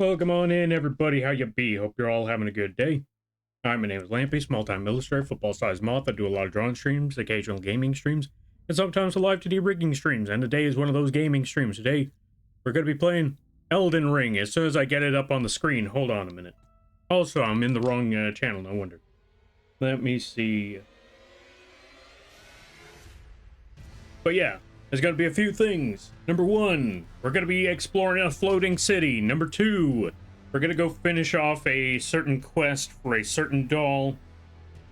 Welcome on in, everybody. How you be? Hope you're all having a good day. Hi, my name is Lampy, small-time illustrator, football-sized Moth. I do a lot of drawing streams, occasional gaming streams, and sometimes live 2D rigging streams, and today is one of those gaming streams. Today, we're going to be playing Elden Ring as soon as I get it up on the screen. Hold on a minute. Also, I'm in the wrong channel, no wonder. Let me see. But yeah, there's going to be a few things. Number one, we're going to be exploring a floating city. Number two, we're going to go finish off a certain quest for a certain doll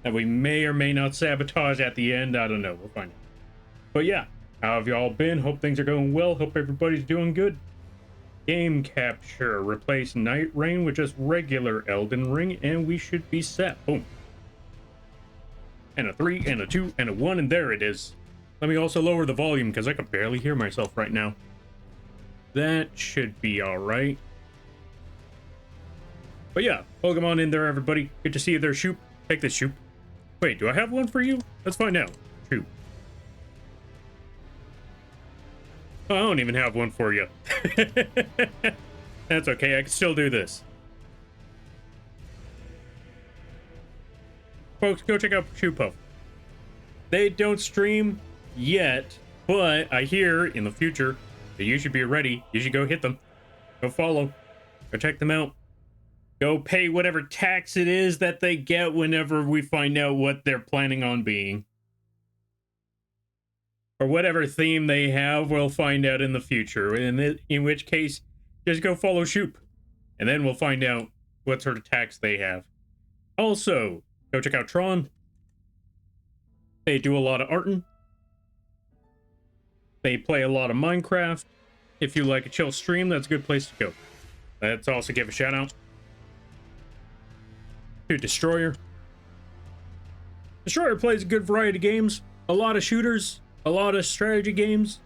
that we may or may not sabotage at the end. I don't know. We'll find out. But yeah, how have y'all been? Hope things are going well. Hope everybody's doing good. Game capture. Replace Night Rain with just regular Elden Ring, and we should be set. Boom. And a 3, and a 2, and a 1, and there it is. Let me also lower the volume because I can barely hear myself right now. That should be alright. But yeah, welcome on in there, everybody. Good to see you there, Shoop. Take this, Shoop. Wait, do I have one for you? Let's find out. Shoop. Oh, I don't even have one for you. That's okay, I can still do this. Folks, go check out Shoop Puff. They don't stream yet, but I hear in the future that you should be ready. You should go hit them. Go follow. Go check them out. Go pay whatever tax it is that they get whenever we find out what they're planning on being. Or whatever theme they have, we'll find out in the future. In which case, just go follow Shoop. And then we'll find out what sort of tax they have. Also, go check out Tron. They do a lot of arting. They play a lot of Minecraft. If you like a chill stream, that's a good place to go. Let's also give a shout out to Destroyer. Destroyer plays a good variety of games. A lot of shooters, a lot of strategy games,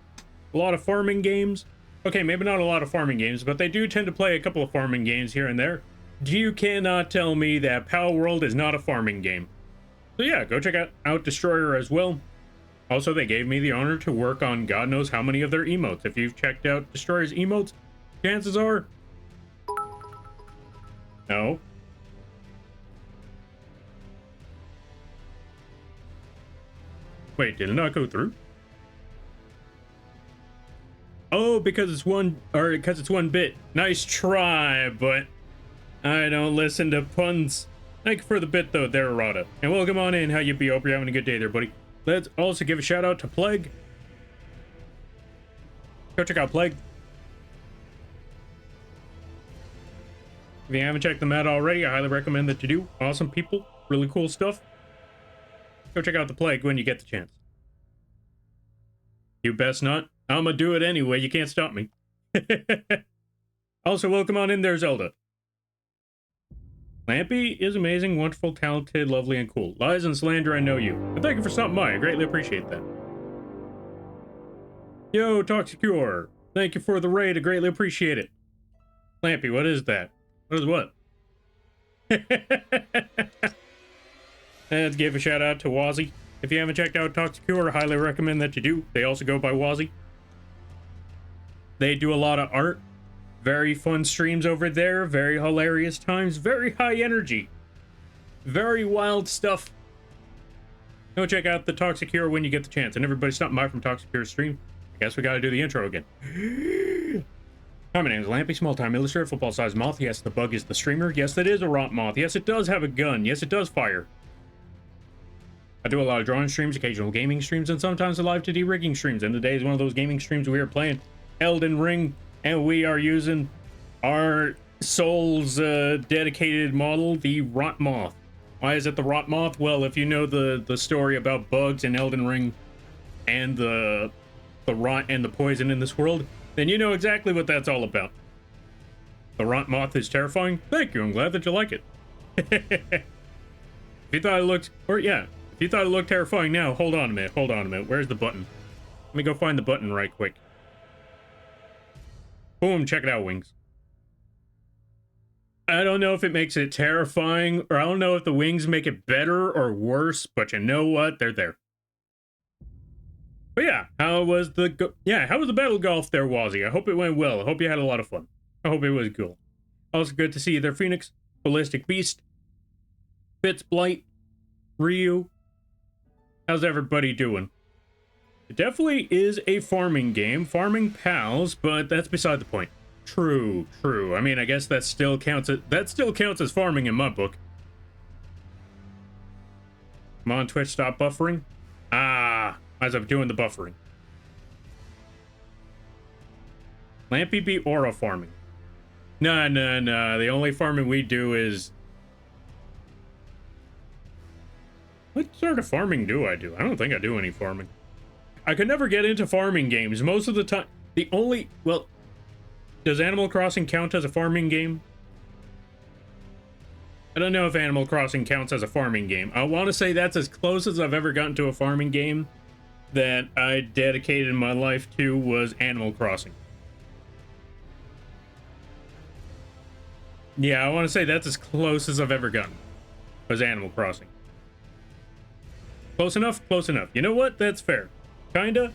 a lot of farming games. Okay, maybe not a lot of farming games, but they do tend to play a couple of farming games here and there. You cannot tell me that Power World is not a farming game. So yeah, go check out Destroyer as well. Also, they gave me the honor to work on God knows how many of their emotes. If you've checked out Destroyer's emotes, chances are... No. Wait, did it not go through? Oh, because it's one bit. Nice try, but I don't listen to puns. Thank you for the bit, though, there, Rada. And welcome on in. How you be? Hope you're having a good day there, buddy. Let's also give a shout out to Plague. Go check out Plague. If you haven't checked them out already, I highly recommend that you do. Awesome people. Really cool stuff. Go check out the Plague when you get the chance. You best not. I'm gonna do it anyway. You can't stop me. Also, welcome on in there, Zelda. Lampy is amazing, wonderful, talented, lovely, and cool. Lies and slander, I know you. But thank you for stopping by. I greatly appreciate that. Yo, Toxicure. Thank you for the raid. I greatly appreciate it. Lampy, what is that? What is what? Let's give a shout out to Wazzy. If you haven't checked out Toxicure, I highly recommend that you do. They also go by Wazzy. They do a lot of art. Very fun streams over there, very hilarious times, very high energy, very wild stuff. Go check out the Toxicure when you get the chance. And everybody stopping by from Toxicure's stream. I guess we gotta do the intro again. Hi, my name is Lampy, small-time illustrator, football-sized Moth. Yes, the bug is the streamer. Yes, that is a rot moth. Yes, it does have a gun. Yes, it does fire. I do a lot of drawing streams, occasional gaming streams, and sometimes live 2D rigging streams. And today is one of those gaming streams we are playing Elden Ring. And we are using our Soul's dedicated model, the Rot Moth. Why is it the Rot Moth? Well, if you know the story about bugs in Elden Ring and the rot and the poison in this world, then you know exactly what that's all about. The Rot Moth is terrifying. Thank you. I'm glad that you like it. If you thought it looked, if you thought it looked terrifying now, hold on a minute. Hold on a minute. Where's the button? Let me go find the button right quick. Boom, check it out, wings. I don't know if it makes it terrifying, or I don't know if the wings make it better or worse, but you know what? They're there. But yeah, how was the battle golf there, Wazzy? I hope it went well. I hope you had a lot of fun. I hope it was cool. Also good to see you there, Phoenix, Ballistic Beast, Fitz Blight, Ryu. How's everybody doing? It definitely is a farming game, farming pals, but that's beside the point. True. I mean, I guess that still counts as farming in my book. Come on, Twitch, stop buffering. As I'm doing the buffering. Lampy be aura farming. No. The only farming we do is... What sort of farming do? I don't think I do any farming. I could never get into farming games. Most of the time, well, does Animal Crossing count as a farming game? I don't know if Animal Crossing counts as a farming game. I want to say that's as close as I've ever gotten to a farming game that I dedicated my life to was Animal Crossing. Yeah, I want to say that's as close as I've ever gotten was Animal Crossing. Close enough? Close enough. You know what? That's fair. Kinda.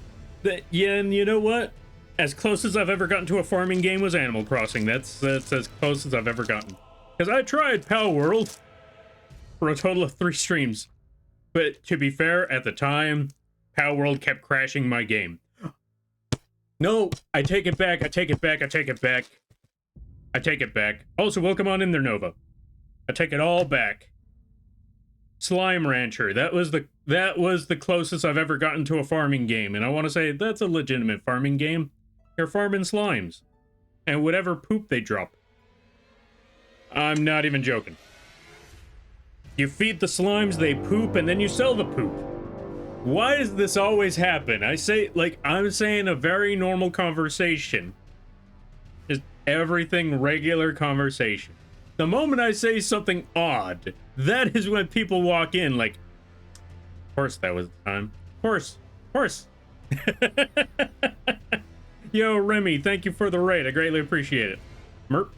Yeah, and you know what? As close as I've ever gotten to a farming game was Animal Crossing. That's as close as I've ever gotten. Because I tried Pal World for a total of 3 streams. But to be fair, at the time, Pal World kept crashing my game. No, I take it back. Also, welcome on in there, Nova. I take it all back. Slime Rancher. That was the closest I've ever gotten to a farming game, and I want to say that's a legitimate farming game. You're farming slimes, and whatever poop they drop. I'm not even joking. You feed the slimes, they poop, and then you sell the poop. Why does this always happen? I'm saying a very normal conversation. Just everything regular conversation. The moment I say something odd, that is when people walk in like, of course that was the time. Of course. Yo, Remy, thank you for the raid. I greatly appreciate it. Merp.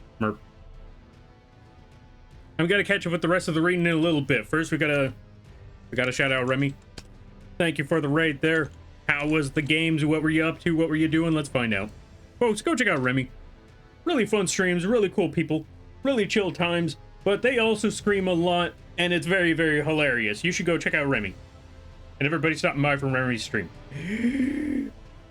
I'm gonna catch up with the rest of the reading in a little bit. First, we gotta shout out Remy. Thank you for the raid there. How was the games? What were you up to? What were you doing? Let's find out. Folks, go check out Remy. Really fun streams, really cool people, really chill times, but they also scream a lot, and it's very, very hilarious. You should go check out Remy. And everybody stopping by from Remy's stream.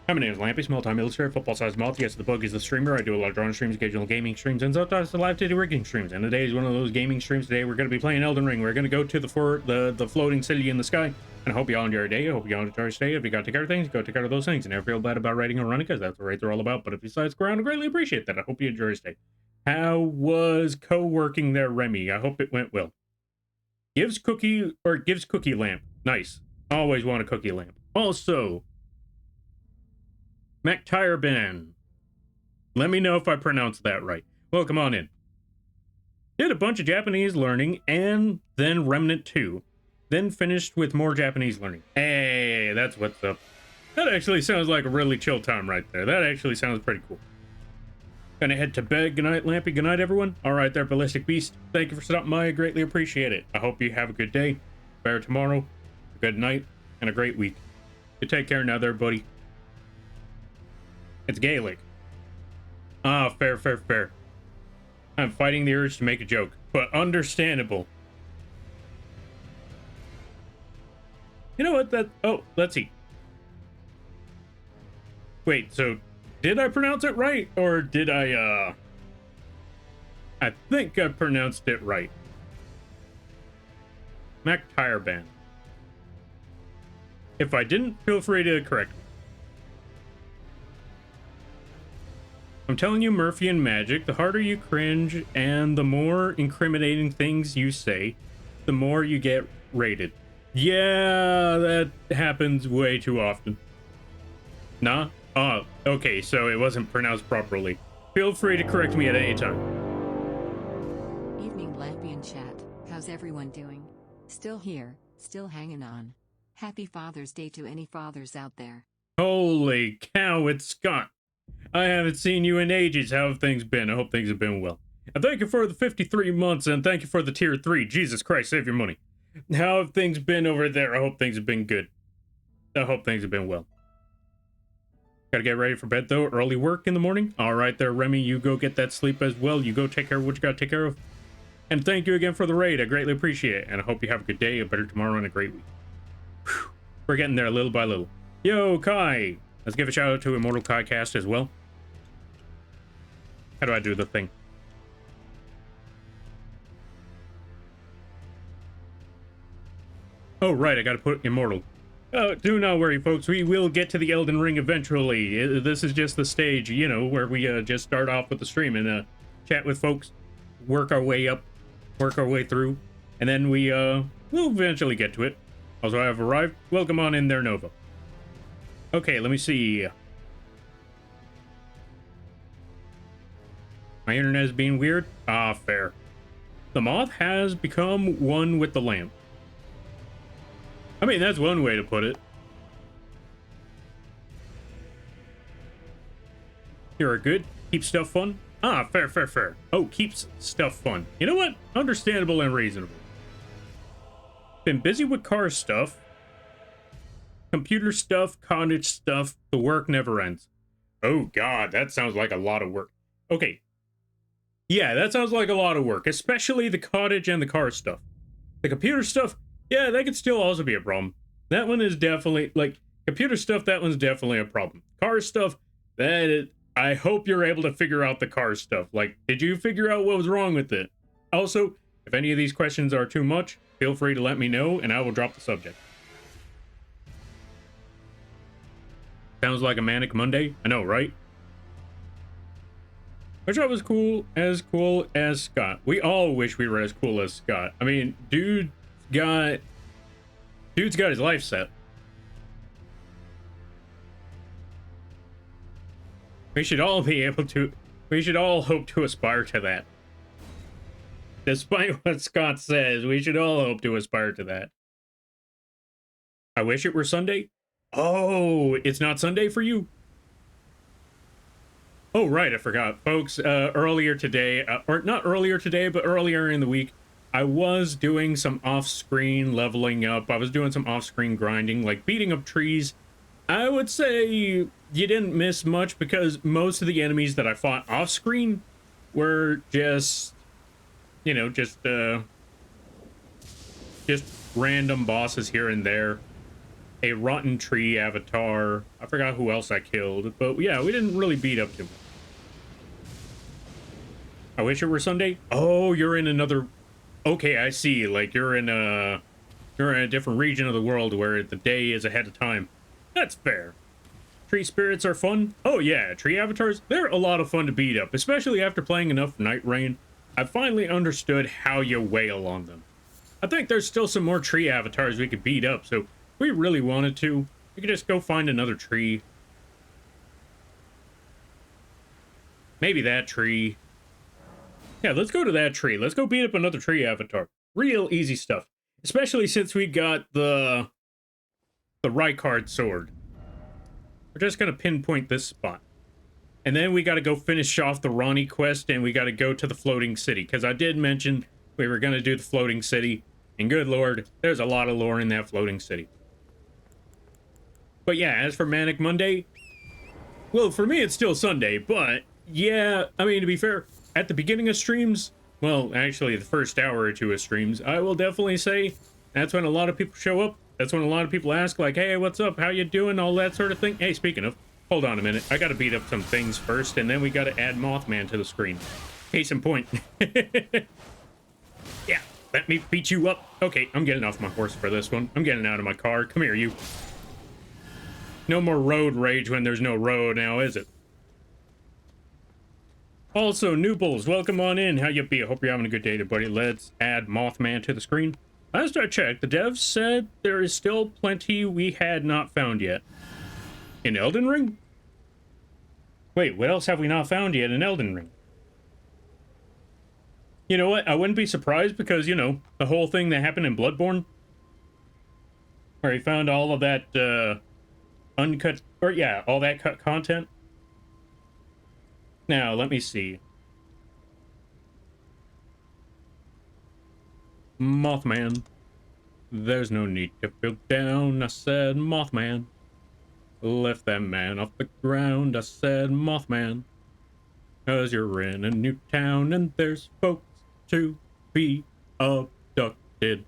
Hi, my name is Lampy, small-time illustrator, football-sized Moth. Yes, the bug is the streamer. I do a lot of drawing streams, occasional gaming streams, and sometimes the live titty rigging streams. And today is one of those gaming streams. Today we're going to be playing Elden Ring. We're going to go to the floating city in the sky. And I hope you all enjoy your day. I hope you all enjoy your stay. If you got to take care of things, go take care of those things. And never feel bad about writing or running, because that's what raids are all about. But if you decide to go around, I greatly appreciate that. I hope you enjoy your stay. How was co-working there, Remy? I hope it went well. Gives cookie lamp. Nice. Always want a cookie lamp. Also, MacTireban. Let me know if I pronounced that right. Welcome on in. Did a bunch of Japanese learning and then Remnant 2. Then finished with more Japanese learning. Hey, that's what's up. That actually sounds like a really chill time right there. That actually sounds pretty cool. Gonna head to bed. Good night, Lampy. Good night, everyone. All right there, Ballistic Beast. Thank you for stopping by. I greatly appreciate it. I hope you have a good day, better tomorrow, a good night, and a great week. You take care now there, buddy. It's Gaelic. Ah, fair. I'm fighting the urge to make a joke, but understandable. You know what? Oh, let's see. Wait, so did I pronounce it right, or did I think I pronounced it right. MacTireban. If I didn't, feel free to correct me. I'm telling you, Murphy and Magic, the harder you cringe and the more incriminating things you say, the more you get rated. Yeah, that happens way too often. Nah? Oh, okay, so it wasn't pronounced properly. Feel free to correct me at any time. Evening, Lampy and chat. How's everyone doing? Still here, still hanging on. Happy Father's Day to any fathers out there. Holy cow, it's Scott. I haven't seen you in ages. How have things been? I hope things have been well. And thank you for the 53 months, and thank you for the tier 3. Jesus Christ, save your money. How have things been over there? I hope things have been good. I hope things have been well. Gotta get ready for bed, though. Early work in the morning. All right there, Remy. You go get that sleep as well. You go take care of what you gotta take care of. And thank you again for the raid. I greatly appreciate it. And I hope you have a good day, a better tomorrow, and a great week. Whew. We're getting there little by little. Yo, Kai. Let's give a shout out to Immortal Kai Cast as well. How do I do the thing? Oh, right. I gotta put Immortal. Do not worry, folks. We will get to the Elden Ring eventually. This is just the stage, you know, where we just start off with the stream and chat with folks, work our way up, work our way through, and then we'll eventually get to it. Also, I have arrived. Welcome on in there, Nova. Okay, let me see. My internet is being weird. Ah, fair. The moth has become one with the lamp. I mean, that's one way to put it. You're good. Keep stuff fun. Ah, fair, fair, fair. Oh, keeps stuff fun. You know what? Understandable and reasonable. Been busy with car stuff. Computer stuff, cottage stuff. The work never ends. Oh, God, that sounds like a lot of work. Okay. Yeah, that sounds like a lot of work, especially the cottage and the car stuff. The computer stuff, yeah, that could still also be a problem. That one is definitely, like, computer stuff, that one's definitely a problem. Car stuff, I hope you're able to figure out the car stuff. Like, did you figure out what was wrong with it? Also, if any of these questions are too much, feel free to let me know, and I will drop the subject. Sounds like a manic Monday. I know, right? Wish I was cool as Scott. We all wish we were as cool as Scott. I mean, dude's got his life set. We should all hope to aspire to that. Despite what Scott says, we should all hope to aspire to that. I wish it were Sunday. Oh, it's not Sunday for you? Oh, right, I forgot. Folks, earlier today, or not earlier today, but earlier in the week, I was doing some off-screen leveling up. I was doing some off-screen grinding, like beating up trees. I would say you didn't miss much because most of the enemies that I fought off-screen were just, you know, just random bosses here and there. A rotten tree avatar. I forgot who else I killed, but yeah, we didn't really beat up too much. I wish it were Sunday. Oh, you're in another... Okay, I see. Like, you're in a different region of the world where the day is ahead of time. That's fair. Tree spirits are fun. Oh yeah, tree avatars, they're a lot of fun to beat up, especially after playing enough Night Rain. I finally understood how you wail on them. I think there's still some more tree avatars we could beat up, so if we really wanted to, we could just go find another tree. Maybe that tree. Yeah, let's go to that tree. Let's go beat up another tree avatar. Real easy stuff. Especially since we got the Rykard sword. We're just gonna pinpoint this spot. And then we gotta go finish off the Ronnie quest, and we gotta go to the floating city. Because I did mention we were gonna do the floating city. And good lord, there's a lot of lore in that floating city. But yeah, as for Manic Monday, well, for me it's still Sunday, but yeah, I mean, to be fair, at the beginning of streams, well, actually the first hour or two of streams, I will definitely say that's when a lot of people show up. That's when a lot of people ask, like, hey, what's up? How you doing? All that sort of thing. Hey, speaking of, hold on a minute. I gotta beat up some things first, and then we gotta add Mothman to the screen. Case in point. Yeah, let me beat you up. Okay, I'm getting off my horse for this one. I'm getting out of my car. Come here, you. No more road rage when there's no road now, is it? Also, Noobles, welcome on in. How you be? I hope you're having a good day, buddy. Let's add Mothman to the screen. Last I checked, the devs said there is still plenty we had not found yet. In Elden Ring? Wait, what else have we not found yet in Elden Ring? You know what? I wouldn't be surprised because, you know, the whole thing that happened in Bloodborne, where he found all of that uncut, or yeah, all that cut content. Now, let me see. Mothman. There's no need to feel down, I said, Mothman. Lift that man off the ground, I said, Mothman. 'Cause you're in a new town and there's folks to be abducted.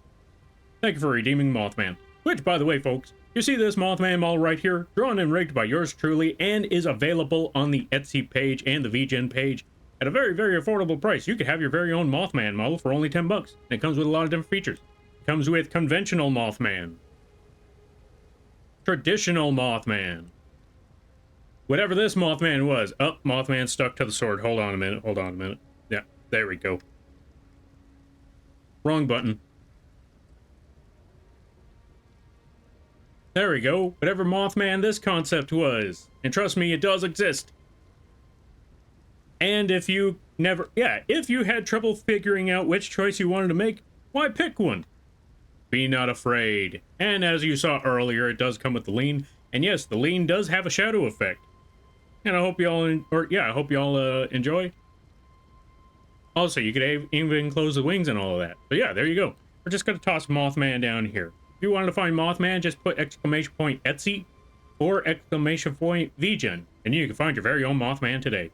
Thank you for redeeming Mothman. Which, by the way, folks, you see this Mothman model right here, drawn and rigged by yours truly, and is available on the Etsy page and the vgen page at a very, very affordable price. You could have your very own Mothman model for only 10 bucks. And it comes with a lot of different features. It comes with conventional Mothman, traditional Mothman, whatever this Mothman was. Oh, Mothman stuck to the sword. Hold on a minute. Yeah, there we go. Wrong button. There we go. Whatever Mothman this concept was. And trust me, it does exist. And if you if you had trouble figuring out which choice you wanted to make, why pick one? Be not afraid. And as you saw earlier, it does come with the lean. And yes, the lean does have a shadow effect. And I hope y'all, enjoy. Also, you could even close the wings and all of that. But yeah, there you go. We're just going to toss Mothman down here. If you wanted to find Mothman, just put exclamation point Etsy or exclamation point vgen, and you can find your very own Mothman today.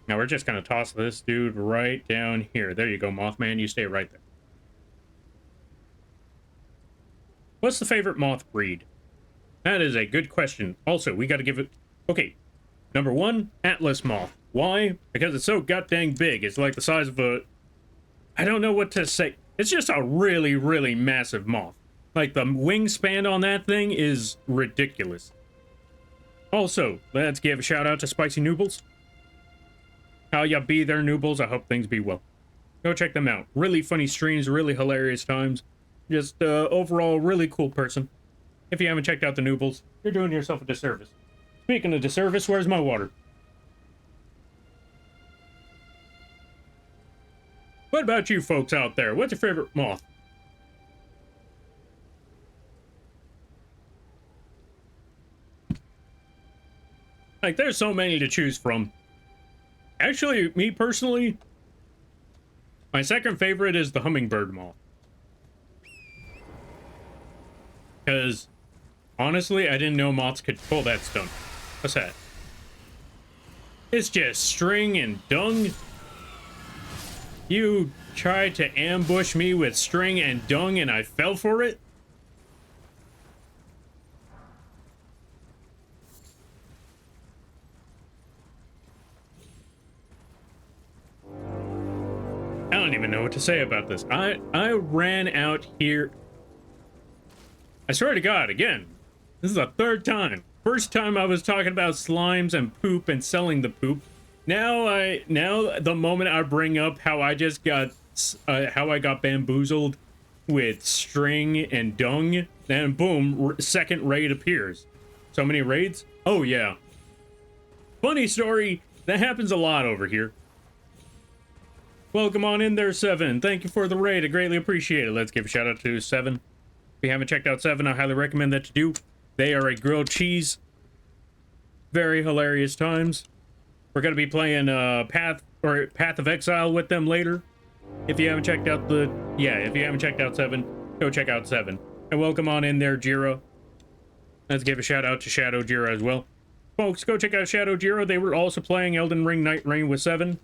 Now we're just going to toss this dude right down here. There you go, Mothman. You stay right there. What's the favorite moth breed? That is a good question. Also, we got to give it... Okay, number one, Atlas moth. Why? Because it's so goddamn big. It's like the size of a... I don't know what to say. It's just a really, really massive moth. Like, the wingspan on that thing is ridiculous. Also, let's give a shout out to Spicy Noobles. How ya be there, Noobles? I hope things be well. Go check them out. Really funny streams, really hilarious times. Just, overall, really cool person. If you haven't checked out the Noobles, you're doing yourself a disservice. Speaking of disservice, where's my water? What about you folks out there? What's your favorite moth? Like, there's so many to choose from. Actually, me personally, my second favorite is the hummingbird moth. Because, honestly, I didn't know moths could pull that stunt. What's that? It's just string and dung. You tried to ambush me with string and dung and I fell for it? I don't even know what to say about this. I ran out here. I swear to God, again, this is the third time. First time I was talking about slimes and poop and selling the poop. Now the moment I bring up how I just got how I got bamboozled with string and dung, then boom, second raid appears. So many raids? Oh yeah. Funny story, that happens a lot over here. Welcome on in there, Seven. Thank you for the raid. I greatly appreciate it. Let's give a shout out to Seven. If you haven't checked out Seven, I highly recommend that you do. They are a grilled cheese. Very hilarious times. We're going to be playing Path of Exile with them later. If you haven't checked out if you haven't checked out Seven, go check out Seven. And welcome on in there, Jira. Let's give a shout out to Shadow Jira as well. Folks, go check out Shadow Jira. They were also playing Elden Ring Night Rain with Seven.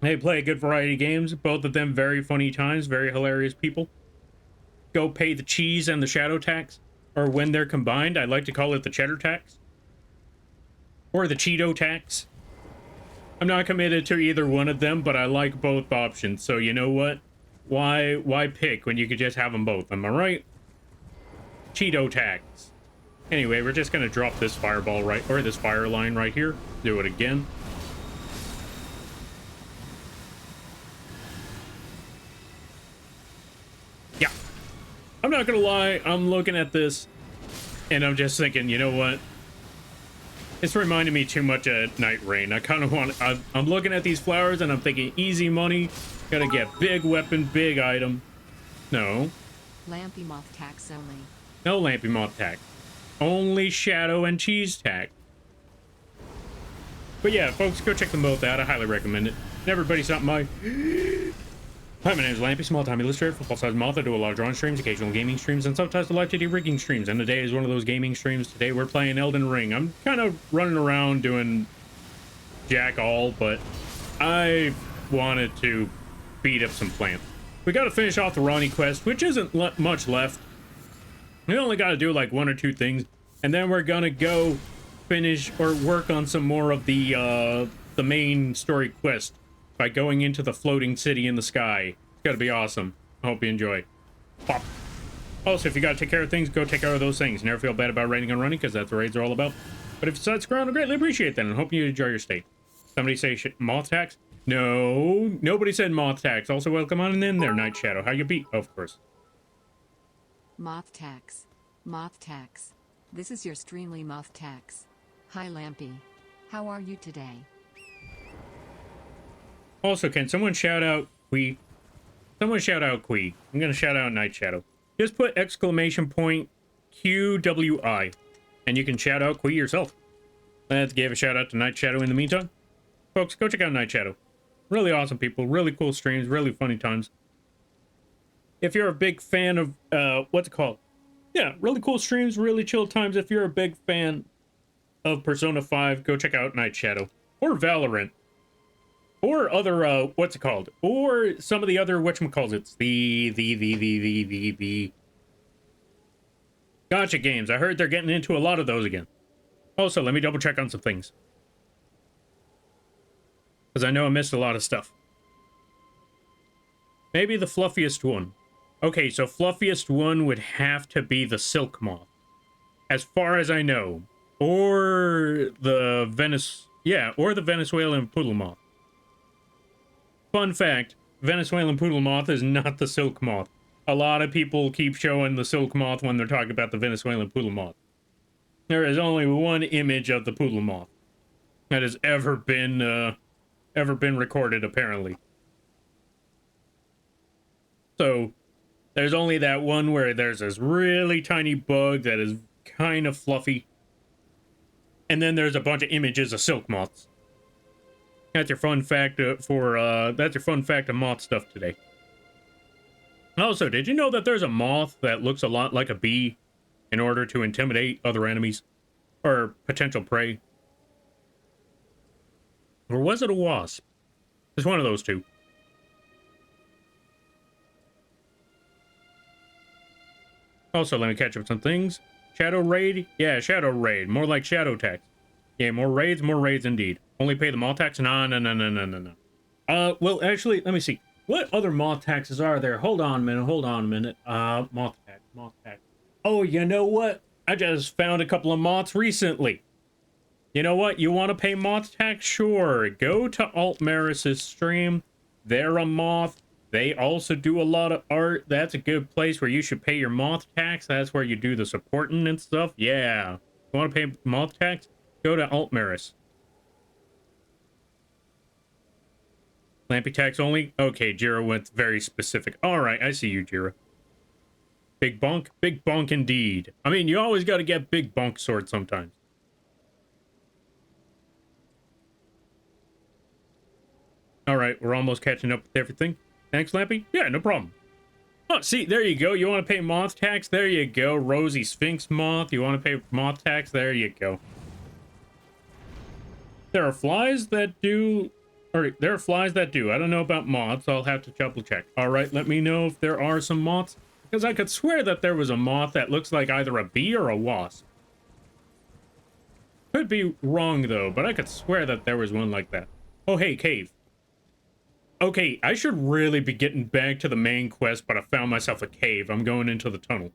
They play a good variety of games. Both of them very funny times, very hilarious people. Go pay the cheese and the shadow tax. Or when they're combined, I like to call it the cheddar tax. Or the Cheeto tax. I'm not committed to either one of them, but I like both options. So you know what? Why pick when you could just have them both? Am I right? Cheeto tax. Anyway, we're just gonna drop this fireball this fire line right here. Do it again. Yeah. I'm not gonna lie, I'm looking at this and I'm just thinking, you know what? It's reminding me too much of Night Rain. I kind of want... I'm looking at these flowers and I'm thinking easy money. Gotta get big weapon, big item. No. Lampy moth tax only. No Lampy moth tax. Only shadow and cheese tax. But yeah, folks, go check them both out. I highly recommend it. And everybody stop by. Hi, my name is Lampy, small-time illustrator, football-sized Moth. I do a lot of drawing streams, occasional gaming streams, and sometimes I like to do rigging streams, and today is one of those gaming streams. Today we're playing Elden Ring. I'm kind of running around doing jack all, but I wanted to beat up some plants. We got to finish off the Ronnie quest, which isn't much left. We only got to do like one or two things, and then we're gonna go finish or work on some more of the main story quest by going into the floating city in the sky. It's gotta be awesome. I hope you enjoy. Pop. Also, if you gotta take care of things, go take care of those things. Never feel bad about raiding and running, because that's what raids are all about. But if you decide to ground, I greatly appreciate that, and hope you enjoy your stay. Somebody say moth tax? No, nobody said moth tax. Also, welcome on in there, Night Shadow. How you be? Oh, of course. Moth tax. Moth tax. This is your Streamly Moth tax. Hi Lampy. How are you today? Also, can someone shout out Quee? Someone shout out Quee. I'm gonna shout out Night Shadow. Just put exclamation point QWI, and you can shout out Quee yourself. Let's give a shout out to Night Shadow in the meantime. Folks, go check out Night Shadow. Really awesome people, really cool streams, really funny times. If you're a big fan of, what's it called? Yeah, really cool streams, really chill times. If you're a big fan of Persona 5, go check out Night Shadow. Or Valorant. Or other, what's it called? Or some of the other, whatchamacallits. The Gotcha games. I heard they're getting into a lot of those again. Also, let me double check on some things. Because I know I missed a lot of stuff. Maybe the fluffiest one. Okay, so fluffiest one would have to be the silk moth. As far as I know. Or the or the Venezuelan poodle moth. Fun fact, Venezuelan poodle moth is not the silk moth. A lot of people keep showing the silk moth when they're talking about the Venezuelan poodle moth. There is only one image of the poodle moth that has ever been recorded, apparently. So, there's only that one where there's this really tiny bug that is kind of fluffy. And then there's a bunch of images of silk moths. That's your fun fact that's your fun fact of moth stuff today. Also, did you know that there's a moth that looks a lot like a bee in order to intimidate other enemies or potential prey? Or was it a wasp? It's one of those two. Also, let me catch up with some things. Shadow raid? Yeah, shadow raid. More like shadow tax. Yeah, more raids indeed. Only pay the moth tax? No. Well, actually, let me see. What other moth taxes are there? Hold on a minute. Moth tax. Oh, you know what? I just found a couple of moths recently. You know what? You want to pay moth tax? Sure. Go to Altmaris's stream. They're a moth. They also do a lot of art. That's a good place where you should pay your moth tax. That's where you do the supporting and stuff. Yeah. You want to pay moth tax? Go to Altmaris. Lampy tax only? Okay, Jira went very specific. Alright, I see you, Jira. Big bonk? Big bonk indeed. I mean, you always got to get big bonk swords sometimes. Alright, we're almost catching up with everything. Thanks, Lampy? Yeah, no problem. Oh, see, there you go. You want to pay moth tax? There you go. Rosie Sphinx moth. You want to pay moth tax? There you go. There are flies that do... There are flies that do. I don't know about moths. I'll have to double check. Alright, let me know if there are some moths. Because I could swear that there was a moth that looks like either a bee or a wasp. Could be wrong, though, but I could swear that there was one like that. Oh, hey, cave. Okay, I should really be getting back to the main quest, but I found myself a cave. I'm going into the tunnel.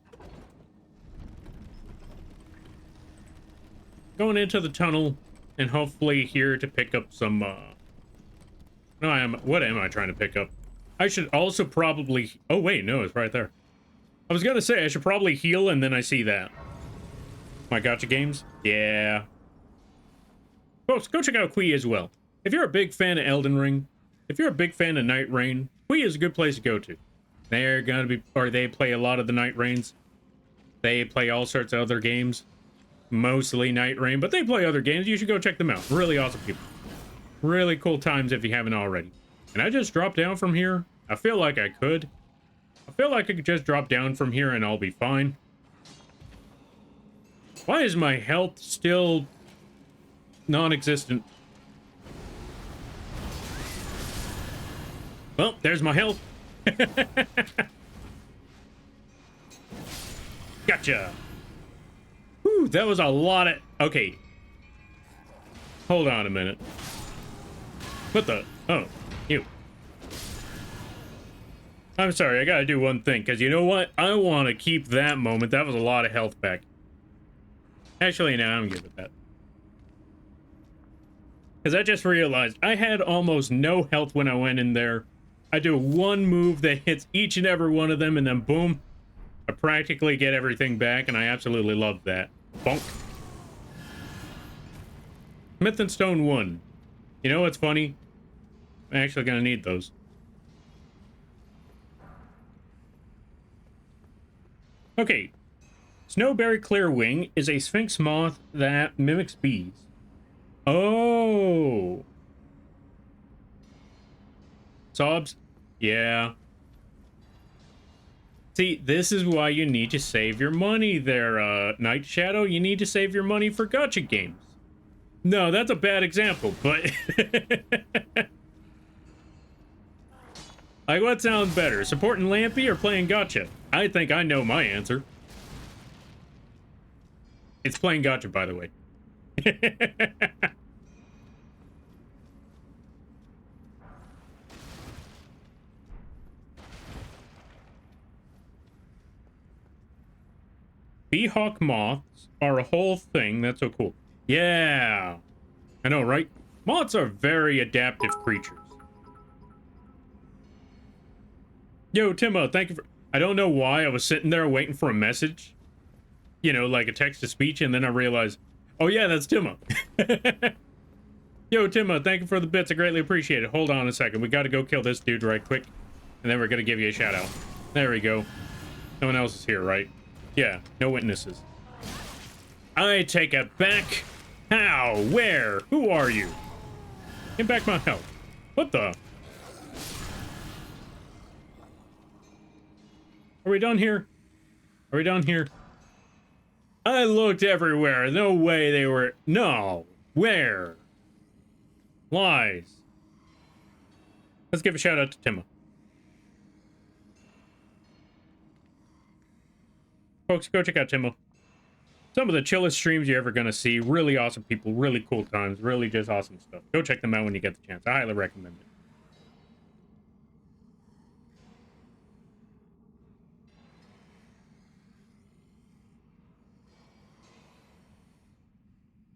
Going into the tunnel, and hopefully here to pick up some, what am I trying to pick up? I should also probably... Oh, wait, no, it's right there. I was gonna say, I should probably heal, and then I see that. My gotcha games? Yeah. Folks, go check out Quee as well. If you're a big fan of Elden Ring, if you're a big fan of Night Rain, Quee is a good place to go to. They're gonna be... Or they play a lot of the Night Rains. They play all sorts of other games. Mostly Night Rain, but they play other games. You should go check them out. Really awesome people. Really cool times if you haven't already. And I just dropped down from here. I feel like I could. I feel like I could just drop down from here and I'll be fine. Why is my health still non-existent? Well, there's my health. Gotcha. Whew, that was a lot of... Okay. Hold on a minute. What the... Oh, you. I'm sorry, I gotta do one thing, because you know what? I want to keep that moment. That was a lot of health back. Actually, no, I'm good with that. Because I just realized I had almost no health when I went in there. I do one move that hits each and every one of them, and then boom, I practically get everything back, and I absolutely love that. Bonk. Smith and Stone 1. You know what's funny? I'm actually gonna need those. Okay. Snowberry Clearwing is a Sphinx moth that mimics bees. Oh. Sobs? Yeah. See, this is why you need to save your money there, Night Shadow. You need to save your money for gacha games. No, that's a bad example, but... Like, what sounds better? Supporting Lampy or playing gacha? I think I know my answer. It's playing gacha, by the way. Beehawk moths are a whole thing. That's so cool. Yeah. I know, right? Moths are very adaptive creatures. Yo, Timo, thank you for... I don't know why I was sitting there waiting for a message. You know, like a text-to-speech, and then I realized, oh yeah, that's Timo. Yo, Timo, thank you for the bits. I greatly appreciate it. Hold on a second. We gotta go kill this dude right quick, and then we're gonna give you a shout-out. There we go. No one else is here, right? Yeah, no witnesses. I take it back. How? Where? Who are you? Get back my health. What the? Are we done here? Are we done here? I looked everywhere. No way they were... No. Where? Lies. Let's give a shout out to Timo. Folks, go check out Timo. Some of the chillest streams you're ever gonna see. Really awesome people, really cool times, really just awesome stuff. Go check them out when you get the chance. I highly recommend it.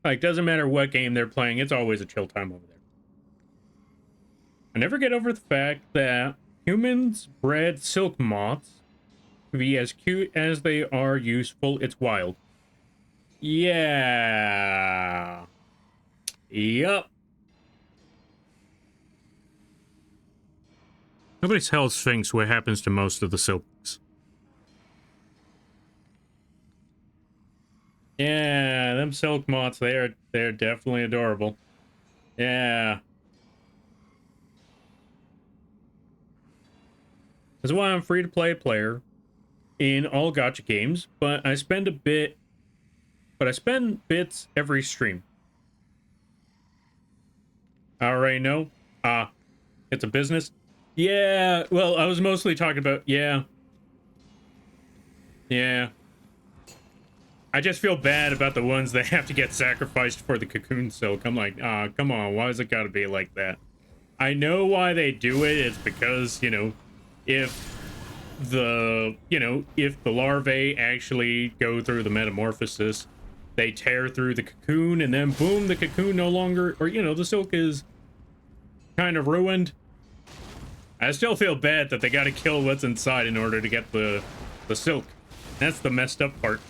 Like, doesn't matter what game they're playing, it's always a chill time over there. I never get over the fact that humans bred silk moths to be as cute as they are useful. It's wild. Yeah. Yup. Nobody tells Sphinx what happens to most of the silks. Yeah, them silk moths, they're definitely adorable. Yeah. That's why I'm free to play player in all gacha games, but I spend bits every stream. I already know. It's a business. Yeah, well, I was mostly talking about, yeah. I just feel bad about the ones that have to get sacrificed for the cocoon silk. I'm like, come on, why does it gotta be like that? I know why they do it. It's because, you know, if the larvae actually go through the metamorphosis, they tear through the cocoon, and then boom, the cocoon no longer, or, you know, the silk is kind of ruined. I still feel bad that they gotta kill what's inside in order to get the silk. That's the messed up part.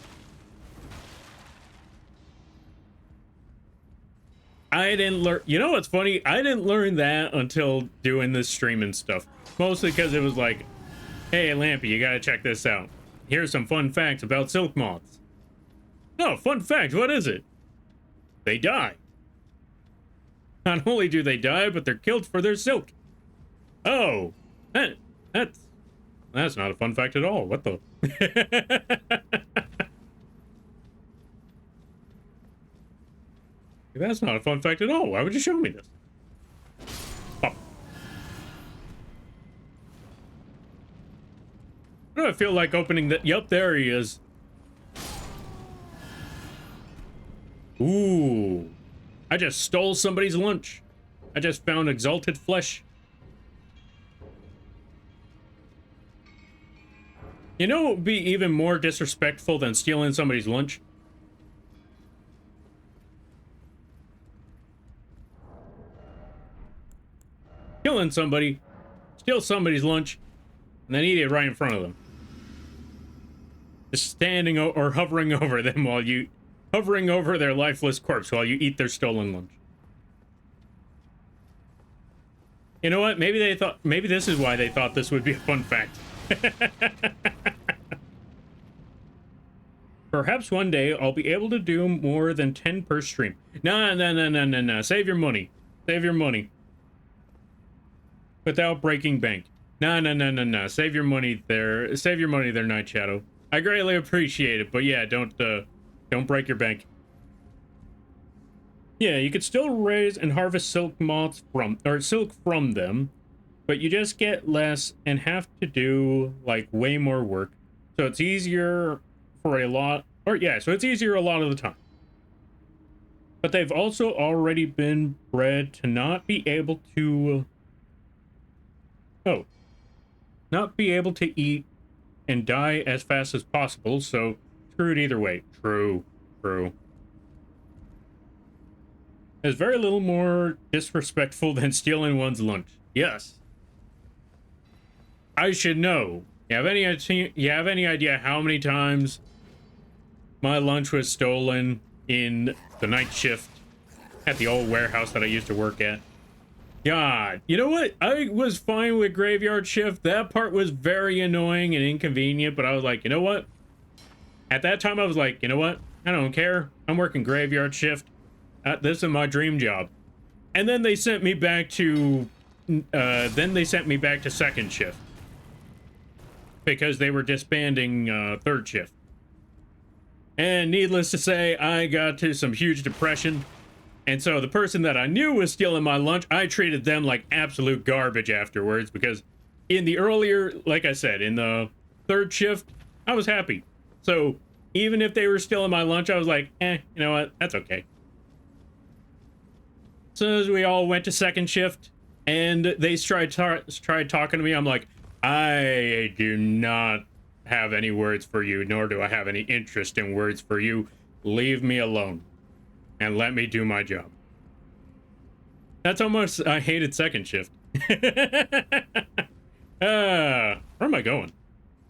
I didn't learn... You know what's funny? I didn't learn that until doing this stream and stuff. Mostly because it was like, hey, Lampy, you gotta check this out. Here's some fun facts about silk moths. Oh, fun fact, what is it? They die. Not only do they die, but they're killed for their silk. Oh, That's not a fun fact at all. What the? That's not a fun fact at all. Why would you show me this? Oh. Why do I feel like opening that? Yup, there he is. Ooh. I just stole somebody's lunch. I just found exalted flesh. You know what would be even more disrespectful than stealing somebody's lunch? Killing somebody, steal somebody's lunch, and then eat it right in front of them. Just standing or hovering over them while you... hovering over their lifeless corpse while you eat their stolen lunch. You know what? Maybe they thought... maybe this is why they thought this would be a fun fact. Perhaps one day I'll be able to do more than 10 per stream. No. Save your money. Save your money. Without breaking bank. No. Save your money there. Save your money there, Night Shadow. I greatly appreciate it, but yeah, don't break your bank. Yeah, you could still raise and harvest silk moths silk from them, but you just get less and have to do like way more work. So it's easier for a lot, so it's easier a lot of the time. But they've also already been bred to not be able to not be able to eat and die as fast as possible, so screwed either way. True. It's very little more disrespectful than stealing one's lunch. Yes. I should know. You have any idea how many times my lunch was stolen in the night shift at the old warehouse that I used to work at? God, you know what? I was fine with graveyard shift. That part was very annoying and inconvenient, but I was like, you know what? At that time, I was like, you know what? I don't care. I'm working graveyard shift. This is my dream job. And then they sent me back to, second shift. Because they were disbanding, third shift. And needless to say, I got to some huge depression. And so the person that I knew was stealing my lunch, I treated them like absolute garbage afterwards, because in the earlier, like I said, in the third shift, I was happy. So even if they were stealing my lunch, I was like, you know what? That's okay. As soon as we all went to second shift and they tried talking to me, I'm like, I do not have any words for you, nor do I have any interest in words for you. Leave me alone and let me do my job. That's how much I hated second shift. Where am I going?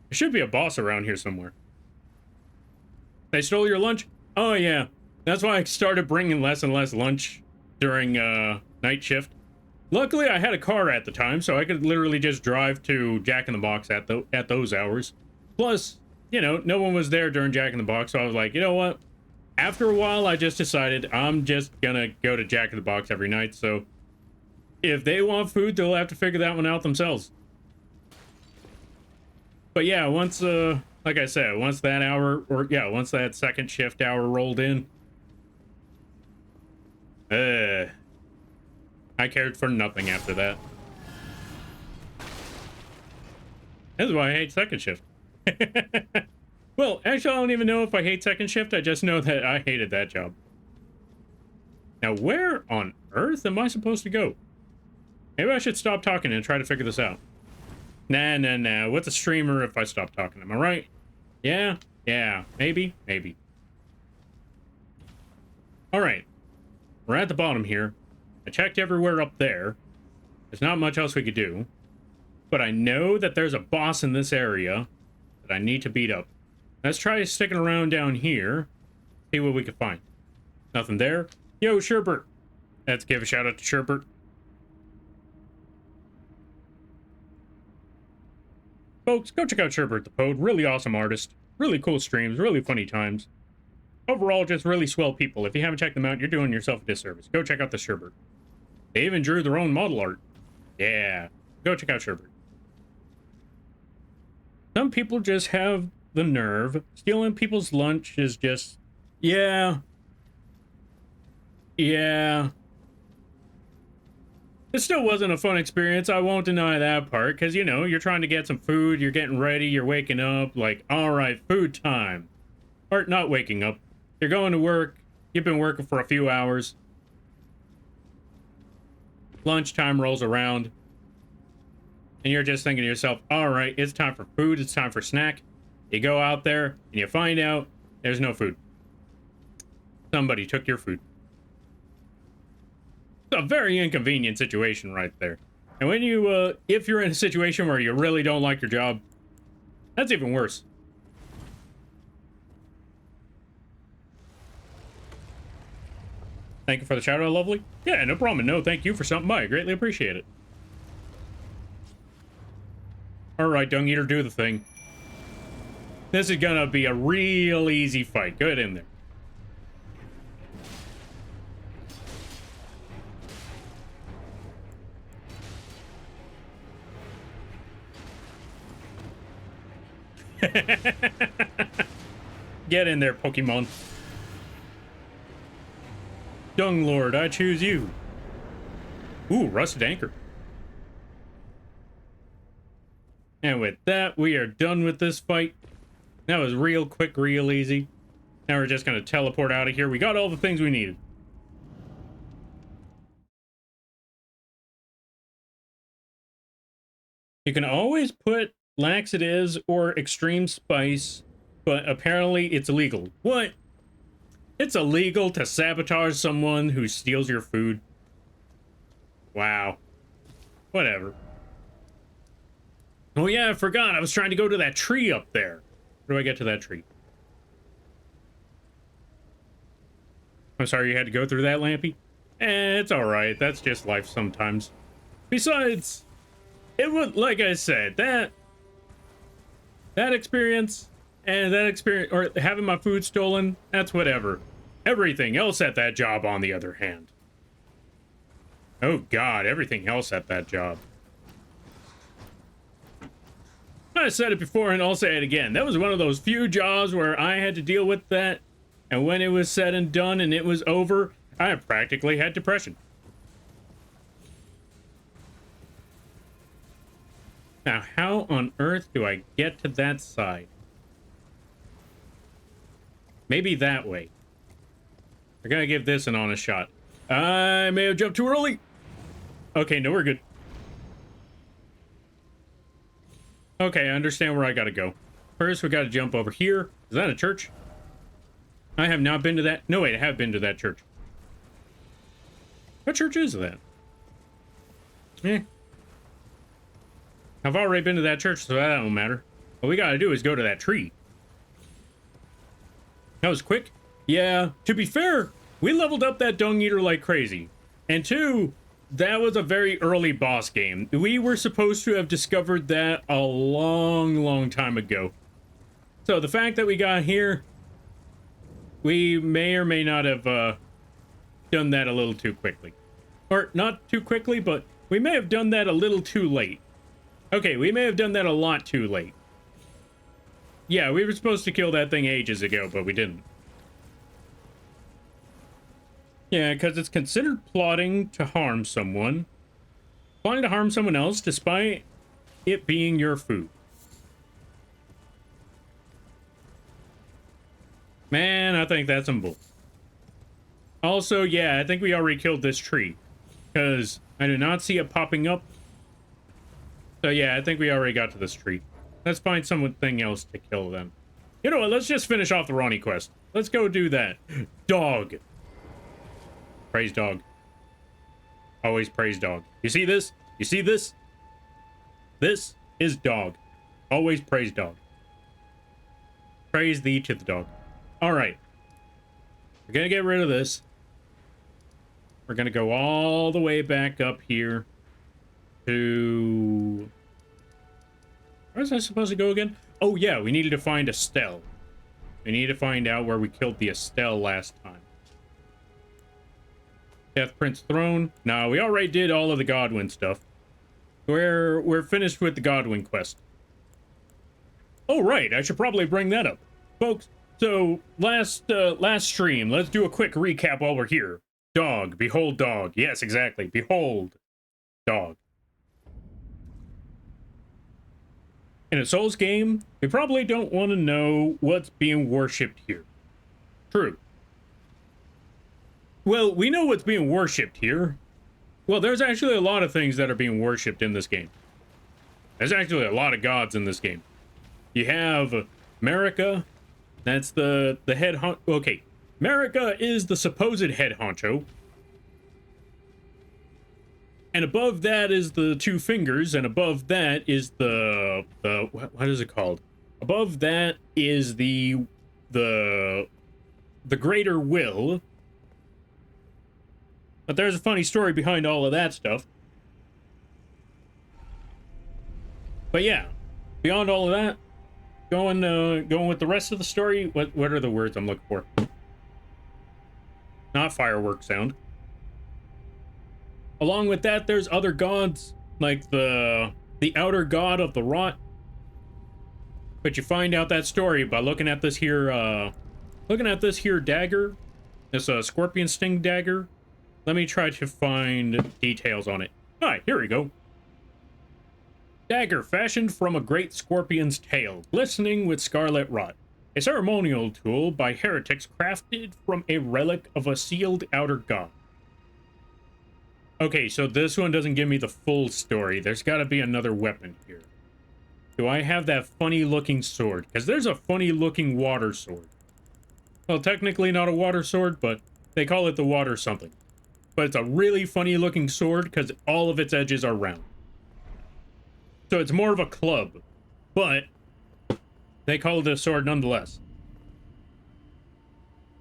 There should be a boss around here somewhere. They stole your lunch? Oh yeah. That's why I started bringing less and less lunch during night shift. Luckily, I had a car at the time, so I could literally just drive to Jack in the Box at those hours. Plus, you know, no one was there during Jack in the Box, so I was like, you know what? After a while, I just decided I'm just gonna go to Jack in the Box every night, so if they want food, they'll have to figure that one out themselves. But yeah, once, like I said, once that hour, once that second shift hour rolled in, I cared for nothing after that. This is why I hate second shift. Well, actually, I don't even know if I hate second shift. I just know that I hated that job. Now, where on earth am I supposed to go? Maybe I should stop talking and try to figure this out. Nah. What's a streamer if I stop talking? Am I right? Yeah. Maybe. All right. We're at the bottom here. I checked everywhere up there. There's not much else we could do. But I know that there's a boss in this area that I need to beat up. Let's try sticking around down here. See what we can find. Nothing there. Yo, Sherbert. Let's give a shout out to Sherbert. Folks, go check out Sherbert the Pode. Really awesome artist. Really cool streams. Really funny times. Overall, just really swell people. If you haven't checked them out, you're doing yourself a disservice. Go check out the Sherbert. They even drew their own model art. Yeah. Go check out Sherbert. Some people just have the nerve. Stealing people's lunch is just, yeah. Yeah. It still wasn't a fun experience. I won't deny that part. Because, you know, you're trying to get some food. You're getting ready. You're waking up. Like, all right, food time. Or not waking up. You're going to work. You've been working for a few hours. Lunchtime rolls around. And you're just thinking to yourself, all right, it's time for food. It's time for snack. You go out there and you find out there's no food. Somebody took your food. It's a very inconvenient situation right there. And when you, if you're in a situation where you really don't like your job, that's even worse. Thank you for the shout out, lovely. Yeah, no problem. No, thank you for something by. I greatly appreciate it. All right, Dung Eater, do the thing. This is gonna be a real easy fight. Go ahead in there. Get in there, Pokemon. Dung Lord, I choose you. Ooh, Rusted Anchor. And with that, we are done with this fight. That was real quick, real easy. Now we're just going to teleport out of here. We got all the things we needed. You can always put laxatives or extreme spice, but apparently it's illegal. What? It's illegal to sabotage someone who steals your food? Wow. Whatever. Oh yeah, I forgot. I was trying to go to that tree up there. Where do I get to that tree? I'm sorry you had to go through that, Lampy. It's alright. That's just life sometimes. Besides, it would, like I said, that experience and that experience, or having my food stolen, that's whatever. Everything else at that job, on the other hand. Oh God, everything else at that job. I said it before and I'll say it again. That was one of those few jobs where I had to deal with that. And when it was said and done and it was over, I practically had depression. Now, how on earth do I get to that side? Maybe that way. I gotta give this an honest shot. I may have jumped too early. Okay, no, we're good. Okay, I understand where I gotta go. First, we gotta jump over here. Is that a church? I have not been to that. No, wait, I have been to that church. What church is that? Eh. I've already been to that church, so that don't matter. What we gotta do is go to that tree. That was quick. Yeah, to be fair, we leveled up that Dung Eater like crazy. And two, that was a very early boss game. We were supposed to have discovered that a long time ago. So the fact that we got here, we may or may not have done that a little too quickly. Or not too quickly, but we may have done that a little too late. Okay, we may have done that a lot too late. Yeah, we were supposed to kill that thing ages ago, but we didn't. Yeah, because it's considered plotting to harm someone. Plotting to harm someone else despite it being your food. Man, I think that's some bull. Also, yeah, I think we already killed this tree. Because I do not see it popping up. So yeah, I think we already got to this tree. Let's find something else to kill then. You know what, let's just finish off the Ronnie quest. Let's go do that. Dog. Praise dog. Always praise dog. You see this? You see this? This is dog. Always praise dog. Praise thee to the dog. Alright. We're gonna get rid of this. We're gonna go all the way back up here to... Where was I supposed to go again? Oh yeah, we needed to find Estelle. We need to find out where we killed the Estelle last time. Death Prince Throne. No, we already did all of the Godwin stuff. We're finished with the Godwin quest. Oh, right, I should probably bring that up. Folks, so last stream, let's do a quick recap while we're here. Dog, behold dog. Yes, exactly. Behold dog. In a Souls game, we probably don't want to know what's being worshipped here. True. Well, we know what's being worshipped here. Well, there's actually a lot of things that are being worshipped in this game. There's actually a lot of gods in this game. You have Marika, that's the head honcho. Okay, Marika is the supposed head honcho. And above that is the two fingers, and above that is the what is it called? Above that is the greater will. But there's a funny story behind all of that stuff. But yeah, beyond all of that, going with the rest of the story. What are the words I'm looking for? Not fireworks sound. Along with that, there's other gods, like the outer god of the rot. But you find out that story by looking at this here dagger, this scorpion sting dagger. Let me try to find details on it. Alright, here we go. Dagger fashioned from a great scorpion's tail, glistening with scarlet rot. A ceremonial tool by heretics crafted from a relic of a sealed outer god. Okay, so this one doesn't give me the full story. There's got to be another weapon here. Do I have that funny-looking sword? Because there's a funny-looking water sword. Well, technically not a water sword, but they call it the water something. But it's a really funny-looking sword because all of its edges are round. So it's more of a club, but they call it a sword nonetheless.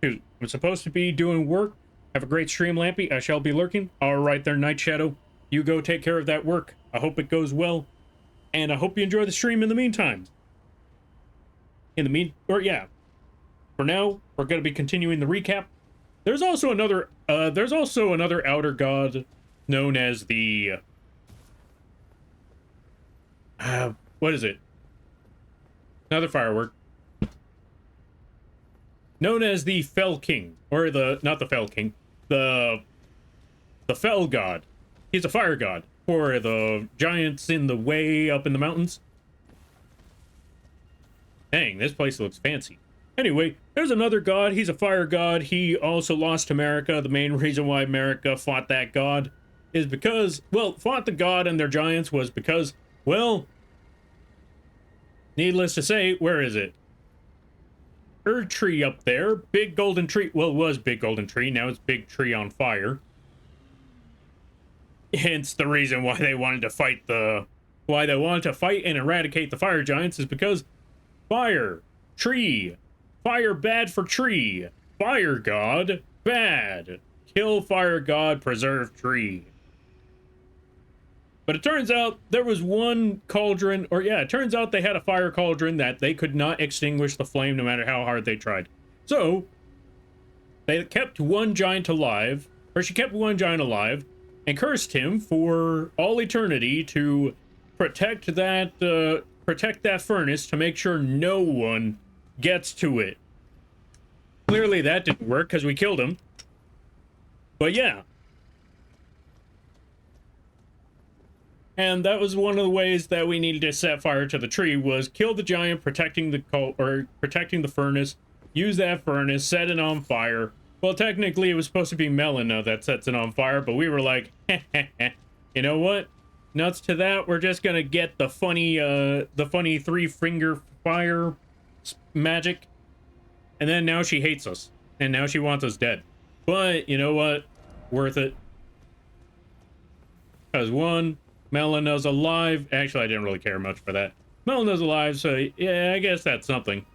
Dude, I'm supposed to be doing work. Have a great stream, Lampy. I shall be lurking. All right there, Night Shadow. You go take care of that work. I hope it goes well. And I hope you enjoy the stream in the meantime. For now, we're going to be continuing the recap. There's also another outer god known as the what is it? Another firework. Known as the Fell King, or not the Fell King, the Fell God. He's a fire god for the giants in the way up in the mountains. Dang, this place looks fancy. Anyway, there's another god. He's a fire god. He also lost to Marika. The main reason why Marika fought that god is because, well, fought the god and their giants was because, well, needless to say, where is it? Erd tree up there, big golden tree. Well, it was big golden tree. Now it's big tree on fire. Hence the reason why they wanted to fight and eradicate the fire giants is because fire, tree, fire bad for tree, fire god bad, kill fire god, preserve tree. But it turns out there was one cauldron, it turns out they had a fire cauldron that they could not extinguish the flame no matter how hard they tried. So, they kept one giant alive, she kept one giant alive, and cursed him for all eternity to protect that furnace to make sure no one gets to it. Clearly that didn't work because we killed him. But yeah. And that was one of the ways that we needed to set fire to the tree, was kill the giant protecting the furnace, use that furnace, set it on fire. Well, technically it was supposed to be Melina that sets it on fire, but we were like, you know what? Nuts to that, we're just gonna get the funny three-finger fire magic. And then now she hates us. And now she wants us dead. But, you know what? Worth it. Because one, Melina's alive. Actually, I didn't really care much for that. Melina's alive, so yeah, I guess that's something.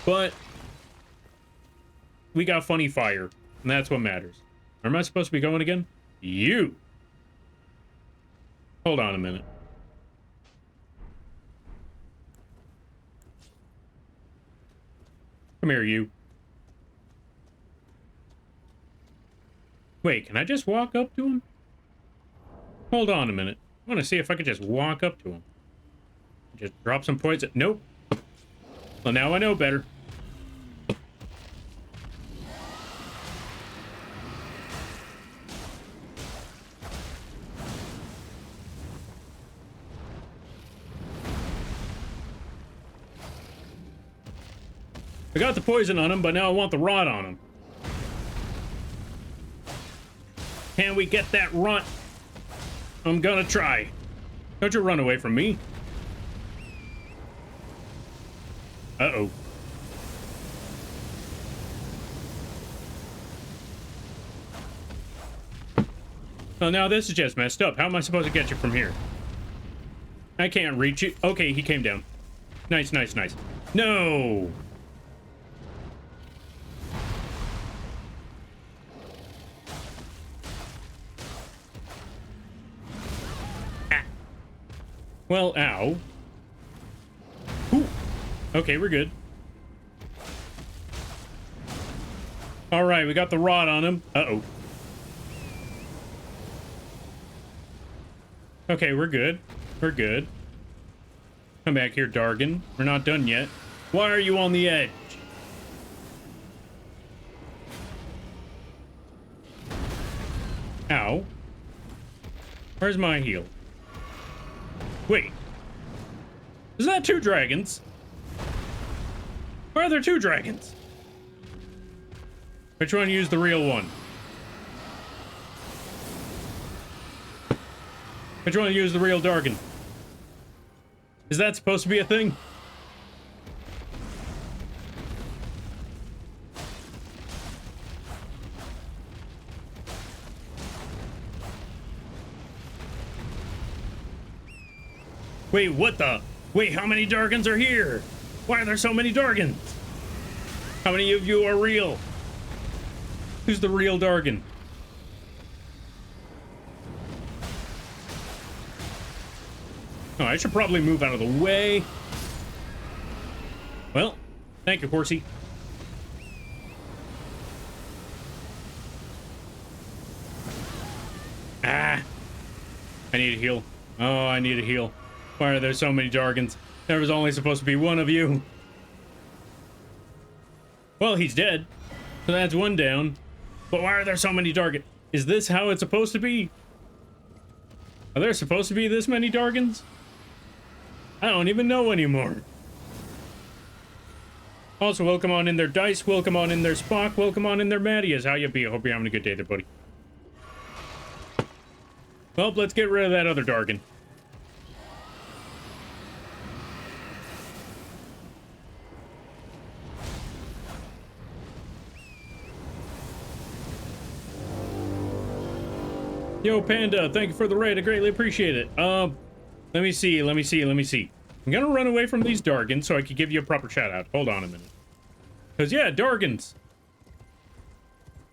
But we got funny fire, and that's what matters. Where am I supposed to be going again? You! Hold on a minute. Come here, you. Wait, can I just walk up to him? Hold on a minute. I want to see if I could just walk up to him. Just drop some poison. Nope. Well, now I know better. I got the poison on him, but now I want the rot on him. Can we get that rot? I'm gonna try. Don't you run away from me. Uh-oh. Oh, now this is just messed up. How am I supposed to get you from here? I can't reach you. Okay, he came down. Nice, nice, nice. No! Ah. Well, ow. Ooh. Okay, we're good. All right, we got the rod on him. Uh-oh. Okay, we're good. We're good. Come back here, Dargan. We're not done yet. Why are you on the edge? Ow. Where's my heal? Wait. Is that two dragons? Why are there two dragons? Which one used the real one? Which one used the real Dargan? Is that supposed to be a thing? Wait, what the? Wait, how many Dargans are here? Why are there so many Dargans? How many of you are real? Who's the real Dargan? Oh, I should probably move out of the way. Well, thank you, horsey. Ah. I need a heal. Oh, I need a heal. Why are there so many Dargans? There was only supposed to be one of you. Well, he's dead. So that's one down. But why are there so many Dargans? Is this how it's supposed to be? Are there supposed to be this many Dargans? I don't even know anymore. Also, welcome on in there, Dice. Welcome on in there, Spock. Welcome on in there, Mattias. How you be? I hope you're having a good day there, buddy. Well, let's get rid of that other Dargan. Yo, Panda, thank you for the raid. I greatly appreciate it. Let me see. I'm gonna run away from these Dargans so I could give you a proper shout out. Hold on a minute. Because, yeah, Dargans.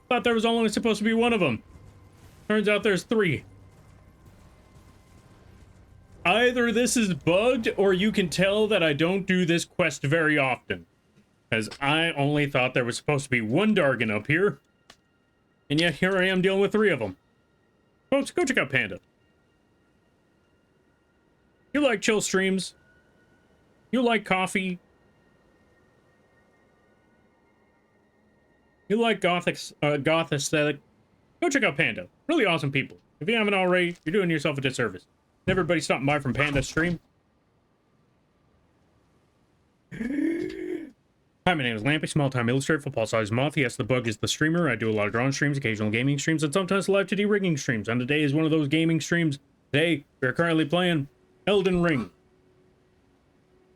Thought there was only supposed to be one of them. Turns out there's three. Either this is bugged or you can tell that I don't do this quest very often. Because I only thought there was supposed to be one Dargan up here. And yet here I am dealing with three of them. Folks, go check out Panda. You like chill streams? You like coffee? You like goth aesthetic? Go check out Panda. Really awesome people. If you haven't already, you're doing yourself a disservice. Everybody stopping by from Panda's stream. Hi, my name is Lampy, small-time illustrator, football-sized Moth. Yes, the bug is the streamer. I do a lot of drawing streams, occasional gaming streams, and sometimes live 2D rigging streams. And today is one of those gaming streams. Today, we're currently playing Elden Ring.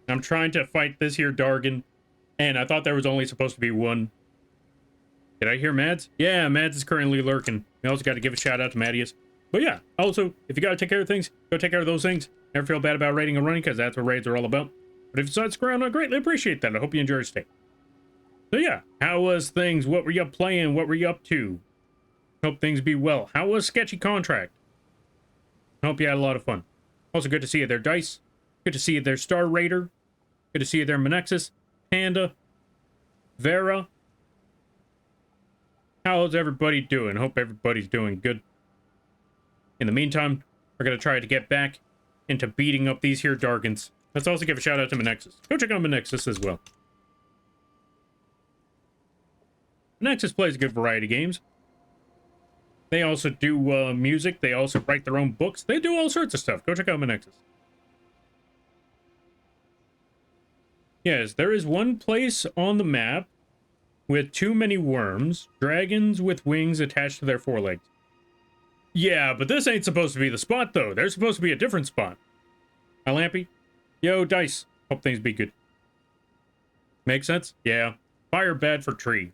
I'm trying to fight this here Dargan, and I thought there was only supposed to be one. Did I hear Mads? Yeah, Mads is currently lurking. We also got to give a shout out to Mattias. But yeah, also, if you got to take care of things, go take care of those things. Never feel bad about raiding and running, because that's what raids are all about. But if you decide to screw around, I greatly appreciate that. I hope you enjoy your stay. So yeah, how was things? What were you playing? What were you up to? Hope things be well. How was Sketchy Contract? Hope you had a lot of fun. Also, good to see you there, Dice. Good to see you there, Star Raider. Good to see you there, Menexus, Panda, Vera. How's everybody doing? Hope everybody's doing good. In the meantime, we're going to try to get back into beating up these here Dargans. Let's also give a shout out to Manexus. Go check out Manexus as well. Manexus plays a good variety of games. They also do music. They also write their own books. They do all sorts of stuff. Go check out Manexus. Yes, there is one place on the map with too many worms, dragons with wings attached to their forelegs. Yeah, but this ain't supposed to be the spot, though. There's supposed to be a different spot. Hi, Lampy. Yo, Dice. Hope things be good. Make sense? Yeah. Fire bad for tree.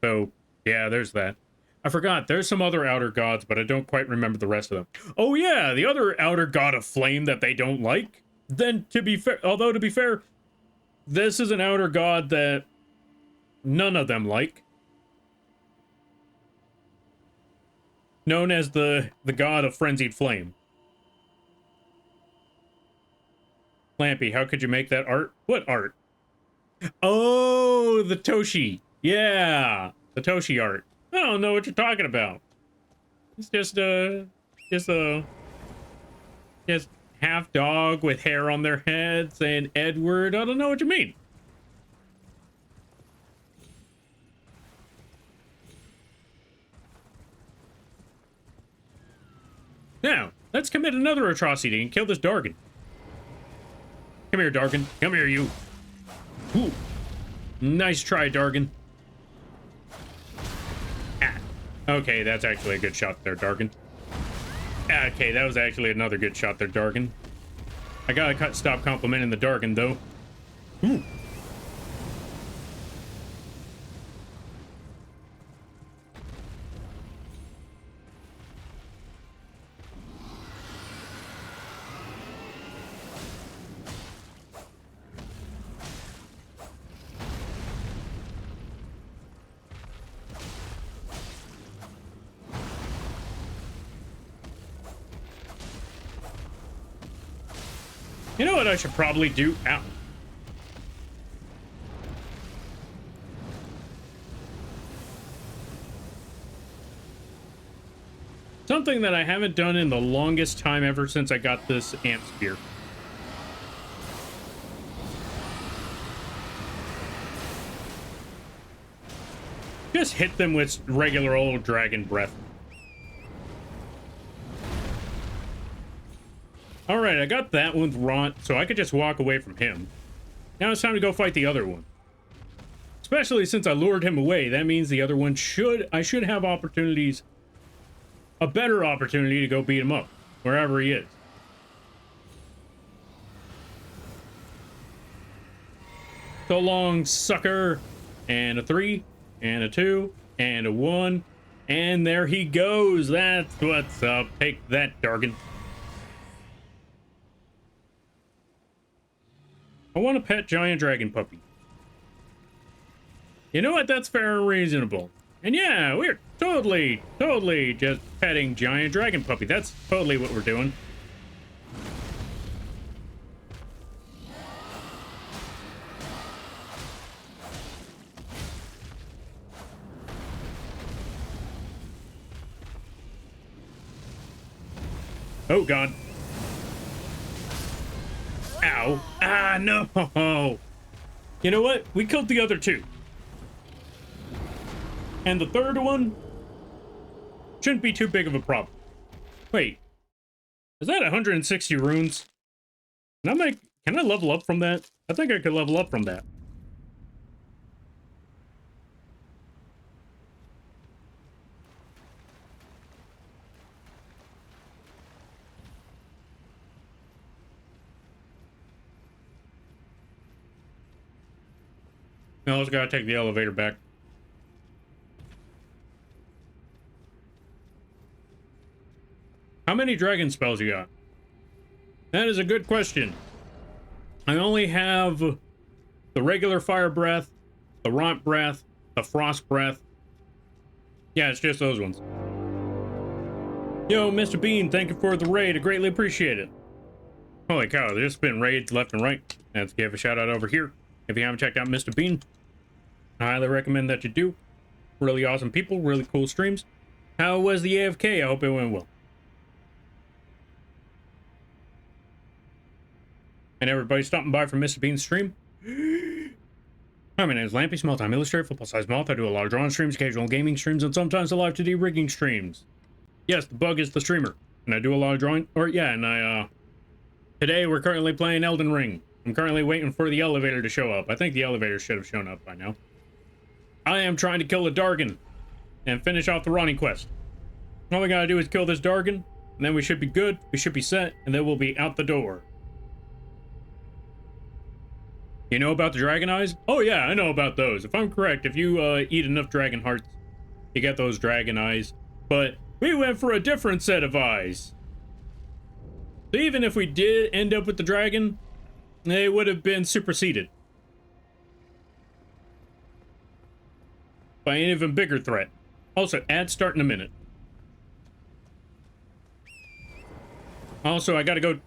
So, yeah, there's that. I forgot, there's some other outer gods, but I don't quite remember the rest of them. Oh, yeah, the other outer god of flame that they don't like. Then, to be fair, although to be fair, this is an outer god that none of them like. Known as the god of frenzied flame. Lampy, how could you make that art? What art? Oh, the Toshi. Yeah, the Toshi art. I don't know what you're talking about. It's just half dog with hair on their head saying Edward. I don't know what you mean. Now, let's commit another atrocity and kill this Dargan. Come here, Dargan. Come here, you. Ooh. Nice try, Dargan. Ah. Okay, that's actually a good shot there, Dargan. Okay, that was actually another good shot there, Dargan. I gotta stop complimenting the Dargan, though. Ooh. You know what I should probably do? Ow. Something that I haven't done in the longest time ever since I got this amp spear. Just hit them with regular old dragon breath. Alright, I got that one with Ront, so I could just walk away from him. Now it's time to go fight the other one. Especially since I lured him away, that means the other one I should have opportunities, a better opportunity to go beat him up, wherever he is. So long, sucker! And a 3, and a 2, and a 1, and there he goes! That's what's up. Take that, Dargan. I want a pet giant dragon puppy. You know what? That's fair and reasonable. And yeah, we're totally just petting giant dragon puppy. That's totally what we're doing. Oh, God. Ow. Ah, no. You know what? We killed the other two. And the third one shouldn't be too big of a problem. Wait. Is that 160 runes? Can I level up from that? I think I could level up from that. No, I just gotta take the elevator back. How many dragon spells you got? That is a good question. I only have the regular fire breath, the Ront breath, the frost breath. Yeah, it's just those ones. Yo, Mr. Bean, thank you for the raid. I greatly appreciate it. Holy cow, there's been raids left and right. Let's give a shout out over here. If you haven't checked out Mr. Bean, I highly recommend that you do. Really awesome people, really cool streams. How was the AFK? I hope it went well. and everybody stopping by from Mr. Bean's stream. Hi, my name is Lampy, small-time illustrator, football-sized Moth. I do a lot of drawing streams, occasional gaming streams, and sometimes a live 2D rigging streams. Yes, the bug is the streamer, and I do a lot of drawing. Today we're currently playing Elden Ring. I'm currently waiting for the elevator to show up. I think the elevator should have shown up by now. I am trying to kill a Dargon and finish off the Ronnie quest. All we gotta do is kill this Dargon, and then we should be good, we should be set, and then we'll be out the door. You know about the dragon eyes? Oh yeah, I know about those. If I'm correct, if you eat enough dragon hearts, you get those dragon eyes. But we went for a different set of eyes. So even if we did end up with the dragon, they would have been superseded by an even bigger threat. Also, ads start in a minute. Also, I gotta go...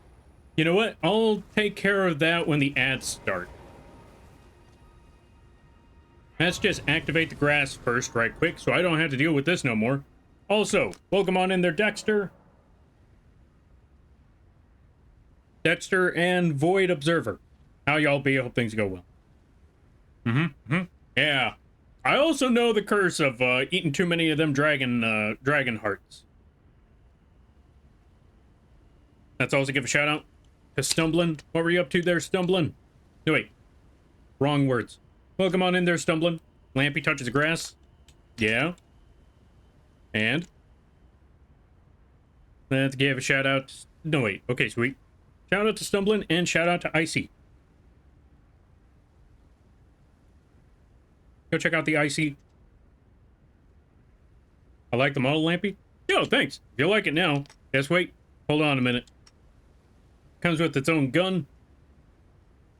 You know what? I'll take care of that when the ads start. Let's just activate the grass first right quick so I don't have to deal with this no more. Also, welcome on in there, Dexter. Dexter and Void Observer. How y'all be? I hope things go well. Yeah. I also know the curse of eating too many of them dragon hearts. Let's also give a shout out to Stumbling. What were you up to there, Stumbling? No, wait. Wrong words. Welcome on in there, Stumbling. Lampy touches grass. Yeah. And? Let's give a shout out. No, wait. Okay, sweet. Shout out to Stumbling and shout out to Icy. Go check out the Icy. I like the model, Lampy. Yo, thanks. If you like it now, just wait. Hold on a minute. Comes with its own gun.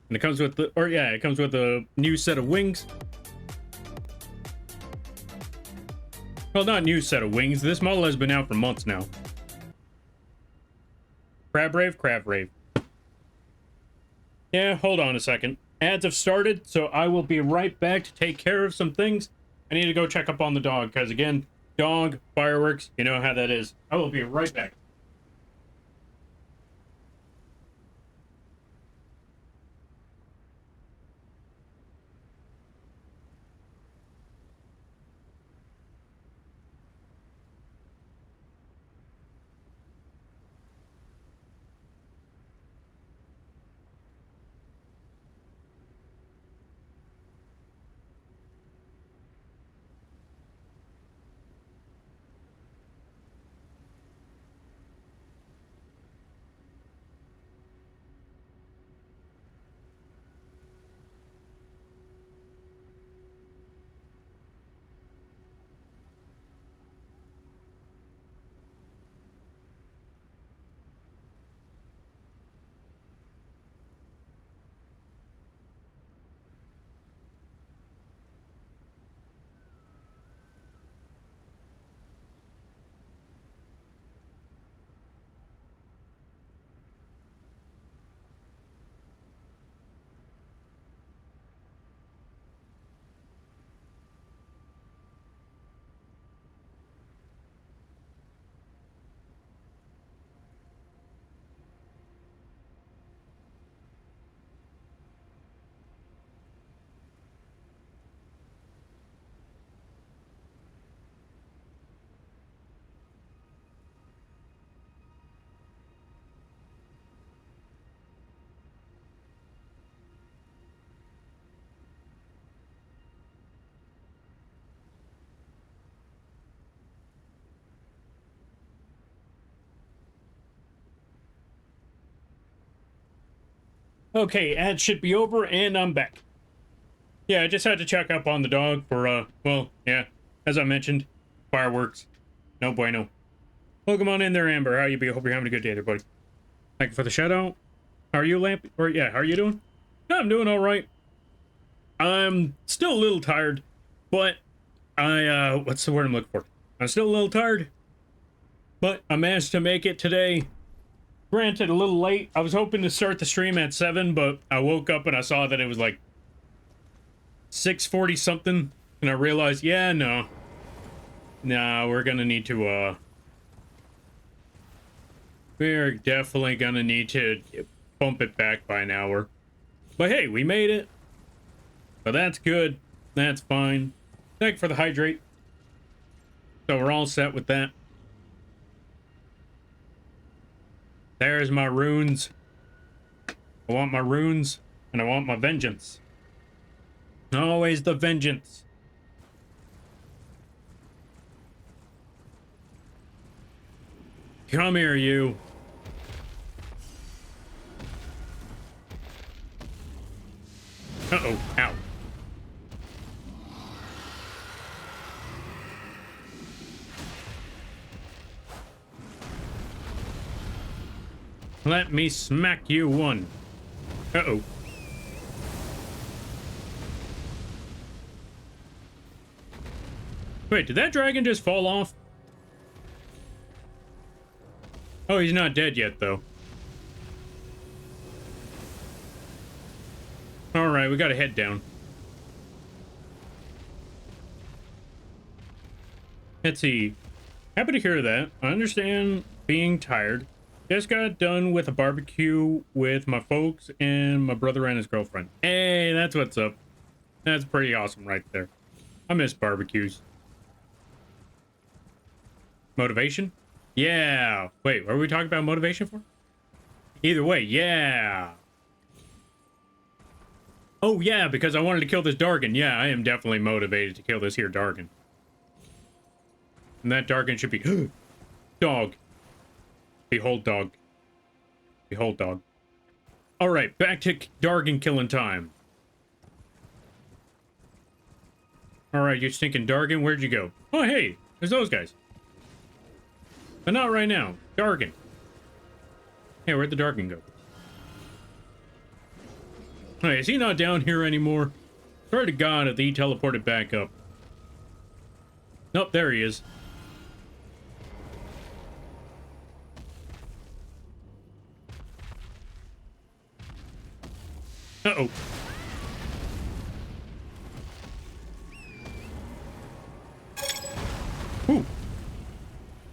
And it comes with the, it comes with a new set of wings. Well, not new set of wings. This model has been out for months now. Crab Rave, Crab Rave. Yeah, hold on a second. Ads have started, so I will be right back to take care of some things. I need to go check up on the dog, because again, dog, fireworks, you know how that is. I will be right back. Okay, ads should be over, and I'm back. Yeah, I just had to check up on the dog for, well, yeah, as I mentioned, fireworks. No bueno. Welcome on in there, Amber. How you be? Hope you're having a good day there, buddy. Thank you for the shout out. How are you, Lamp? Or, yeah, how are you doing? Yeah, I'm doing all right. I'm still a little tired, but what's the word I'm looking for? I'm still a little tired, but I managed to make it today. Granted, a little late. I was hoping to start the stream at 7, but I woke up and I saw that it was like 6:40 something, and I realized, yeah, no. Nah, we're gonna need to, we're definitely gonna need to bump it back by an hour. But hey, we made it. So that's good. That's fine. Thank you for the hydrate. So we're all set with that. There's my runes. I want my runes, and I want my vengeance. Always the vengeance. Come here, you. Uh-oh. Ow. Let me smack you one. Uh-oh. Wait, did that dragon just fall off? Oh, he's not dead yet, though. Alright, we gotta head down. Let's see. Happy to hear that. I understand being tired. Just got done with a barbecue with my folks and my brother and his girlfriend. Hey, that's what's up. That's pretty awesome right there. I miss barbecues. Motivation? Yeah. Wait, what are we talking about motivation for? Either way, yeah. Oh, yeah, because I wanted to kill this Dargan. Yeah, I am definitely motivated to kill this here Dargan. And that Dargan should be... Dog. Behold, dog. Behold, dog. Alright, back to Dargan killing time. Alright, you stinking Dargan, where'd you go? Oh, hey, there's those guys. But not right now. Dargan. Hey, where'd the Dargan go? Hey, is he not down here anymore? Swear to God if he teleported back up. Nope, there he is. Uh-oh. Whew.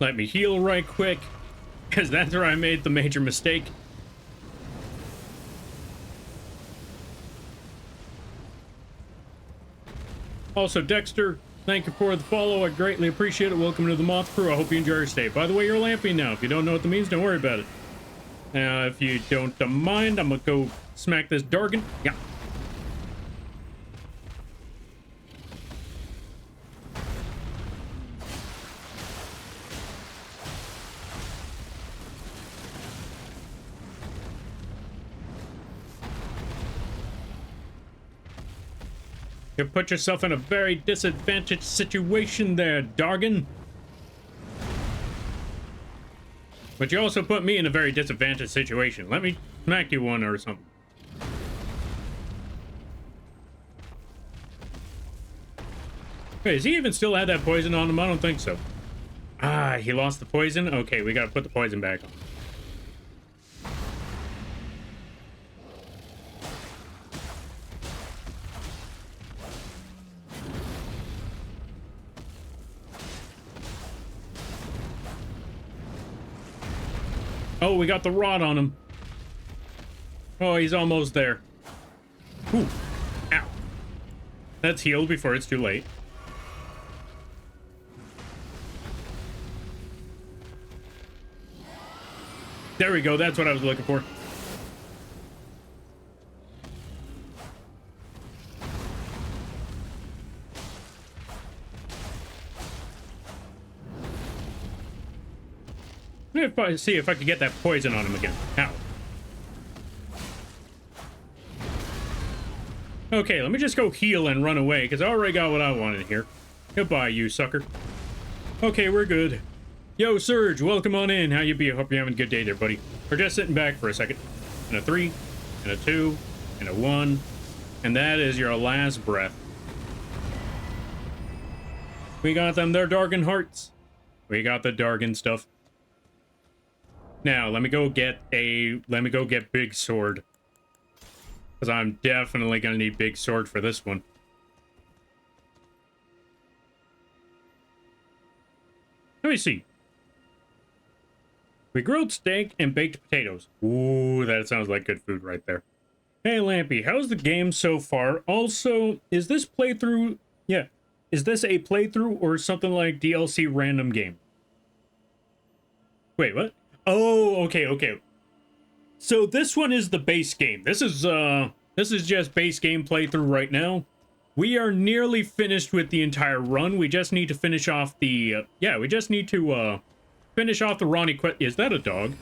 Let me heal right quick, because that's where I made the major mistake. Also, Dexter, thank you for the follow. I greatly appreciate it. Welcome to the Moth crew. I hope you enjoy your stay. By the way, you're lamping now. If you don't know what that means, don't worry about it. Now, if you don't mind, I'm gonna go smack this Dargan. Yeah. You put yourself in a very disadvantaged situation there, Dargan. But you also put me in a very disadvantaged situation. Let me smack you one or something. Wait, does he even still have that poison on him? I don't think so. Ah, he lost the poison? Okay, we gotta put the poison back on. Oh, we got the rod on him. Oh, he's almost there. Ooh. Ow. Let's heal before it's too late. There we go. That's what I was looking for. Let me see if I can get that poison on him again. Ow. Okay, let me just go heal and run away, because I already got what I wanted here. Goodbye, you sucker. Okay, we're good. Yo, Surge, welcome on in. How you be? I hope you're having a good day there, buddy. We're just sitting back for a second. And a 3, and a 2, and a 1. And that is your last breath. We got them there, Dargan hearts. We got the Dargan stuff. Now, let me go get Big Sword. Because I'm definitely going to need Big Sword for this one. Let me see. We grilled steak and baked potatoes. Ooh, that sounds like good food right there. Hey, Lampy, how's the game so far? Also, is this playthrough... Yeah. Is this a playthrough or something like DLC random game? Wait, what? Oh, okay. So this one is the base game. This is just base game playthrough right now. We are nearly finished with the entire run. We just need to finish off the... we just need to, finish off the Ronnie quest. Is that a dog?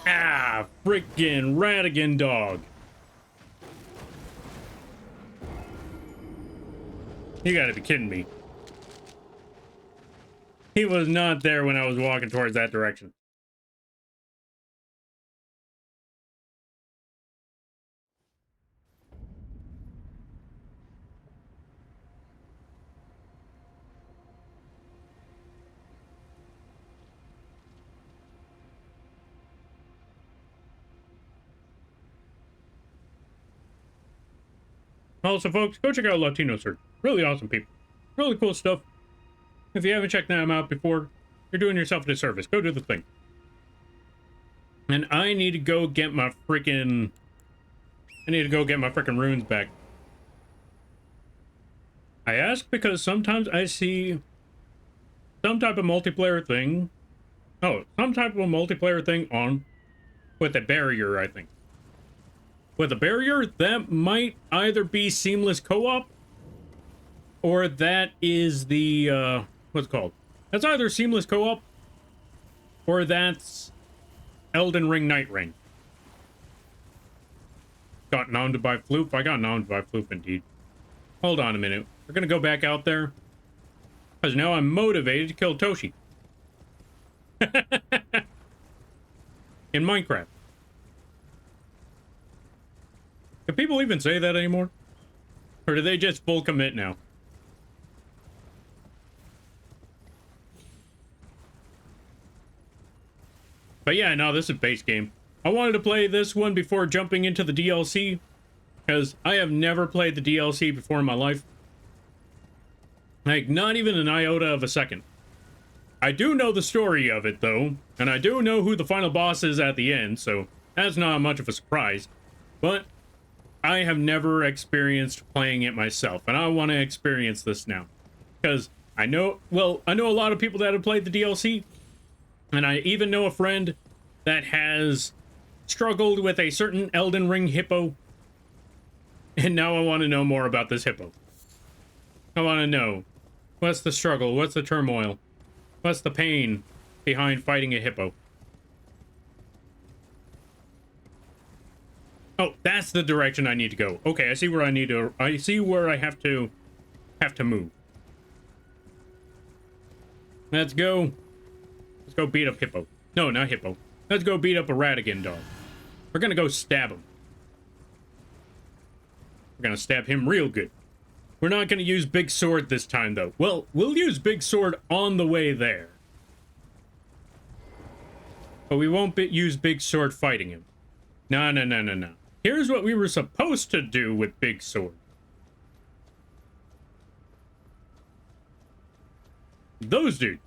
Ah, freaking Radigan dog. You gotta be kidding me. He was not there when I was walking towards that direction. Also, folks, go check out Latino Search. Really awesome people. Really cool stuff. If you haven't checked them out before, you're doing yourself a disservice. Go do the thing. And I need to go get my freaking... runes back. I ask because sometimes I see some type of multiplayer thing. Oh, some type of a multiplayer thing on with a barrier, I think. With a barrier, that might either be seamless co-op or that is the, what's it called? That's either seamless co-op or that's Elden Ring Night Ring. Got nommed by Floop? I got nommed by Floop indeed. Hold on a minute. We're gonna go back out there. Because now I'm motivated to kill Toshi. In Minecraft. Can people even say that anymore? Or do they just full commit now? But yeah, no, this is base game. I wanted to play this one before jumping into the DLC. Because I have never played the DLC before in my life. Like, not even an iota of a second. I do know the story of it, though. And I do know who the final boss is at the end, so that's not much of a surprise. But I have never experienced playing it myself, and I want to experience this now. Because I know a lot of people that have played the DLC, and I even know a friend that has struggled with a certain Elden Ring hippo, and now I want to know more about this hippo. I want to know, what's the struggle, what's the turmoil, what's the pain behind fighting a hippo? Oh, that's the direction I need to go. Okay, I see where I have to move. Let's go beat up hippo. No, not hippo. Let's go beat up a Radigan dog. We're gonna go stab him. We're gonna stab him real good. We're not gonna use big sword this time, though. Well, we'll use big sword on the way there. But we won't use big sword fighting him. No. Here's what we were supposed to do with big sword. Those dudes.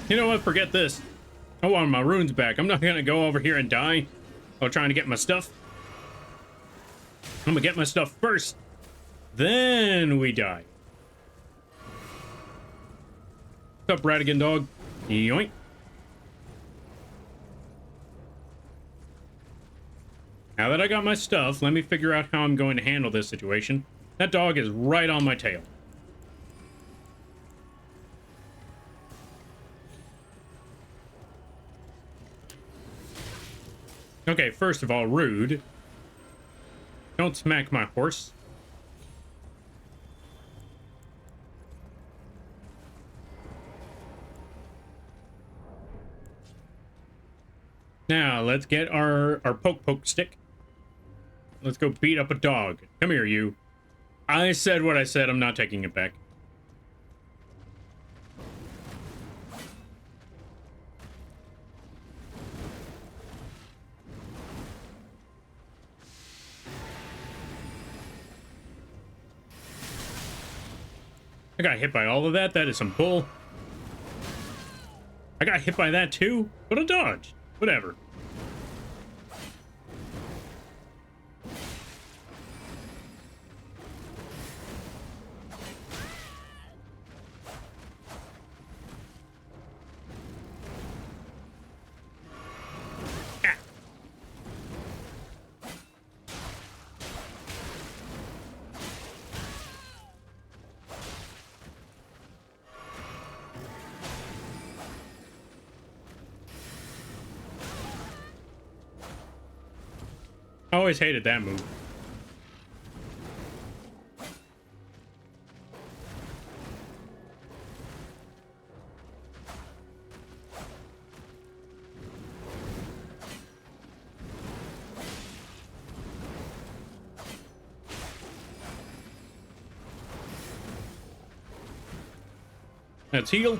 You know what? Forget this. I want my runes back. I'm not gonna go over here and die while trying to get my stuff. I'm gonna get my stuff first. Then we die. What's up, Radigan dog? Yoink. Now that I got my stuff, let me figure out how I'm going to handle this situation. That dog is right on my tail. Okay, first of all, rude. Don't smack my horse. Now, let's get our poke stick. Let's go beat up a dog. Come here, you. I said what I said. I'm not taking it back. I got hit by all of that. That is some bull. I got hit by that too. What a dodge. Whatever. I always hated that move. Let's heal.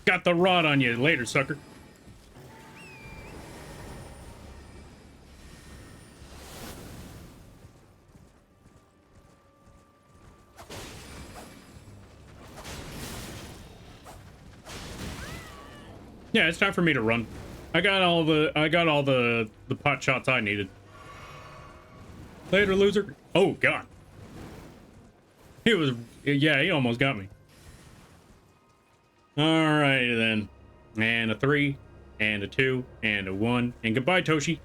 Got the rod on you later, sucker. Yeah, it's time for me to run. I got all the pot shots I needed. Later, loser. Oh god. Yeah, he almost got me. Alright then. And a 3, and a 2, and a 1. And goodbye, Toshi.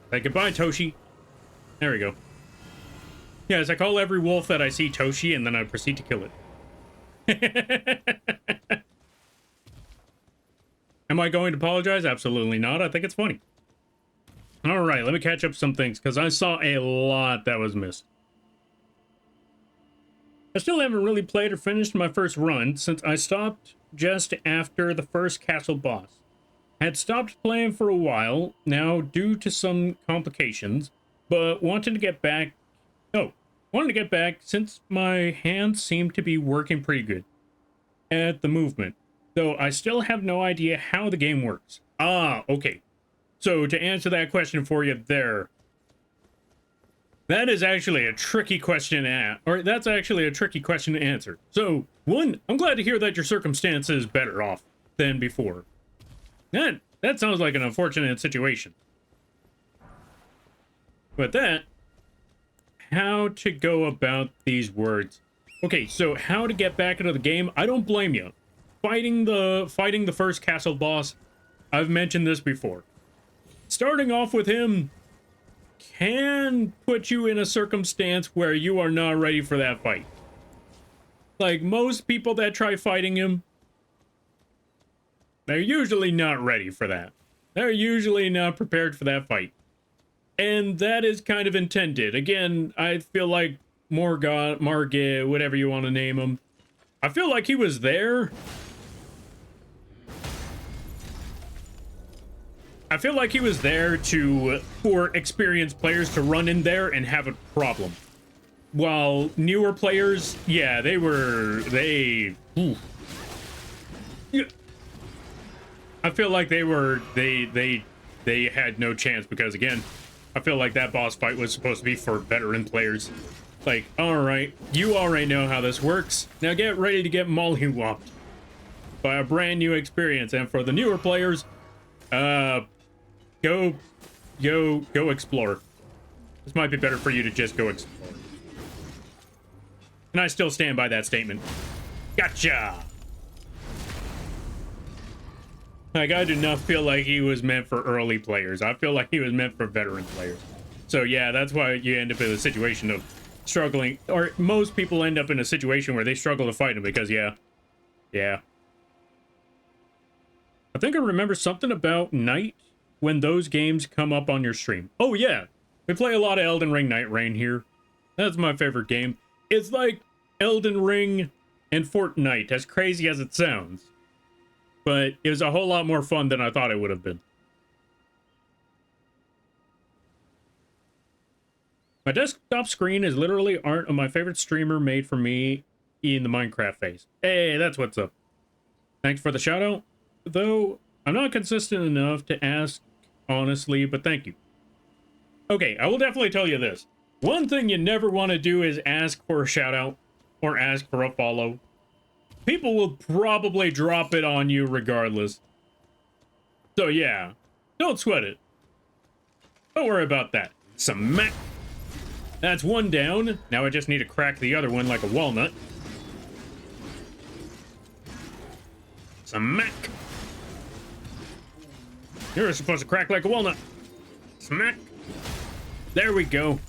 Say goodbye, Toshi. There we go. Yes, I call every wolf that I see Toshi, and then I proceed to kill it. Am I going to apologize? Absolutely not. I think it's funny. Alright, let me catch up some things, because I saw a lot that was missed. I still haven't really played or finished my first run since I stopped just after the first castle boss. I had stopped playing for a while now due to some complications, but wanted to get back since my hands seem to be working pretty good at the movement, though I still have no idea how the game works. Ah, okay. So to answer that question for you there, that is actually a tricky question that's actually a tricky question to answer. So, one, I'm glad to hear that your circumstance is better off than before. That sounds like an unfortunate situation. But how to go about these words. Okay, so how to get back into the game, I don't blame you. Fighting the first castle boss, I've mentioned this before. Starting off with him can put you in a circumstance where you are not ready for that fight. Like most people that try fighting him, they're usually not ready for that. They're usually not prepared for that fight. And that is kind of intended. Again, I feel like Margit, whatever you want to name him, I feel like he was there. I feel like he was there for experienced players to run in there and have a problem. While newer players, yeah, I feel like they had no chance because, again, I feel like that boss fight was supposed to be for veteran players. Like, alright, you already know how this works. Now get ready to get mollywopped by a brand new experience. And for the newer players, go explore. This might be better for you to just go explore. And I still stand by that statement. Gotcha! Like, I do not feel like he was meant for early players. I feel like he was meant for veteran players. So yeah, that's why you end up in a situation of struggling, or most people end up in a situation where they struggle to fight him because, yeah. I think I remember something about night when those games come up on your stream. Oh, yeah. We play a lot of Elden Ring Night Rain here. That's my favorite game. It's like Elden Ring and Fortnite, as crazy as it sounds. But it was a whole lot more fun than I thought it would have been. My desktop screen is literally art of my favorite streamer made for me in the Minecraft phase. Hey, that's what's up. Thanks for the shout out. Though, I'm not consistent enough to ask honestly, but thank you. Okay, I will definitely tell you this. One thing you never want to do is ask for a shout out or ask for a follow. People will probably drop it on you regardless. So yeah, don't sweat it. Don't worry about that. Smack. That's one down. Now I just need to crack the other one like a walnut. Smack. You're supposed to crack like a walnut. Smack. There we go.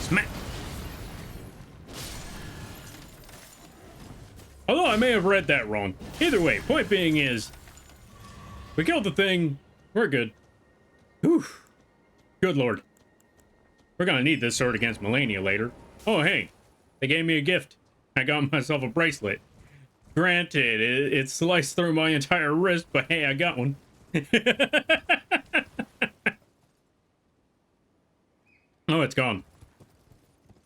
Smack. Although I may have read that wrong. Either way, point being is, we killed the thing. We're good. Whew. Good lord. We're gonna need this sword against Melania later. Oh, hey. They gave me a gift. I got myself a bracelet. Granted, it sliced through my entire wrist, but hey, I got one. Oh, it's gone.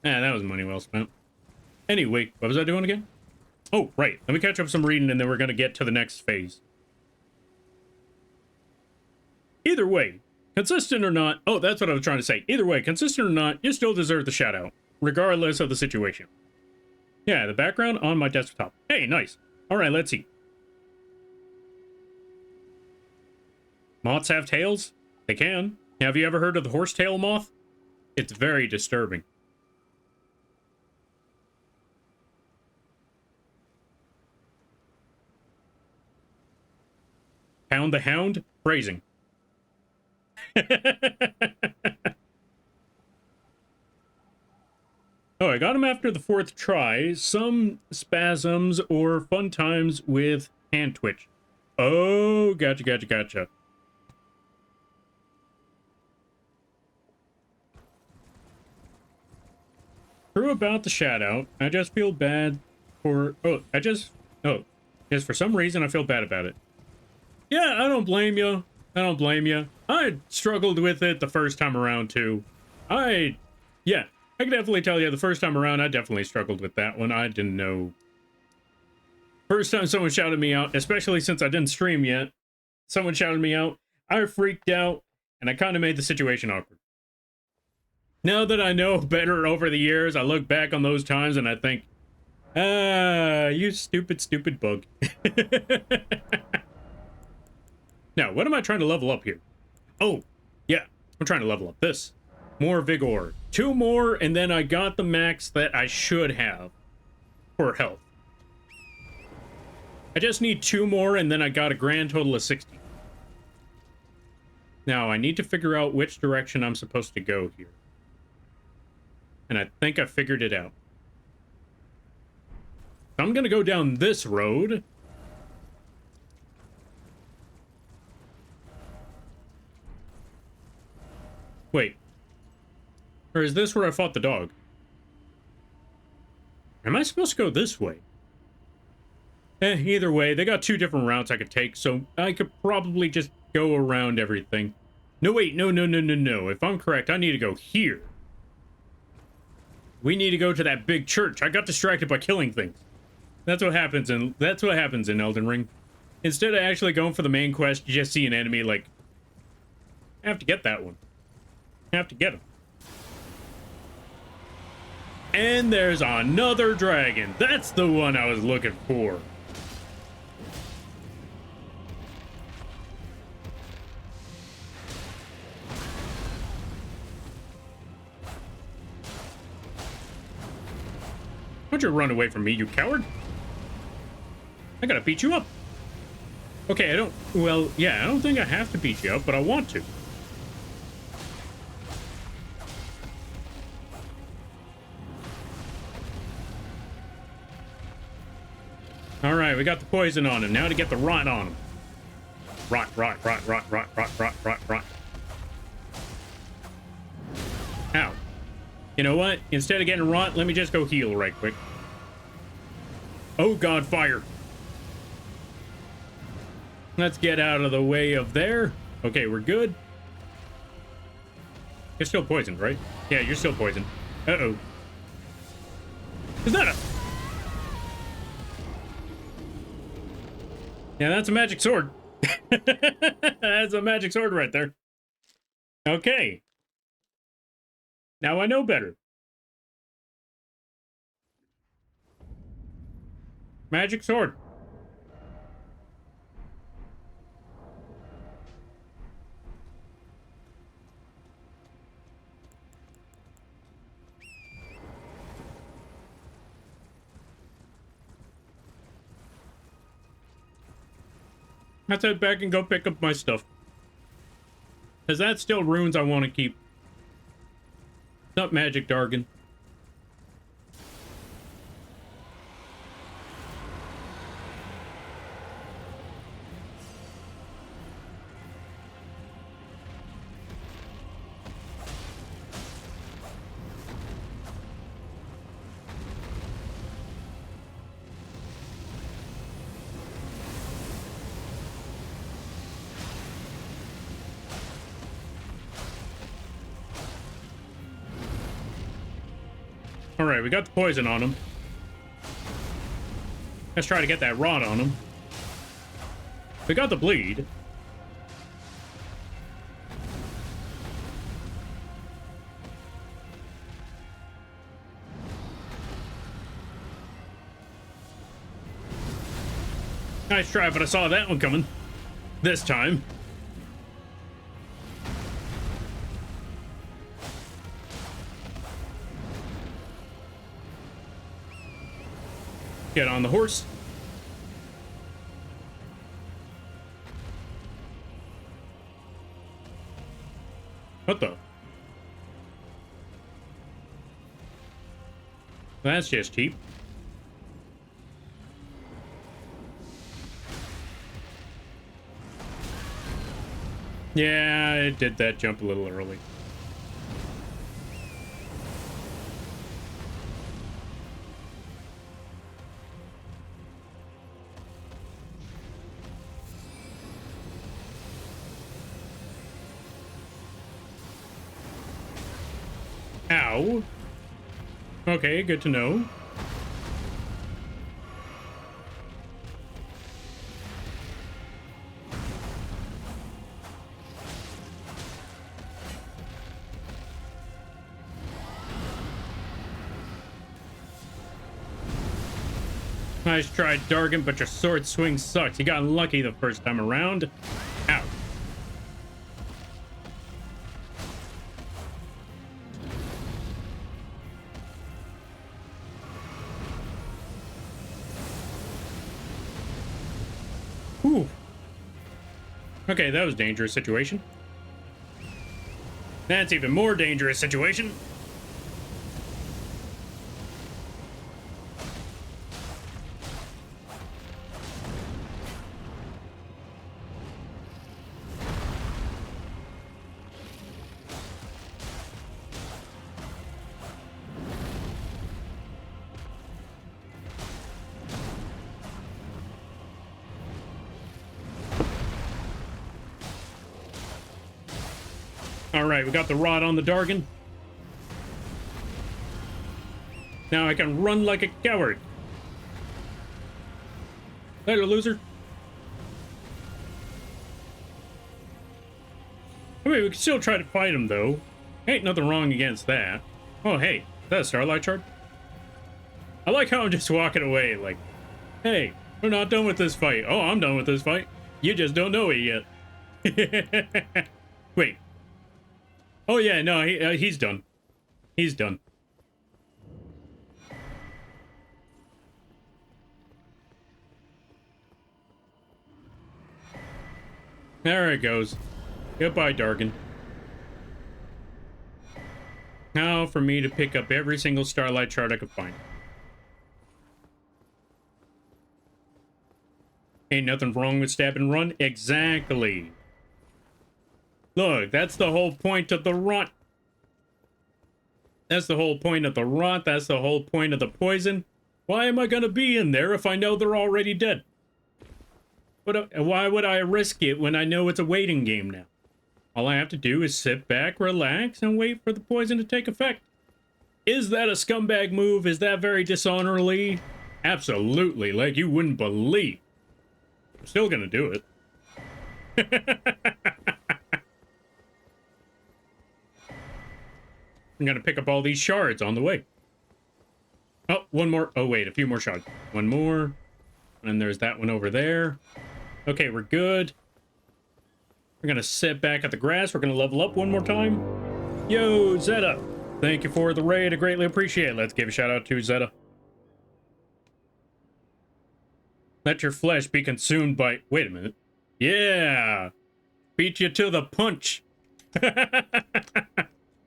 Ah, that was money well spent. Anyway, what was I doing again? Oh, right. Let me catch up some reading and then we're going to get to the next phase. Either way, consistent or not... Oh, that's what I was trying to say. Either way, consistent or not, you still deserve the shout out, regardless of the situation. Yeah, the background on my desktop. Hey, nice. All right, let's see. Moths have tails? They can. Have you ever heard of the horsetail moth? It's very disturbing. Pound the hound? Phrasing. Oh, I got him after the 4th try. Some spasms or fun times with hand twitch. Oh, gotcha. True about the shout out. I just feel bad for... just for some reason I feel bad about it. Yeah, I don't blame you. I struggled with it the first time around, too. I can definitely tell you the first time around, I definitely struggled with that one. I didn't know. First time someone shouted me out, especially since I didn't stream yet, someone shouted me out, I freaked out, and I kind of made the situation awkward. Now that I know better over the years, I look back on those times and I think, you stupid bug. Now, what am I trying to level up here? Oh, yeah, I'm trying to level up this. More vigor. 2 more, and then I got the max that I should have for health. I just need 2 more, and then I got a grand total of 60. Now, I need to figure out which direction I'm supposed to go here. And I think I figured it out. I'm gonna go down this road. Wait. Or is this where I fought the dog? Am I supposed to go this way? Either way, they got 2 different routes I could take, so I could probably just go around everything. No, wait, no. If I'm correct, I need to go here. We need to go to that big church. I got distracted by killing things. That's what happens in Elden Ring. Instead of actually going for the main quest, you just see an enemy like, I have to get that one. I have to get him. And there's another dragon. That's the one I was looking for. Don't you run away from me, you coward. I gotta beat you up. Okay, I don't... Well, yeah, I don't think I have to beat you up, but I want to. Alright, we got the poison on him. Now to get the rot on him. Rot, rot, rot, rot, rot, rot, rot, rot, rot. Ow. You know what? Instead of getting rot, let me just go heal right quick. Oh god, fire. Let's get out of the way of there. Okay, we're good. You're still poisoned, right? Yeah, you're still poisoned. Uh-oh. Is that a... Yeah, that's a magic sword. That's a magic sword right there. Okay. Now I know better. Magic sword. Let's head back and go pick up my stuff. Because that's still runes I want to keep. Not magic jargon. Alright, we got the poison on him. Let's try to get that rot on him. We got the bleed. Nice try, but I saw that one coming. This time. Get on the horse. What the? That's just cheap. Yeah, it did that jump a little early. Ow. Okay, good to know. Nice try, Dargan, but your sword swing sucks. You got lucky the first time around. Ow. Whew. Okay, that was a dangerous situation. That's even more dangerous situation. Alright, we got the rod on the Dargan. Now I can run like a coward. Later, loser. I mean, we can still try to fight him, though. Ain't nothing wrong against that. Oh, hey, is that a Starlight Shard? I like how I'm just walking away, like, hey, we're not done with this fight. Oh, I'm done with this fight. You just don't know it yet. Wait. Oh, yeah, no, he's done. He's done. There it goes. Goodbye, Dargan. Now for me to pick up every single Starlight shard I could find. Ain't nothing wrong with stab and run. Exactly. Look, that's the whole point of the run. That's the whole point of the rot. That's the whole point of the poison. Why am I gonna be in there if I know they're already dead? Why would I risk it when I know it's a waiting game now? All I have to do is sit back, relax, and wait for the poison to take effect. Is that a scumbag move? Is that very dishonorably? Absolutely, like you wouldn't believe. I'm still gonna do it. I'm gonna pick up all these shards on the way. Oh, one more. Oh, wait, a few more shards. One more. And there's that one over there. Okay, we're good. We're gonna sit back at the grass. We're gonna level up one more time. Yo, Zeta. Thank you for the raid. I greatly appreciate it. Let's give a shout out to Zeta. Let your flesh be consumed by... Wait a minute. Yeah. Beat you to the punch.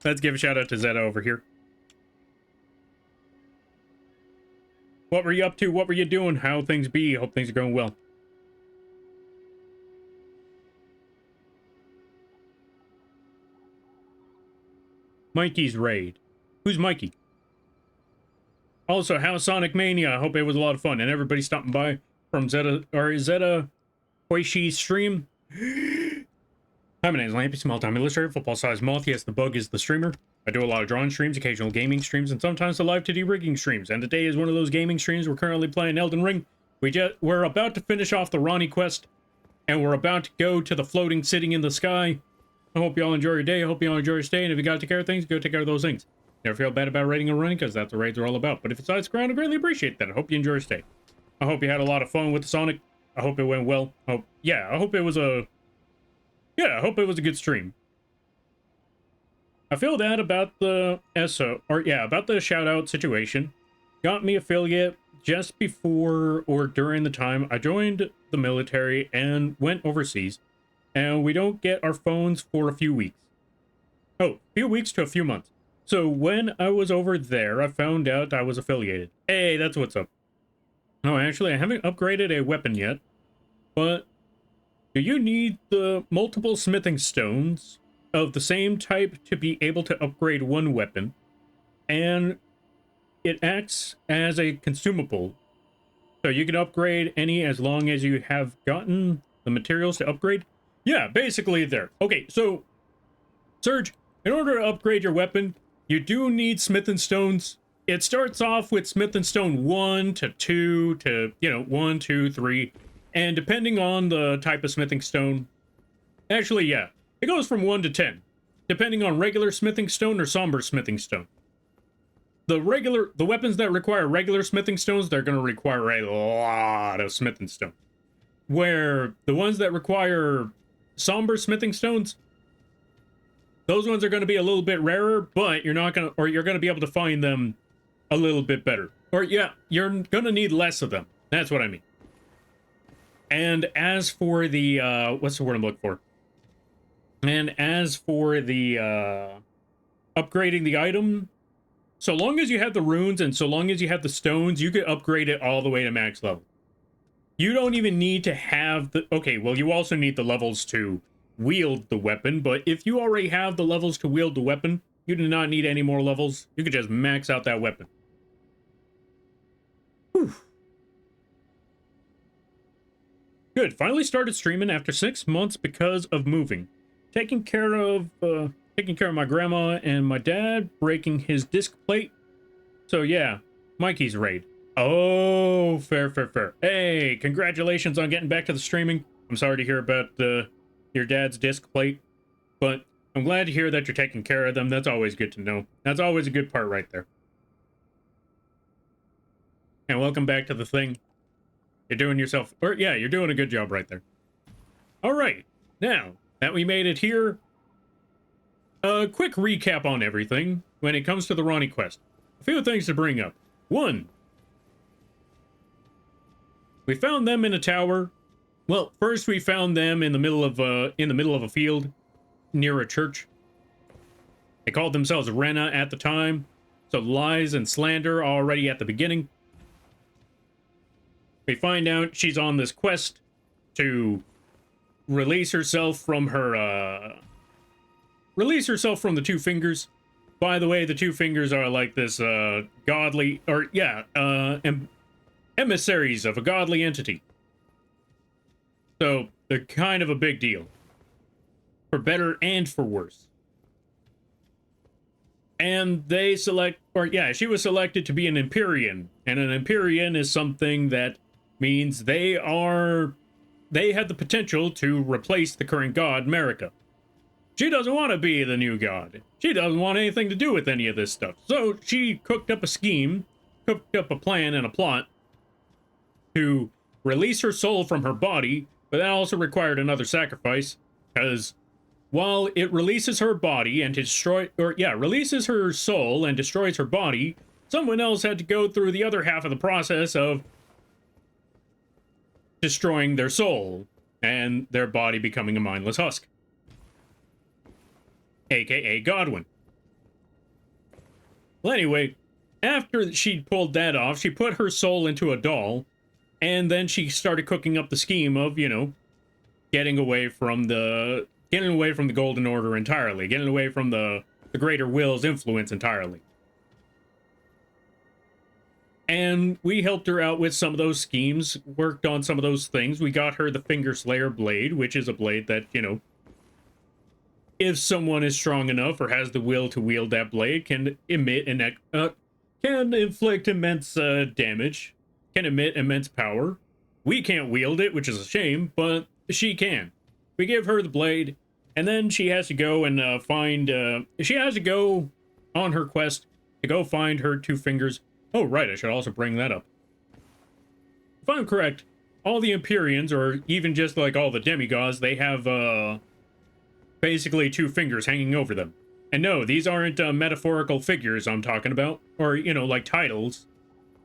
Let's give a shout out to Zeta over here. What were you up to? What were you doing? How things be? Hope things are going well. Mikey's raid. Who's Mikey? Also, how's Sonic Mania? I hope it was a lot of fun. And everybody stopping by from Zeta, or Zeta Hoishi stream. Hi, my name is Lampy, small-time illustrator, football-sized Moth. Yes, the bug is the streamer. I do a lot of drawing streams, occasional gaming streams, and sometimes the live 2D rigging streams. And today is one of those gaming streams. We're currently playing Elden Ring. We're about to finish off the Ronnie quest, and we're about to go to the floating sitting in the sky. I hope you all enjoy your day. I hope you all enjoy your stay. And if you got to take care of things, go take care of those things. Never feel bad about raiding or running, because that's what raids are all about. But if it's side ground, I greatly appreciate that. I hope you enjoy your stay. I hope you had a lot of fun with the Sonic. I hope it went well. I hope it was a... Yeah, I hope it was a good stream. I feel that about the about the shout-out situation. Got me affiliate just before or during the time I joined the military and went overseas. And we don't get our phones for a few weeks. Oh, a few weeks to a few months. So when I was over there, I found out I was affiliated. Hey, that's what's up. No, actually, I haven't upgraded a weapon yet. But do you need the multiple smithing stones of the same type to be able to upgrade one weapon? And it acts as a consumable. So you can upgrade any as long as you have gotten the materials to upgrade. Yeah, basically there. Okay, so, Serge, in order to upgrade your weapon, you do need smithing stones. It starts off with smithing stone 1 to 2 to, 1, 2, 3. And depending on the type of smithing stone, actually, yeah, it goes from 1 to 10, depending on regular smithing stone or somber smithing stone. The weapons that require regular smithing stones, they're going to require a lot of smithing stone. Where the ones that require somber smithing stones, those ones are going to be a little bit rarer, but you're going to be able to find them a little bit better. Or yeah, you're going to need less of them. That's what I mean. And as for the, what's the word I'm looking for? And as for the, upgrading the item, so long as you have the runes and so long as you have the stones, you can upgrade it all the way to max level. You don't even need to have the... Okay, well, you also need the levels to wield the weapon, but if you already have the levels to wield the weapon, you do not need any more levels. You can just max out that weapon. Whew. Good. Finally started streaming after 6 months because of moving. Taking care of my grandma and my dad, breaking his disc plate. So yeah, Mikey's raid. Oh, fair. Hey, congratulations on getting back to the streaming. I'm sorry to hear about your dad's disc plate, but I'm glad to hear that you're taking care of them. That's always good to know. That's always a good part right there. And welcome back to the thing. You're doing you're doing a good job right there. All right, now that we made it here, a quick recap on everything when it comes to the Ronnie quest. A few things to bring up. 1, we found them in a tower Well, first we found them in the middle of a field near a church. They called themselves Rena at the time, so lies and slander already at the beginning. We find out she's on this quest to release herself from the two fingers. By the way, the two fingers are like this godly, or yeah, emissaries of a godly entity. So they're kind of a big deal, for better and for worse. And they she was selected to be an Empyrean, and an Empyrean is something that means they have the potential to replace the current god, Marika. She doesn't want to be the new god. She doesn't want anything to do with any of this stuff. So she cooked up a scheme, cooked up a plan and a plot to release her soul from her body, but that also required another sacrifice, because while it releases her body and releases her soul and destroys her body, someone else had to go through the other half of the process of destroying their soul and their body becoming a mindless husk. AKA Godwin. Well, anyway, after she pulled that off, she put her soul into a doll, and then she started cooking up the scheme of, getting away from the Golden Order entirely, getting away from the Greater Will's influence entirely. And we helped her out with some of those schemes, worked on some of those things. We got her the Finger Slayer blade, which is a blade that, if someone is strong enough or has the will to wield that blade, can inflict immense damage, can emit immense power. We can't wield it, which is a shame, but she can. We give her the blade, and then she has to go and she has to go on her quest to go find her two fingers. Oh, right, I should also bring that up. If I'm correct, all the Empyreans, or even just like all the demigods, they have, basically two fingers hanging over them. And no, these aren't metaphorical figures I'm talking about, or, like titles.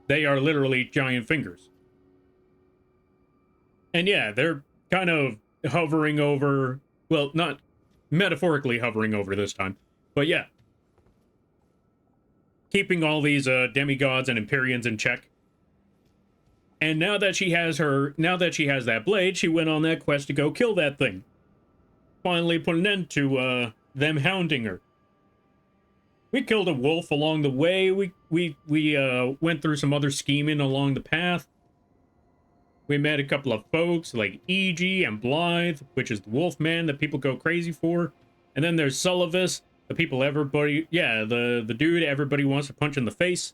They are literally giant fingers. And yeah, they're kind of hovering over, well, not metaphorically hovering over this time, but yeah. Keeping all these demigods and Empyreans in check. And now that she has that blade, she went on that quest to go kill that thing. Finally put an end to them hounding her. We killed a wolf along the way. We went through some other scheming along the path. We met a couple of folks like E.G. and Blythe, which is the wolf man that people go crazy for. And then there's Sullivis, the dude everybody wants to punch in the face.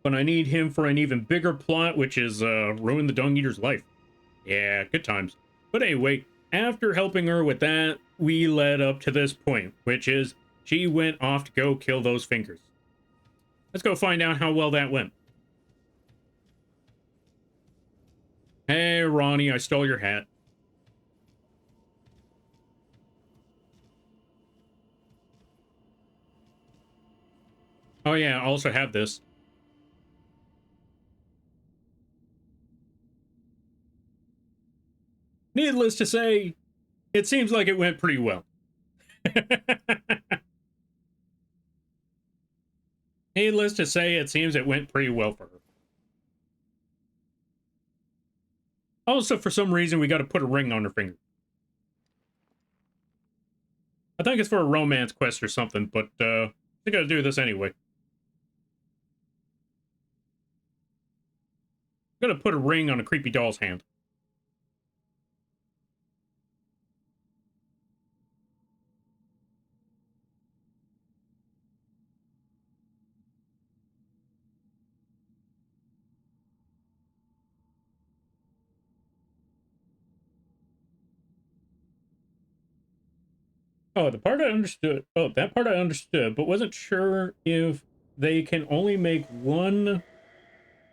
But I need him for an even bigger plot, which is ruin the Dung Eater's life. Yeah, good times. But anyway, after helping her with that, we led up to this point, which is she went off to go kill those fingers. Let's go find out how well that went. Hey, Ronnie, I stole your hat. Oh yeah, I also have this. Needless to say, it seems like it went pretty well. Needless to say, it seems it went pretty well for her. Also, for some reason, we got to put a ring on her finger. I think it's for a romance quest or something, but I gotta do this anyway. I'm gonna put a ring on a creepy doll's hand. Oh, that part I understood, but wasn't sure if they can only make one...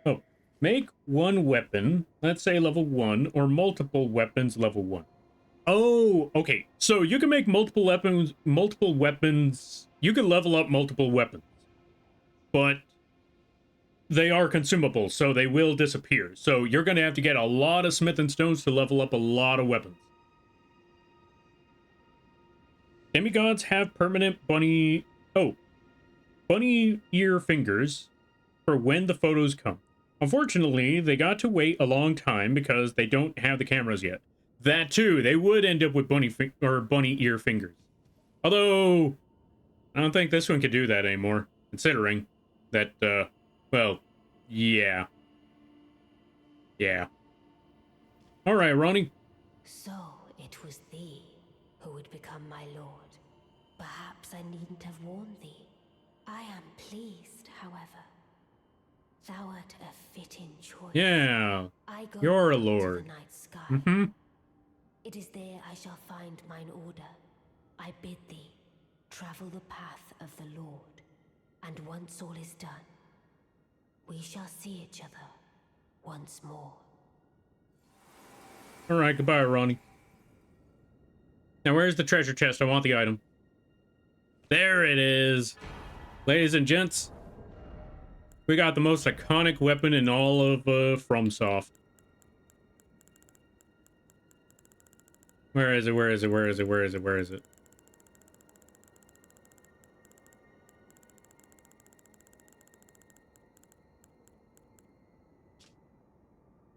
Oh, make one weapon, let's say level 1, or multiple weapons level 1. Oh, okay. So you can make multiple weapons, you can level up multiple weapons. But they are consumable, so they will disappear. So you're going to have to get a lot of smith and stones to level up a lot of weapons. Demigods have permanent bunny ear fingers for when the photos come. Unfortunately, they got to wait a long time because they don't have the cameras yet. That too, they would end up with bunny ear fingers. Although, I don't think this one could do that anymore, considering that, well, yeah. Yeah. Alright, Ronnie. So, it was thee who would become my lord. Perhaps I needn't have warned thee. I am pleased, however. Thou art a fitting choice. Yeah. I go You're a to lord. the night sky. Mm-hmm. It is there I shall find mine order. I bid thee travel the path of the Lord, and once all is done, we shall see each other once more. Alright, goodbye, Ronnie. Now, where's the treasure chest? I want the item. There it is. Ladies and gents, we got the most iconic weapon in all of FromSoft. Where is it? Where is it? Where is it? Where is it? Where is it?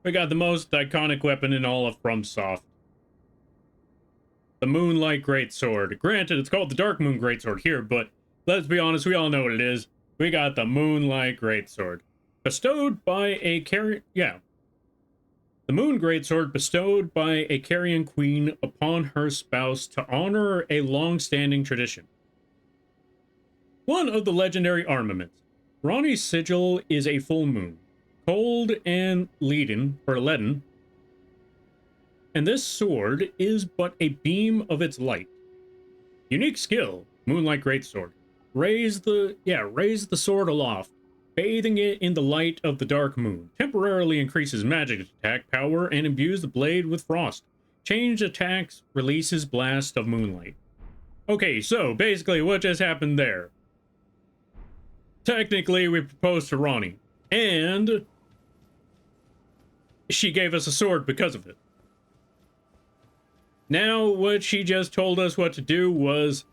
We got the most iconic weapon in all of FromSoft. The Moonlight Greatsword. Granted, it's called the Dark Moon Greatsword here, but let's be honest, we all know what it is. We got the Moonlight Greatsword. Bestowed by a The Moon Greatsword bestowed by a Carrion Queen upon her spouse to honor a long-standing tradition. One of the legendary armaments. Ronnie's sigil is a full moon, cold and leaden, and this sword is but a beam of its light. Unique skill, Moonlight Greatsword. Raise the sword aloft, bathing it in the light of the dark moon. Temporarily increases magic attack power and imbues the blade with frost. Changed attacks releases blast of moonlight. Okay, so basically what just happened there? Technically, we proposed to Ronnie, and she gave us a sword because of it. Now, what she just told us what to do was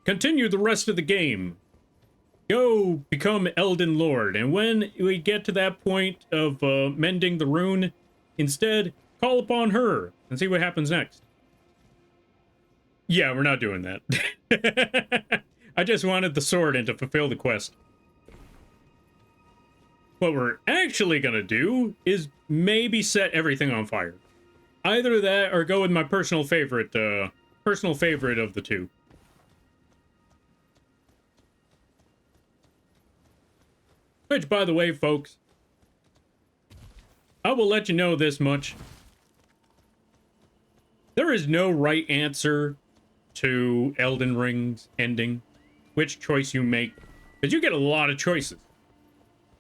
continue the rest of the game. Go become Elden Lord, and when we get to that point of mending the rune, instead, call upon her and see what happens next. Yeah, we're not doing that. I just wanted the sword and to fulfill the quest. What we're actually gonna do is maybe set everything on fire. Either that or go with my personal favorite of the two. Which, by the way, folks, I will let you know this much. There is no right answer to Elden Ring's ending, which choice you make, because you get a lot of choices.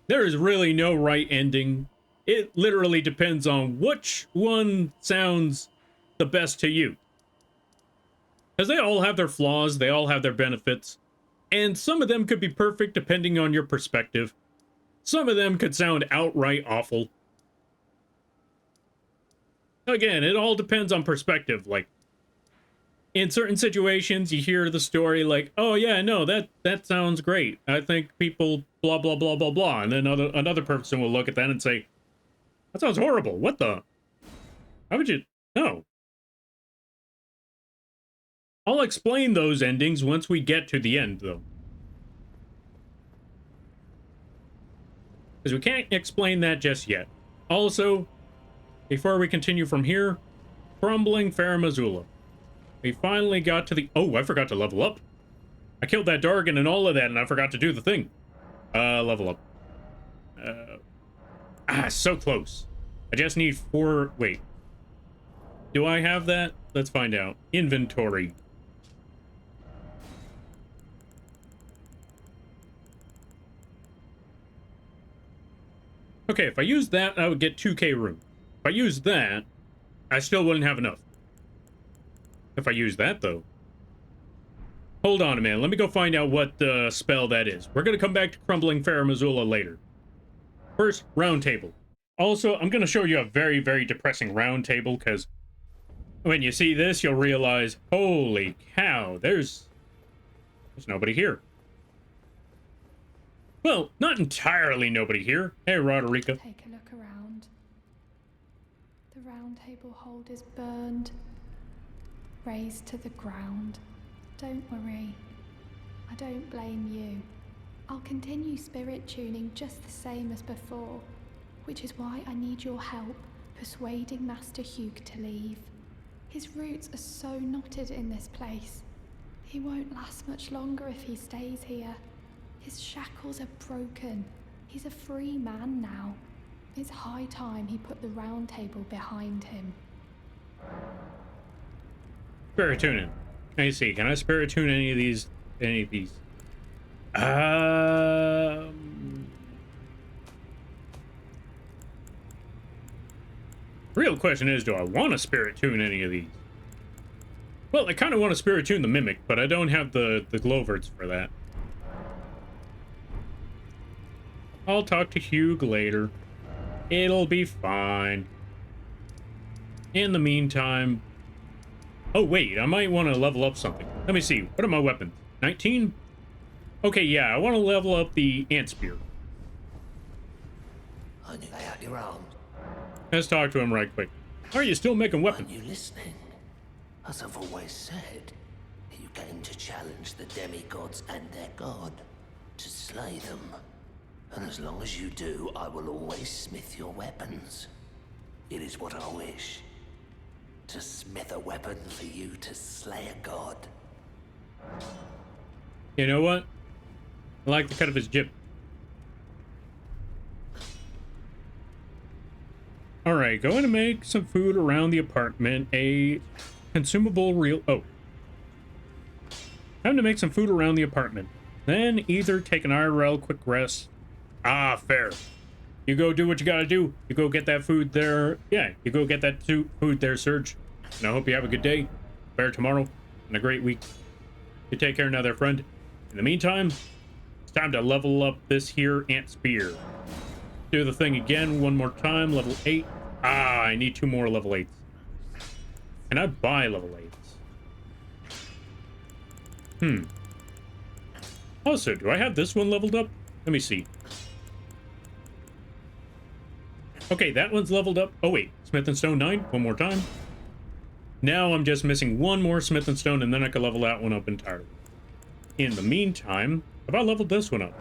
There is really no right ending. It literally depends on which one sounds the best to you. Because they all have their flaws, they all have their benefits, and some of them could be perfect depending on your perspective. Some of them could sound outright awful. Again, it all depends on perspective. Like, in certain situations, you hear the story like, oh yeah, no, that sounds great. I think people blah, blah, blah, blah, blah. And then another person will look at that and say, that sounds horrible. What the? How would you? No. I'll explain those endings once we get to the end, though. Because we can't explain that just yet. Also, before we continue from here, Crumbling Fair Missoula. We finally got to the... Oh, I forgot to level up. I killed that Dargan and all of that, and I forgot to do the thing. Level up. So close. I just need 4... Wait. Do I have that? Let's find out. Inventory. Okay, if I use that, I would get 2k room. If I use that, I still wouldn't have enough. If I use that, though, Hold on a minute. Let me go find out what spell that is. We're going to come back to Crumbling Fair Missoula later. First, round table. Also, I'm going to show you a very, very depressing round table, because when you see this, you'll realize, holy cow, there's nobody here. Well, not entirely nobody here. Hey, Roderica. Take a look around. The round table hold is burned, razed to the ground. Don't worry. I don't blame you. I'll continue spirit tuning just the same as before, which is why I need your help persuading Master Hugh to leave. His roots are so knotted in this place. He won't last much longer if he stays here. His shackles are broken. He's a free man now. It's high time he put the round table behind him. Spirit tuning. Let me see. Can I spirit tune any of these? Real question is, do I want to spirit tune any of these? Well, I kind of want to spirit tune the Mimic, but I don't have the Gloverts for that. I'll talk to Hugh later. It'll be fine. In the meantime... Oh, wait, I might want to level up something. Let me see. What are my weapons? 19? Okay, yeah, I want to level up the Ant Spear. I knew they had your arms. Let's talk to him right quick. Are you still making weapons? Aren't you listening? As I've always said, you came to challenge the demigods and their god, to slay them. And as long as you do, I will always smith your weapons. It is what I wish. To smith a weapon for you to slay a god. You know what? I like the cut of his jib. Alright, going to make some food around the apartment. A consumable real... Oh. Time to make some food around the apartment. Then either take an IRL quick rest. Ah, fair. You go do what you gotta do. You go get that food there. Yeah, you go get that food there, Serge. And I hope you have a good day, better tomorrow, and a great week. You take care now there, friend. In the meantime, it's time to level up this here Ant Spear. Do the thing again one more time, level 8. Ah, I need 2 more level 8s. Can I buy level 8s? Also, do I have this one leveled up? Let me see. Okay, that one's leveled up. Oh, wait. Smith and Stone 9. One more time. Now I'm just missing one more Smith and Stone, and then I can level that one up entirely. In the meantime, have I leveled this one up?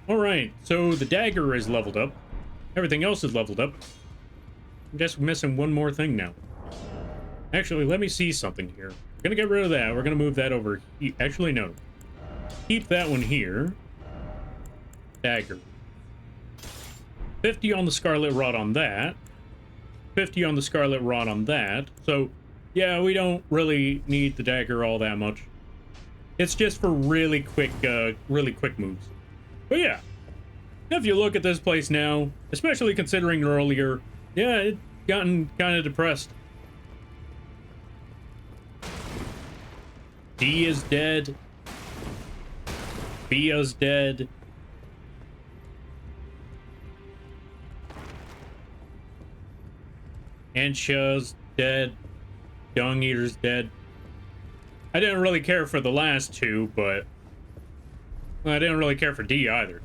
Alright, so the dagger is leveled up. Everything else is leveled up. I'm just missing one more thing now. Actually, let me see something here. We're gonna get rid of that. We're gonna move that over. Actually, no. Keep that one here. Dagger. 50 on the Scarlet Rod on that. 50 on the Scarlet Rod on that. So, yeah, we don't really need the dagger all that much. It's just for really quick moves. But yeah, if you look at this place now, especially considering earlier, yeah, it's gotten kind of depressed. D is dead. B is dead. Ansha's dead. Dung Eater's dead. I didn't really care for the last two, but I didn't really care for D either.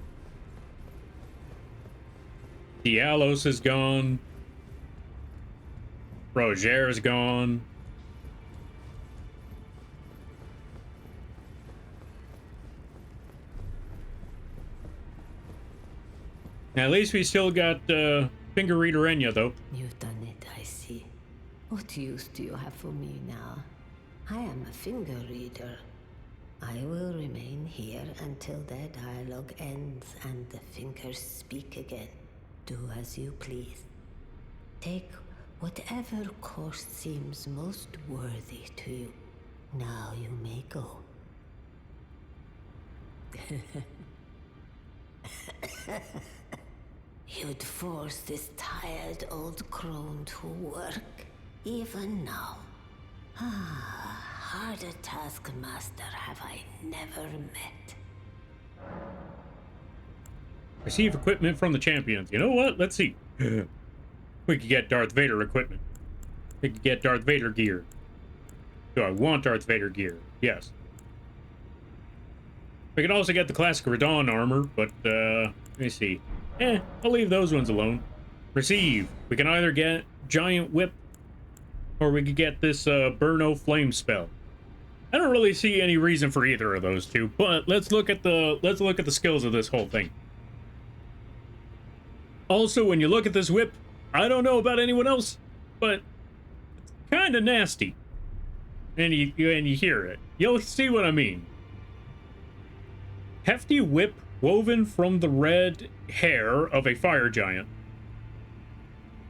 Dialos is gone. Roger's gone. At least we still got Finger Reader Enya, though. You've done it, I see. What use do you have for me now? I am a finger reader. I will remain here until their dialogue ends and the fingers speak again. Do as you please. Take whatever course seems most worthy to you. Now you may go. You'd force this tired old crone to work, even now. Ah, harder taskmaster have I never met. Receive equipment from the champions. You know what? Let's see. We could get Darth Vader equipment. We could get Darth Vader gear. Do I want Darth Vader gear? Yes. We could also get the classic Radon armor, but, let me see. I'll leave those ones alone. Receive. We can either get Giant Whip, or we could get this, Burno Flame spell. I don't really see any reason for either of those two, but let's look at the skills of this whole thing. Also, when you look at this whip, I don't know about anyone else, but it's kind of nasty. And you hear it. You'll see what I mean. Hefty whip woven from the red hair of a fire giant.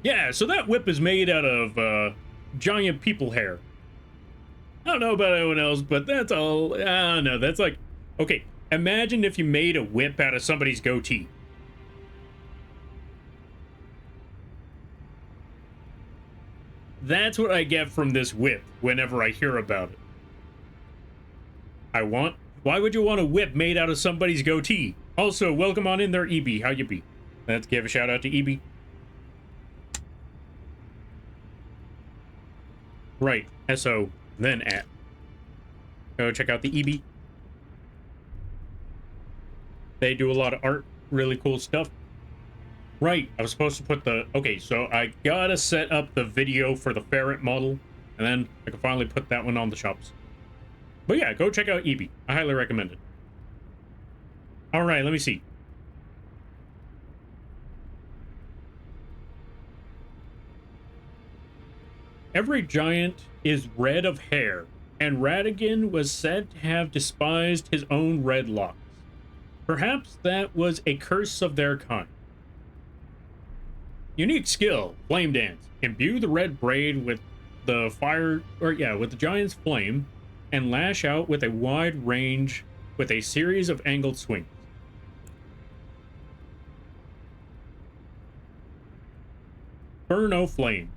Yeah, so that whip is made out of giant people hair. I don't know about anyone else, but that's all. I don't know. That's like, okay, imagine if you made a whip out of somebody's goatee. That's what I get from this whip whenever I hear about it. Why would you want a whip made out of somebody's goatee? Also, welcome on in there, EB. How you be? Let's give a shout out to EB. Right, SO, then at. Go check out the EB. They do a lot of art, really cool stuff. Right, I was supposed to put the... Okay, so I gotta set up the video for the ferret model, and then I can finally put that one on the shops. But yeah, go check out EB. I highly recommend it. Alright, let me see. Every giant is red of hair, and Radigan was said to have despised his own red locks. Perhaps that was a curse of their kind. Unique skill, Flame Dance. Imbue the red braid with the with the giant's flame, and lash out with a wide range with a series of angled swings. Burno Flame.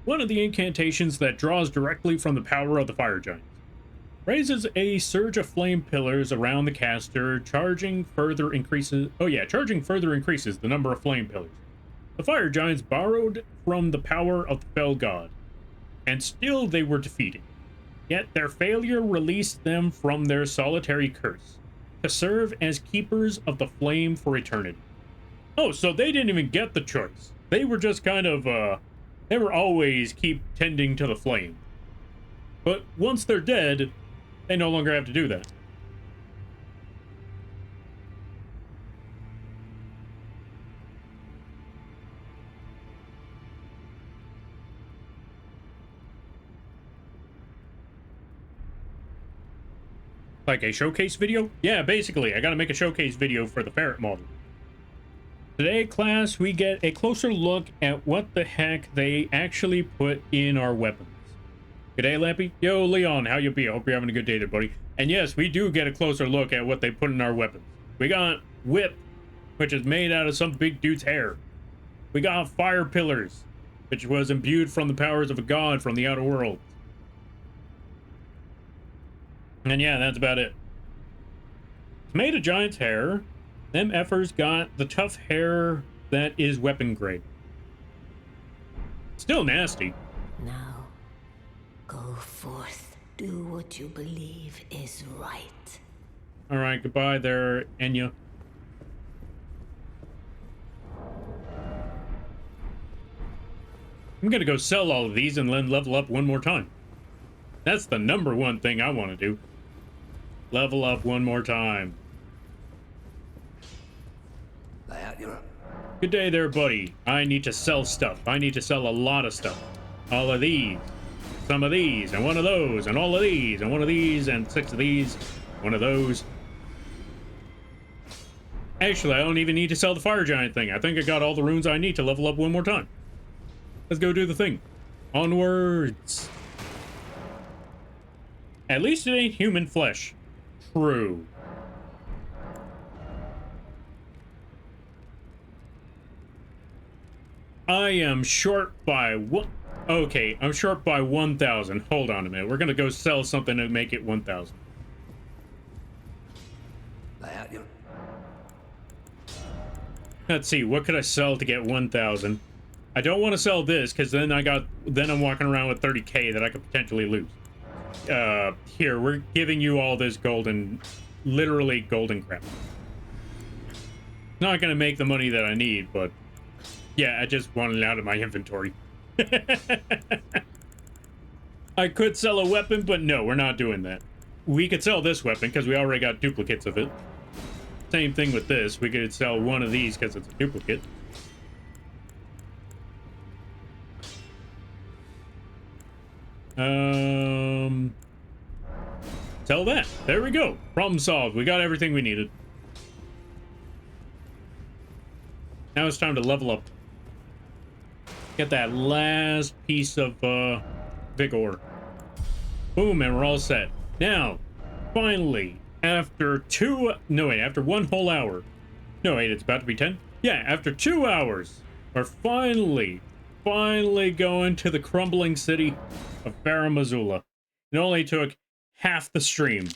One of the incantations that draws directly from the power of the fire giants. Raises a surge of flame pillars around the caster, charging further increases the number of flame pillars. The fire giants borrowed from the power of the fell god, and still they were defeated. Yet their failure released them from their solitary curse, to serve as keepers of the flame for eternity. Oh, so they didn't even get the choice. They were just kind of, they were always keep tending to the flame. But once they're dead, they no longer have to do that. Like a showcase video? Yeah, basically, I gotta make a showcase video for the ferret model. Today, class, we get a closer look at what the heck they actually put in our weapons. G'day, Lampy. Yo, Leon, how you be? I hope you're having a good day there, buddy. And yes, we do get a closer look at what they put in our weapons. We got Whip, which is made out of some big dude's hair. We got Fire Pillars, which was imbued from the powers of a god from the outer world. And yeah, that's about it. It's made of giant's hair. Them effers got the tough hair that is weapon grade. Still nasty. Now, go forth. Do what you believe is right. Alright, goodbye there, Enya. I'm gonna go sell all of these and then level up one more time. That's the #1 thing I want to do. Level up one more time. Good day there, buddy. I need to sell stuff. I need to sell a lot of stuff. All of these. Some of these, and one of those, and all of these, and one of these, and 6 of these, one of those. Actually, I don't even need to sell the fire giant thing. I think I got all the runes I need to level up one more time. Let's go do the thing. Onwards. At least it ain't human flesh. True. I am short by what? Okay, I'm short by 1,000. Hold on a minute. We're gonna go sell something to make it 1,000. Lay out your... Let's see, what could I sell to get 1,000? I don't want to sell this, because then I'm walking around with 30k that I could potentially lose. Here, we're giving you all this golden, literally golden crap. Not gonna make the money that I need, but yeah, I just want it out of my inventory. I could sell a weapon, but no, we're not doing that. We could sell this weapon because we already got duplicates of it. Same thing with this. We could sell one of these because it's a duplicate. Sell that. There we go. Problem solved. We got everything we needed. Now it's time to level up. Get that last piece of vigor. Boom, and we're all set. Now, finally, after after 1 whole hour. No, wait, it's about to be 10? Yeah, after 2 hours, we're finally going to the crumbling city of Baramazula. It only took half the stream.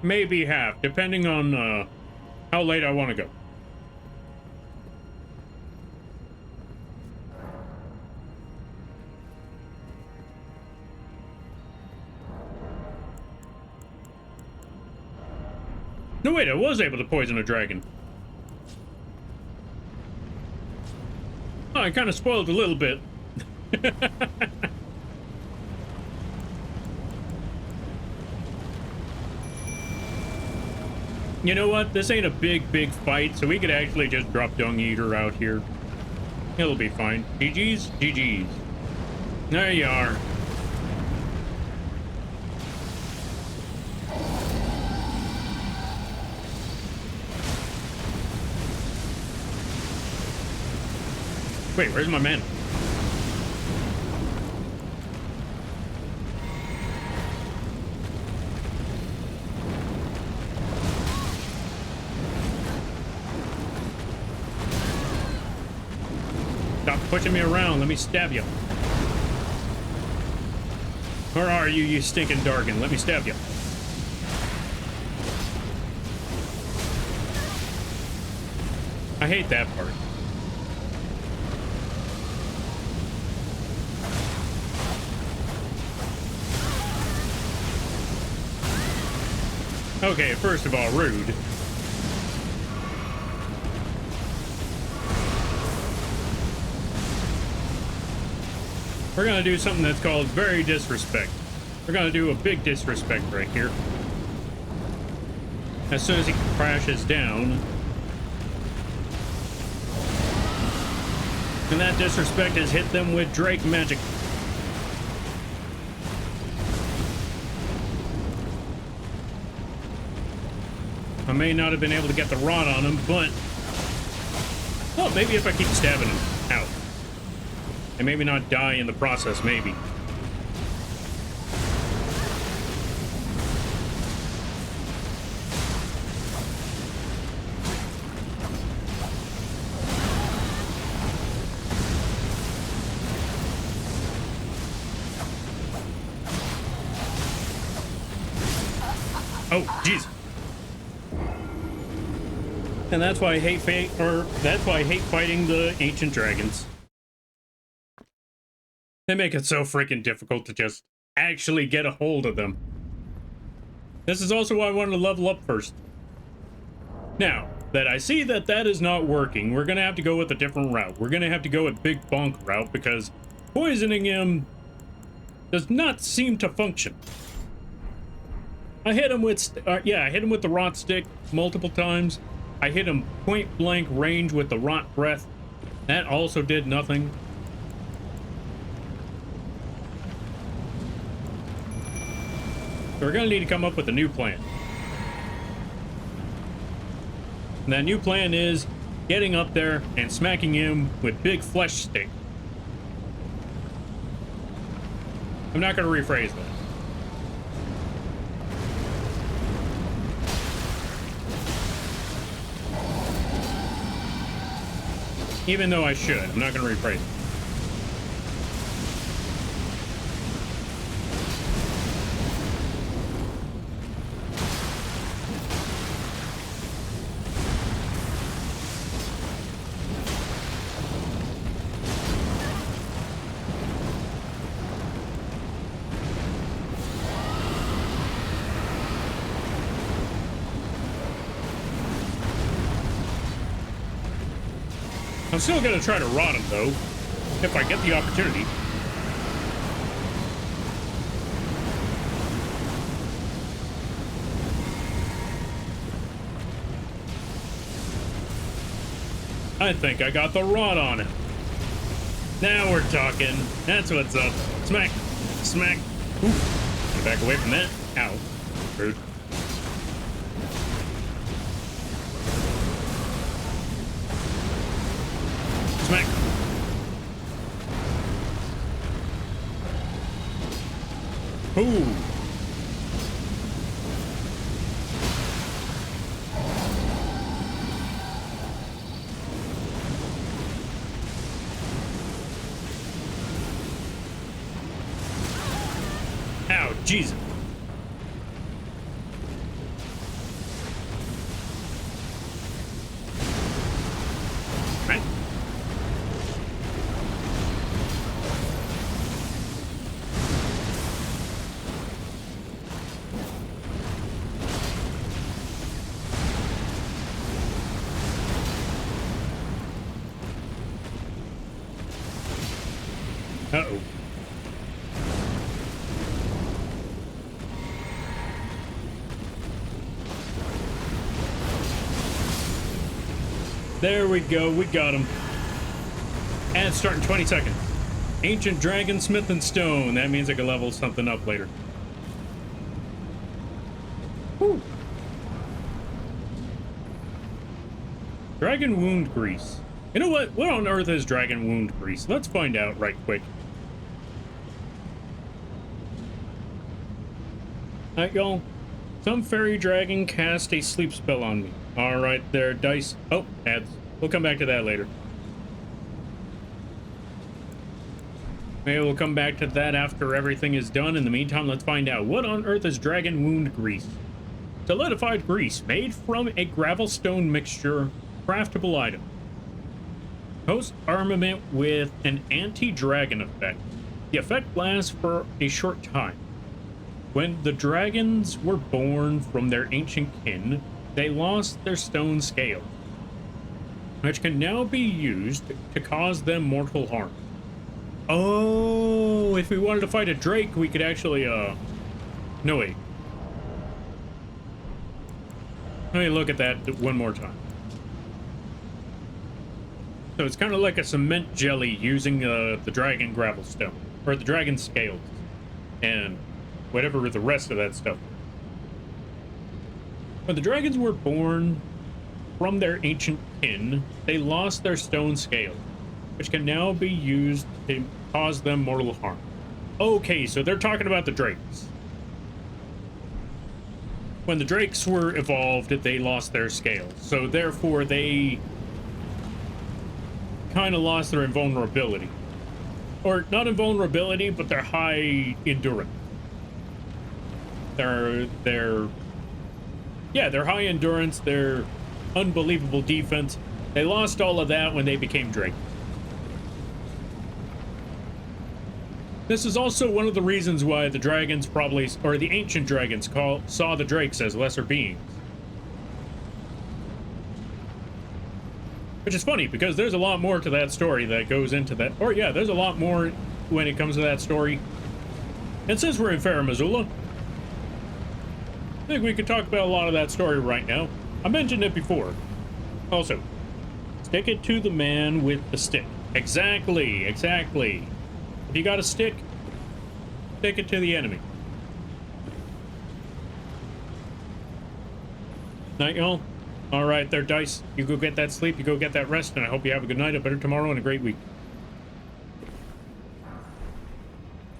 Maybe half, depending on how late I want to go. No, wait, I was able to poison a dragon. Oh, I kind of spoiled a little bit. You know what? This ain't a big fight, so we could actually just drop Dung Eater out here. It'll be fine. GG's? GG's. There you are. Wait, where's my man? Stop pushing me around. Let me stab you. Where are you, you stinking Dargan? Let me stab you. I hate that part. Okay, first of all, rude. We're gonna do something that's called very disrespect. We're gonna do a big disrespect right here. As soon as he crashes down. And that disrespect has hit them with Drake magic. I may not have been able to get the rod on him, but... well, maybe if I keep stabbing him out. And maybe not die in the process, maybe. Oh, jeez. And that's why I hate fighting the ancient dragons. They make it so freaking difficult to just actually get a hold of them. This is also why I wanted to level up first. Now, that I see that that is not working, we're gonna have to go with a different route. We're gonna have to go with Big Bonk route because poisoning him does not seem to function. I hit him with, I hit him with the rot stick multiple times. I hit him point blank range with the rot breath. That also did nothing. So we're gonna need to come up with a new plan. And that new plan is getting up there and smacking him with big flesh stick. I'm not gonna rephrase that. Even though I should. I'm not going to rephrase it. I'm still gonna try to rot him, though, if I get the opportunity. I think I got the rot on him. Now we're talking. That's what's up. Smack. Smack. Oof. Get back away from that. Ow. Rude. Smack. Ooh. Ow, Jesus. Right. Uh-oh. There we go, we got him. And starting 20 seconds. Ancient Dragon, Smith and Stone. That means I can level something up later. Whew. Dragon Wound Grease. You know what? What on earth is Dragon Wound Grease? Let's find out right quick. Alright, y'all. Some fairy dragon cast a sleep spell on me. Alright, there, dice. Oh, ads. We'll come back to that later. Maybe we'll come back to that after everything is done. In the meantime, let's find out what on earth is Dragon Wound Grease. Solidified grease made from a gravel stone mixture, craftable item. Host armament with an anti-dragon effect. The effect lasts for a short time. When the dragons were born from their ancient kin, they lost their stone scale, which can now be used to cause them mortal harm. Oh, if we wanted to fight a drake, we could actually, no wait. Let me look at that one more time. So it's kind of like a cement jelly using the dragon gravel stone, or the dragon scales, and whatever the rest of that stuff. When the dragons were born from their ancient kin, they lost their stone scale, which can now be used to cause them mortal harm. Okay, so they're talking about the drakes. When the drakes were evolved, they lost their scales, so therefore they kind of lost their invulnerability. Or not invulnerability, but their high endurance. Their high endurance, their unbelievable defense. They lost all of that when they became Drake. This is also one of the reasons why the dragons probably, or the ancient dragons, saw the drakes as lesser beings. Which is funny, because there's a lot more to that story that goes into that. Or yeah, there's a lot more when it comes to that story. And since we're in Farum Azula, I think we could talk about a lot of that story right now. I mentioned it before. Also, stick it to the man with the stick. Exactly, exactly. If you got a stick, stick it to the enemy. Night, y'all. All right, there, dice. You go get that sleep, you go get that rest, and I hope you have a good night, a better tomorrow, and a great week.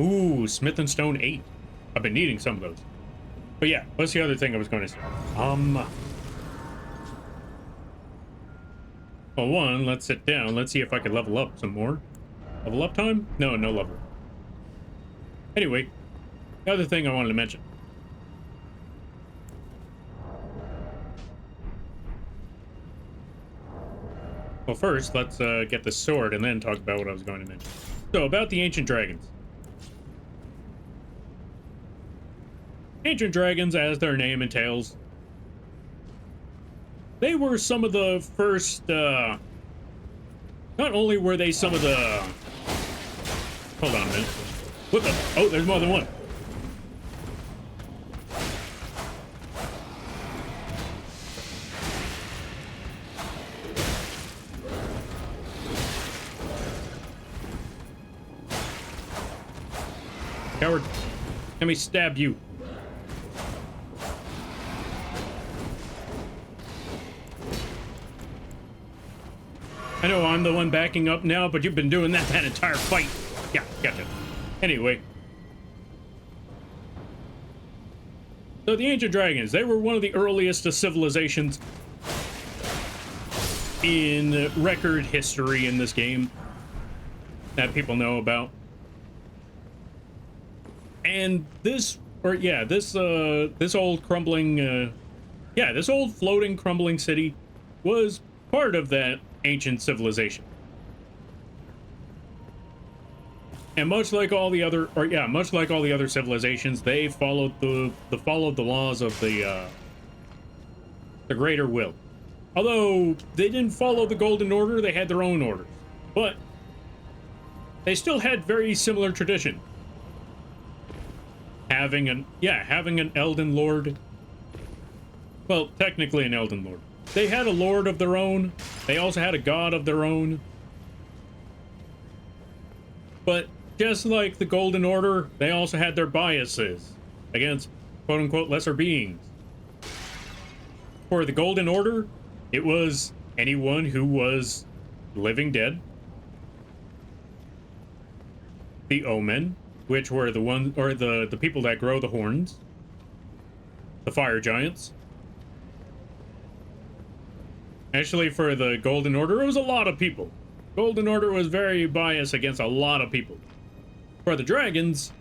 Ooh, Smith and Stone 8. I've been needing some of those. But yeah, what's the other thing I was going to say? Well, one, let's sit down. Let's see if I can level up some more. Level up time? No, no level. Anyway, the other thing I wanted to mention. Well, first, let's get the sword and then talk about what I was going to mention. So, about the ancient dragons. Ancient dragons, as their name entails, they were some of the first, not only were they some of the... Hold on a minute. What the... Oh, there's more than one. Coward, let me stab you. I know I'm the one backing up now, but you've been doing that entire fight. Yeah, gotcha. Anyway. So the ancient dragons, they were one of the earliest civilizations in record history in this game that people know about. And this old crumbling, this old floating crumbling city was part of that ancient civilization. And much like all the other civilizations, they followed the laws of the greater will. Although they didn't follow the Golden Order, they had their own orders. But they still had very similar tradition. Having an Elden Lord. Well, technically an Elden Lord. They had a lord of their own. They also had a god of their own. But just like the Golden Order, they also had their biases against quote-unquote lesser beings. For the Golden Order, it was anyone who was living dead. The Omen, which were the people that grow the horns. The fire giants. Actually, for the Golden Order, it was a lot of people. Golden Order was very biased against a lot of people. For the dragons,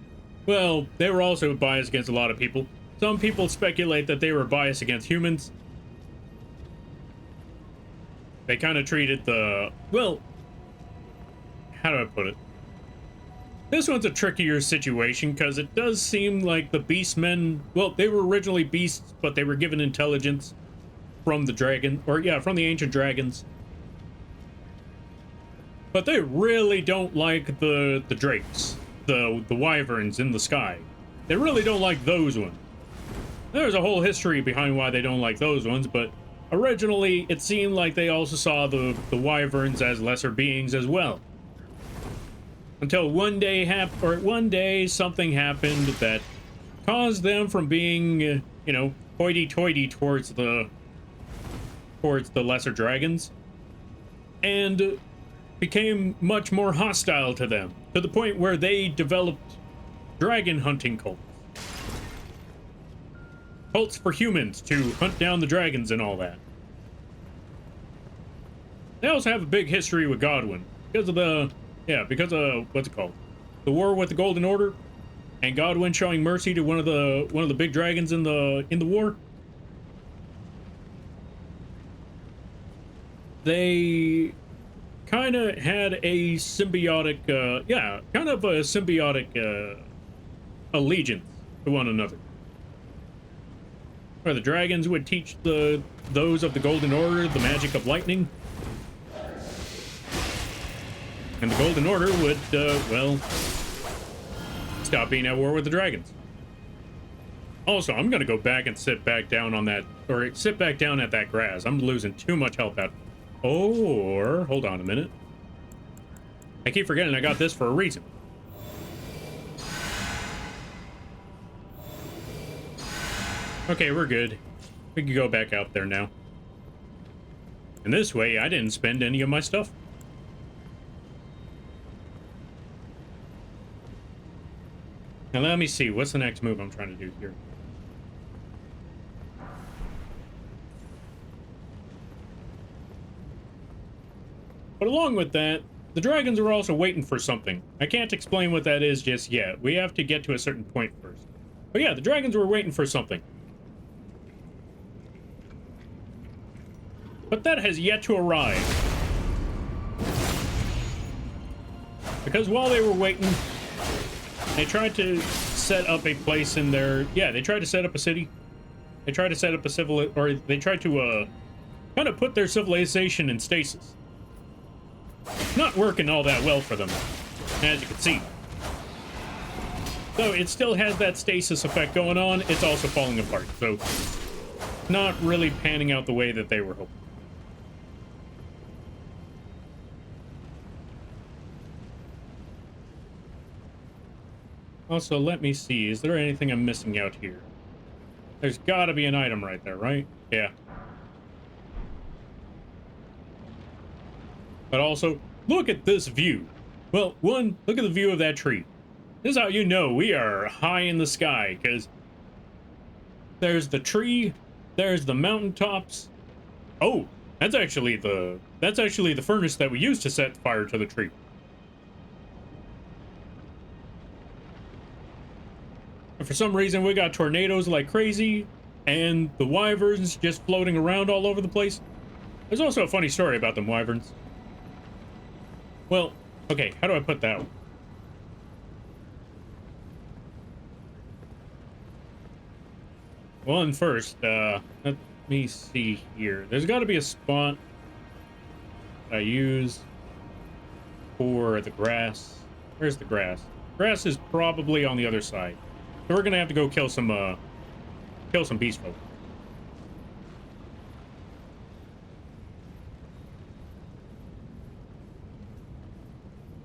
well, they were also biased against a lot of people. Some people speculate that they were biased against humans. They kind of treated the... Well, how do I put it? This one's a trickier situation, because it does seem like the beastmen... Well, they were originally beasts, but they were given intelligence from the dragon... from the ancient dragons. But they really don't like the drakes. The wyverns in the sky. They really don't like those ones. There's a whole history behind why they don't like those ones, but originally it seemed like they also saw the wyverns as lesser beings as well. Until one day something happened that caused them from being, hoity-toity towards the lesser dragons, and became much more hostile to them, to the point where they developed dragon hunting cults. Cults for humans to hunt down the dragons and all that. They also have a big history with Godwin, because of what's it called? The war with the Golden Order, and Godwin showing mercy to one of the big dragons in the war. They kind of had a symbiotic, allegiance to one another. Where the dragons would teach those of the Golden Order the magic of lightning. And the Golden Order would, stop being at war with the dragons. Also, I'm gonna go back and sit back down at that grass. I'm losing too much health out. Or, hold on a minute. I keep forgetting I got this for a reason. Okay, we're good. We can go back out there now. And this way, I didn't spend any of my stuff. Now let me see, what's the next move I'm trying to do here? But along with that, the dragons are also waiting for something. I can't explain what that is just yet. We have to get to a certain point first. But yeah, the dragons were waiting for something. But that has yet to arrive. Because while they were waiting, they tried to set up a place in their... Yeah, they tried to set up a city. They tried to set up a they tried to, kind of put their civilization in stasis. Not working all that well for them, as you can see. So it still has that stasis effect going on. It's also falling apart. So not really panning out the way that they were hoping. Also, let me see. Is there anything I'm missing out here? There's got to be an item right there, right? Yeah. But also, look at this view. Well, one, look at the view of that tree. This is how you know we are high in the sky, because there's the tree, there's the mountaintops. Oh, that's actually the furnace that we used to set fire to the tree. And for some reason, we got tornadoes like crazy, and the wyverns just floating around all over the place. There's also a funny story about them wyverns. Well, okay, how do I put that one? Well, and first, let me see here. There's got to be a spot I use for the grass. Where's the grass? Grass is probably on the other side. So we're gonna have to go kill some beast folk.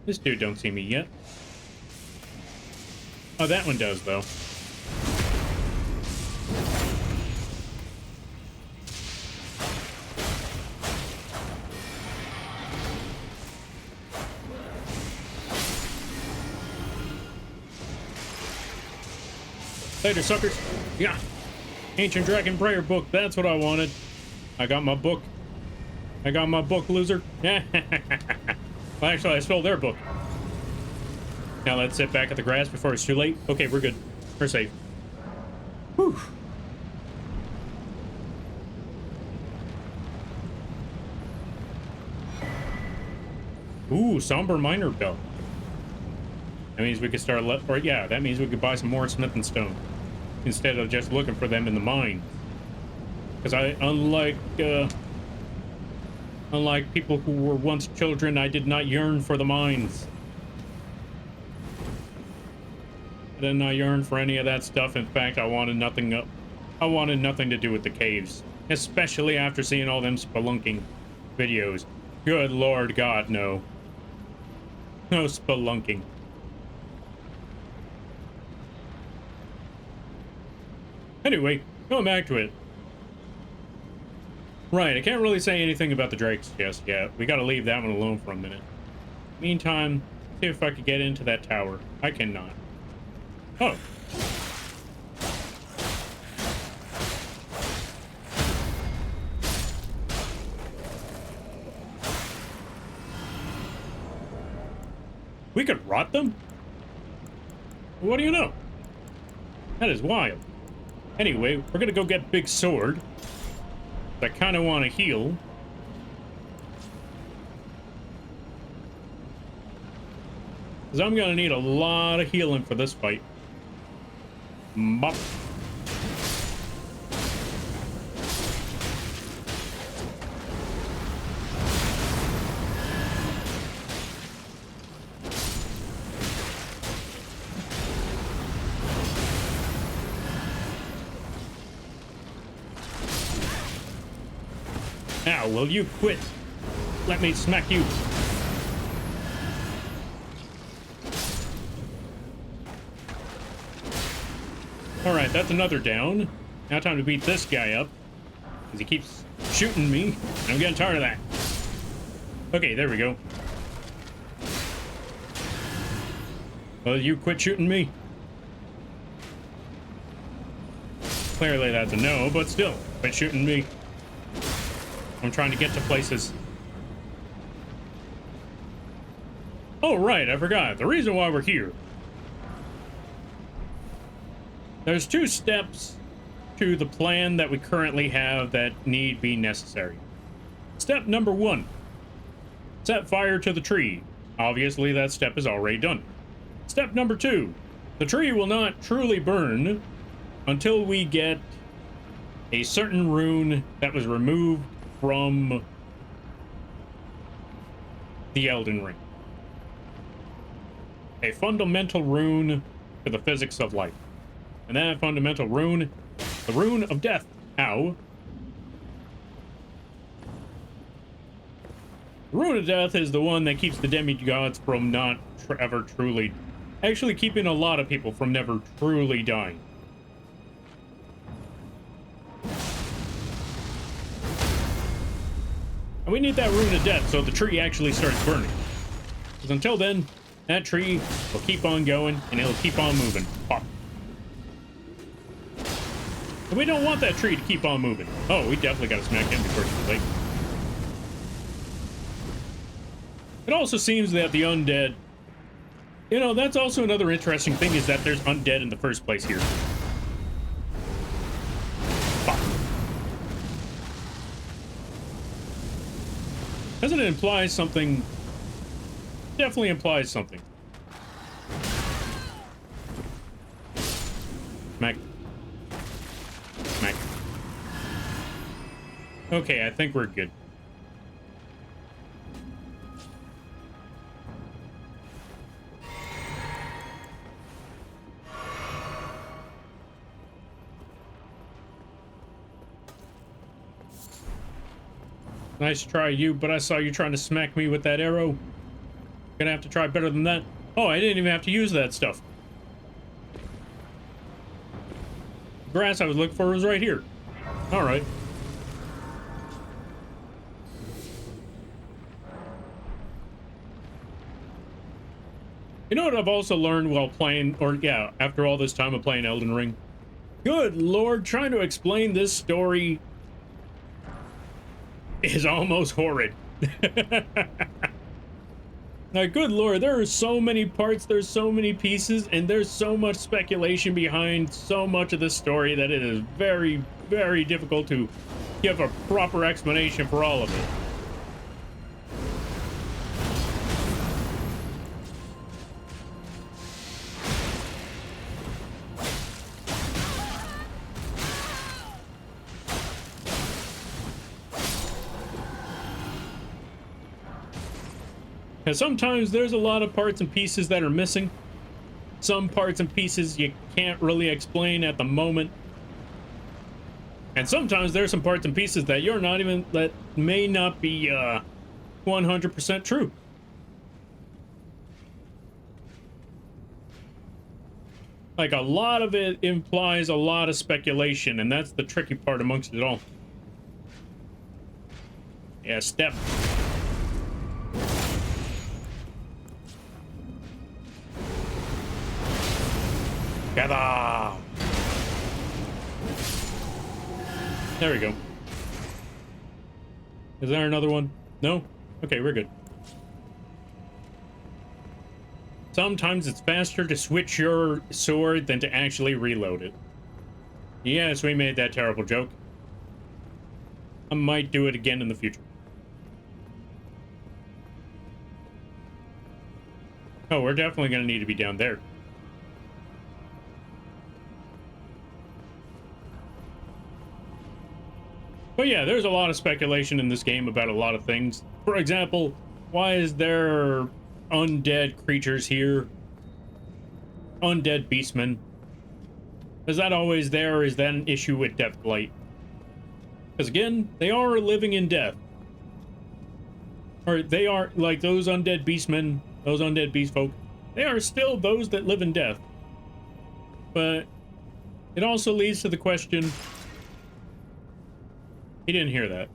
This dude don't see me yet. Oh, that one does, though. Later, suckers. Yeah. Ancient Dragon Prayer book. That's what I wanted. I got my book. I got my book, loser. Well, actually, I stole their book. Now let's sit back at the grass before it's too late. Okay, we're good. We're safe. Whew. Ooh, somber miner belt. That means we could start, that means we could buy some more smith and stone instead of just looking for them in the mine. Because unlike people who were once children, I did not yearn for the mines. I did not yearn for any of that stuff. In fact, I wanted nothing to do with the caves, especially after seeing all them spelunking videos. Good Lord God, no. No spelunking. Anyway, going back to it. Right, I can't really say anything about the drakes just yet. We gotta leave that one alone for a minute. Meantime, see if I could get into that tower. I cannot. Oh. We could rot them? What do you know? That is wild. Anyway, we're gonna go get Big Sword. I kind of want to heal. Because I'm gonna need a lot of healing for this fight. Mop. Now, will you quit? Let me smack you. Alright, that's another down. Now time to beat this guy up. Because he keeps shooting me. And I'm getting tired of that. Okay, there we go. Will you quit shooting me? Clearly that's a no, but still, quit shooting me. I'm trying to get to places. Oh, right, I forgot. The reason why we're here. There's 2 steps to the plan that we currently have that need be necessary. Step number 1. Set fire to the tree. Obviously, that step is already done. Step number 2. The tree will not truly burn until we get a certain rune that was removed from the Elden Ring. A fundamental rune for the physics of life. And that fundamental rune, the rune of death. Ow. The rune of death is the one that keeps the demigods from not ever truly... Actually keeping a lot of people from never truly dying. And we need that rune of death so the tree actually starts burning. Because until then, that tree will keep on going and it'll keep on moving. Pop. And we don't want that tree to keep on moving. Oh, we definitely gotta smack him before it's too late. It also seems that the undead... You know, that's also another interesting thing, is that there's undead in the first place here. Pop. Doesn't it imply something? Definitely implies something. Smack. Smack. Okay, I think we're good. Nice try, you, but I saw you trying to smack me with that arrow. Gonna have to try better than that. Oh, I didn't even have to use that stuff. The grass I was looking for was right here. Alright. You know what I've also learned while playing, or yeah, after all this time of playing Elden Ring? Good lord, trying to explain this story is almost horrid. Like, good lord, there are so many parts, there's so many pieces, and there's so much speculation behind so much of this story that it is very, very difficult to give a proper explanation for all of it. And sometimes there's a lot of parts and pieces that are missing. Some parts and pieces you can't really explain at the moment. And sometimes there's some parts and pieces that you're not even, that may not be 100% true. Like, a lot of it implies a lot of speculation, and that's the tricky part amongst it all. Yeah, step. Gather! There we go. Is there another one? No? Okay, we're good. Sometimes it's faster to switch your sword than to actually reload it. Yes, we made that terrible joke. I might do it again in the future. Oh, we're definitely going to need to be down there. But yeah, there's a lot of speculation in this game about a lot of things. For example, why is there undead creatures here? Undead beastmen. Is that always there, or is that an issue with Deathblight? Because again, they are living in death. Or they are, like, those undead beastmen, those undead beast folk, they are still those that live in death. But it also leads to the question... He didn't hear that.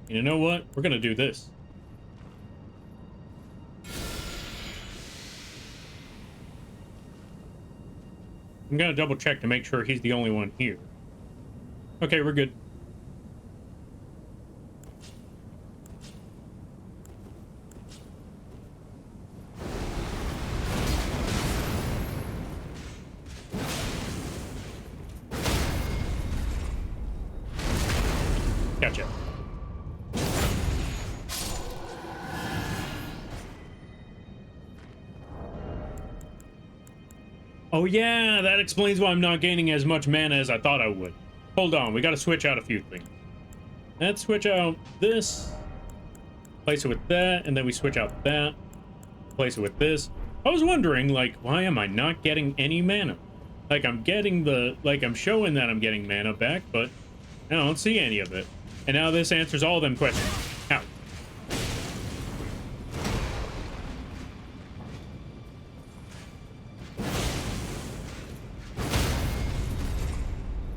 You know what? We're gonna do this. I'm gonna double check to make sure he's the only one here. Okay, we're good. Gotcha. Oh yeah, that explains why I'm not gaining as much mana as I thought I would. Hold on, we gotta switch out a few things. Let's switch out this. Place it with that, and then we switch out that. Place it with this. I was wondering, like, why am I not getting any mana? Like, I'm getting the... Like, I'm showing that I'm getting mana back, but I don't see any of it. And now this answers all them questions. Ow.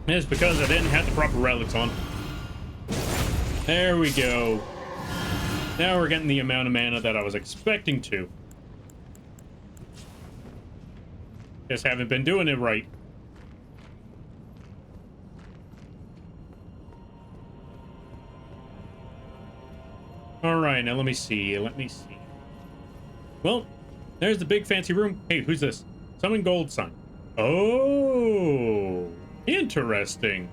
It's because I didn't have the proper relics on. There we go. Now we're getting the amount of mana that I was expecting to. Just haven't been doing it right. Alright, now let me see. Well, there's the big fancy room. Hey, who's this? Summon Gold Sun. Oh, interesting.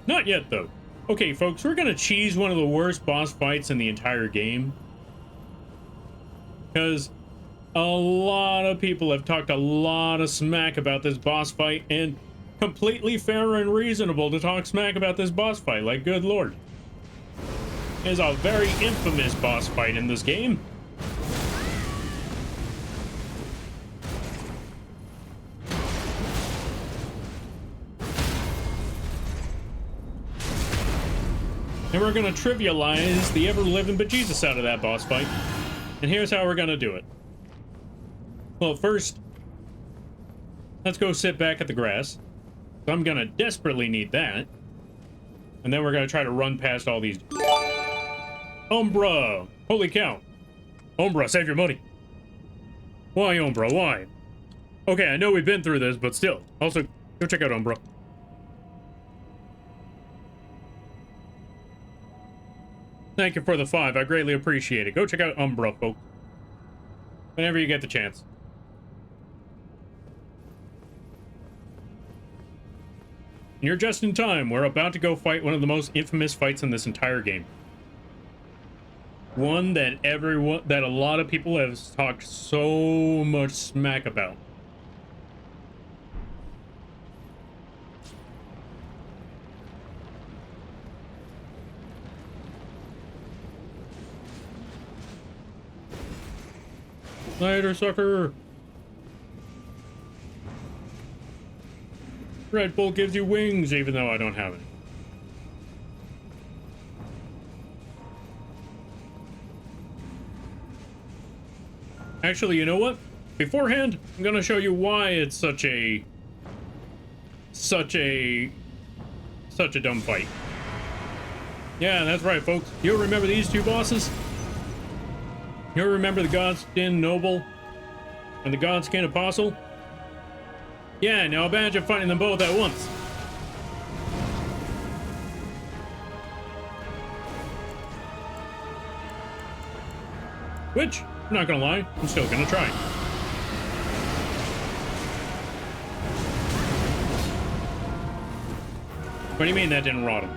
Not yet, though. Okay, folks, we're gonna cheese one of the worst boss fights in the entire game. Because a lot of people have talked a lot of smack about this boss fight, and completely fair and reasonable to talk smack about this boss fight, like, good lord. It is a very infamous boss fight in this game. And we're gonna trivialize the ever-living bejesus out of that boss fight. And here's how we're gonna do it. Well, first, let's go sit back at the grass. So I'm gonna desperately need that. And then we're gonna try to run past all these... Umbra! Holy cow. Umbra, save your money. Why, Umbra, why? Okay, I know we've been through this, but still. Also, go check out Umbra. Thank you for the 5. I greatly appreciate it. Go check out Umbra, folks. Whenever you get the chance. You're just in time. We're about to go fight one of the most infamous fights in this entire game. One that a lot of people have talked so much smack about. Later, sucker. Red Bull gives you wings, even though I don't have it. Actually, you know what? Beforehand, I'm gonna show you why it's such a dumb fight. Yeah, that's right, folks. You'll remember these two bosses? You'll remember the Godskin Noble and the Godskin Apostle? Yeah, now imagine fighting them both at once. Which, I'm not gonna lie, I'm still gonna try. What do you mean that didn't rot him?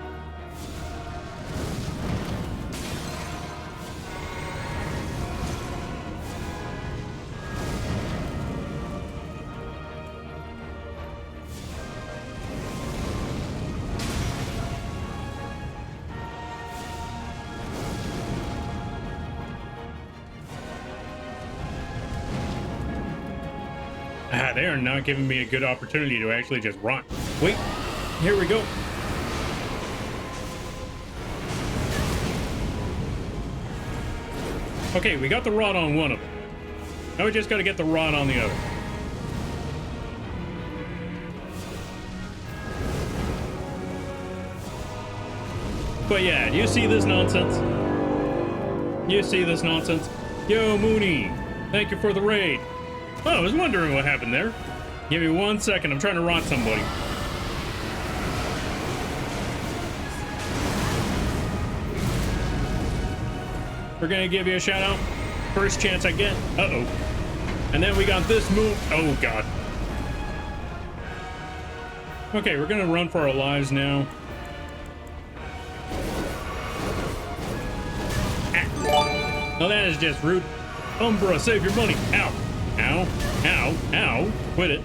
They are not giving me a good opportunity to actually just run. Wait, here we go. Okay, we got the rod on one of them. Now we just gotta get the rod on the other. But yeah, do you see this nonsense? You see this nonsense? Yo, Mooney, thank you for the raid. Oh, I was wondering what happened there. Give me 1 second. I'm trying to rot somebody. We're gonna give you a shout out. First chance I get. Uh-oh. And then we got this move. Oh, God. Okay, we're gonna run for our lives now. Well, that is just rude. Umbra, save your money. Ow. Ow. Ow. Ow. Quit it.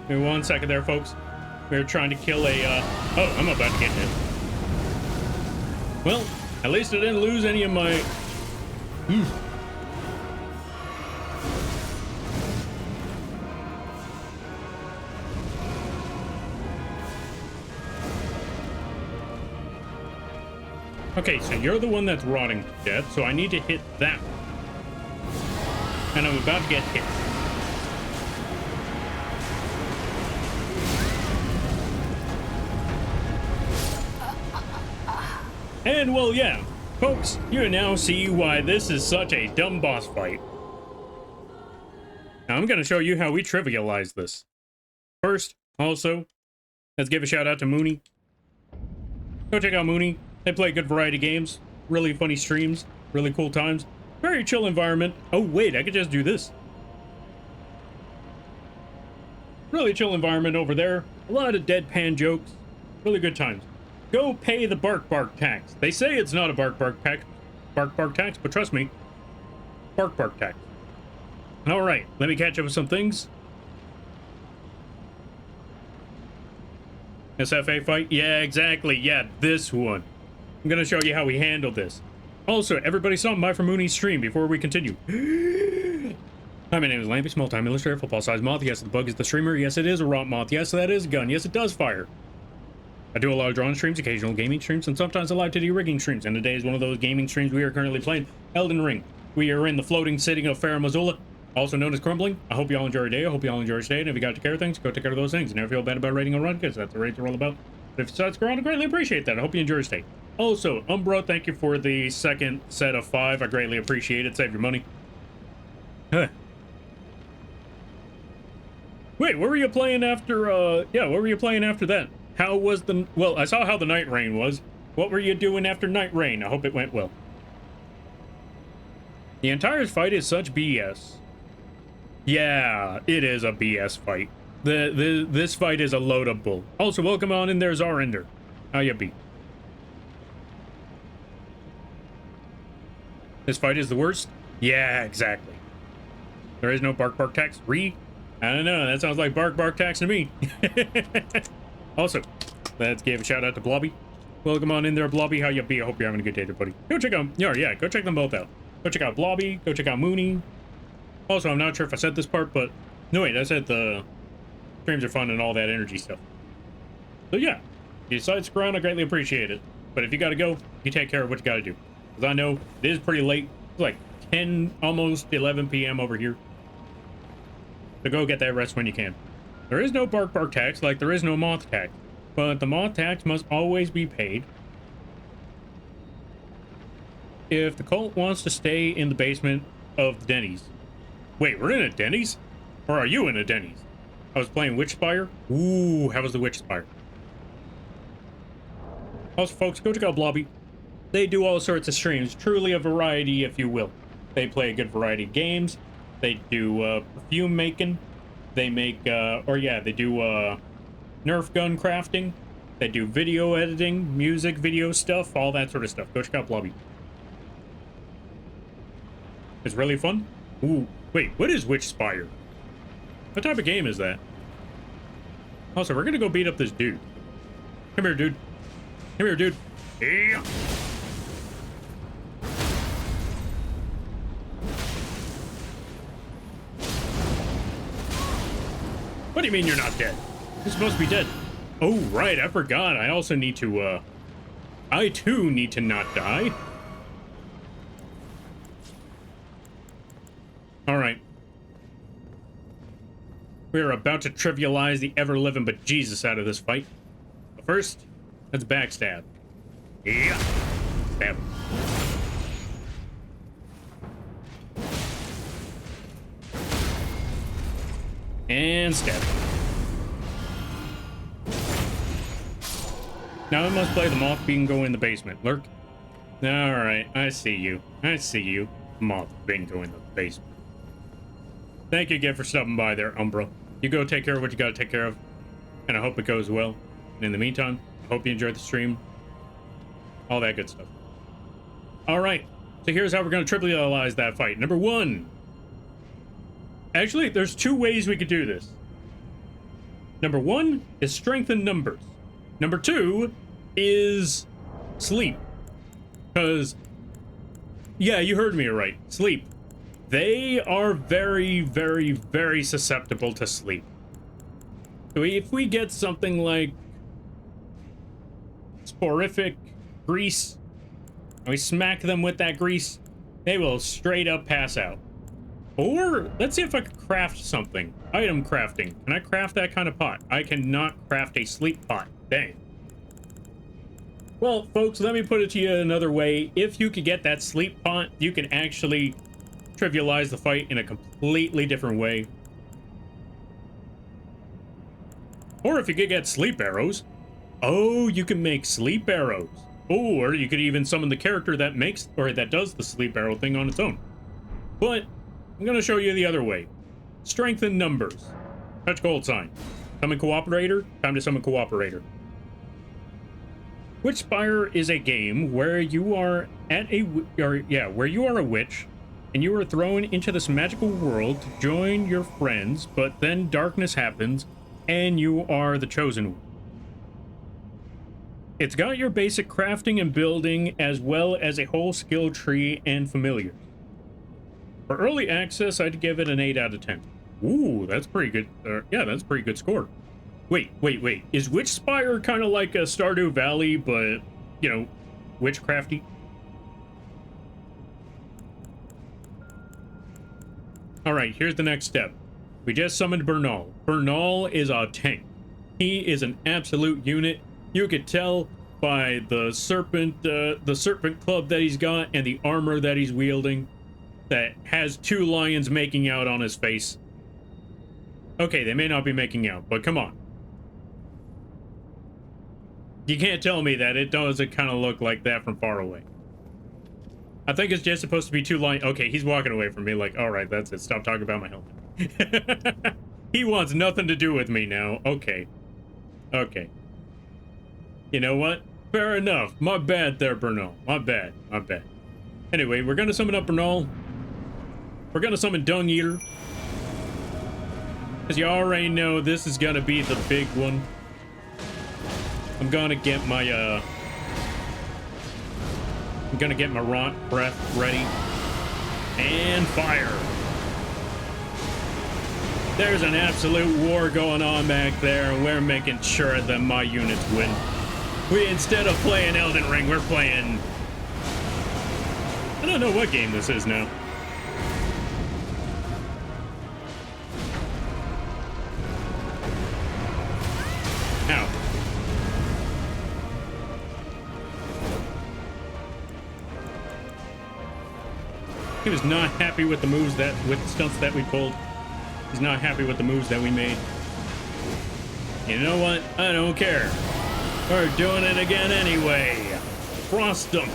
Give me 1 second there, folks. We were trying to kill a, oh, I'm about to get hit. Well, at least I didn't lose any of my... Okay, so you're the one that's rotting to death, so I need to hit that one. And I'm about to get hit. And well, yeah, folks, you now see why this is such a dumb boss fight. Now I'm going to show you how we trivialize this. First, also, let's give a shout out to Mooney. Go check out Mooney. They play good variety games, really funny streams, really cool times, very chill environment. Oh wait, I could just do this. Really chill environment over there. A lot of deadpan jokes, really good times. Go pay the bark tax. They say it's not a bark tax, but trust me, bark tax. All right, let me catch up with some things. SFA fight? Yeah, exactly. Yeah, this one. I'm gonna show you how we handle this. Also, everybody stop by for Mooney's stream before we continue. Hi, my name is Lampy, small-time illustrator, football-sized moth. Yes, the bug is the streamer. Yes, it is a rot moth. Yes, that is a gun. Yes, it does fire. I do a lot of drawing streams, occasional gaming streams, and sometimes I like to do rigging streams. And today is one of those gaming streams. We are currently playing Elden Ring. We are in the floating city of Farum Azula, also known as Crumbling. I hope y'all enjoy your day. I hope y'all enjoy your stay. And if you got to take care of things, go take care of those things. Never feel bad about rating a run, because that's the rates are all about. But if you decide to go around, I greatly appreciate that. I hope you enjoy your stay. Also, Umbra, thank you for the second set of 5. I greatly appreciate it. Save your money. Huh. Wait, what were you playing after, yeah, what were you playing after that? How was the... Well, I saw how the Night Rain was. What were you doing after Night Rain? I hope it went well. The entire fight is such BS. Yeah, it is a BS fight. This fight is a load of bull. Also, welcome on in there, Zarinder. How you be? This fight is the worst? Yeah, exactly. There is no bark tax. I don't know, that sounds like bark tax to me. Also, let's give a shout out to Blobby. Welcome on in there, Blobby. How you be? I hope you're having a good day there, buddy. Go check out, yeah, go check them both out. Go check out Blobby, go check out Mooney. Also, I'm not sure if I said this part, but no, wait, I said the streams are fun and all that energy stuff. So yeah, if you decide to stick around, I greatly appreciate it. But if you gotta go, you take care of what you gotta do. Because I know it is pretty late. It's like 10, almost 11 p.m. over here. So go get that rest when you can. There is no bark tax, like there is no moth tax. But the moth tax must always be paid if the cult wants to stay in the basement of the Denny's. Wait, we're in a Denny's? Or are you in a Denny's? I was playing Witchspire. Ooh, how was the Witchspire? Also, folks, go check out Blobby. They do all sorts of streams. Truly a variety, if you will. They play a good variety of games. They do perfume making. They make, they do Nerf gun crafting. They do video editing, music, video stuff, all that sort of stuff. Go check out Blobby. It's really fun. Ooh, wait, what is Witchspire? What type of game is that? Also, we're gonna go beat up this dude. Come here, dude. Come here, dude. Yeah. What do you mean you're not dead? You're supposed to be dead. Oh, right, I forgot. I also need to, I too need to not die. Alright. We are about to trivialize the ever-living bejesus out of this fight. But first, let's backstab. Yeah. Stab. And stab. Now I must play the Moth Bingo in the basement. Lurk. Alright, I see you. I see you. Moth Bingo in the basement. Thank you again for stopping by there, Umbra. You go take care of what you gotta take care of. and I hope it goes well. And in the meantime, I hope you enjoyed the stream. All that good stuff. All right, so here's how we're going to trivialize that fight. Number one. Actually, there's two ways we could do this. Number one is strength in numbers. Number two is sleep. Because, yeah, you heard me right. Sleep. They are very, very, very susceptible to sleep. So if we get something like sporific grease, and we smack them with that grease, they will straight up pass out. Or, let's see if I can craft something. Item crafting. Can I craft that kind of pot? I cannot craft a sleep pot. Dang. Well, folks, let me put it to you another way. If you could get that sleep pot, you can actually trivialize the fight in a completely different way. Or if you could get sleep arrows. Oh, you can make sleep arrows. Or you could even summon the character that makes, or that does the sleep arrow thing on its own. But I'm going to show you the other way. Strength in numbers. Touch gold sign. Summon cooperator. Time to summon cooperator. Witchspire is a game where you are where you are a witch and you are thrown into this magical world to join your friends, but then darkness happens and you are the chosen one. It's got your basic crafting and building as well as a whole skill tree and familiars. For early access, I'd give it an 8 out of 10. Ooh, that's pretty good. Yeah, that's a pretty good score. Wait. Is Witchspire kind of like a Stardew Valley, but, you know, witchcrafty? Alright, here's the next step. We just summoned Bernal. Bernal is a tank. He is an absolute unit. You could tell by the serpent club that he's got and the armor that he's wielding that has two lions making out on his face. Okay, they may not be making out, but come on. You can't tell me that it doesn't kind of look like that from far away. I think it's just supposed to be two lions. Okay, he's walking away from me like, all right, that's it. Stop talking about my helmet. He wants nothing to do with me now. Okay. Okay. You know what? Fair enough. My bad there, Bernal. My bad. Anyway, we're gonna summon up Bernal. We're gonna summon Dung Eater. Because you already know this is gonna be the big one. I'm gonna get my rot breath ready. And fire. There's an absolute war going on back there, and we're making sure that my units win. Instead of playing Elden Ring, we're playing... I don't know what game this is now. Ow. He was not happy with the moves with the stunts that we pulled. He's not happy with the moves that we made. You know what? I don't care. We're doing it again anyway. Frost them.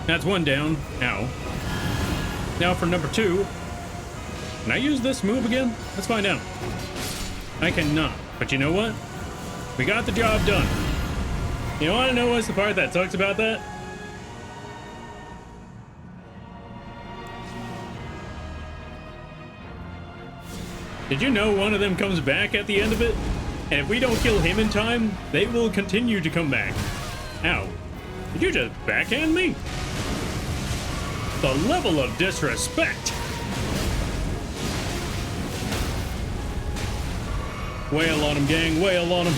That's one down. Ow. Now for number 2. Can I use this move again? Let's find out. I cannot. But you know what? We got the job done. You want to know what's the part that sucks about that? Did you know one of them comes back at the end of it? And if we don't kill him in time, they will continue to come back. Ow. Did you just backhand me? The level of disrespect. Wail on him, gang. Wail on him.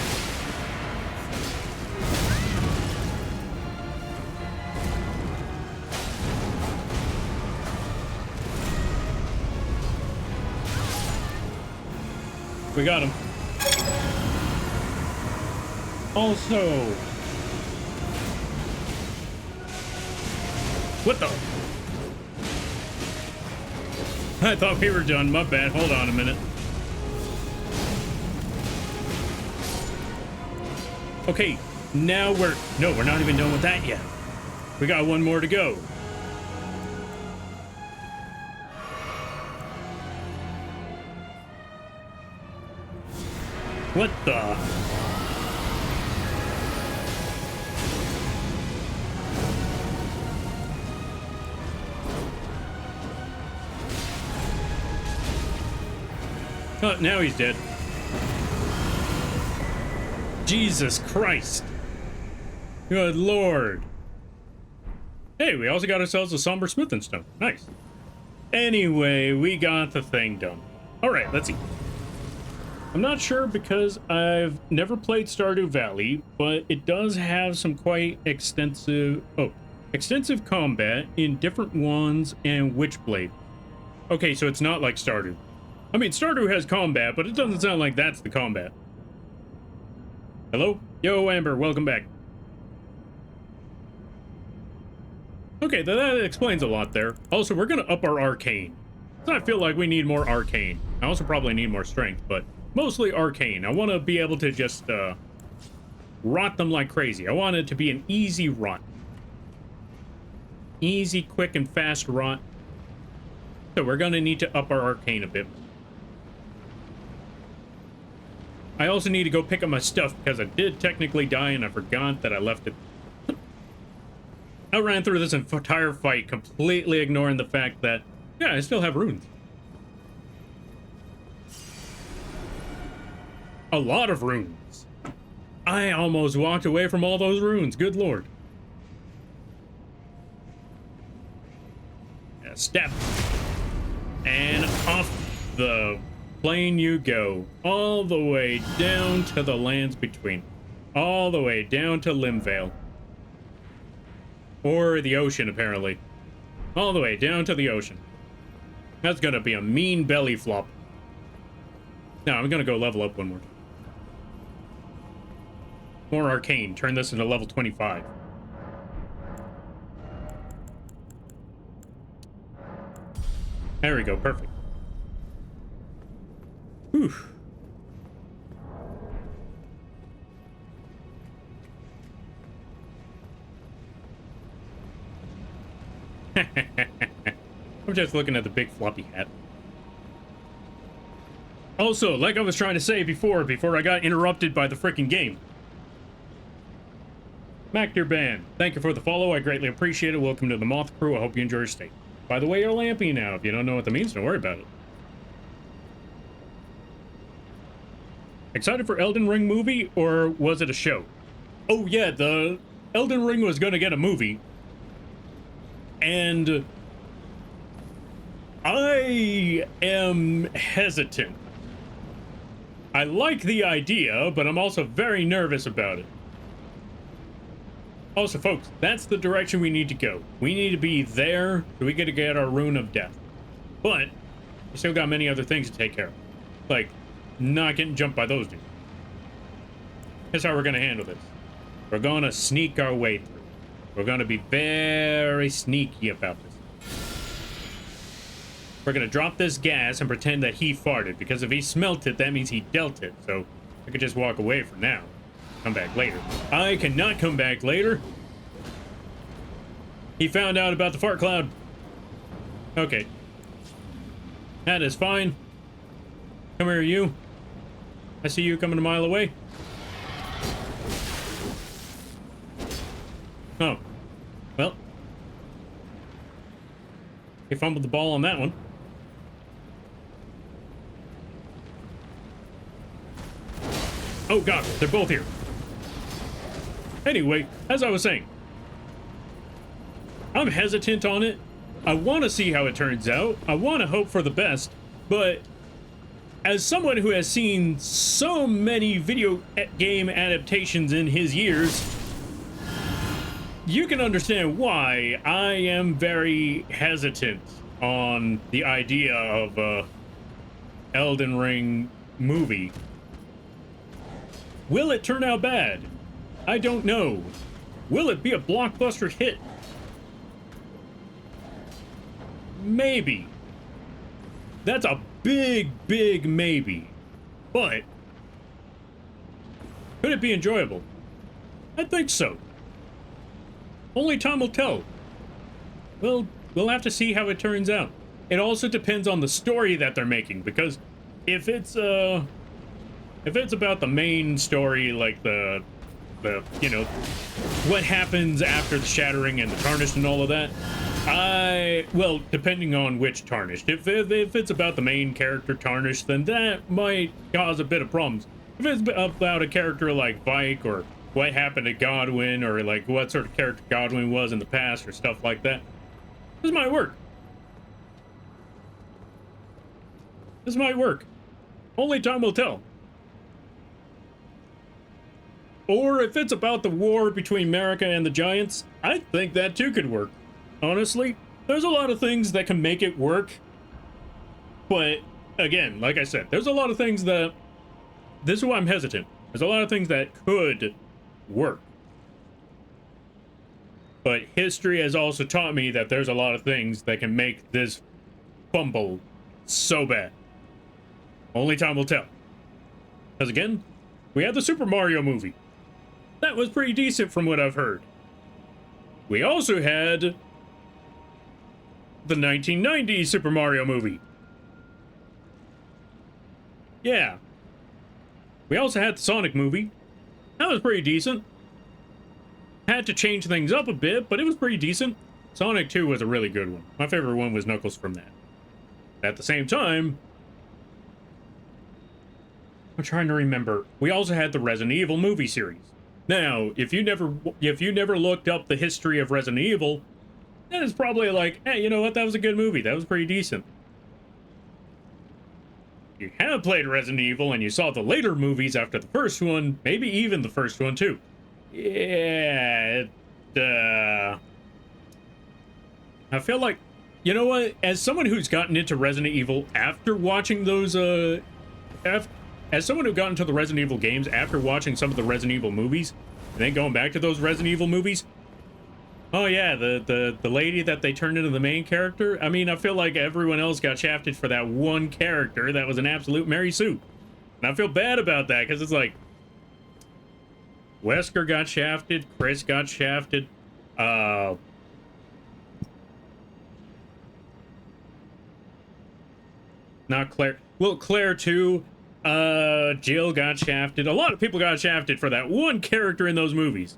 We got him. Also... What the? I thought we were done. My bad. Hold on a minute. Okay, Now we're not even done with that yet. We got one more to go. What the? Oh, now he's dead. Jesus Christ. Good Lord. Hey, we also got ourselves a somber smithing stone. Nice. Anyway, we got the thing done. All right, let's see. I'm not sure because I've never played Stardew Valley, but it does have some quite extensive combat in different ones and Witchblade. Okay, so it's not like Stardew. I mean, Stardew has combat, but it doesn't sound like that's the combat. Hello? Yo, Amber, welcome back. Okay, that explains a lot there. Also, we're gonna up our arcane. So I feel like we need more arcane. I also probably need more strength, but mostly arcane. I want to be able to just rot them like crazy. I want it to be an easy rot. Easy, quick, and fast rot. So we're gonna need to up our arcane a bit. I also need to go pick up my stuff because I did technically die and I forgot that I left it. I ran through this entire fight completely ignoring the fact that, yeah, I still have runes. A lot of runes. I almost walked away from all those runes. Good Lord. Yeah, step. And off the plane you go. All the way down to the lands between. All the way down to Limvale. Or the ocean, apparently. All the way down to the ocean. That's gonna be a mean belly flop. Now, I'm gonna go level up one more. More arcane. Turn this into level 25. There we go. Perfect. Whew. I'm just looking at the big floppy hat. Also, like I was trying to say before I got interrupted by the freaking game. Mac Dear Band, thank you for the follow. I greatly appreciate it. Welcome to the Moth crew. I hope you enjoy your stay. By the way, you're lampy now. If you don't know what that means, don't worry about it. Excited for Elden Ring movie, or was it a show? Oh yeah, the Elden Ring was gonna get a movie. And I am hesitant. I like the idea, but I'm also very nervous about it. Also, folks, that's the direction we need to go. We need to be there, so we get to get our Rune of Death. But we still got many other things to take care of. Like, not getting jumped by those dudes. Here's how we're gonna handle this. We're gonna sneak our way through. We're gonna be very sneaky about this. We're gonna drop this gas and pretend that he farted, because if he smelt it, that means he dealt it. So I could just walk away for now. Come back later. I cannot come back later. He found out about the fart cloud. Okay. That is fine. Come here, you. I see you coming a mile away. Oh. Well. He fumbled the ball on that one. Oh god, they're both here. Anyway, as I was saying, I'm hesitant on it. I want to see how it turns out. I want to hope for the best, but as someone who has seen so many video game adaptations in his years, you can understand why I am very hesitant on the idea of a Elden Ring movie. Will it turn out bad? I don't know. Will it be a blockbuster hit? Maybe. That's a big, big maybe. But could it be enjoyable? I think so. Only time will tell. Well, we'll have to see how it turns out. It also depends on the story that they're making, because if it's about the main story, like the you know, what happens after the Shattering and the Tarnished and all of that, well, depending on which Tarnished. If it's about the main character Tarnished, then that might cause a bit of problems. If it's about a character like Vike, or what happened to Godwin, or like what sort of character Godwin was in the past, or stuff like that, this might work. This might work. Only time will tell. Or if it's about the war between America and the Giants, I think that too could work. Honestly, there's a lot of things that can make it work. But, again, like I said, there's a lot of things that... This is why I'm hesitant. There's a lot of things that could work. But history has also taught me that there's a lot of things that can make this fumble so bad. Only time will tell. Because again, we had the Super Mario movie. That was pretty decent from what I've heard. We also had the 1990 Super Mario movie. Yeah. We also had the Sonic movie. That was pretty decent. Had to change things up a bit, but it was pretty decent. Sonic 2 was a really good one. My favorite one was Knuckles from that. At the same time, I'm trying to remember. We also had the Resident Evil movie series. Now, if you never looked up the history of Resident Evil, then it's probably like, hey, you know what? That was a good movie. That was pretty decent. If you have played Resident Evil and you saw the later movies after the first one, maybe even the first one too. Yeah, I feel like, you know what? As someone who's gotten into Resident Evil after watching those, as someone who got into the Resident Evil games after watching some of the Resident Evil movies, and then going back to those Resident Evil movies, oh yeah, the lady that they turned into the main character, I mean, I feel like everyone else got shafted for that one character that was an absolute Mary Sue. And I feel bad about that, because it's like, Wesker got shafted, Chris got shafted, not Claire, well, Claire too, Jill got shafted. A lot of people got shafted for that one character in those movies.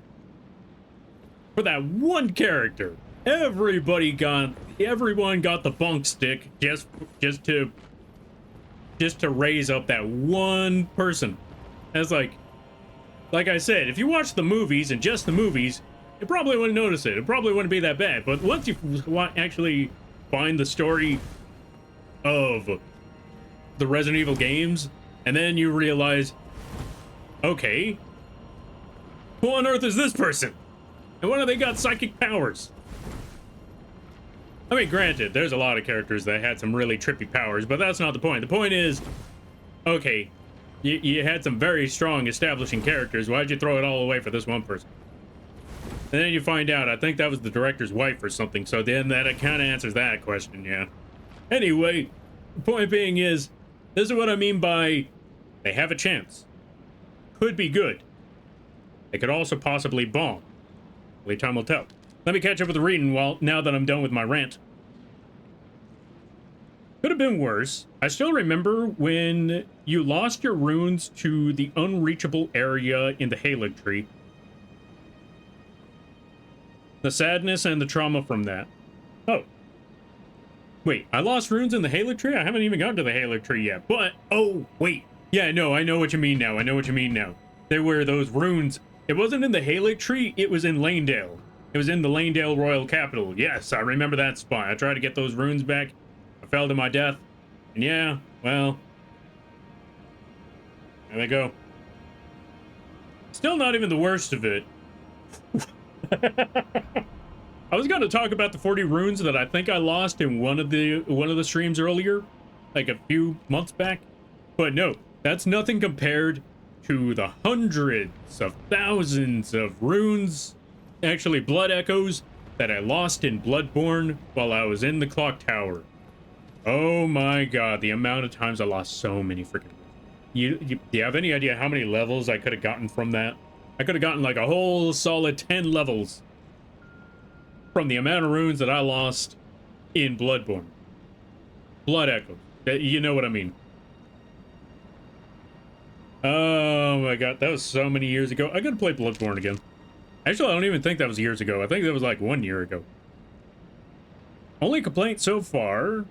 For that one character. Everyone got the bunk stick just to raise up that one person. That's like I said, if you watch the movies and just the movies, you probably wouldn't notice it. It probably wouldn't be that bad. But once you actually find the story of the Resident Evil games, and then you realize, okay, who on earth is this person? And why do they got psychic powers? I mean, granted, there's a lot of characters that had some really trippy powers, but that's not the point. The point is, okay, you had some very strong establishing characters. Why'd you throw it all away for this one person? And then you find out, I think that was the director's wife or something, so then that kind of answers that question, yeah. Anyway, the point being is, this is what I mean by they have a chance. Could be good. They could also possibly bomb. Only time will tell. Let me catch up with the reading now that I'm done with my rant. Could have been worse. I still remember when you lost your runes to the unreachable area in the Halig tree. The sadness and the trauma from that. Oh. Wait, I lost runes in the Halig tree? I haven't even gotten to the Halig tree yet. But, oh, wait. Yeah, no, I know what you mean now. I know what you mean now. There were those runes. It wasn't in the Halig tree, it was in Lanedale. It was in the Lanedale Royal Capital. Yes, I remember that spot. I tried to get those runes back. I fell to my death. And yeah, well, there they go. Still not even the worst of it. I was going to talk about the 40 runes that I think I lost in one of the streams earlier, like a few months back. But no, that's nothing compared to the hundreds of thousands of runes, actually blood echoes, that I lost in Bloodborne while I was in the clock tower. Oh my god, the amount of times I lost so many freaking runes. Do you have any idea how many levels I could have gotten from that? I could have gotten like a whole solid 10 levels from the amount of runes that I lost in Bloodborne. Blood Echo. You know what I mean. Oh my god, that was so many years ago. I gotta play Bloodborne again. Actually, I don't even think that was years ago. I think that was like 1 year ago. Only complaint so far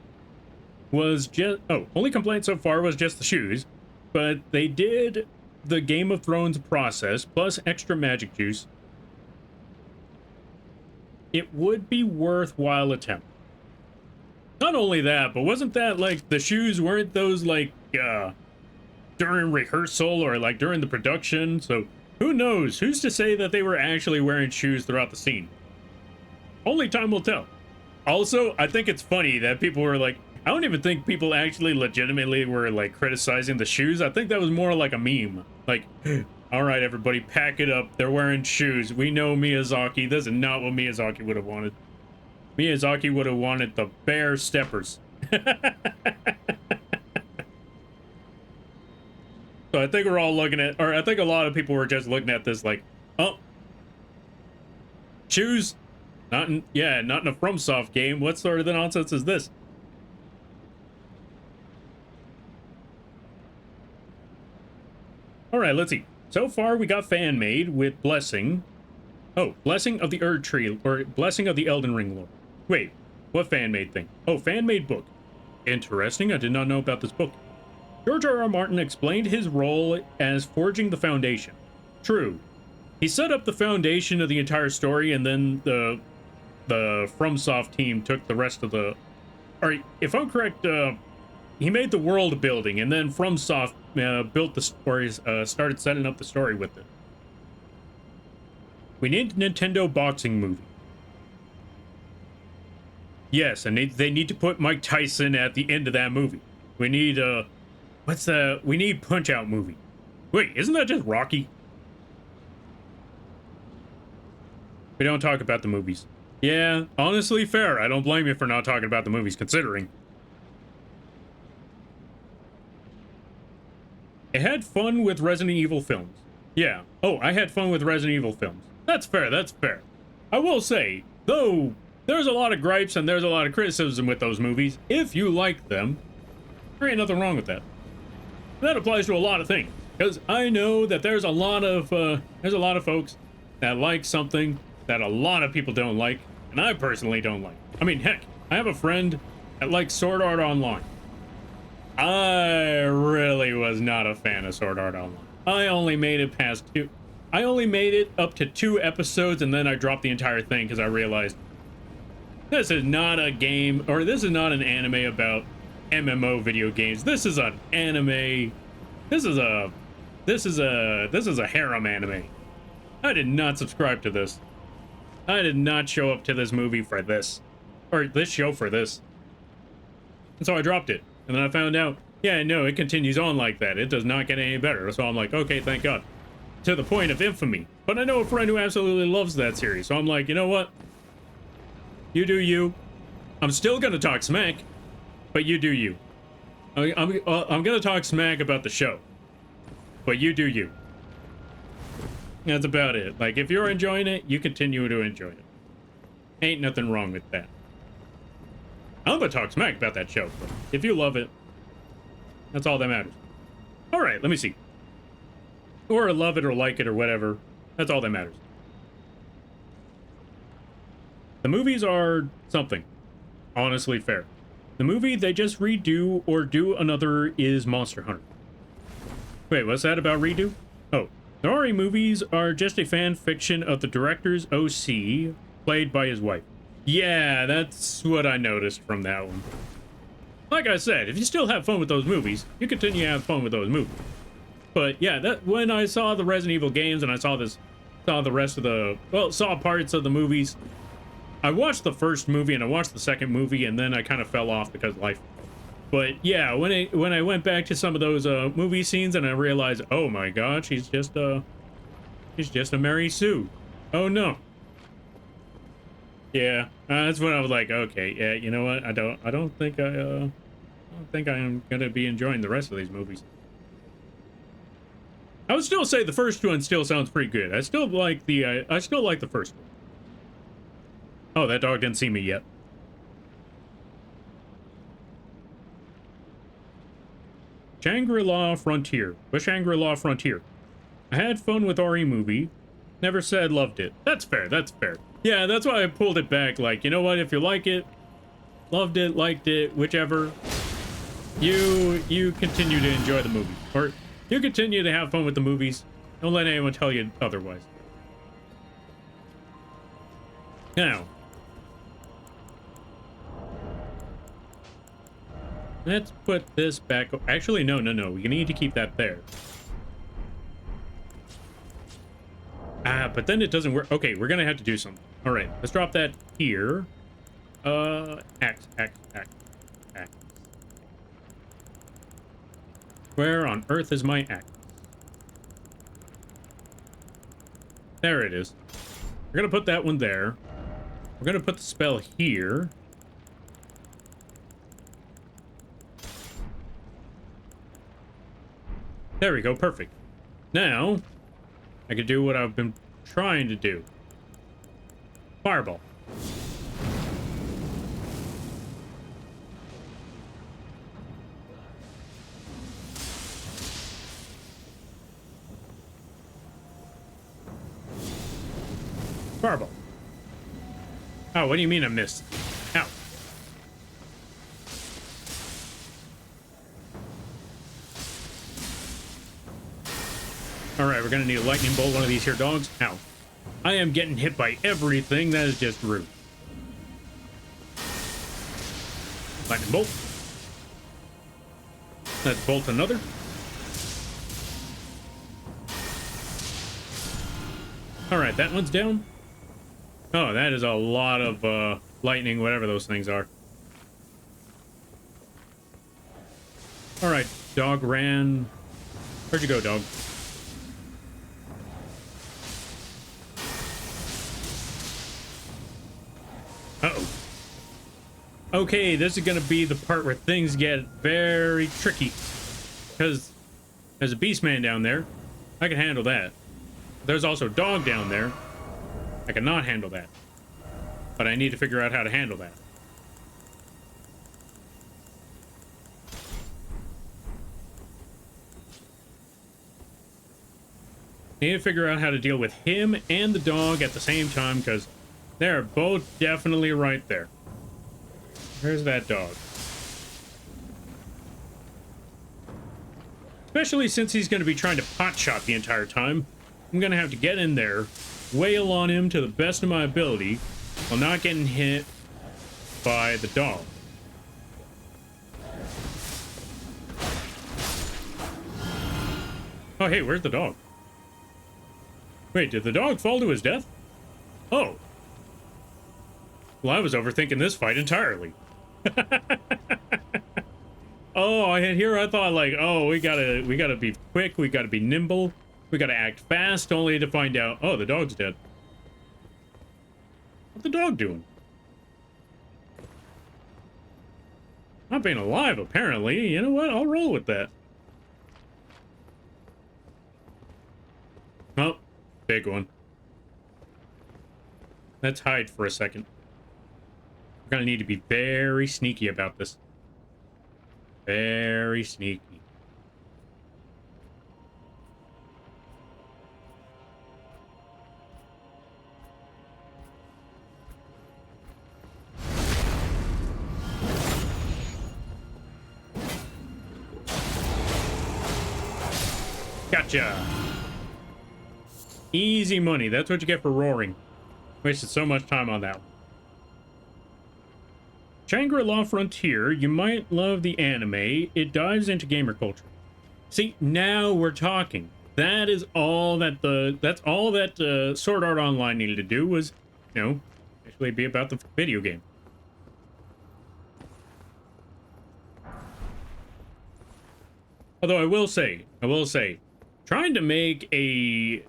was just... Oh, only complaint so far was just the shoes. But they did the Game of Thrones process, plus extra magic juice. It would be worthwhile attempt. Not only that, but wasn't that like the shoes, weren't those like during rehearsal or like during the production? So who knows? Who's to say that they were actually wearing shoes throughout the scene? Only time will tell. Also, I think it's funny that people were like, I don't even think people actually legitimately were like criticizing the shoes. I think that was more like a meme. Like, all right, everybody, pack it up. They're wearing shoes. We know Miyazaki. This is not what Miyazaki would have wanted. Miyazaki would have wanted the bare steppers. So I think we're all looking at, or I think a lot of people were just looking at this like, oh, shoes? Not in, yeah, not in a FromSoft game. What sort of the nonsense is this? All right, let's see. So far, we got fan-made with Blessing. Oh, Blessing of the Erd Tree, or Blessing of the Elden Ring lore. Wait, what fan-made thing? Oh, fan-made book. Interesting, I did not know about this book. George R.R. Martin explained his role as forging the foundation. True. He set up the foundation of the entire story, and then the FromSoft team took the rest of the... Or, if I'm correct, he made the world building, and then FromSoft built the stories, started setting up the story with it. We need a Nintendo boxing movie. Yes, and they need to put Mike Tyson at the end of that movie. We need, we need Punch-Out movie. Wait, isn't that just Rocky? We don't talk about the movies. Yeah, honestly, fair. I don't blame you for not talking about the movies, considering. I had fun with Resident Evil films. Yeah. Oh, I had fun with Resident Evil films. That's fair, that's fair. I will say, though, there's a lot of gripes and there's a lot of criticism with those movies. If you like them, there ain't nothing wrong with that. That applies to a lot of things. Because I know that there's a lot of folks that like something that a lot of people don't like, and I personally don't like. I mean, heck, I have a friend that likes Sword Art Online. I really was not a fan of Sword Art Online. I only made it up to 2 episodes, and then I dropped the entire thing because I realized this is not a game, or this is not an anime about MMO video games. This is an anime. This is a harem anime. I did not subscribe to this. I did not show up to this movie for this, or this show for this. And so I dropped it. And then I found out, yeah, no, it continues on like that. It does not get any better. So I'm like, okay, thank God. To the point of infamy. But I know a friend who absolutely loves that series. So I'm like, you know what? You do you. I'm still gonna talk smack, but you do you. I'm gonna talk smack about the show, but you do you. That's about it. Like, if you're enjoying it, you continue to enjoy it. Ain't nothing wrong with that. I'm gonna talk smack about that show, but if you love it, that's all that matters. All right, let me see. Or love it or like it or whatever. That's all that matters. The movies are something. Honestly fair. The movie they just redo or do another is Monster Hunter. Wait, what's that about redo? Oh, the Ori movies are just a fan fiction of the director's OC, played by his wife. Yeah, that's what I noticed from that one. Like I said, if you still have fun with those movies, you continue to have fun with those movies. But yeah, that when I saw the Resident Evil games and I saw the rest of the, well, saw parts of the movies, I watched the first movie and I watched the second movie and then I kind of fell off because of life. But yeah, when I went back to some of those movie scenes and I realized, oh my god, she's just a Mary Sue. Oh no. Yeah, that's when I was like, okay, yeah, you know what? I don't think I'm gonna be enjoying the rest of these movies. I would still say the first one still sounds pretty good. I still like the first one. Oh, that dog didn't see me yet. Shangri-La Frontier. The Shangri-La Frontier. I had fun with RE movie. Never said loved it. That's fair, that's fair. Yeah, that's why I pulled it back. Like, you know what? If you like it, loved it, liked it, whichever, you continue to enjoy the movie. Or you continue to have fun with the movies. Don't let anyone tell you otherwise. Now, let's put this back. Actually, no. We need to keep that there. But then it doesn't work. Okay, we're gonna have to do something. All right, let's drop that here. Axe. Where on earth is my axe? There it is. We're gonna put that one there. We're gonna put the spell here. There we go, perfect. Now, I can do what I've been trying to do. Fireball. Fireball. Oh, what do you mean I missed? Ow. Alright, we're gonna need a lightning bolt, one of these here dogs. Ow. I am getting hit by everything. That is just rude. Lightning bolt. Let's bolt another. Alright, that one's down. Oh, that is a lot of lightning, whatever those things are. Alright, dog ran. Where'd you go, dog? Uh-oh. Okay, this is gonna be the part where things get very tricky. Because there's a beast man down there. I can handle that. There's also a dog down there. I cannot handle that. But I need to figure out how to handle that. I need to figure out how to deal with him and the dog at the same time, because they're both definitely right there. Where's that dog? Especially since he's going to be trying to pot shot the entire time. I'm going to have to get in there, wail on him to the best of my ability, while not getting hit by the dog. Oh, hey, where's the dog? Wait, did the dog fall to his death? Oh. Well, I was overthinking this fight entirely. Oh, I thought like, oh, we gotta be quick, we gotta be nimble, we gotta act fast, only to find out, oh, the dog's dead. What's the dog doing? Not being alive, apparently. You know what? I'll roll with that. Oh, big one. Let's hide for a second. We're gonna need to be very sneaky about this. Very sneaky. Gotcha. Easy money. That's what you get for roaring. Wasted so much time on that one. Shangri-La Frontier, you might love the anime. It dives into gamer culture. See, now we're talking. That is all that Sword Art Online needed to do was, you know, actually be about the video game. Although I will say, trying to make a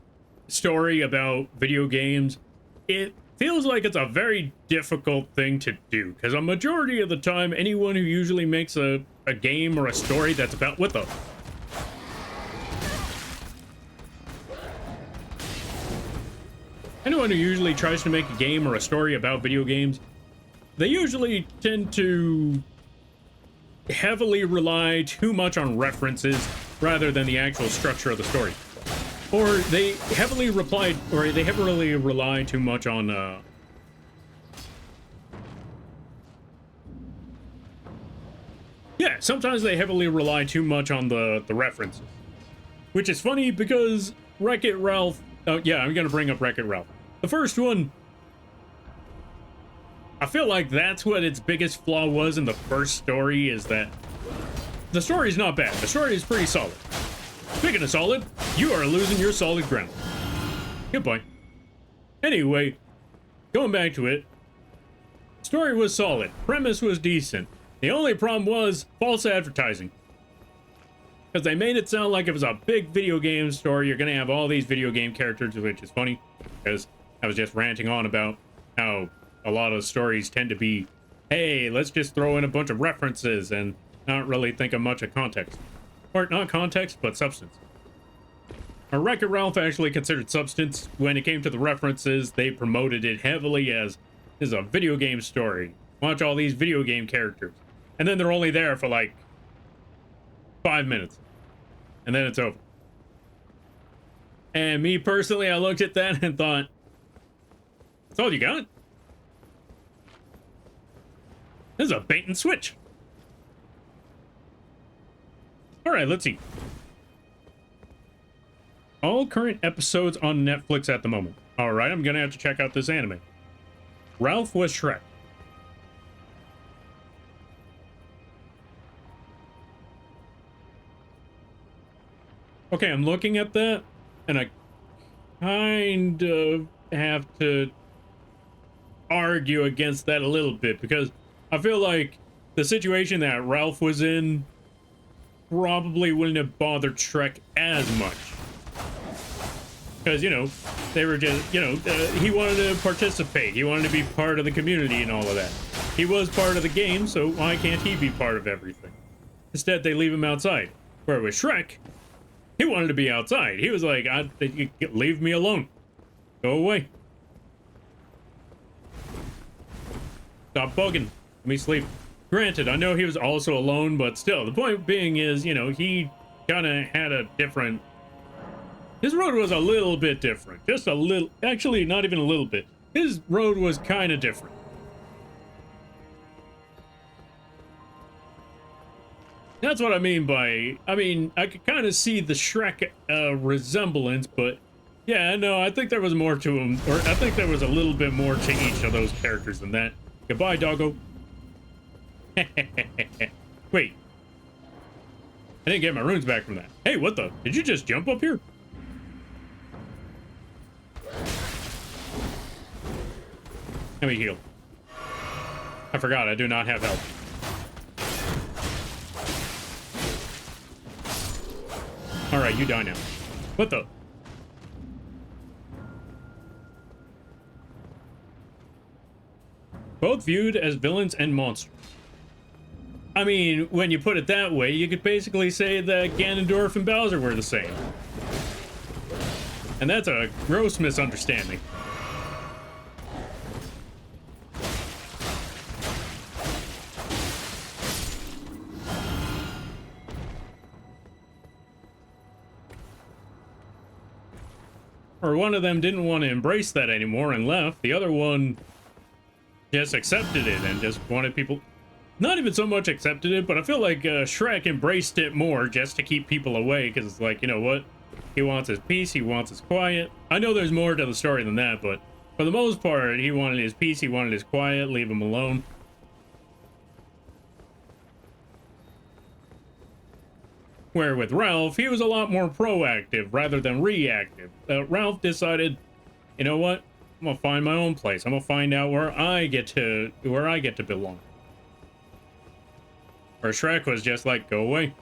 story about video games, it feels like it's a very difficult thing to do, because a majority of the time, anyone who usually makes a game or a story that's about... What the... anyone who usually tries to make a game or a story about video games, they usually tend to heavily rely too much on references rather than the actual structure of the story. Or they heavily rely too much on yeah, sometimes they heavily rely too much on the references. Which is funny because Wreck-It Ralph... Oh, yeah, I'm gonna bring up Wreck-It Ralph. The first one, I feel like that's what its biggest flaw was in the first story, is that the story's not bad. The story is pretty solid. Speaking of solid, you are losing your solid ground. Goodbye. Anyway, going back to it, story was solid. Premise was decent. The only problem was false advertising. Because they made it sound like it was a big video game story. You're going to have all these video game characters, which is funny. Because I was just ranting on about how a lot of stories tend to be, hey, let's just throw in a bunch of references and not really think of much of context. Or not context, but substance. Wreck-It Ralph actually considered substance. When it came to the references, they promoted it heavily as, this is a video game story. Watch all these video game characters. And then they're only there for like 5 minutes. And then it's over. And me personally, I looked at that and thought, that's all you got? This is a bait and switch. Alright, let's see. All current episodes on Netflix at the moment. Alright, I'm gonna have to check out this anime. Ralph was Shrek. Okay, I'm looking at that, and I kind of have to argue against that a little bit, because I feel like the situation that Ralph was in probably wouldn't have bothered Shrek as much. Because, you know, they were just, you know, he wanted to participate. He wanted to be part of the community and all of that. He was part of the game, so why can't he be part of everything? Instead, they leave him outside. Where with Shrek, he wanted to be outside. He was like, leave me alone. Go away. Stop bugging. Let me sleep. Granted, I know he was also alone, but still, the point being is, you know, he kind of had a different... His road was a little bit different. Just a little... Actually, not even a little bit. His road was kind of different. That's what I mean by... I mean, I could kind of see the Shrek resemblance, but... Yeah, no, I think there was more to him. Or I think there was a little bit more to each of those characters than that. Goodbye, doggo. Wait. I didn't get my runes back from that. Hey, what the? Did you just jump up here? Let me heal. I forgot, I do not have health. Alright, you die now. What the? Both viewed as villains and monsters. I mean, when you put it that way, you could basically say that Ganondorf and Bowser were the same. And that's a gross misunderstanding. Or one of them didn't want to embrace that anymore and left. The other one just accepted it and just wanted people... Not even so much accepted it, but I feel like Shrek embraced it more just to keep people away, because it's like, you know what? He wants his peace, he wants his quiet. I know there's more to the story than that, but for the most part, he wanted his peace, he wanted his quiet, leave him alone. Where with Ralph, he was a lot more proactive rather than reactive. Ralph decided, you know what? I'm gonna find my own place. I'm gonna find out where I get to belong. Or Shrek was just like, go away.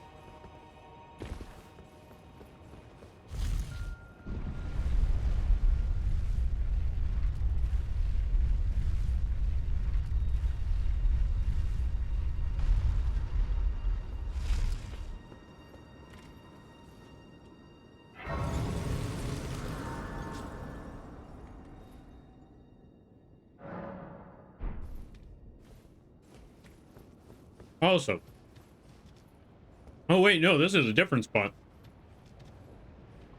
Also. Oh, wait, no, this is a different spot.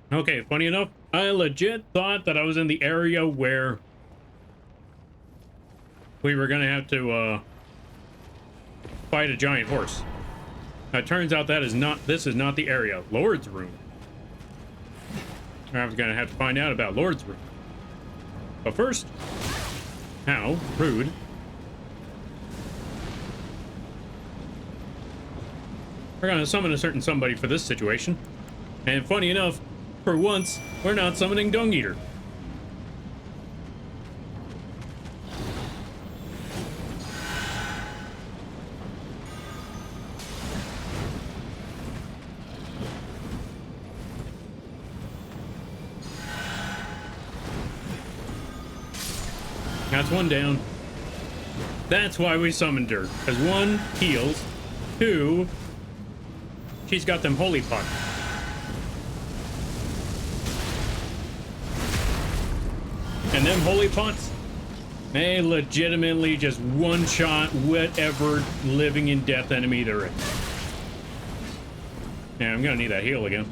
Okay, funny enough, I legit thought that I was in the area where we were gonna have to, fight a giant horse. Now, it turns out that is not, this is not the area. Lord's Room. I was gonna have to find out about Lord's Room. But first, how rude. We're gonna summon a certain somebody for this situation. And funny enough, for once, we're not summoning Dung Eater. That's one down. That's why we summoned her. Because one, heals. Two, she's got them holy pots. And them holy pots, they legitimately just one-shot whatever living in death enemy there is. Yeah, I'm gonna need that heal again.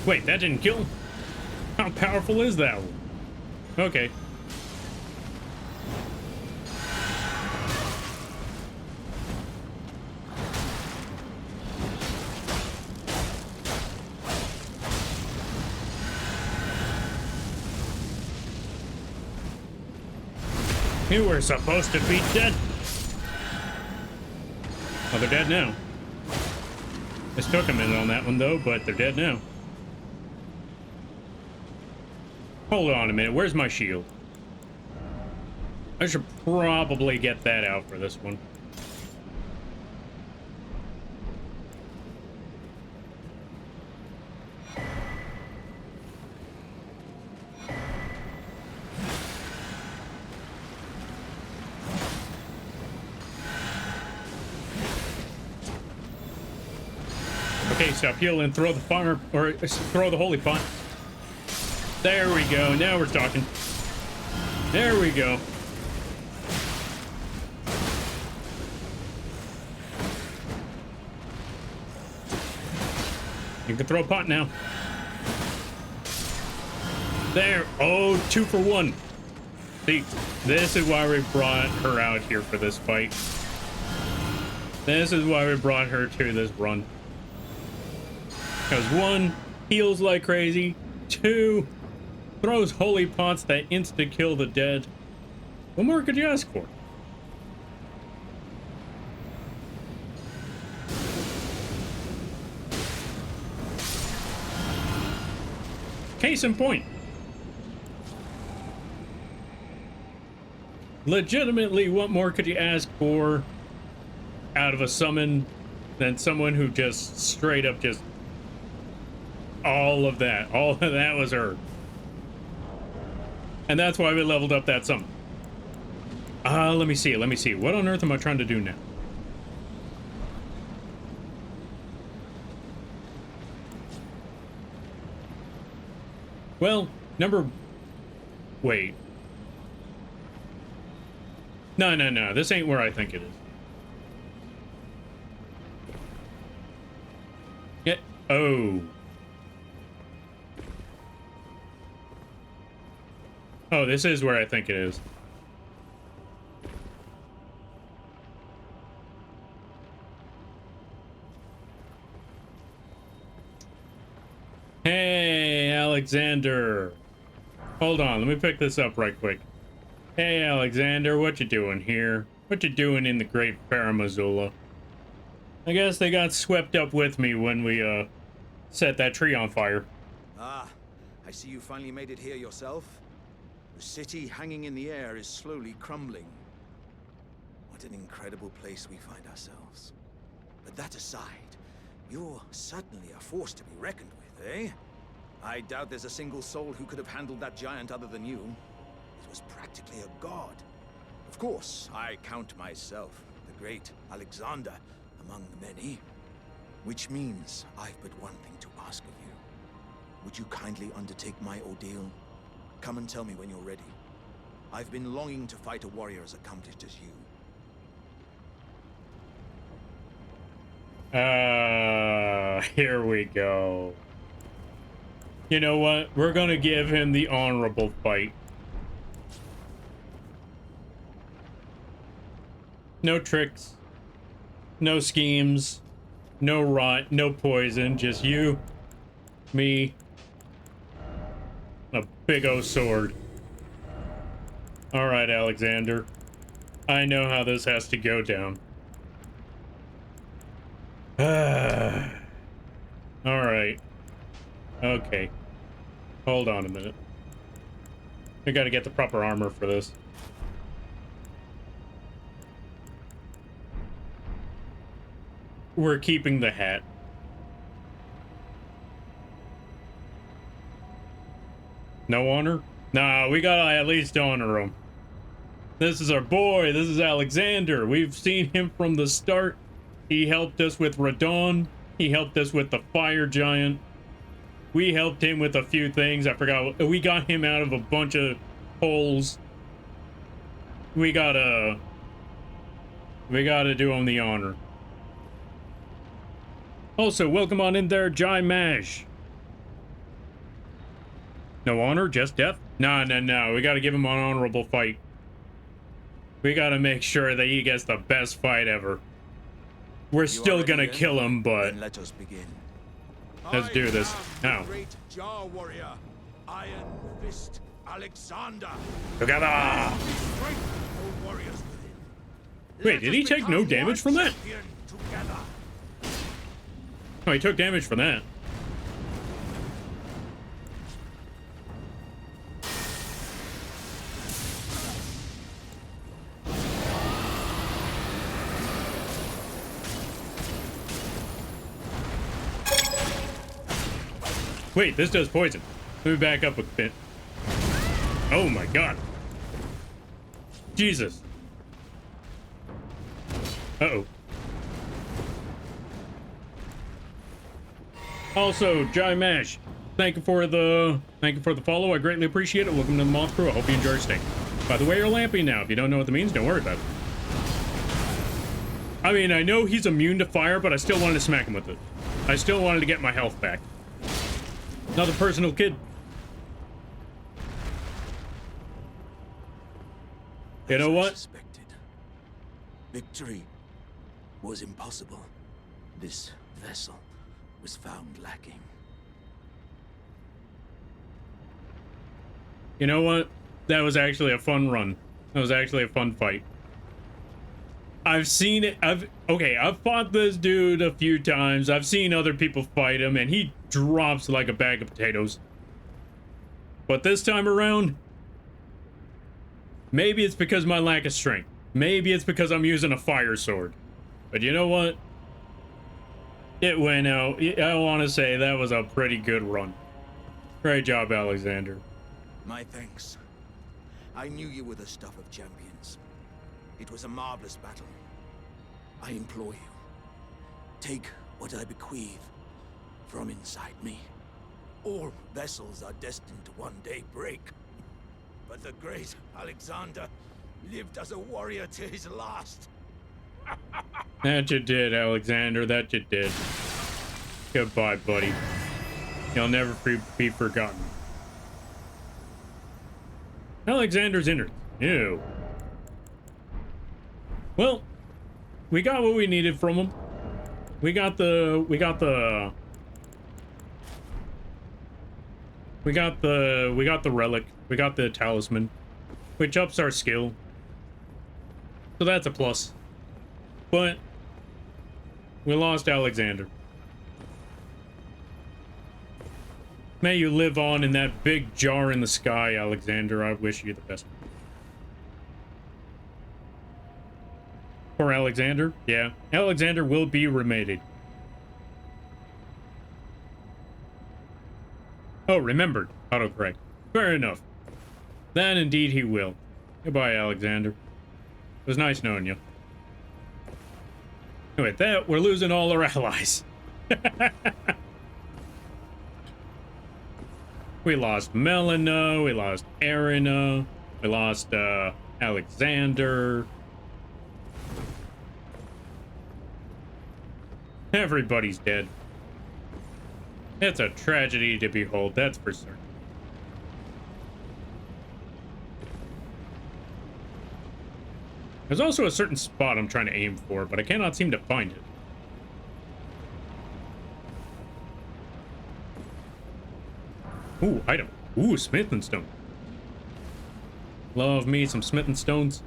Wait, that didn't kill? How powerful is that one? Okay. You were supposed to be dead. Oh, they're dead now. This took a minute on that one, though, but they're dead now. Hold on a minute, where's my shield? I should probably get that out for this one. Okay, stop healing, throw the fire, or throw the holy pot. There we go. Now we're talking. There we go. You can throw a pot now. There. Oh, 2 for 1. See, this is why we brought her out here for this fight. This is why we brought her to this run. Because 1, heals like crazy. 2, throws holy pots that insta-kill the dead. What more could you ask for? Case in point. Legitimately, what more could you ask for out of a summon than someone who just straight up just... all of that was her. And that's why we leveled up that summon. Let me see. What on earth am I trying to do now? Well, wait. No. This ain't where I think it is. Yeah. Oh. Oh, this is where I think it is. Hey, Alexander. Hold on, let me pick this up right quick. Hey, Alexander, what you doing here? What you doing in the Great Faramazula? I guess they got swept up with me when we, set that tree on fire. Ah, I see you finally made it here yourself. The city hanging in the air is slowly crumbling. What an incredible place we find ourselves. But that aside, you're certainly a force to be reckoned with, eh? I doubt there's a single soul who could have handled that giant other than you. It was practically a god. Of course, I count myself the great Alexander among the many. Which means I've but one thing to ask of you. Would you kindly undertake my ordeal? Come and tell me when you're ready. I've been longing to fight a warrior as accomplished as you. Here we go. You know what? We're gonna give him the honorable fight. No tricks. No schemes. No rot. No poison. Just you, me, a big O sword. Alright, Alexander. I know how this has to go down. Alright. Okay. Hold on a minute. We gotta get the proper armor for this. We're keeping the hat. No honor? Nah, we gotta at least honor him. This is our boy. This is Alexander. We've seen him from the start. He helped us with Radon. He helped us with the fire giant. We helped him with a few things. I forgot. We got him out of a bunch of holes. We gotta do him the honor. Also, welcome on in there, Jai Mash. No honor, just death? No. We gotta give him an honorable fight. We gotta make sure that he gets the best fight ever. We're still gonna kill him, but then let us begin. let's do this now. Great Jar warrior, Iron Fist Alexander. Together. Wait, did he take no damage from that? Oh, he took damage from that. Wait, this does poison. Let me back up a bit. Oh my god. Jesus. Uh-oh. Also, Jai Mash, thank you for the follow. I greatly appreciate it. Welcome to the Moth crew. I hope you enjoy your stay. By the way, you're lamping now. If you don't know what that means, don't worry about it. I mean, I know he's immune to fire, but I still wanted to smack him with it. I still wanted to get my health back. Another personal kid. You know what? Suspected. Victory was impossible. This vessel was found lacking. You know what? That was actually a fun run. That was actually a fun fight. I've seen it. I've fought this dude a few times. I've seen other people fight him, and he drops like a bag of potatoes. But this time around, maybe it's because of my lack of strength. Maybe it's because I'm using a fire sword. But you know what? It went out. I want to say that was a pretty good run. Great job, Alexander. My thanks. I knew you were the stuff of champions. It was a marvelous battle. I implore you, take what I bequeath from inside me. All vessels are destined to one day break. But the great Alexander lived as a warrior to his last. That you did, Alexander. That you did. Goodbye, buddy. You'll never be forgotten. Alexander's innards. Ew. Well, we got what we needed from him. We got the relic. We got the talisman, which ups our skill. So that's a plus. But we lost Alexander. May you live on in that big jar in the sky, Alexander. I wish you the best. Poor Alexander. Yeah, Alexander will be remated. Oh, remembered. Autocorrect. Fair enough. Then indeed he will. Goodbye, Alexander. It was nice knowing you. With that, we're losing all our allies. We lost Melina, we lost Erina, we lost Alexander. Everybody's dead. It's a tragedy to behold, that's for certain. There's also a certain spot I'm trying to aim for, but I cannot seem to find it. Ooh, item. Ooh, smithing stone. Love me some smithing stones.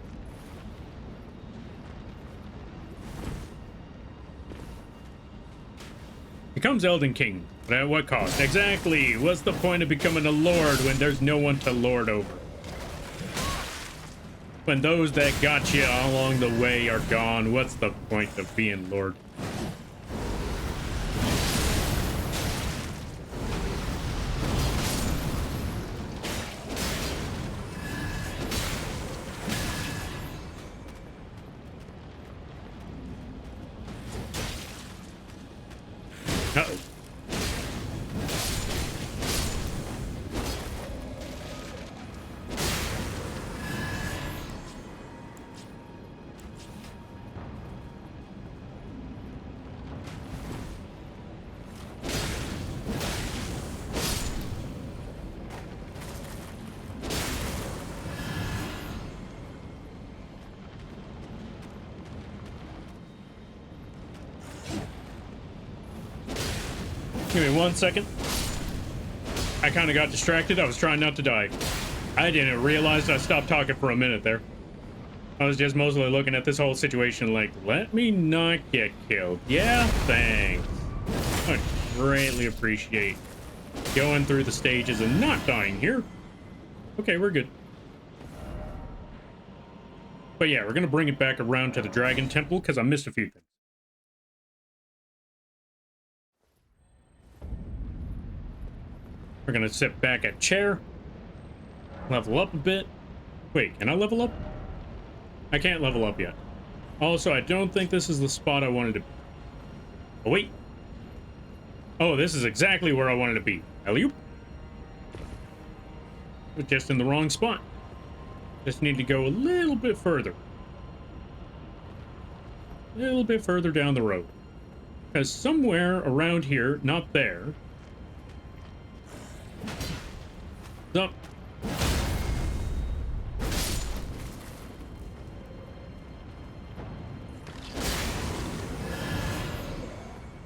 Becomes Elden King, but at what cost? Exactly! What's the point of becoming a lord when there's no one to lord over? When those that got you along the way are gone, what's the point of being lord? Uh-oh. Give me 1 second. I kind of got distracted. I was trying not to die. I didn't realize I stopped talking for a minute there. I was just mostly looking at this whole situation like, let me not get killed. Yeah, thanks. I greatly appreciate going through the stages and not dying here. Okay, we're good. But yeah, we're going to bring it back around to the Dragon Temple because I missed a few things. We're gonna sit back at chair, level up a bit. Wait, can I level up? I can't level up yet. Also, I don't think this is the spot I wanted to be. Oh, wait. Oh, this is exactly where I wanted to be. Alley-oop. We're just in the wrong spot. Just need to go a little bit further. A little bit further down the road. Because somewhere around here, not there, up.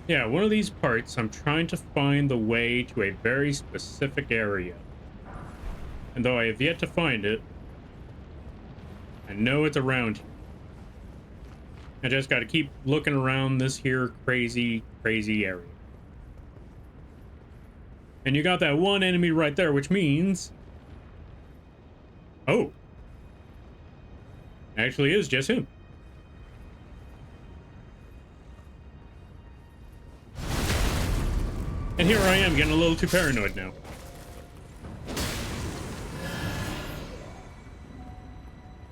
Yeah, one of these parts, I'm trying to find the way to a very specific area. And though I have yet to find it, I know it's around here. I just got to keep looking around this here crazy area. And you got that one enemy right there, which means... Oh. Actually is just him. And here I am, getting a little too paranoid now.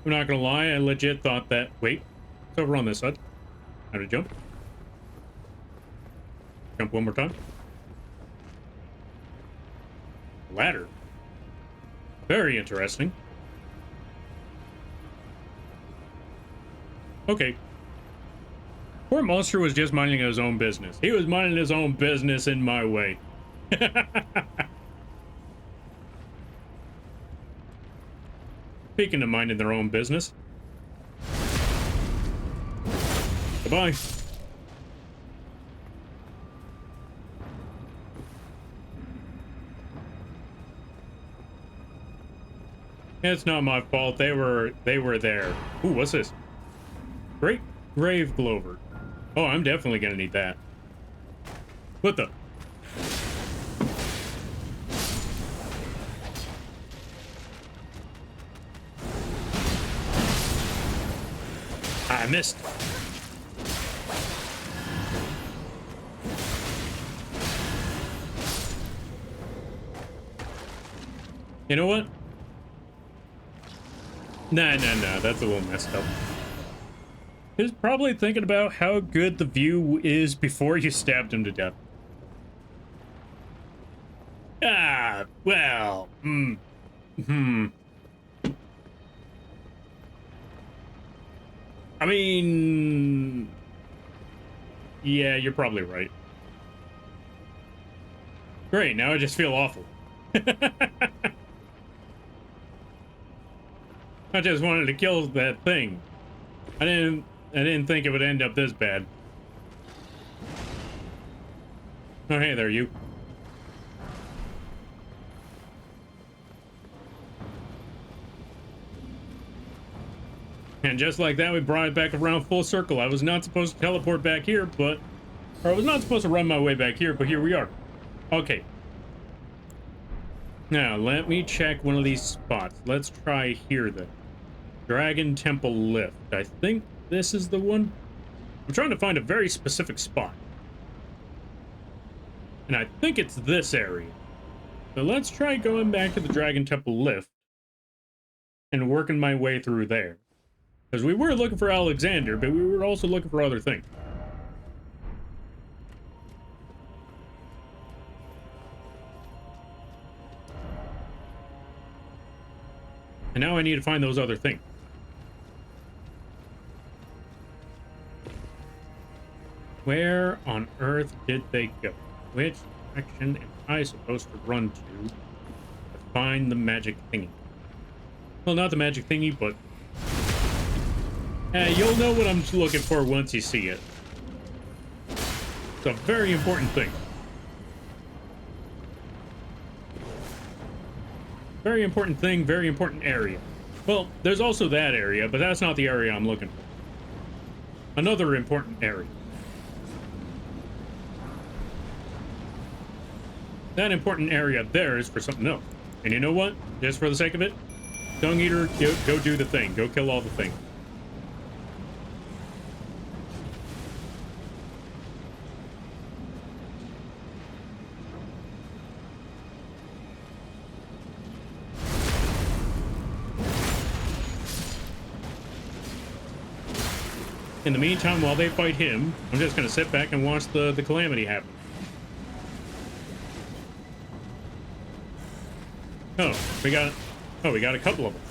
I'm not gonna lie, I legit thought that... Wait, it's over on this side. How to jump? Jump one more time. Ladder. Very interesting. Okay. Poor monster was just minding his own business. He was minding his own business in my way. Speaking of minding their own business. Goodbye. It's not my fault. They were there. Ooh, what's this? Great Grave Glover. Oh, I'm definitely gonna need that. What the? I missed. You know what? Nah, that's a little messed up. He's probably thinking about how good the view is before you stabbed him to death. Ah, well, I mean, yeah, you're probably right. Great, now I just feel awful. I just wanted to kill that thing. I didn't think it would end up this bad. Oh, hey there, you. And just like that, we brought it back around full circle. I was not supposed to teleport back here, or I was not supposed to run my way back here, but here we are. Okay. Now, let me check one of these spots. Let's try here, then. Dragon Temple Lift. I think this is the one. I'm trying to find a very specific spot. And I think it's this area. So let's try going back to the Dragon Temple Lift and working my way through there. Because we were looking for Alexander, but we were also looking for other things. And now I need to find those other things. Where on earth did they go? Which direction am I supposed to run to find the magic thingy? Well, not the magic thingy, but... you'll know what I'm looking for once you see it. It's a very important thing. Very important thing, very important area. Well, there's also that area, but that's not the area I'm looking for. Another important area. That important area there is for something else. And you know what? Just for the sake of it, Dung Eater, go do the thing. Go kill all the things. In the meantime, while they fight him, I'm just gonna sit back and watch the calamity happen. Oh, we got a couple of them.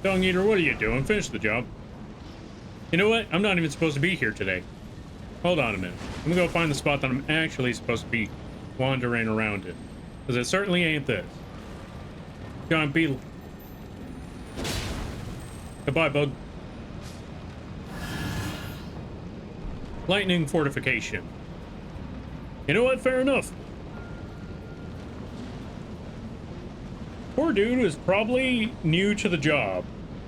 Dung Eater, what are you doing? Finish the job. You know what? I'm not even supposed to be here today. Hold on a minute. I'm gonna go find the spot that I'm actually supposed to be wandering around in. Because it certainly ain't this. Giant beetle. Goodbye, bug. Lightning fortification. You know what? Fair enough. Poor dude was probably new to the job.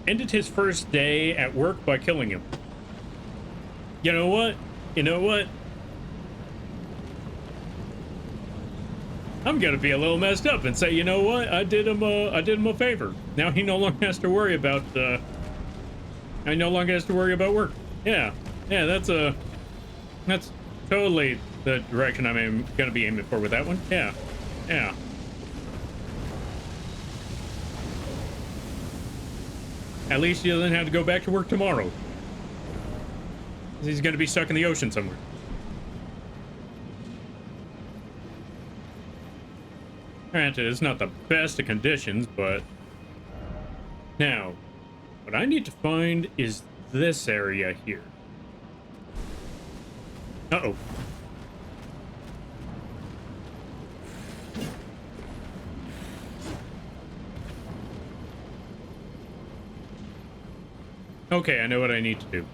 Ended his first day at work by killing him. You know what? You know what? I'm gonna be a little messed up and say, you know what? I did him a favor. Now he no longer has to worry about I no longer has to worry about work. Yeah, that's totally the direction I'm gonna be aiming for with that one. Yeah. At least he doesn't have to go back to work tomorrow. He's gonna be stuck in the ocean somewhere. Granted, it's not the best of conditions, but... Now, what I need to find is this area here. Uh-oh. Okay, I know what I need to do.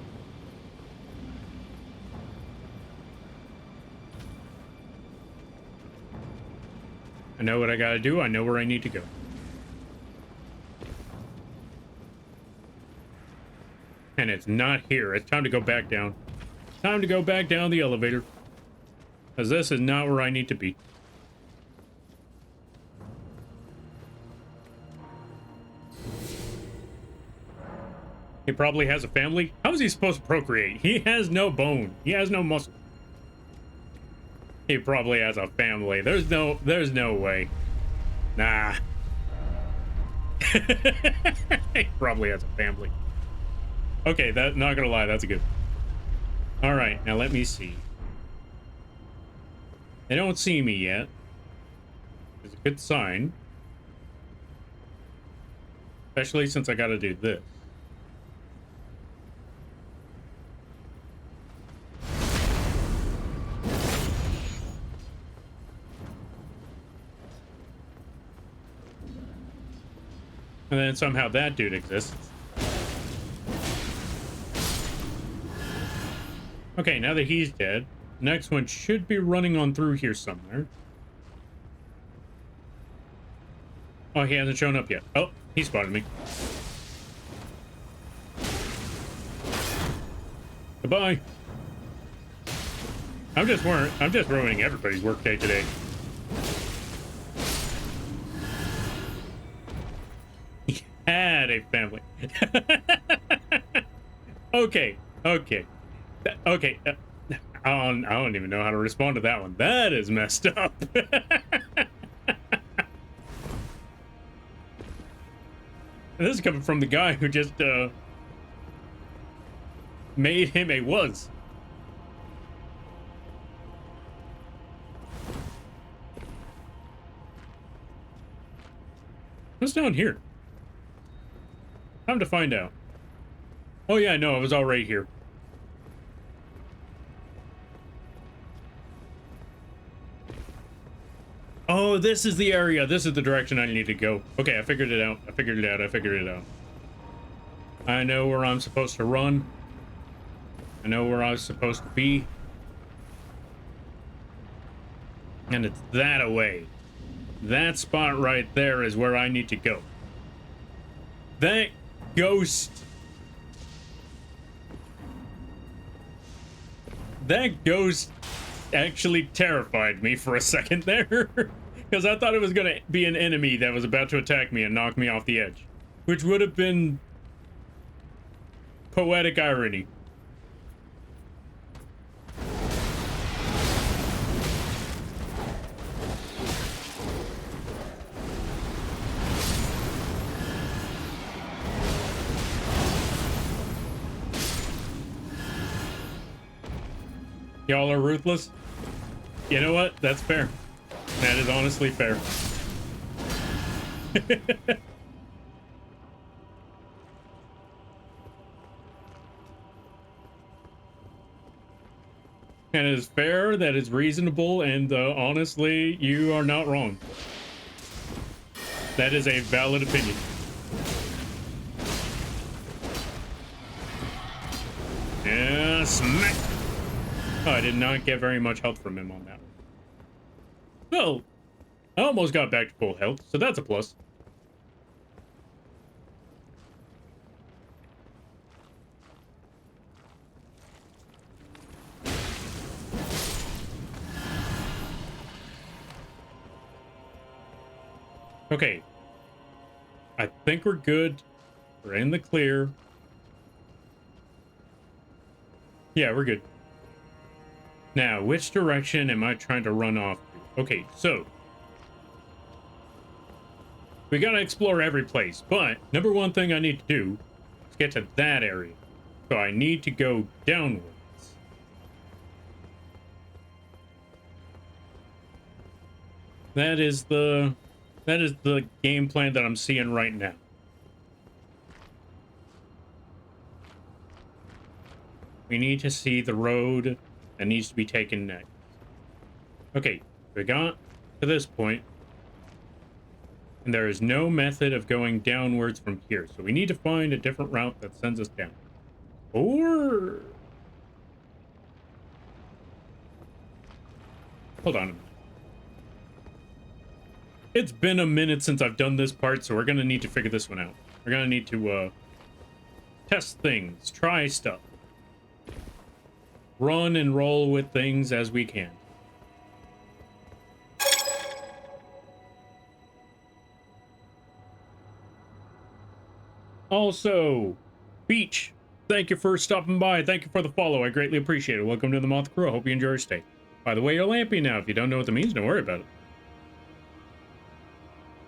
I know what I gotta do. I know where I need to go. And it's not here. It's time to go back down. Time to go back down the elevator. Because this is not where I need to be. He probably has a family. How is he supposed to procreate? He has no bone. He has no muscle. He probably has a family. There's no way. Nah. He probably has a family. Okay, that, not gonna lie, that's good. All right, now let me see. They don't see me yet. It's a good sign. Especially since I gotta do this. And then somehow that dude exists. Okay, now that he's dead, the next one should be running on through here somewhere. Oh, he hasn't shown up yet. Oh, he spotted me. Goodbye. I'm just ruining everybody's workday today. He had a family. Okay. Okay. I don't even know how to respond to that one. That is messed up. This is coming from the guy who just made him a was. What's down here? Time to find out. Oh yeah, no, it was all right here. Oh, this is the area. This is the direction I need to go. Okay, I figured it out. I figured it out. I know where I'm supposed to run. I know where I was supposed to be. And it's that away. That spot right there is where I need to go. That ghost... That ghost actually terrified me for a second there. Because I thought it was going to be an enemy that was about to attack me and knock me off the edge. Which would have been... poetic irony. Y'all are ruthless? You know what? That's fair. That is honestly fair. And it is fair, that is reasonable, and honestly, you are not wrong. That is a valid opinion. Yeah, smack! Oh, I did not get very much health from him on that one. Well, I almost got back to full health, so that's a plus. Okay. I think we're good. We're in the clear. Yeah, we're good. Now, which direction am I trying to run off to? Okay, so we gotta explore every place, but number one thing I need to do is get to that area. So I need to go downwards. That is the game plan that I'm seeing right now. We need to see the road that needs to be taken next. Okay, we got to this point, and there is no method of going downwards from here. So we need to find a different route that sends us down. Or... hold on a minute. It's been a minute since I've done this part, so we're gonna need to figure this one out. We're gonna need to, test things, try stuff. Run and roll with things as we can. Also, Beach, thank you for stopping by. Thank you for the follow. I greatly appreciate it. Welcome to the Moth Crew. I hope you enjoy your stay. By the way, you're lampy now. If you don't know what that means, don't worry about it.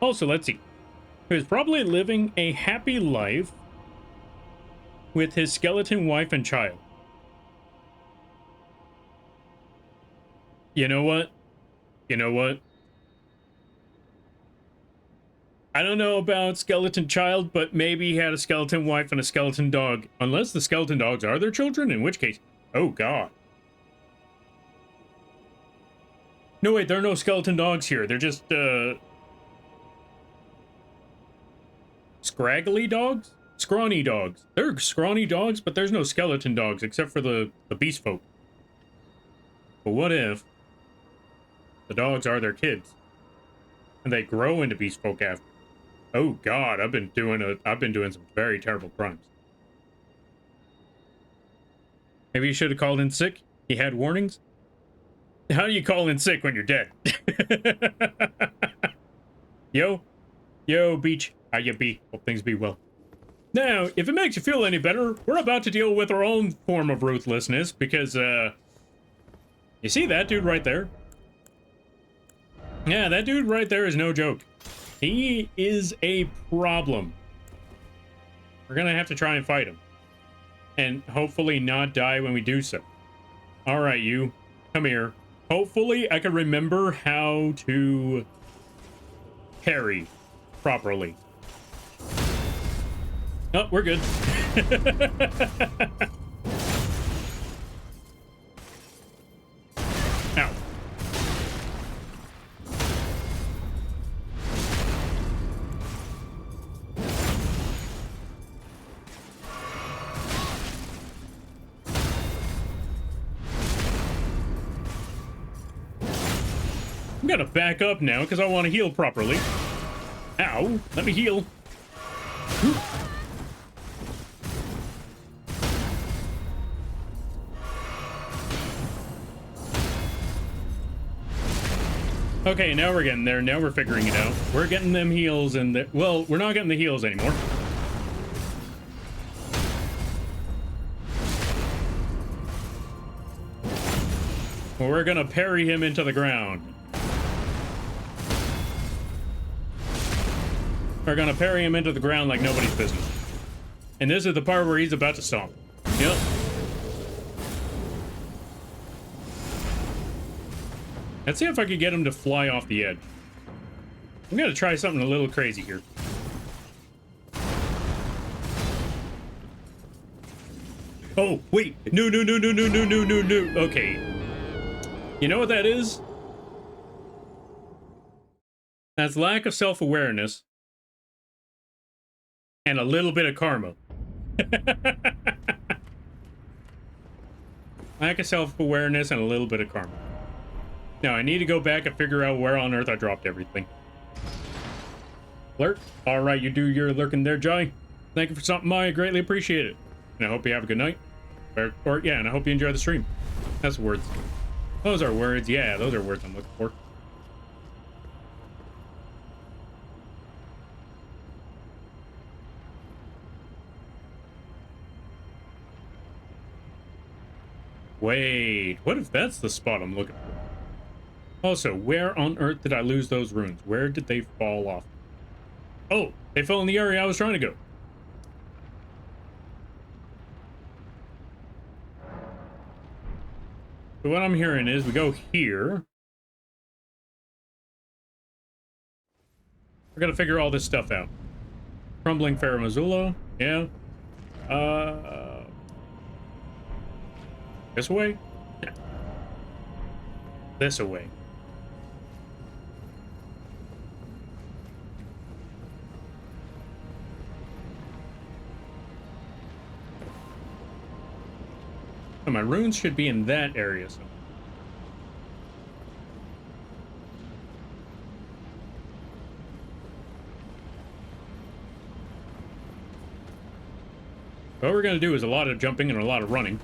Also, let's see. He was probably living a happy life with his skeleton wife and child. You know what? You know what? I don't know about skeleton child, but maybe he had a skeleton wife and a skeleton dog. Unless the skeleton dogs are their children, in which case... Oh, God. No, wait, there are no skeleton dogs here. They're just, scraggly dogs? Scrawny dogs. They're scrawny dogs, but there's no skeleton dogs except for the beast folk. But what if the dogs are their kids and they grow into beast folk after? Oh God, I've been doing some very terrible crimes. Maybe you should have called in sick. He had warnings. How do you call in sick when you're dead? Yo, Beach. How you be? Hope things be well. Now, if it makes you feel any better, we're about to deal with our own form of ruthlessness because, you see that dude right there? Yeah, that dude right there is no joke. He is a problem. We're gonna have to try and fight him. And hopefully not die when we do so. Alright, you. Come here. Hopefully I can remember how to parry properly. Oh, we're good. Ow. I'm gonna back up now because I want to heal properly. Ow, let me heal. Okay, now we're getting there. Now we're figuring it out. We're getting them heals and well, we're not getting the heals anymore. Well, we're gonna parry him into the ground. We're gonna parry him into the ground like nobody's business. And this is the part where he's about to stomp. Yep. Let's see if I can get him to fly off the edge. I'm gonna try something a little crazy here. Oh, wait. No. Okay. You know what that is? That's lack of self-awareness. And a little bit of karma. Lack of self-awareness and a little bit of karma. Now, I need to go back and figure out where on earth I dropped everything. Lurk. Alright, you do your lurking there, Jai. Thank you for stopping by. I greatly appreciate it. And I hope you have a good night. Yeah, and I hope you enjoy the stream. That's words. Those are words. Yeah, those are words I'm looking for. Wait, what if that's the spot I'm looking for? Also, where on earth did I lose those runes? Where did they fall off? Oh, they fell in the area I was trying to go. So what I'm hearing is we go here. We're gonna figure all this stuff out. Crumbling Faramazula, yeah. This way? Yeah. This way. So my runes should be in that area somewhere. What we're going to do is a lot of jumping and a lot of running.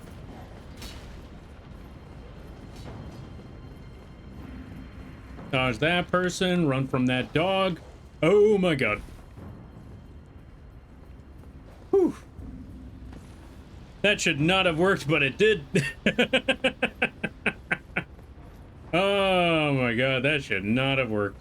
Dodge that person, run from that dog. Oh my god. Whew. That should not have worked, but it did. Oh my god, that should not have worked.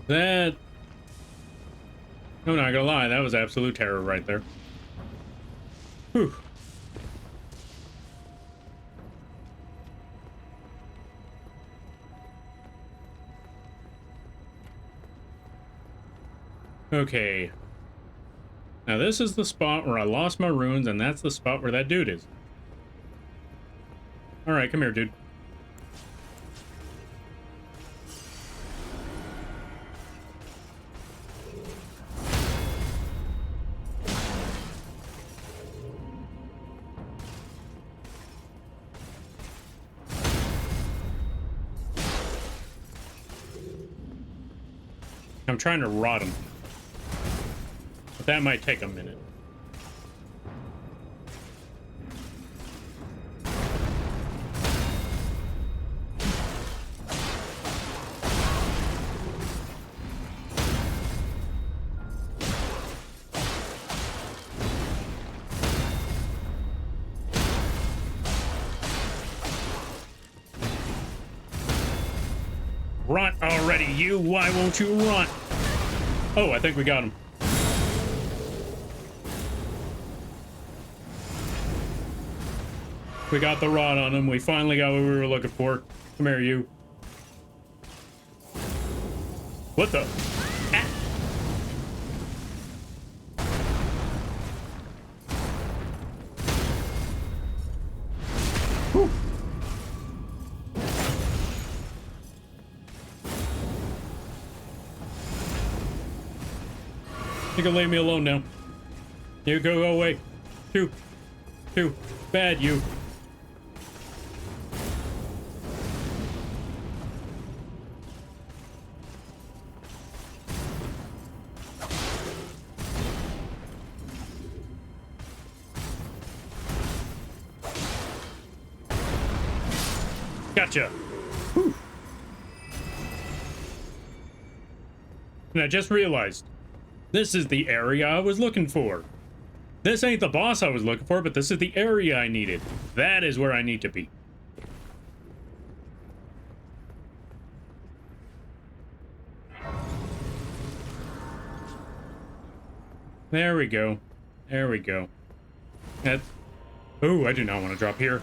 That... I'm not gonna lie, that was absolute terror right there. Whew. Okay. Now this is the spot where I lost my runes, and that's the spot where that dude is. Alright, come here, dude. I'm trying to rot him. But that might take a minute. Rot already, you! Why won't you rot? Oh, I think we got him. We got the rod on him. We finally got what we were looking for. Come here, you. What the? Ah. Whew. You can leave me alone now. You go away. Two. Bad, you. Gotcha. Whew. And I just realized, this is the area I was looking for. This ain't the boss I was looking for, but this is the area I needed. That is where I need to be. There we go. There we go. That's... Oh, I do not want to drop here.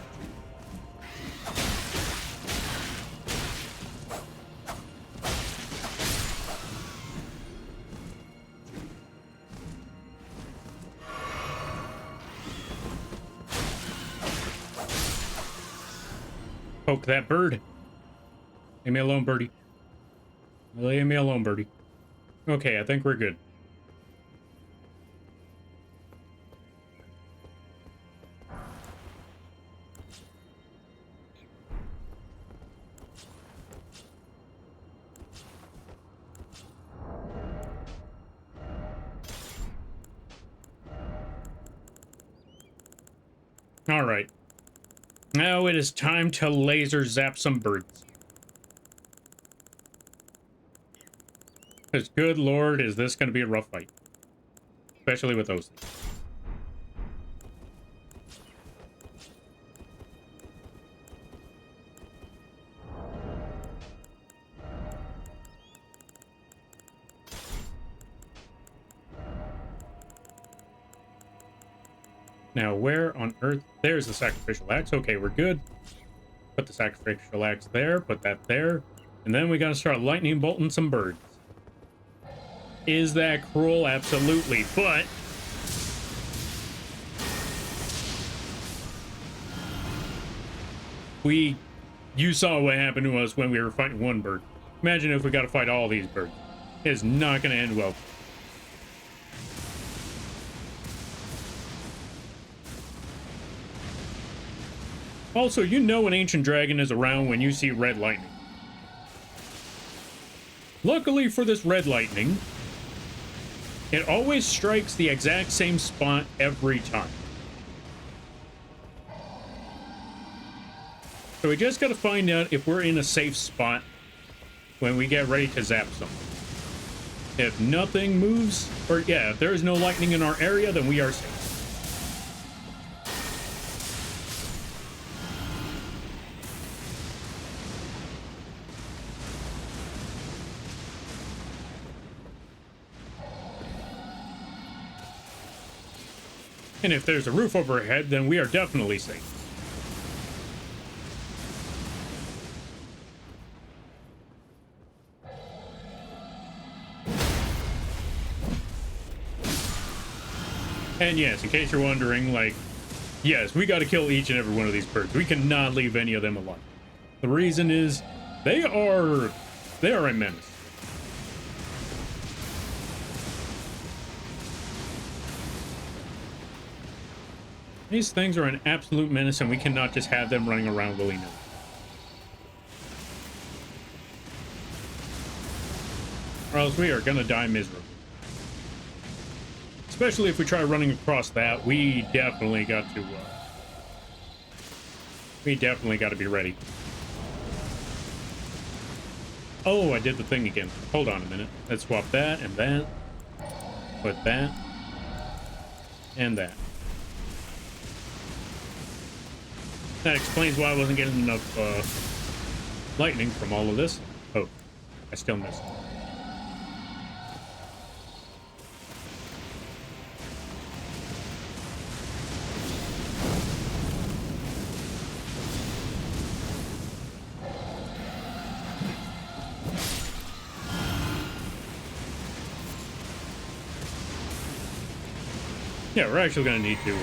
Poke that bird. Leave me alone, birdie. Leave me alone, birdie. Okay, I think we're good. All right. Now it is time to laser zap some birds. Because good lord, is this going to be a rough fight. Especially with those things. Now, where on earth? There's the sacrificial axe. Okay, we're good. Put the sacrificial axe there. Put that there. And then we gotta start lightning bolting some birds. Is that cruel? Absolutely. But... You saw what happened to us when we were fighting one bird. Imagine if we gotta fight all these birds. It is not gonna end well. Also, you know an ancient dragon is around when you see red lightning. Luckily for this red lightning, it always strikes the exact same spot every time. So we just gotta find out if we're in a safe spot when we get ready to zap something. If nothing moves, or yeah, if there is no lightning in our area, then we are safe. And if there's a roof overhead, then we are definitely safe. And yes, in case you're wondering, like, yes, we got to kill each and every one of these birds. We cannot leave any of them alive. The reason is they are a menace. These things are an absolute menace, and we cannot just have them running around willy-nilly. Or else we are gonna die miserably. Especially if we try running across that, we definitely got to be ready. Oh, I did the thing again. Hold on a minute. Let's swap that and that. Put that. And that. That explains why I wasn't getting enough lightning from all of this. Oh, I still missed. Yeah, we're actually going to need to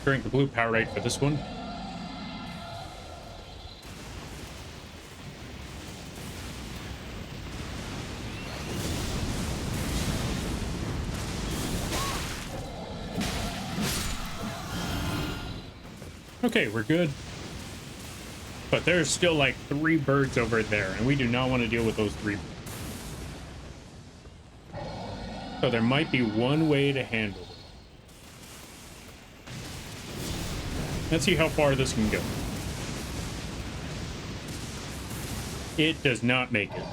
drink the blue Powerade for this one. Okay, we're good. But there's still like 3 birds over there, and we do not want to deal with those 3 birds. So there might be one way to handle it. Let's see how far this can go. It does not make it.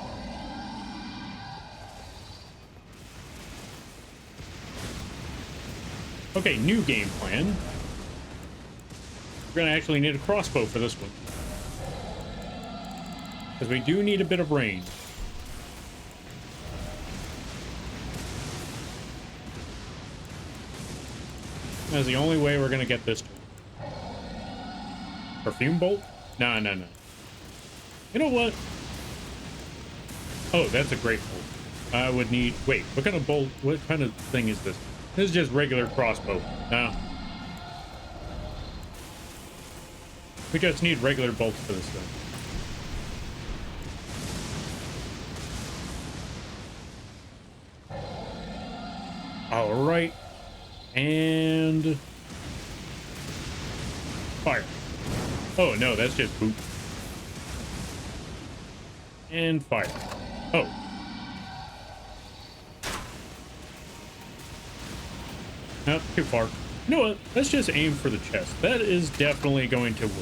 Okay, new game plan. We're gonna actually need a crossbow for this one. Because we do need a bit of range. That's the only way we're gonna get this to. Perfume bolt? No. You know what? Oh, that's a great bolt. I would need... Wait, what kind of bolt? What kind of thing is this? This is just regular crossbow. No. We just need regular bolts for this thing. All right. And... fire. Oh, no, that's just boot. And fire. Oh. Nope, too far. You know what? Let's just aim for the chest. That is definitely going to work.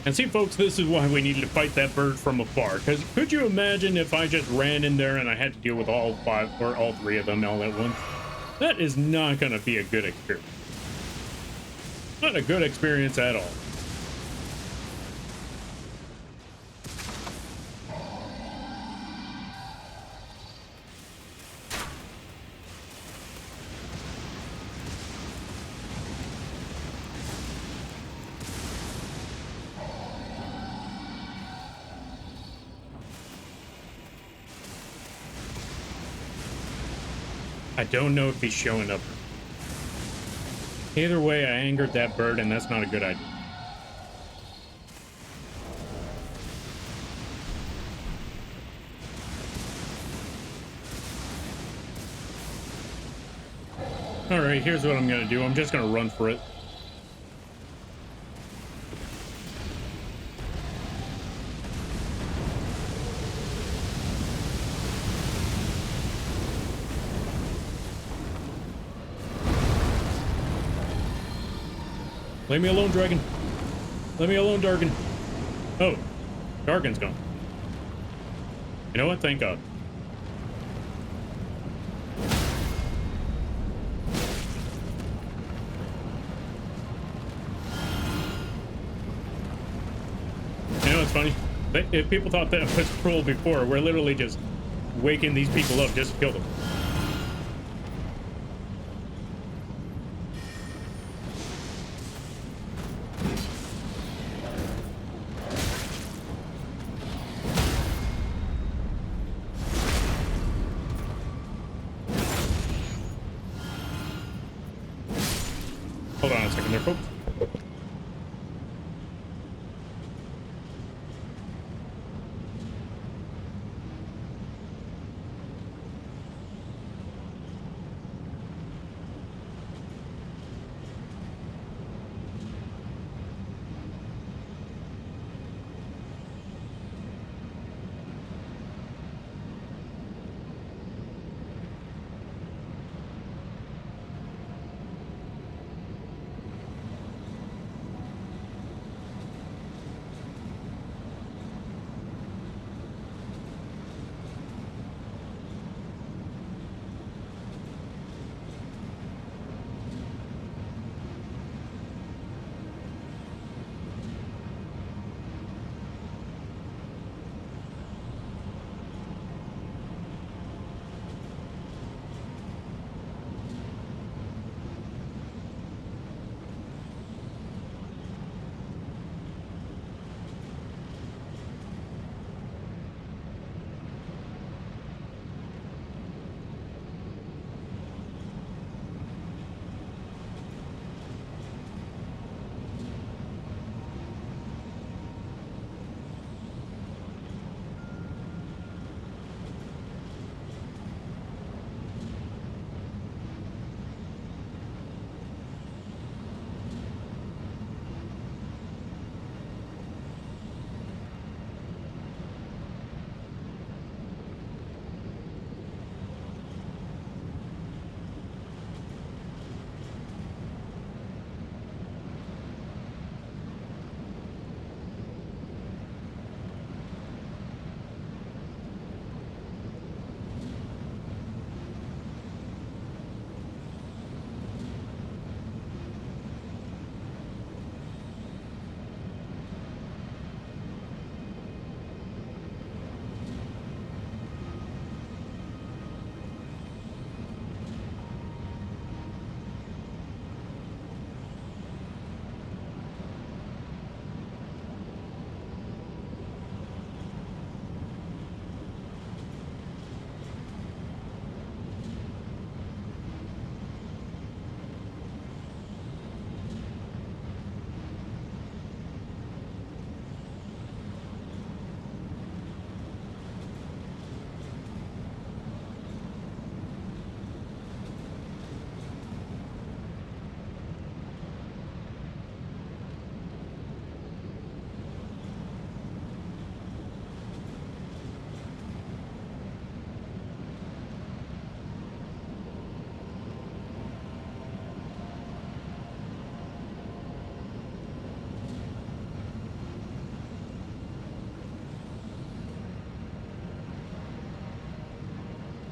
And see, folks, this is why we needed to fight that bird from afar. Because could you imagine if I just ran in there and I had to deal with all 5 or all 3 of them all at once? That is not going to be a good experience. Not a good experience at all. I don't know if he's showing up. Either way, I angered that bird, and that's not a good idea. Alright, here's what I'm gonna do. I'm just gonna run for it. Leave me alone, dragon. Let me alone, Dargan. Oh, Dargan's gone. You know what? Thank God. You know what's funny? If people thought that was cruel before, we're literally just waking these people up just to kill them. Hold on a second there, folks.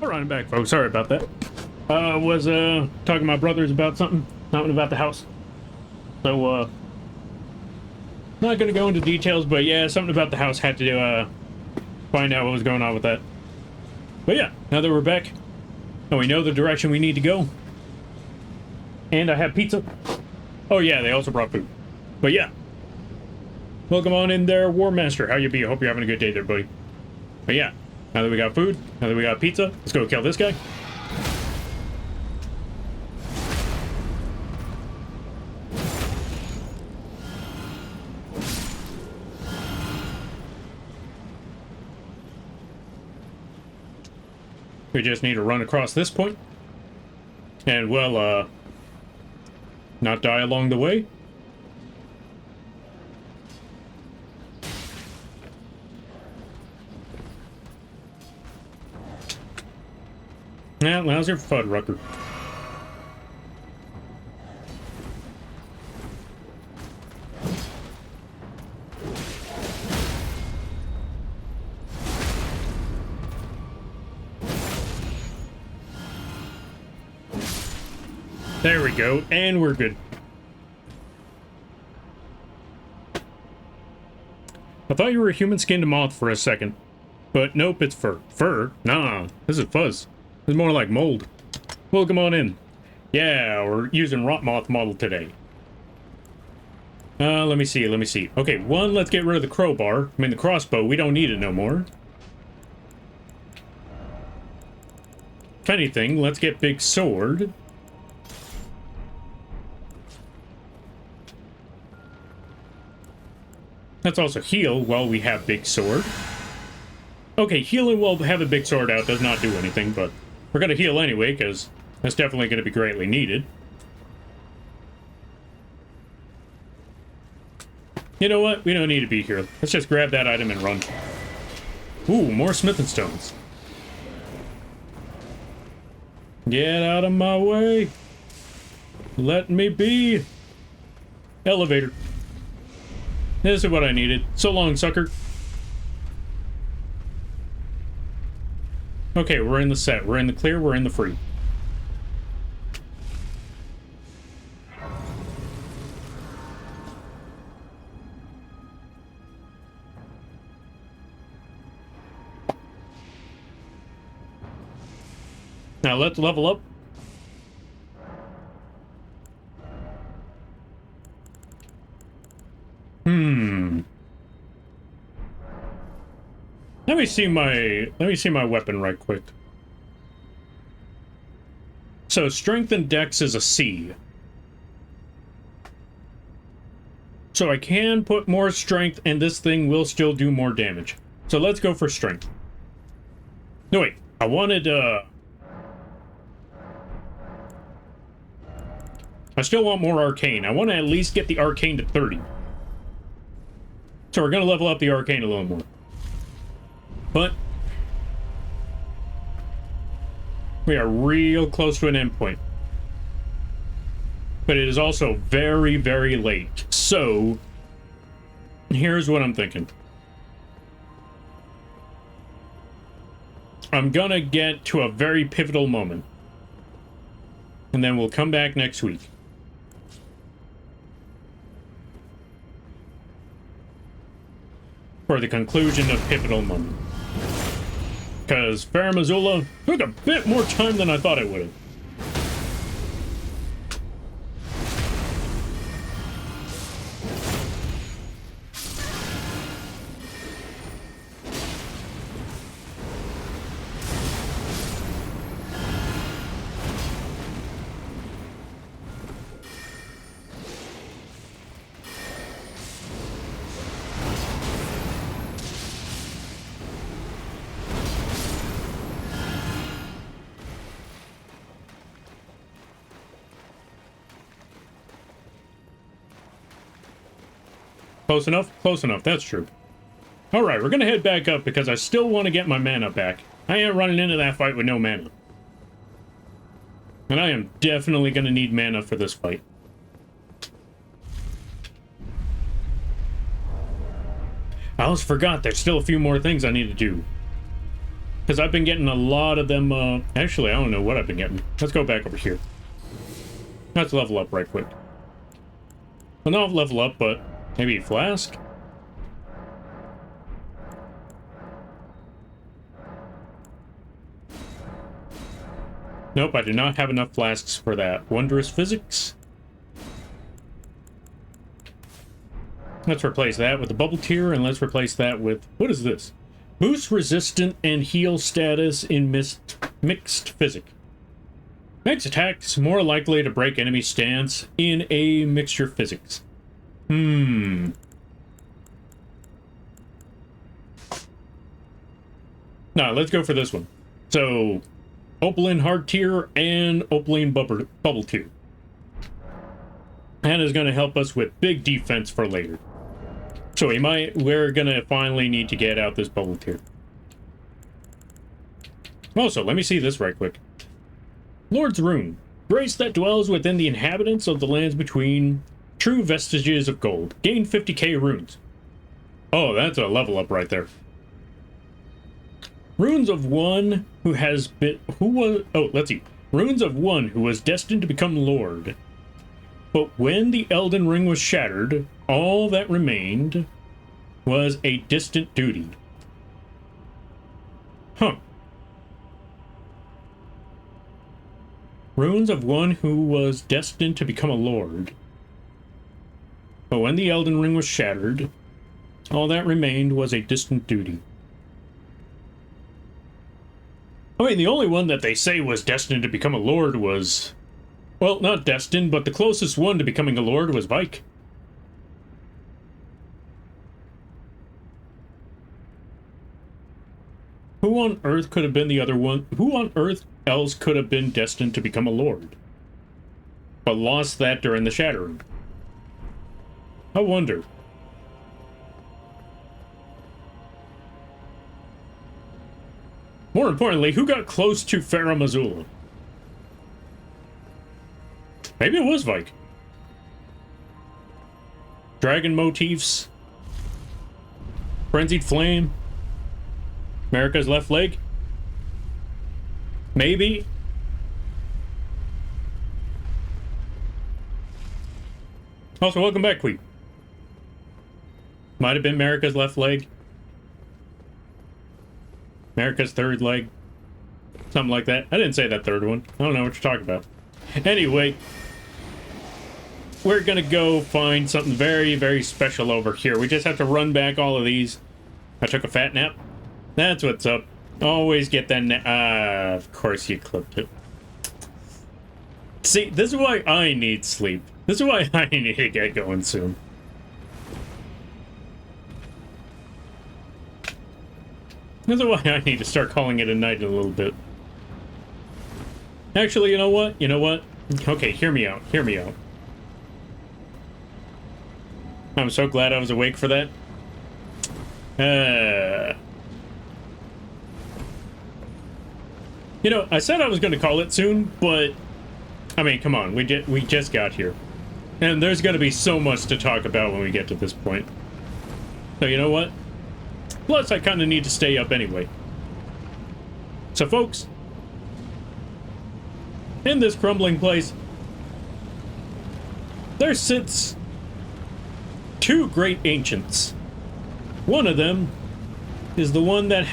All right, I'm back, folks. Sorry about that. Was talking to my brothers about something about the house. So not gonna go into details, but yeah, something about the house. Had to find out what was going on with that. But yeah, now that we're back, and we know the direction we need to go, and I have pizza. Oh yeah, they also brought food. But yeah, welcome on in there, War Master. How you be? I hope you're having a good day there, buddy. But yeah, now that we got food, now that we got pizza, let's go kill this guy. We just need to run across this point. And, well, not die along the way. Yeah, how's your Fuddrucker? There we go, and we're good. I thought you were a human-skinned moth for a second. But nope, it's fur. Fur? Nah, this is fuzz. This is more like mold. Welcome on in. Yeah, we're using rot moth model today. Let me see. Okay, one, let's get rid of the crowbar. I mean, the crossbow, we don't need it no more. If anything, let's get big sword. Let's also heal while we have big sword. Okay, healing while having big sword out does not do anything, but we're gonna heal anyway, because that's definitely gonna be greatly needed. You know what? We don't need to be here. Let's just grab that item and run. Ooh, more smithing stones. Get out of my way. Let me be. Elevator. This is what I needed. So long, sucker. Okay, we're in the set. We're in the clear. We're in the free. Now let's level up. Let me see my weapon right quick. So strength and dex is a C. So I can put more strength and this thing will still do more damage. So let's go for strength. No wait, I wanted I still want more arcane. I want to at least get the arcane to 30. So we're gonna level up the arcane a little more. But we are real close to an endpoint. But it is also very, very late. So here's what I'm thinking. I'm gonna get to a very pivotal moment. And then we'll come back next week. For the conclusion of pivotal moment. Because Farum Azula took a bit more time than I thought it would have. Close enough? Close enough, that's true. Alright, we're gonna head back up because I still want to get my mana back. I ain't running into that fight with no mana. And I am definitely gonna need mana for this fight. I almost forgot there's still a few more things I need to do. Because I've been getting a lot of them, actually, I don't know what I've been getting. Let's go back over here. Let's level up right quick. Well, not level up, but maybe a flask? Nope, I do not have enough flasks for that. Wondrous physics? Let's replace that with the bubble tier, and let's replace that with... what is this? Boost resistant and heal status in mixed physic. Makes attacks more likely to break enemy stance in a mixture physics. Nah, let's go for this one. So, Opaline Hard Tier and Opaline Bubble Tier. That is going to help us with big defense for later. So we're going to finally need to get out this Bubble Tier. Also, let me see this right quick. Lord's Rune. Grace that dwells within the inhabitants of the lands between. True vestiges of gold. Gain 50k runes. Oh, that's a level up right there. Runes of one who has been... let's see. Runes of one who was destined to become Lord. But when the Elden Ring was shattered, all that remained was a distant duty. Huh. Runes of one who was destined to become a Lord. But when the Elden Ring was shattered, all that remained was a distant duty. I mean, the only one that they say was destined to become a lord was... Well, not destined, but the closest one to becoming a lord was Vike. Who on earth could have been the other one? Who on earth else could have been destined to become a lord? But lost that during the shattering? I wonder. More importantly, who got close to Farah Mazula? Maybe it was Vike. Dragon motifs. Frenzied Flame. America's left leg. Maybe. Also, welcome back, Queen. Might have been America's left leg. America's third leg. Something like that. I didn't say that third one. I don't know what you're talking about. Anyway, we're gonna go find something very, very special over here. We just have to run back all of these. I took a fat nap. That's what's up. Always get that nap. Of course you clipped it. See, this is why I need sleep. This is why I need to get going soon. This is why I need to start calling it a night in a little bit. Actually, you know what? You know what? Okay, hear me out. Hear me out. I'm so glad I was awake for that. You know, I said I was going to call it soon, but... I mean, come on. We just got here. And there's going to be so much to talk about when we get to this point. So, you know what? Plus, I kind of need to stay up anyway. So, folks, in this crumbling place, there sits two great ancients. One of them is the one that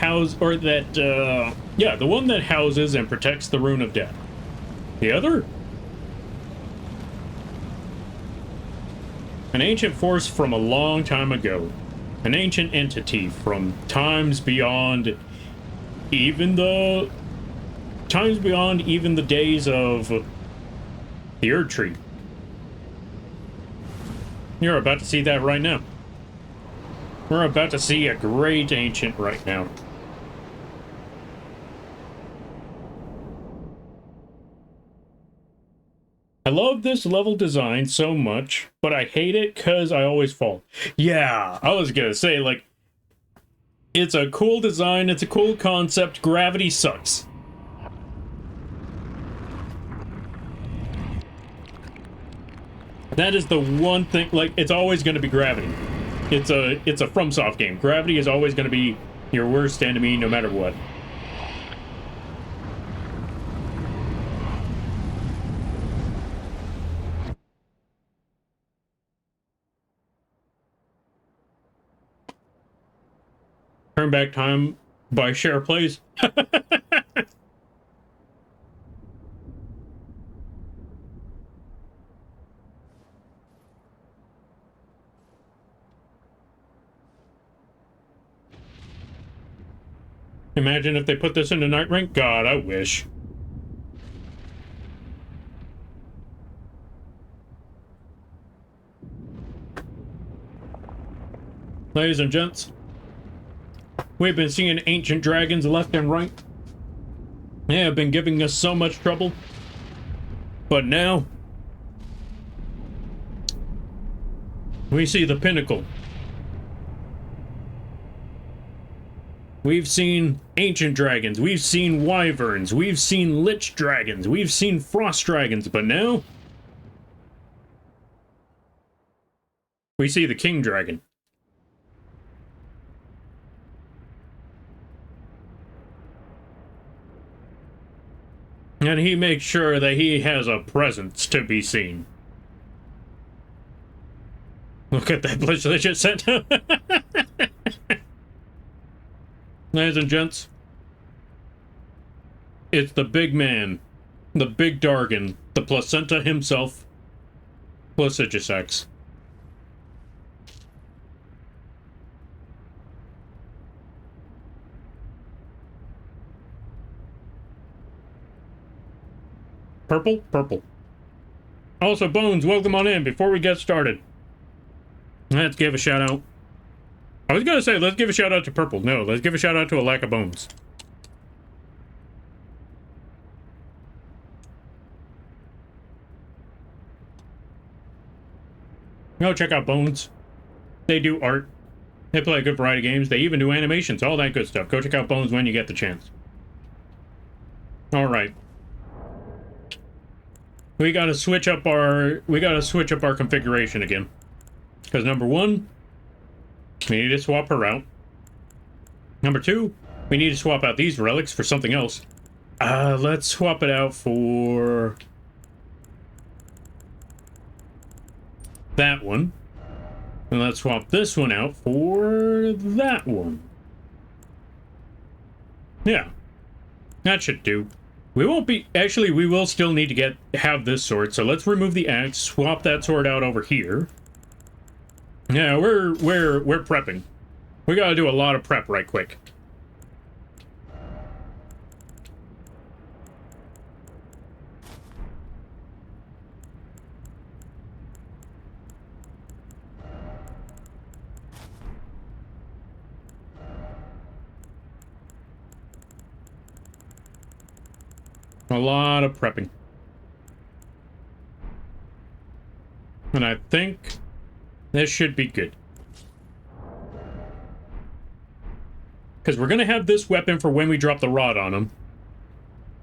the one that houses and protects the Rune of Death. The other? An ancient force from a long time ago. An ancient entity from times beyond even the days of the Erd Tree. You're about to see that right now. We're about to see a great ancient right now. I love this level design so much, but I hate it because I always fall. Yeah, I was gonna say, like, it's a cool design, it's a cool concept, gravity sucks. That is the one thing, like, it's always gonna be gravity. It's a FromSoft game. Gravity is always gonna be your worst enemy no matter what. Turn Back Time by Share Plays. Imagine if they put this into Night Rank. God, I wish. Ladies and gents, we've been seeing ancient dragons left and right. They have been giving us so much trouble. But now, we see the pinnacle. We've seen ancient dragons, we've seen wyverns, we've seen lich dragons, we've seen frost dragons, but now we see the king dragon. And he makes sure that he has a presence to be seen. Look at that blitz they just sent. Ladies and gents, it's the big man, the big Dargan, the placenta himself, Placidusax. Purple? Purple. Also, Bones, welcome on in. Before we get started, let's give a shout out. I was gonna say, let's give a shout out to Purple. No, let's give a shout out to a lack of bones. Go check out Bones. They do art. They play a good variety of games. They even do animations, all that good stuff. Go check out Bones when you get the chance. Alright. We gotta switch up our configuration again. Because number one, we need to swap her out. Number two, we need to swap out these relics for something else. Let's swap it out for that one. And let's swap this one out for that one. Yeah. That should do. We won't be... Actually, we will still need to have this sword, so let's remove the axe, swap that sword out over here. Yeah, we're prepping. We gotta do a lot of prep right quick. A lot of prepping. And I think this should be good. Because we're going to have this weapon for when we drop the rod on them.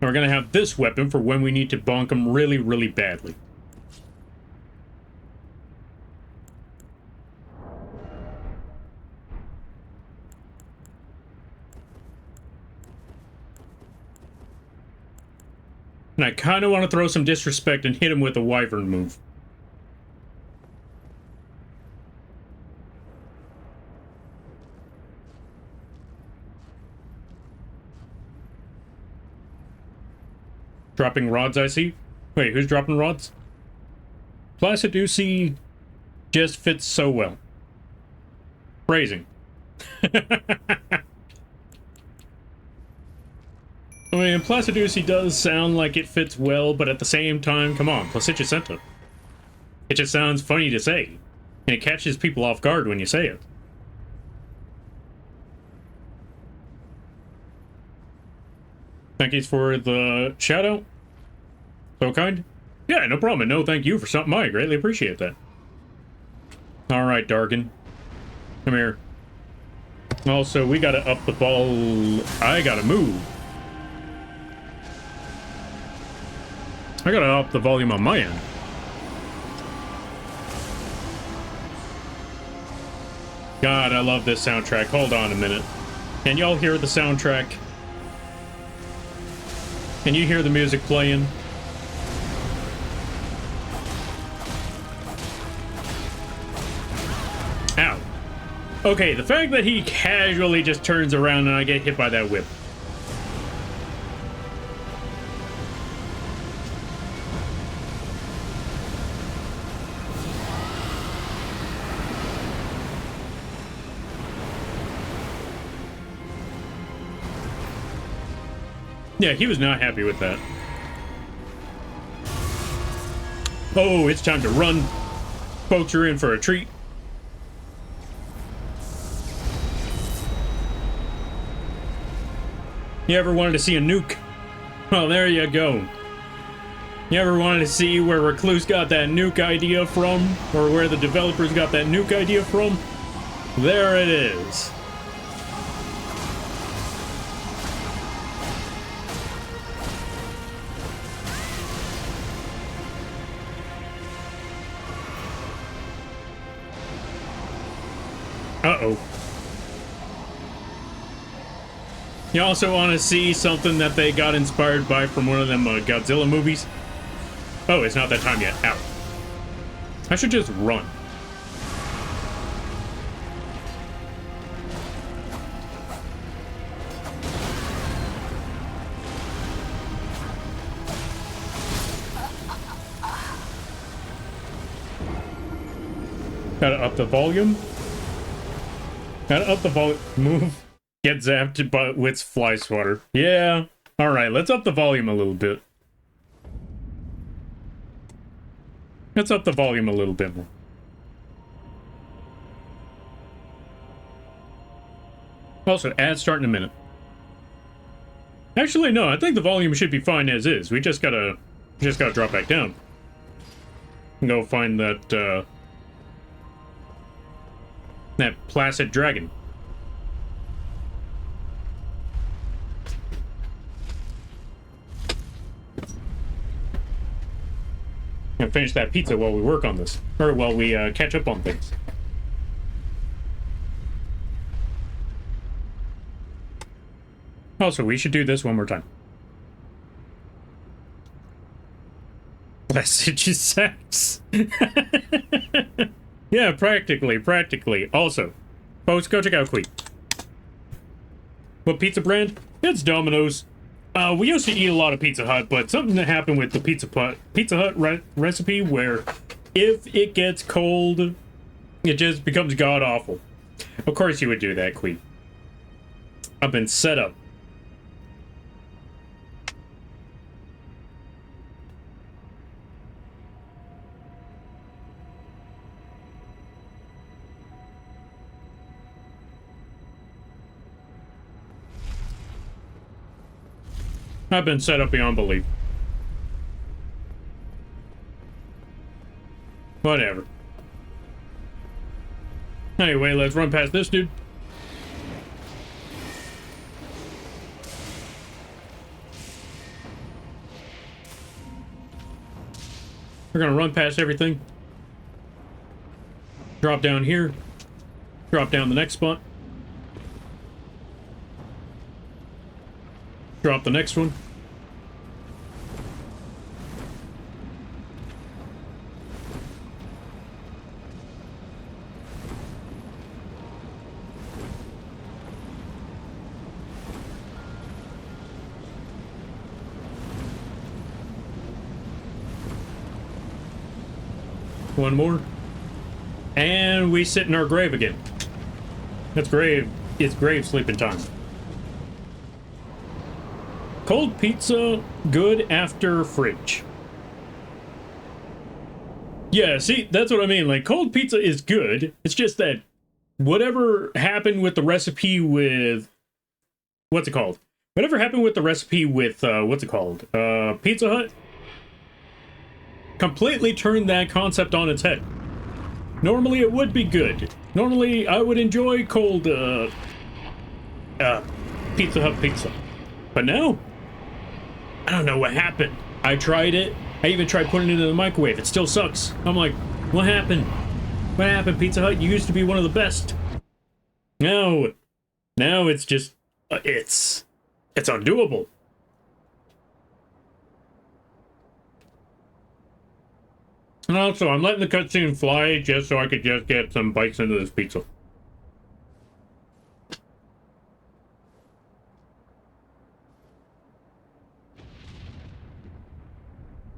And we're going to have this weapon for when we need to bonk them really, really badly. And I kind of want to throw some disrespect and hit him with a wyvern move. Dropping rods, I see. Wait, who's dropping rods? Placidusax just fits so well. Phrasing. I mean, Placidusax does sound like it fits well, but at the same time, come on, Placidusax. It just sounds funny to say. And it catches people off guard when you say it. Thank you for the shout out. So kind. Yeah, no problem. No, thank you for something. I greatly appreciate that. Alright, Dargan. Come here. Also, we gotta up the ball. I gotta move. I gotta up the volume on my end. God, I love this soundtrack. Hold on a minute. Can y'all hear the soundtrack? Can you hear the music playing? Ow. Okay, the fact that he casually just turns around and I get hit by that whip. Yeah, he was not happy with that. Oh, it's time to run. Folks are in for a treat. You ever wanted to see a nuke? Well, there you go. You ever wanted to see where Recluse got that nuke idea from? Or where the developers got that nuke idea from? There it is. Uh-oh. You also want to see something that they got inspired by from one of them Godzilla movies? Oh, it's not that time yet. Ow. I should just run. Gotta up the volume. Gotta up the volume. Move. Get zapped but with fly swatter. Yeah. Alright, let's up the volume a little bit. Let's up the volume a little bit more. Also, ads start in a minute. Actually, no, I think the volume should be fine as is. We just gotta drop back down. Go find that, that placid dragon. And finish that pizza while we work on this. Or while we catch up on things. Also, we should do this one more time. Blessed sex. Yeah, practically. Also, folks, go check out Queen. What pizza brand? It's Domino's. We used to eat a lot of Pizza Hut, but something that happened with the Pizza Hut recipe where if it gets cold, it just becomes god-awful. Of course you would do that, Queen. I've been set up. I've been set up beyond belief. Whatever. Anyway, let's run past this dude. We're gonna run past everything. Drop down here. Drop down the next spot. Drop the next one. One more. And we sit in our grave again. It's grave sleeping time. Cold pizza, good after fridge. Yeah, see, that's what I mean. Like, cold pizza is good. It's just that whatever happened with the recipe with... What's it called? Whatever happened with the recipe with, what's it called? Pizza Hut? Completely turned that concept on its head. Normally it would be good. Normally I would enjoy cold, Pizza Hut pizza. But now... I don't know what happened. I tried it. I even tried putting it in the microwave. It still sucks. I'm like, what happened? What happened, Pizza Hut? You used to be one of the best. No. Now it's just... it's undoable. And also, I'm letting the cutscene fly just so I could just get some bites into this pizza.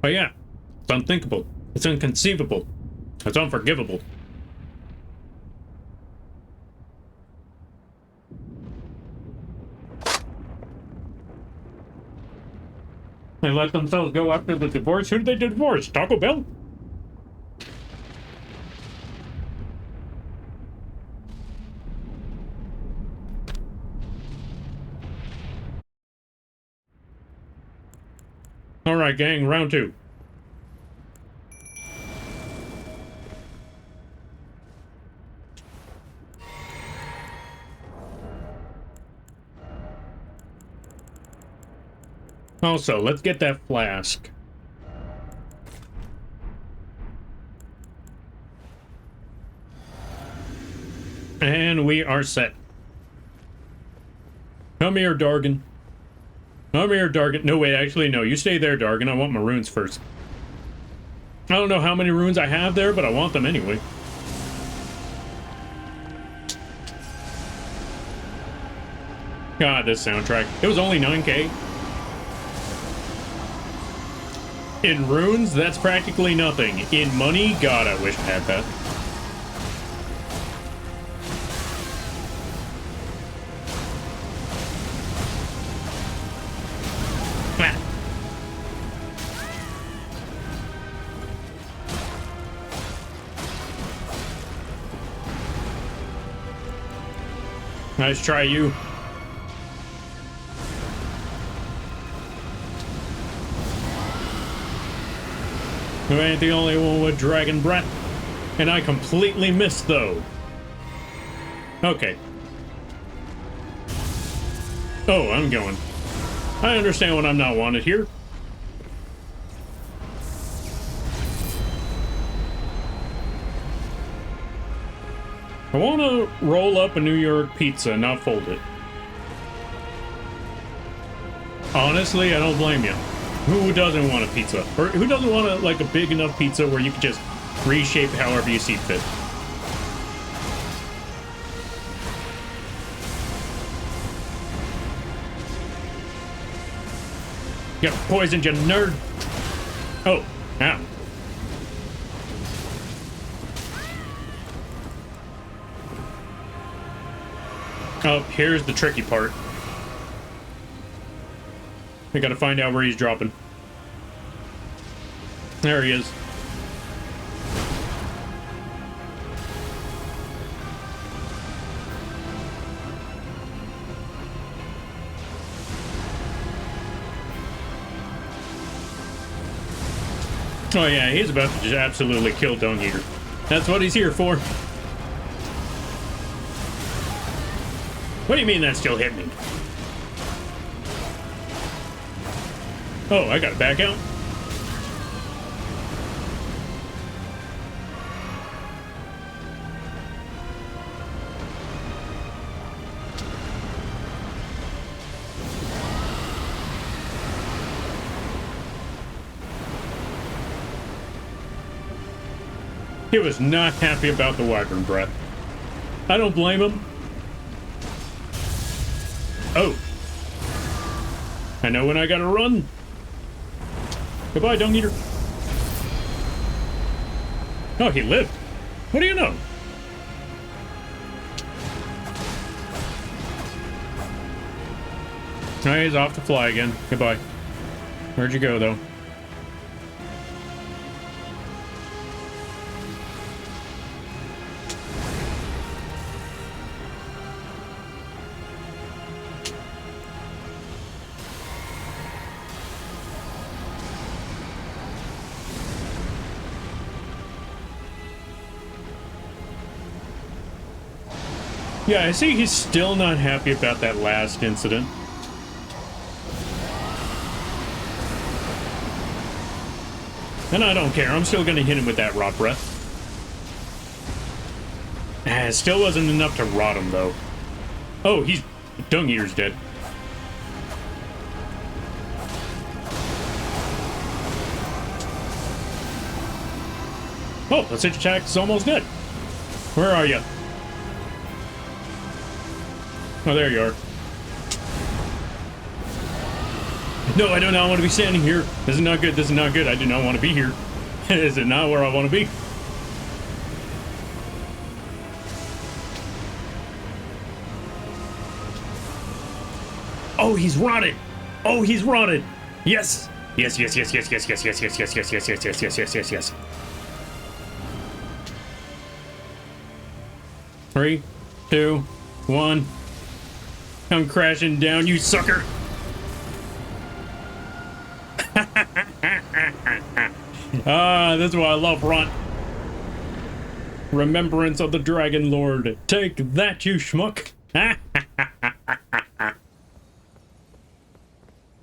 But yeah, it's unthinkable. It's inconceivable. It's unforgivable. They let themselves go after the divorce? Who did they divorce? Taco Bell? Alright, gang, round 2. Also, let's get that flask. And we are set. Come here, Dargan. Come here, Dargan. No, wait, actually, no. You stay there, Dargan. I want my runes first. I don't know how many runes I have there, but I want them anyway. God, this soundtrack. It was only 9K. In runes, that's practically nothing. In money, God, I wish I had that. Ah. Nice try, you. You ain't the only one with dragon breath. And I completely missed, though. Okay. Oh, I'm going. I understand when I'm not wanted here. I want to roll up a New York pizza, not fold it. Honestly, I don't blame you. Who doesn't want a pizza? Or who doesn't want a, like a big enough pizza where you can just reshape however you see fit? Get poisoned, you nerd! Oh, ow. Oh, here's the tricky part. I gotta find out where he's dropping. There he is. Oh yeah, he's about to just absolutely kill Dung Eater. That's what he's here for. What do you mean that still hit me? Oh, I gotta back out. He was not happy about the wyvern breath. I don't blame him. Oh. I know when I gotta run. Goodbye, Dung Eater. Oh, he lived. What do you know? Oh, he's off to fly again. Goodbye. Where'd you go, though? Yeah, I see he's still not happy about that last incident. And I don't care, I'm still gonna hit him with that rot breath. It still wasn't enough to rot him, though. Oh, Dung Eater's dead. Oh, the Sitch attack is almost dead. Where are you? Oh, there you are. No, I do not want to be standing here. This is not good. This is not good. I do not want to be here. This is not where I want to be. Oh, he's rotted. Oh, he's rotted. Yes. Yes, yes, yes, yes, yes, yes, yes, yes, yes, yes, yes, yes, yes, yes, yes, yes, yes. 3, 2, 1. I'm crashing down, you sucker! Ah, this is why I love Runt. Remembrance of the Dragon Lord. Take that, you schmuck.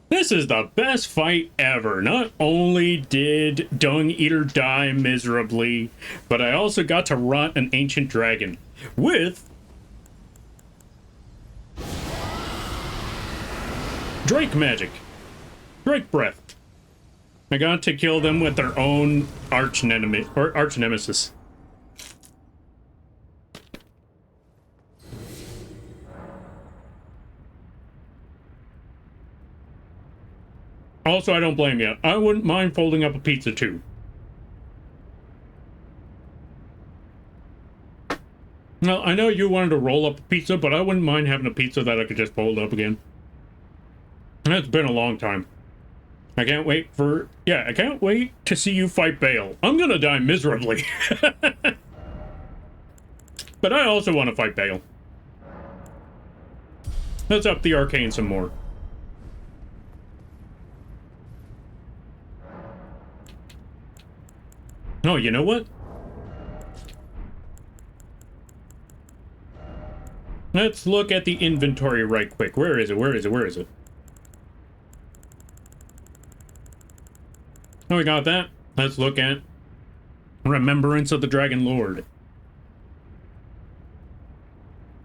This is the best fight ever. Not only did Dung Eater die miserably, but I also got to run an ancient dragon with Drake magic. Drake breath. I got to kill them with their own arch nemesis. Also, I don't blame you. I wouldn't mind folding up a pizza too. Well, I know you wanted to roll up a pizza, but I wouldn't mind having a pizza that I could just fold up again. It's been a long time. I can't wait to see you fight Bale. I'm gonna die miserably. But I also want to fight Bale. Let's up the arcane some more. Oh, you know what? Let's look at the inventory right quick. Where is it? Where is it? Where is it? Oh, we got that. Let's look at Remembrance of the Dragon Lord.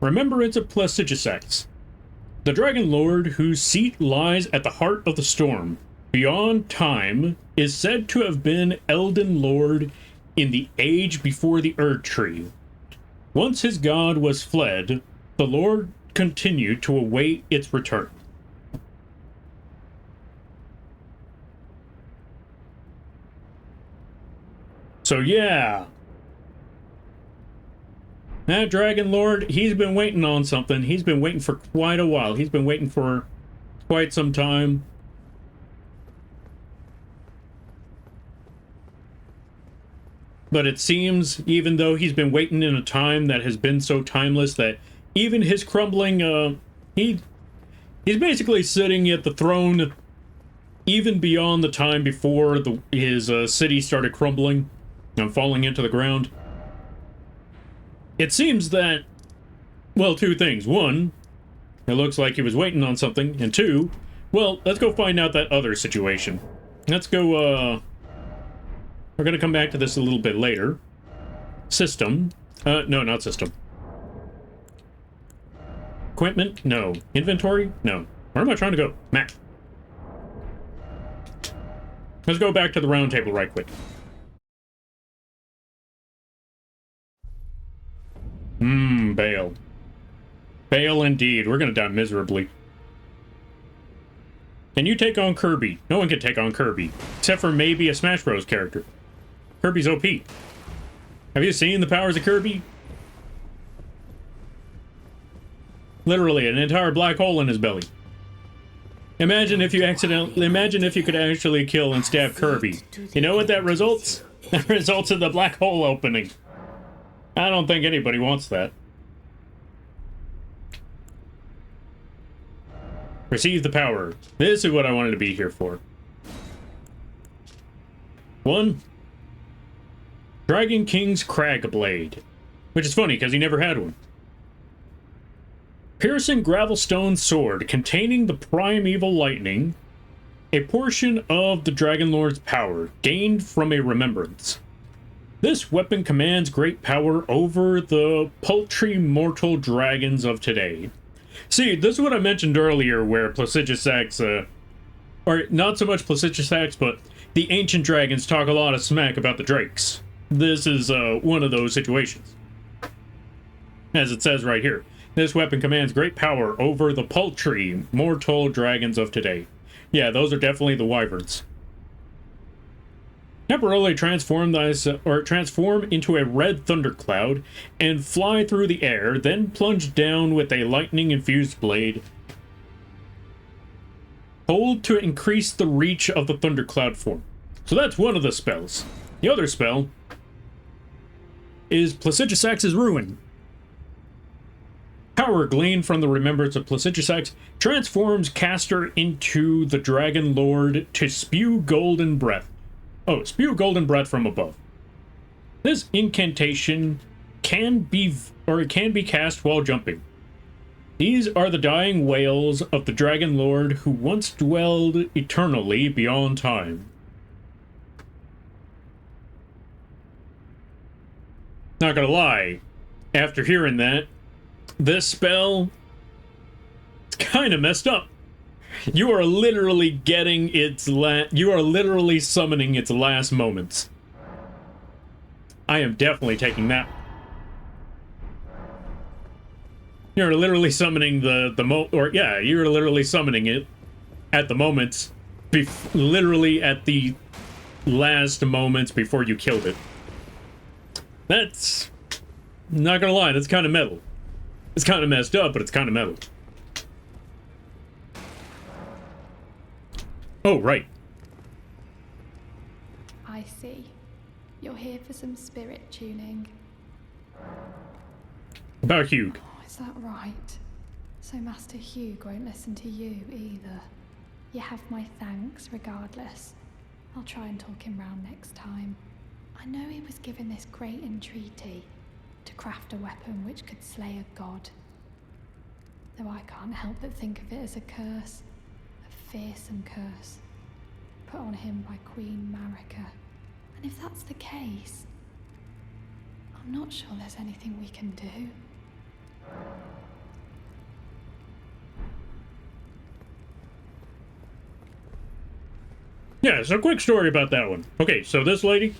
Remembrance of Plastigisax. The Dragon Lord, whose seat lies at the heart of the storm, beyond time, is said to have been Elden Lord in the age before the Erd Tree. Once his god was fled, the Lord continued to await its return. So yeah, that Dragon Lord, he's been waiting on something. He's been waiting for quite a while. He's been waiting for quite some time. But it seems, even though he's been waiting in a time that has been so timeless, that even his crumbling, he's basically sitting at the throne even beyond the time before his city started crumbling and falling into the ground. It seems that, well, two things. One, it looks like he was waiting on something. And two, well, let's go find out that other situation. Let's go, we're going to come back to this a little bit later. System. No, not system. Equipment? No. Inventory? No. Where am I trying to go? Map. Let's go back to the round table right quick. Bale. Bale indeed. We're going to die miserably. Can you take on Kirby? No one can take on Kirby. Except for maybe a Smash Bros. Character. Kirby's OP. Have you seen the powers of Kirby? Literally, an entire black hole in his belly. Imagine if you could actually kill and stab Kirby. You know what that results? That results in the black hole opening. I don't think anybody wants that. Receive the power. This is what I wanted to be here for. 1. Dragon King's Crag Blade. Which is funny, because he never had one. Piercing Gravelstone Sword, containing the primeval lightning, a portion of the Dragon Lord's power, gained from a remembrance. This weapon commands great power over the paltry mortal dragons of today. See, this is what I mentioned earlier, where Plastigisax, or not so much Plastigisax, but the ancient dragons talk a lot of smack about the drakes. This is one of those situations. As it says right here, this weapon commands great power over the paltry mortal dragons of today. Yeah, those are definitely the wyverns. Temporarily transform into a red thundercloud and fly through the air, then plunge down with a lightning-infused blade. Hold to increase the reach of the thundercloud form. So that's one of the spells. The other spell is Plastigisax's Ruin. Power gleaned from the remembrance of Plastigisax transforms caster into the Dragon Lord to spew golden breath. Oh, spew golden breath from above. This incantation can be cast while jumping. These are the dying wails of the Dragon Lord who once dwelled eternally beyond time. Not gonna lie, after hearing that, this spell, it's kind of messed up. You are literally getting its you are literally summoning its last moments. I am definitely taking that. You're literally summoning you're literally summoning it at the moments, literally at the last moments before you killed it. That's, not gonna lie, that's kind of metal. It's kind of messed up, but it's kind of metal. Oh, right. I see. You're here for some spirit tuning. About Hugh. Oh, is that right? So Master Hugh won't listen to you either. You have my thanks regardless. I'll try and talk him round next time. I know he was given this great entreaty to craft a weapon which could slay a god. Though I can't help but think of it as a curse. A fearsome curse. Put on him by Queen Marika. And if that's the case, I'm not sure there's anything we can do. Yeah, so quick story about that one. Okay, so this lady,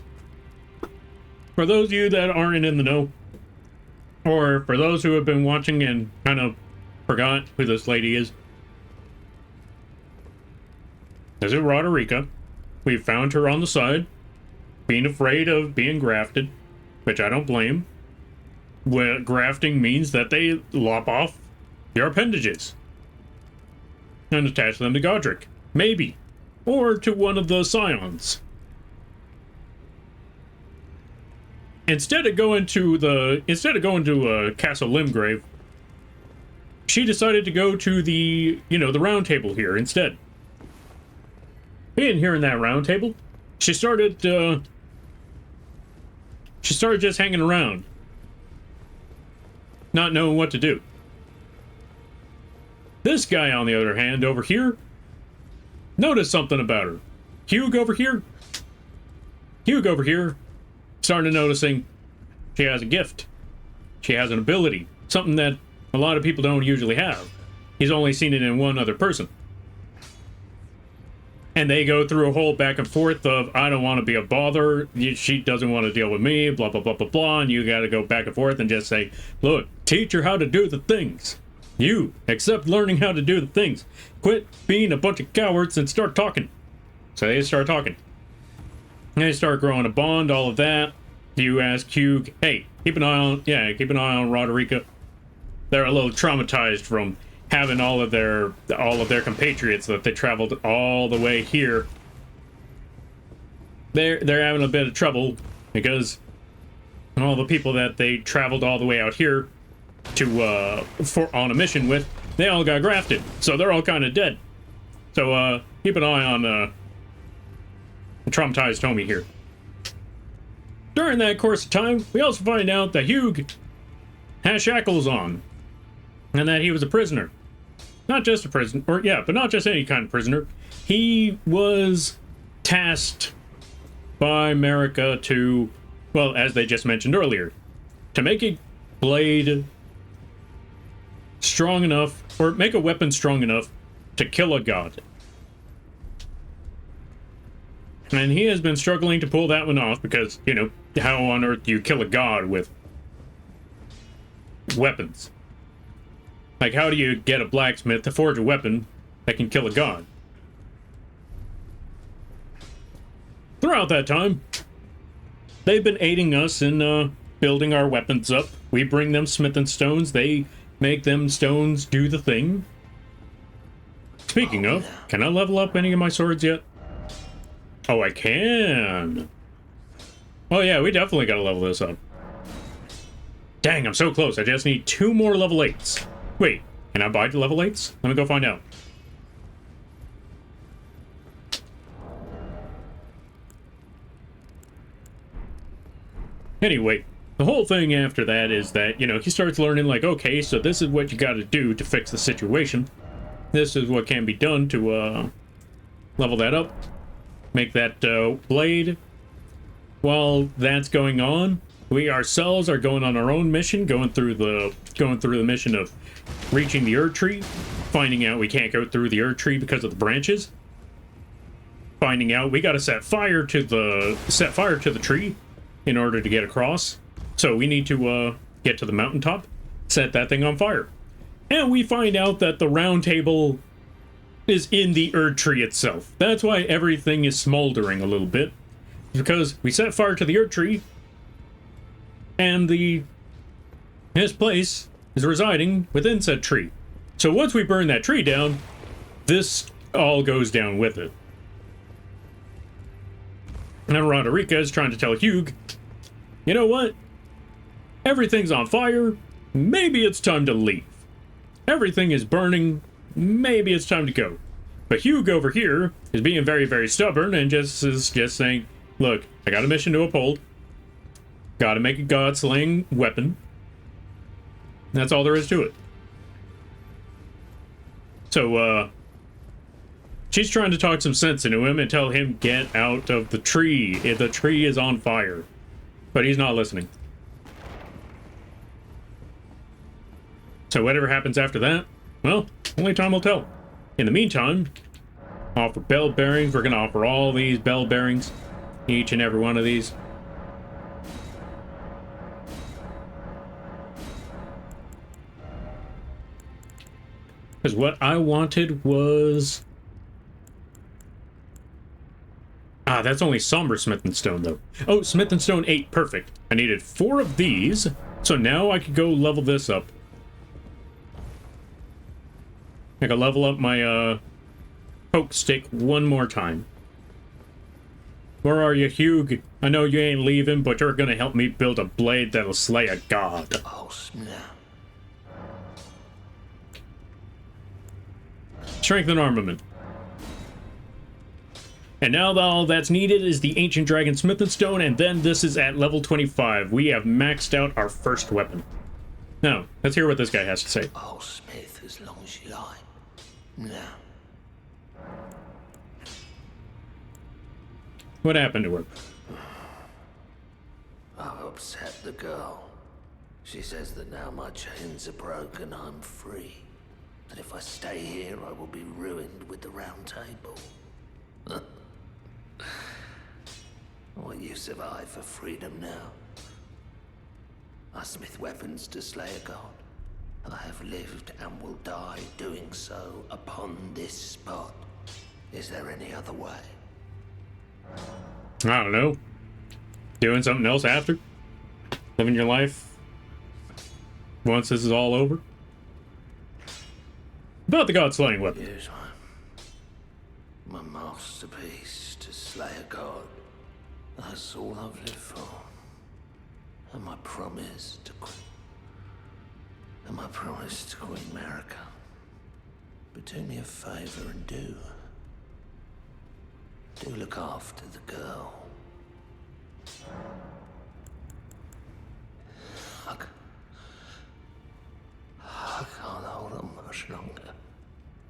for those of you that aren't in the know, or for those who have been watching and kind of forgot who this lady is, this is Roderica. We found her on the side, being afraid of being grafted, which I don't blame. Well, grafting means that they lop off your appendages and attach them to Godric, maybe, or to one of the scions. Instead of going to Castle Limgrave, she decided to go to the round table here instead. Being here in that round table, she started just hanging around, not knowing what to do. This guy, on the other hand, over here, noticed something about her. Hugh over here, started noticing she has a gift. She has an ability, something that a lot of people don't usually have. He's only seen it in one other person. And they go through a whole back and forth of, I don't want to be a bother, she doesn't want to deal with me, blah, blah, blah, blah, blah, and you gotta go back and forth and just say, look, teach her how to do the things. You accept learning how to do the things. Quit being a bunch of cowards and start talking. So they start talking. They start growing a bond, all of that. You ask Hugh, hey, keep an eye on Roderica. They're a little traumatized from having all of their compatriots that they traveled all the way here. They're having a bit of trouble because all the people that they traveled all the way out here to on a mission with, they all got grafted, so they're all kind of dead. So keep an eye on the traumatized homie here. During that course of time, we also find out that Hugh has shackles on, and that he was a prisoner. Not just a prisoner, but not just any kind of prisoner. He was tasked by Marika to, well, as they just mentioned earlier, to make a blade strong enough, or make a weapon strong enough to kill a god. And he has been struggling to pull that one off because, how on earth do you kill a god with weapons? Like, how do you get a blacksmith to forge a weapon that can kill a god? Throughout that time, they've been aiding us in building our weapons up. We bring them smithing stones. They make them stones do the thing. Speaking of, can I level up any of my swords yet? Oh, I can. Oh yeah, we definitely gotta level this up. Dang, I'm so close. I just need 2 more level 8s. Wait, can I buy the level 8s? Let me go find out. Anyway, the whole thing after that is that, you know, he starts learning, like, okay, so this is what you got to do to fix the situation. This is what can be done to level that up, make that blade. While that's going on, we ourselves are going on our own mission, going through the mission of reaching the Erdtree, finding out we can't go through the Erdtree because of the branches, finding out we got to set fire to the tree in order to get across. So we need to get to the mountaintop, set that thing on fire. And we find out that the round table is in the Erdtree itself. That's why everything is smoldering a little bit. Because we set fire to the Erdtree, and his place is residing within said tree. So once we burn that tree down, this all goes down with it. And Roderica is trying to tell Hugh, you know what? Everything's on fire. Maybe it's time to leave. Everything is burning. Maybe it's time to go. But Hugh over here is being very, very stubborn and is just saying, look, I got a mission to uphold. Gotta make a god-slaying weapon. That's all there is to it. So, she's trying to talk some sense into him and tell him, get out of the tree. The tree is on fire. But he's not listening. So whatever happens after that, well, only time will tell. In the meantime, offer bell bearings. We're going to offer all these bell bearings. Each and every one of these. Because what I wanted was... that's only somber smith and stone, though. Oh, smith and stone 8, perfect. I needed 4 of these, so now I could go level this up. I could level up my, poke stick one more time. Where are you, Hugh? I know you ain't leaving, but you're gonna help me build a blade that'll slay a god. Oh, snap. Strength and armament. And now all that's needed is the Ancient Dragon Smith and Stone, and then this is at level 25. We have maxed out our first weapon. Now, let's hear what this guy has to say. Oh, Smith, as long as you like. Now. What happened to her? I've upset the girl. She says that now my chains are broken, I'm free. That if I stay here, I will be ruined with the round table. What use have I for freedom now? I smith weapons to slay a god. I have lived and will die doing so upon this spot. Is there any other way? I don't know. Doing something else after? Living your life once this is all over? About the god-slaying weapon. Use my masterpiece to slay a god. That's all I've lived for. And my promise to Queen America. But do me a favor and do look after the girl. I can't hold on much longer.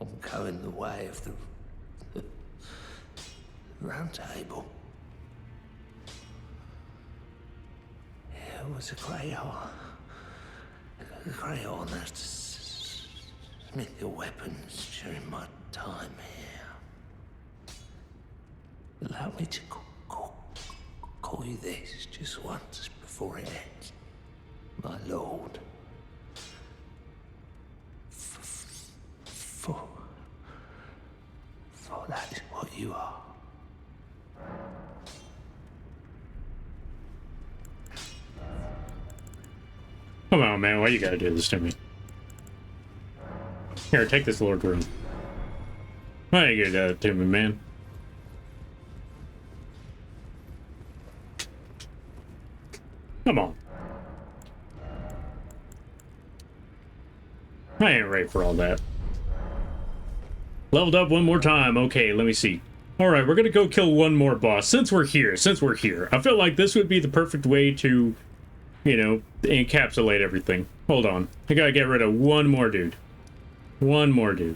I'm going the way of the round table. It was a great honor to smith your weapons during my time here. Allow me to call you this just once before it ends. My lord. For that is what you are. Come on, man. Why you gotta do this to me? Here, take this Lord Room. Why you gotta do that to me, man? Come on. I ain't ready for all that. Leveled up one more time. Okay, let me see. Alright, we're gonna go kill one more boss. Since we're here. I feel like this would be the perfect way to, you know, encapsulate everything. Hold on. I gotta get rid of one more dude. One more dude.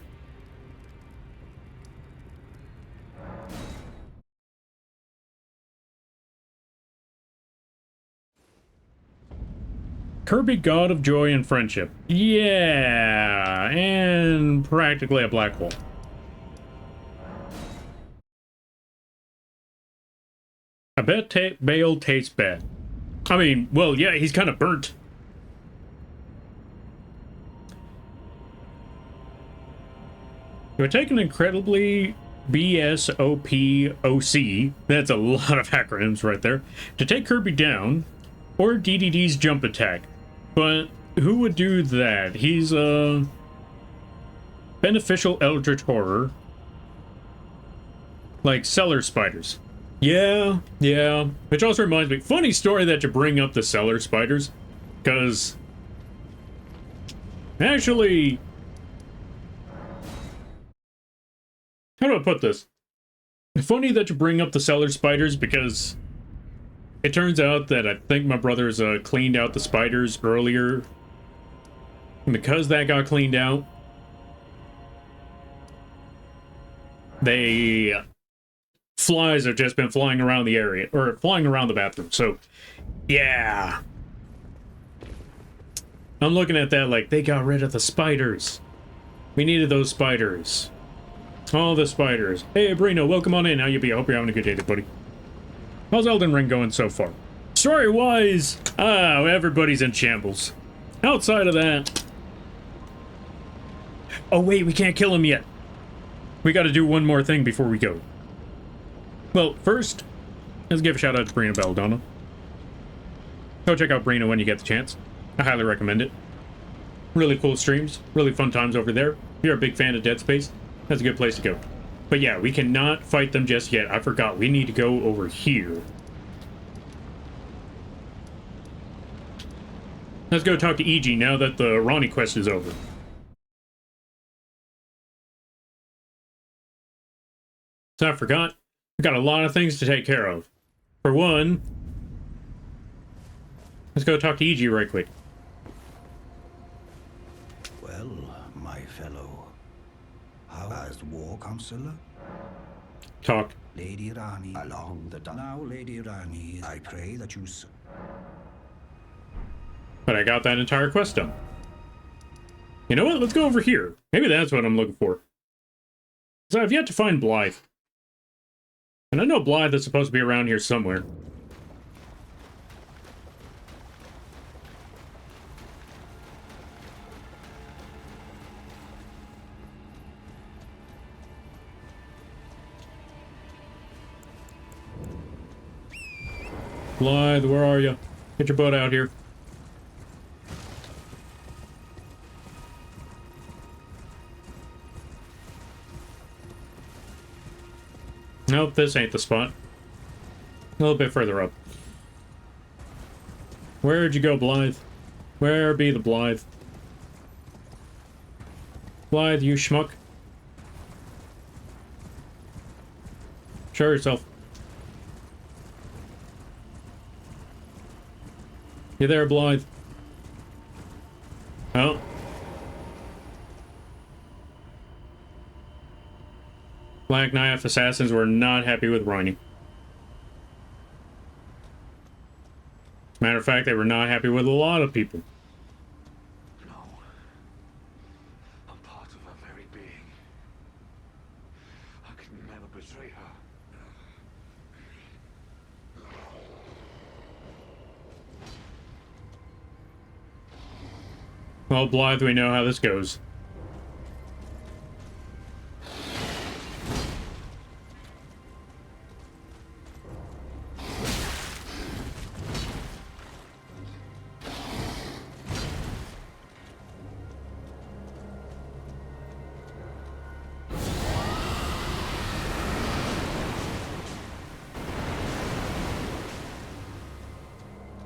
Kirby, God of Joy and Friendship. Yeah, and practically a black hole. I bet Bale tastes bad. I mean, well, yeah, he's kind of burnt. It would take an incredibly BSOPOC, that's a lot of acronyms right there, to take Kirby down, or DDD's jump attack. But who would do that? He's a beneficial eldritch horror, like cellar spiders. Yeah. Which also reminds me, funny story that you bring up the cellar spiders, because actually, how do I put this? Funny that you bring up the cellar spiders, because it turns out that I think my brothers cleaned out the spiders earlier. And because that got cleaned out, flies have just been flying around the area, or flying around the bathroom, so, yeah. I'm looking at that like, they got rid of the spiders. We needed those spiders. All the spiders. Hey, Brino, welcome on in. How you be? I hope you're having a good day there, buddy. How's Elden Ring going so far? Story-wise, everybody's in shambles. Outside of that... Oh, wait, we can't kill him yet. We gotta do one more thing before we go. Well, first, let's give a shout out to Brina Belladonna. Go check out Brina when you get the chance. I highly recommend it. Really cool streams, really fun times over there. If you're a big fan of Dead Space, that's a good place to go. But yeah, we cannot fight them just yet. I forgot, we need to go over here. Let's go talk to EG now that the Ronnie quest is over. So I forgot. We've got a lot of things to take care of. For one, let's go talk to EG right quick. Well, my fellow, how has the war, Counselor? Talk. Lady Rani along the now, Lady Rani, I pray that you. But I got that entire quest done. You know what? Let's go over here. Maybe that's what I'm looking for. So I've yet to find Blythe. And I know Blythe is supposed to be around here somewhere. Blythe, where are you? Get your butt out here. Nope, this ain't the spot. A little bit further up. Where'd you go, Blythe? Where be the Blythe? Blythe, you schmuck. Show yourself. You there, Blythe? Oh. Black Knife Assassins were not happy with Ronnie. Matter of fact, they were not happy with a lot of people. No. I'm part of her very being. I could never betray her. Well, Blythe, we know how this goes.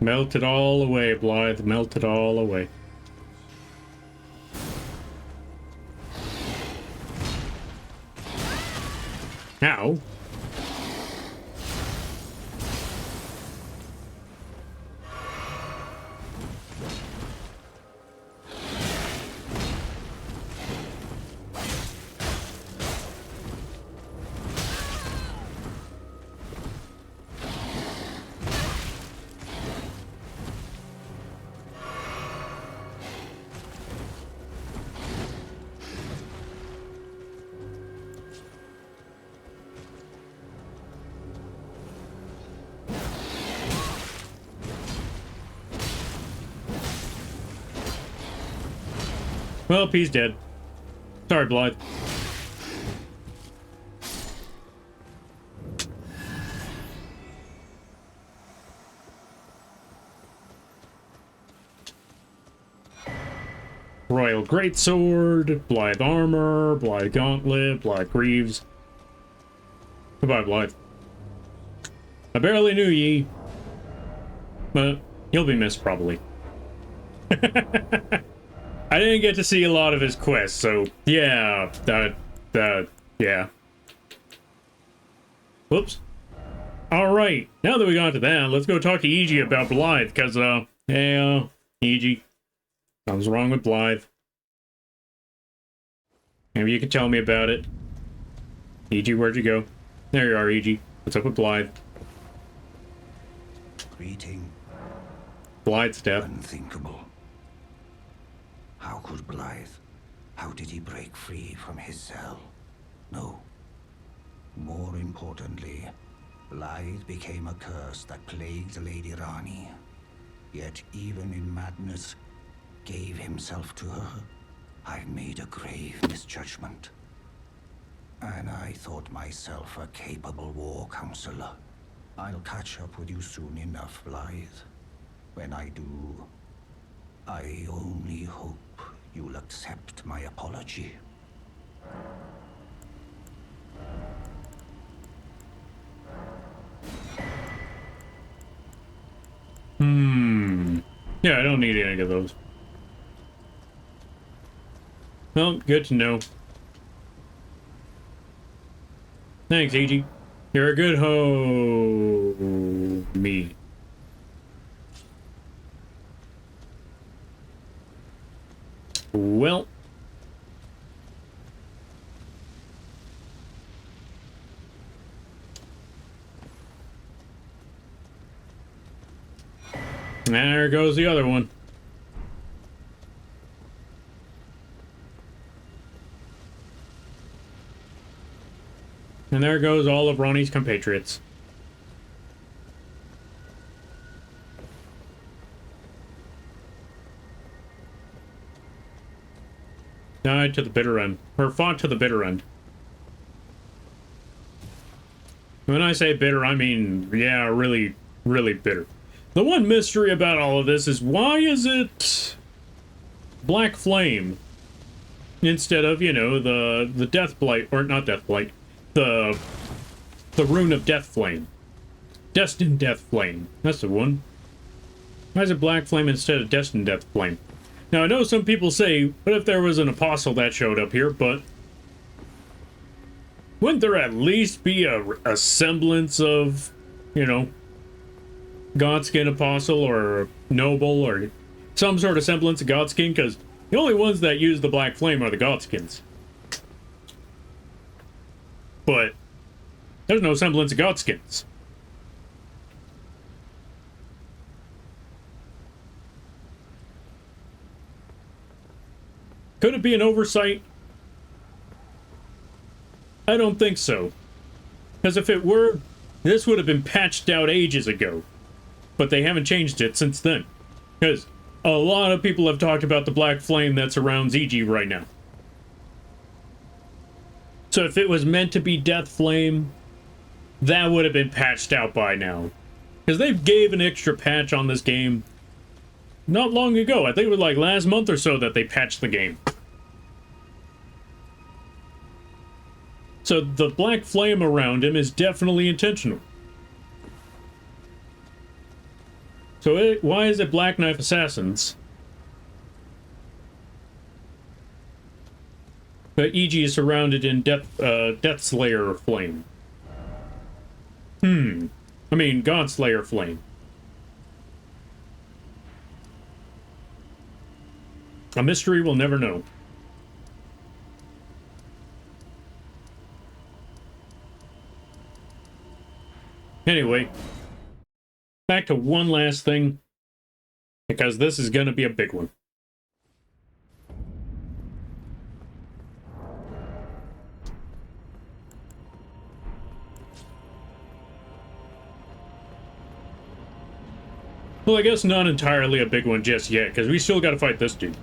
Melt it all away, Blythe. Melt it all away. Ow. Well, he's dead. Sorry, Blythe. Royal Greatsword, Blythe Armor, Blythe Gauntlet, Blythe Greaves. Goodbye, Blythe. I barely knew ye, but he'll be missed, probably. I didn't get to see a lot of his quests, so yeah, yeah. Whoops. Alright, now that we got to that, let's go talk to EG about Blythe, because, hey, EG. Something's wrong with Blythe. Maybe you can tell me about it. EG, where'd you go? There you are, EG. What's up with Blythe? Greeting. Blythe's death. Unthinkable. How could Blythe? How did he break free from his cell? No. More importantly, Blythe became a curse that plagued Lady Rani. Yet even in madness, gave himself to her. I made a grave misjudgment. And I thought myself a capable war counselor. I'll catch up with you soon enough, Blythe. When I do, I only hope you'll accept my apology. Yeah, I don't need any of those. Well, good to know. Thanks, EG. You're a good me. Well. There goes the other one. And there goes all of Ronnie's compatriots. Died to the bitter end. Or fought to the bitter end. When I say bitter, I mean, yeah, really, really bitter. The one mystery about all of this is why is it Black Flame instead of, you know, the Death Blight, or not Death Blight, the Rune of Death Flame. Destined Death Flame. That's the one. Why is it Black Flame instead of Destined Death Flame? Now, I know some people say, what if there was an apostle that showed up here, but wouldn't there at least be a semblance of, you know, Godskin apostle or noble or some sort of semblance of Godskin? Because the only ones that use the Black Flame are the Godskins. But there's no semblance of Godskins. Could it be an oversight? I don't think so. Because if it were, this would have been patched out ages ago. But they haven't changed it since then. Because a lot of people have talked about the Black Flame that surrounds EG right now. So if it was meant to be Death Flame, that would have been patched out by now. Because they gave an extra patch on this game not long ago. I think it was like last month or so that they patched the game. So the Black Flame around him is definitely intentional. So why is it Black Knife Assassins? But EG is surrounded in Death Slayer Flame. I mean, Godslayer Flame. A mystery we'll never know. Anyway, back to one last thing, because this is going to be a big one. Well, I guess not entirely a big one just yet, because we still got to fight this dude.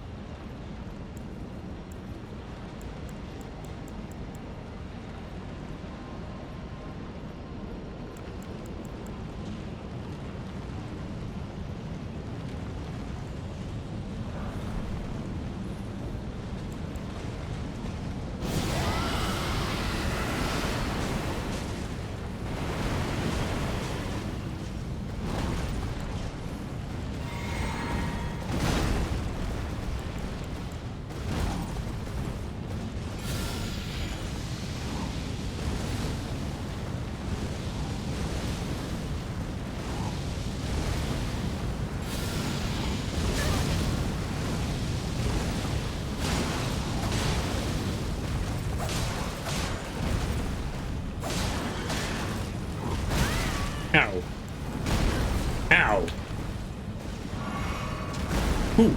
Ooh.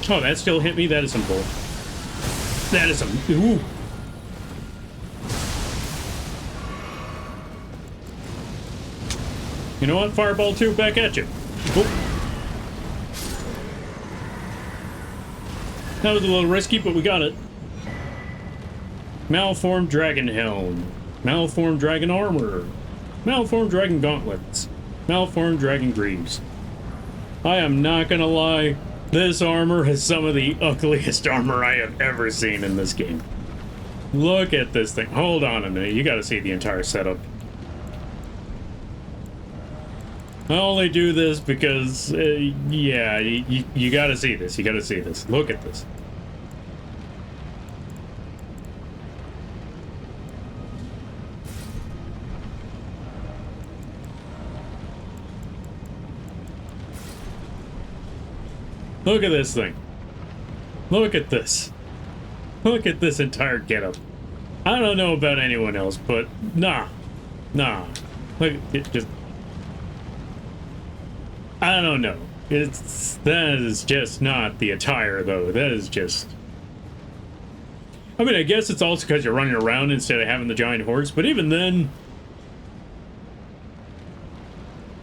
Oh, that still hit me? That is some bull. That is some... Ooh. You know what? Fireball 2, back at you. Oop. That was a little risky, but we got it. Malformed Dragon Helm. Malformed Dragon Armor. Malformed Dragon Gauntlets. Malformed Dragon Greaves. I am not gonna lie. This armor is some of the ugliest armor I have ever seen in this game. Look at this thing. Hold on a minute. You gotta see the entire setup. I only do this because, yeah, you gotta see this. You gotta see this. Look at this. Look at this thing. Look at this. Look at this entire getup. I don't know about anyone else, but nah. Look, it just... I don't know. That is just not the attire, though. That is just... I mean, I guess it's also because you're running around instead of having the giant horse, but even then...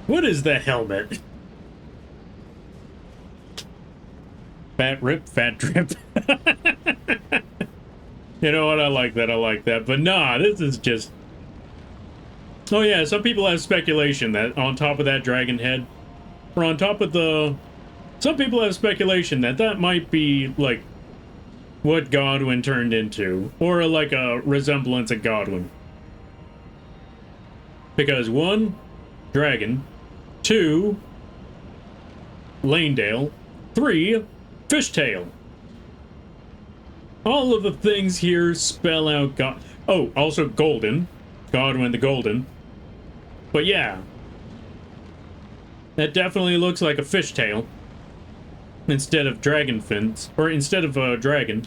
What is the helmet? Fat rip, fat drip. You know what? I like that. I like that. But nah, this is just... Oh yeah, some people have speculation that on top of that dragon head, or on top of the... Some people have speculation that that might be, like, what Godwyn turned into, or like a resemblance of Godwyn. Because 1, dragon, 2, Lanedale, 3, fishtail. All of the things here spell out God. Oh, also golden. Godwyn the Golden. But yeah. That definitely looks like a fishtail. Instead of dragon fins. Or instead of a dragon.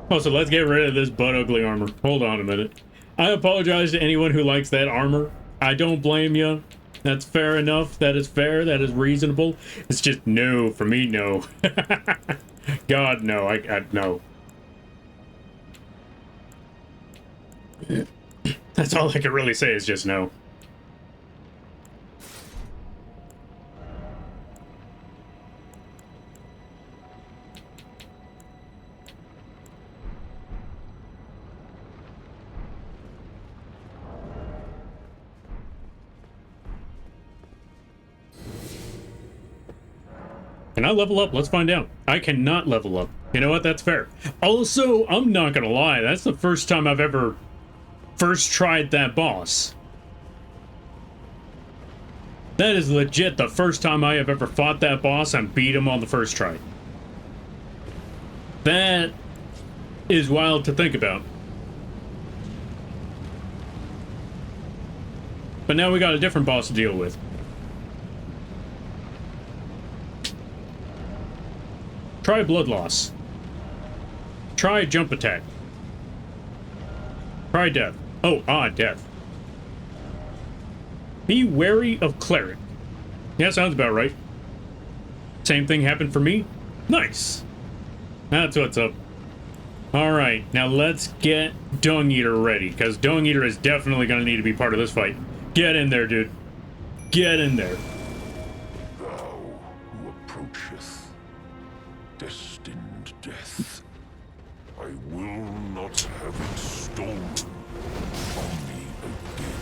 Oh, so let's get rid of this butt ugly armor. Hold on a minute. I apologize to anyone who likes that armor. I don't blame you. That's fair enough. That is fair. That is reasonable. It's just no. For me, no. God, no. I no. That's all I can really say is just no. Can I level up? Let's find out. I cannot level up. You know what? That's fair. Also, I'm not gonna lie. That's the first time I've ever first tried that boss. That is legit the first time I have ever fought that boss and beat him on the first try. That is wild to think about. But now we got a different boss to deal with. Try blood loss. Try jump attack. Try death. Oh, death. Be wary of cleric. Yeah, sounds about right. Same thing happened for me. Nice. That's what's up. Alright, now let's get Dung Eater ready, because Dung Eater is definitely going to need to be part of this fight. Get in there, dude. Get in there. approacheth, destined death. I will not have it stolen from me again.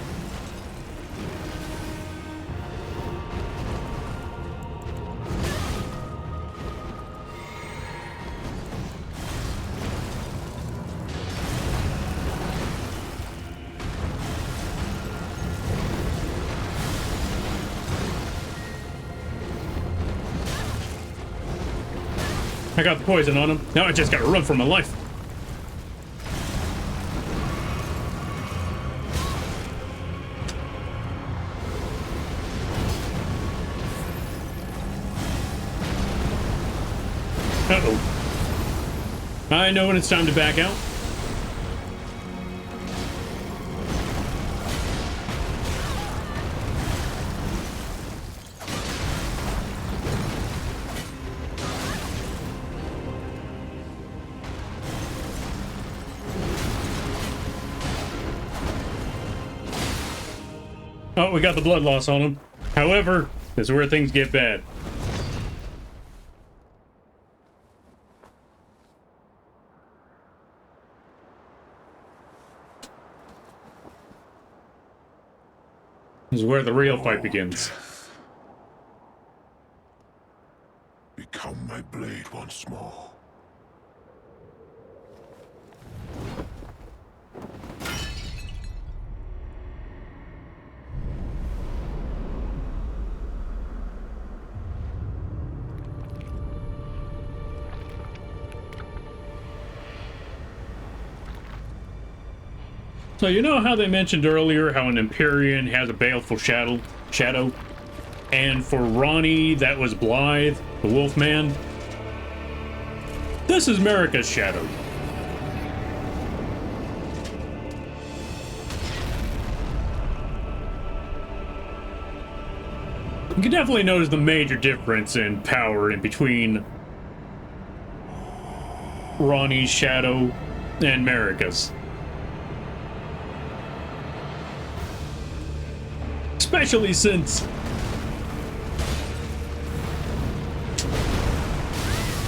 I got the poison on him. Now I just gotta run for my life. Uh-oh. I know when it's time to back out. Oh, we got the blood loss on him. However, this is where things get bad. This is where the real fight begins. Become my blade once more. So you know how they mentioned earlier how an Empyrean has a baleful shadow? And for Ronnie, that was Blythe, the Wolfman. This is Marika's shadow. You can definitely notice the major difference in power in between Ronnie's shadow and Marika's. Especially since...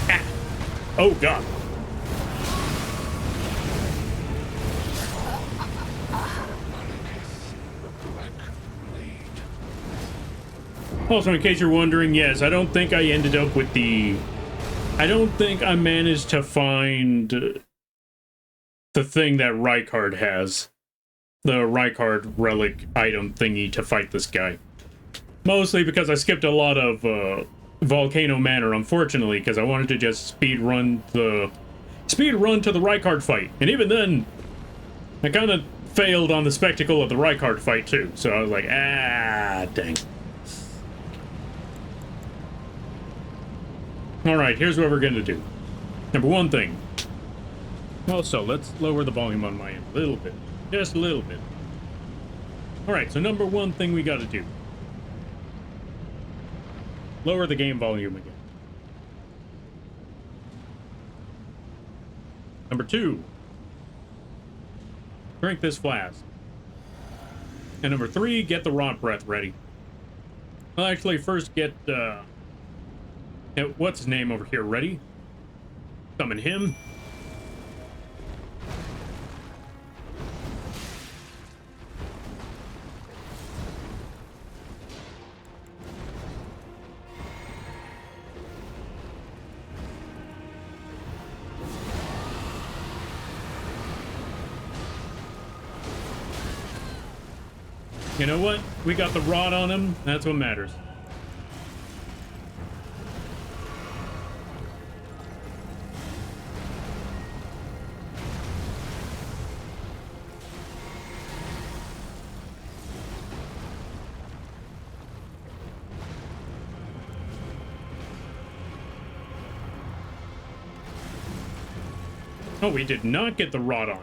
Ah. Oh, God. Also, in case you're wondering, yes, I don't think I ended up with the... I don't think I managed to find the thing that Rykard has. The Rykard relic item thingy to fight this guy. Mostly because I skipped a lot of Volcano Manor, unfortunately, because I wanted to just speed run to the Rykard fight. And even then, I kind of failed on the spectacle of the Rykard fight too. So I was like, ah, dang. Alright, here's what we're gonna do. Number one thing. Also, let's lower the volume on my end a little bit. Just a little bit. Alright, so number one thing we gotta do. Lower the game volume again. Number two. Drink this flask. And number three, get the rot breath ready. I'll actually first get, what's his name over here ready? Summon him. You know what? We got the rod on him. That's what matters. Oh, we did not get the rod on.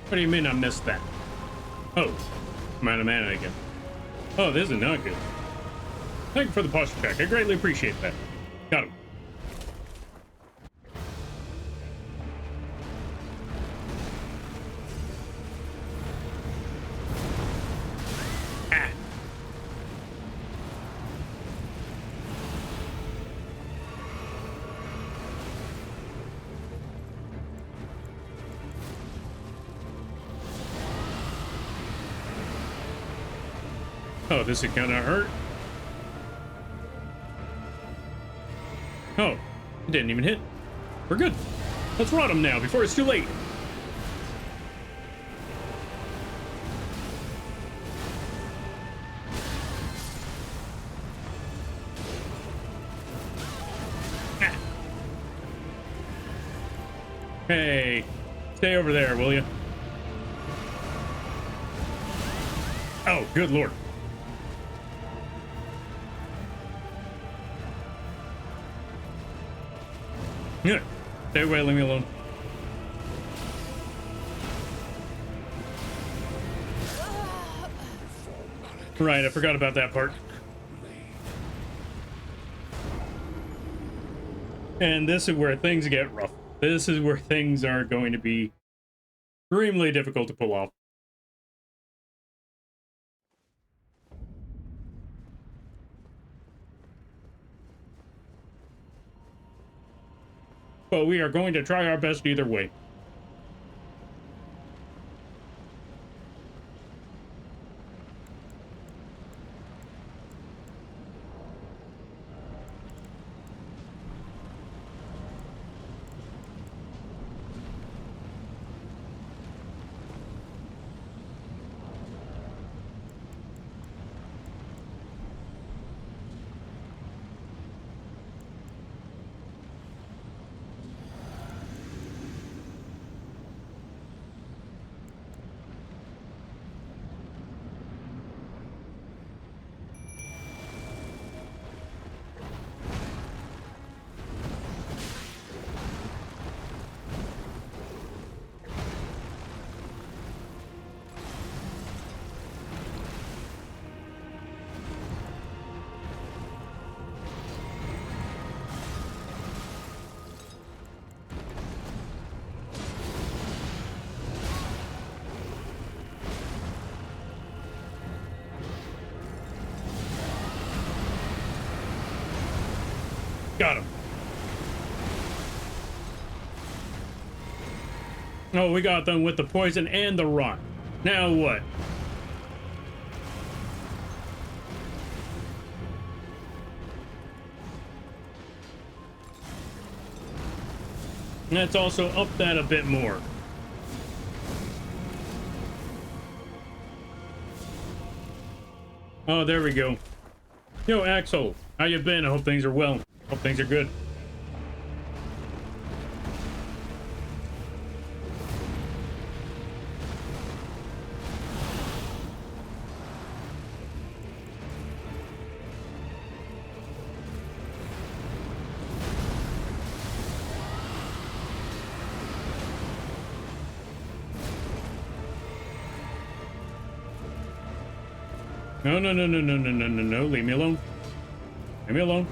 What do you mean I missed that? Oh, I'm out of mana again. Oh, this is not good. Thank you for the posture check. I greatly appreciate that. Got him. Ah. Oh, this is gonna hurt. Oh, it didn't even hit. We're good. Let's rot him now before it's too late. Ah. Hey, stay over there, will you? Oh, good lord. Yeah, stay away, leave me alone. Right, I forgot about that part. And this is where things get rough. This is where things are going to be extremely difficult to pull off. But we are going to try our best either way. Got him. Oh, we got them with the poison and the rot. Now what? Let's also up that a bit more. Oh, there we go. Yo, Axel, how you been? I hope things are well. Hope things are good. No, no, no, no, no, no, no, no, no. Leave me alone. Leave me alone.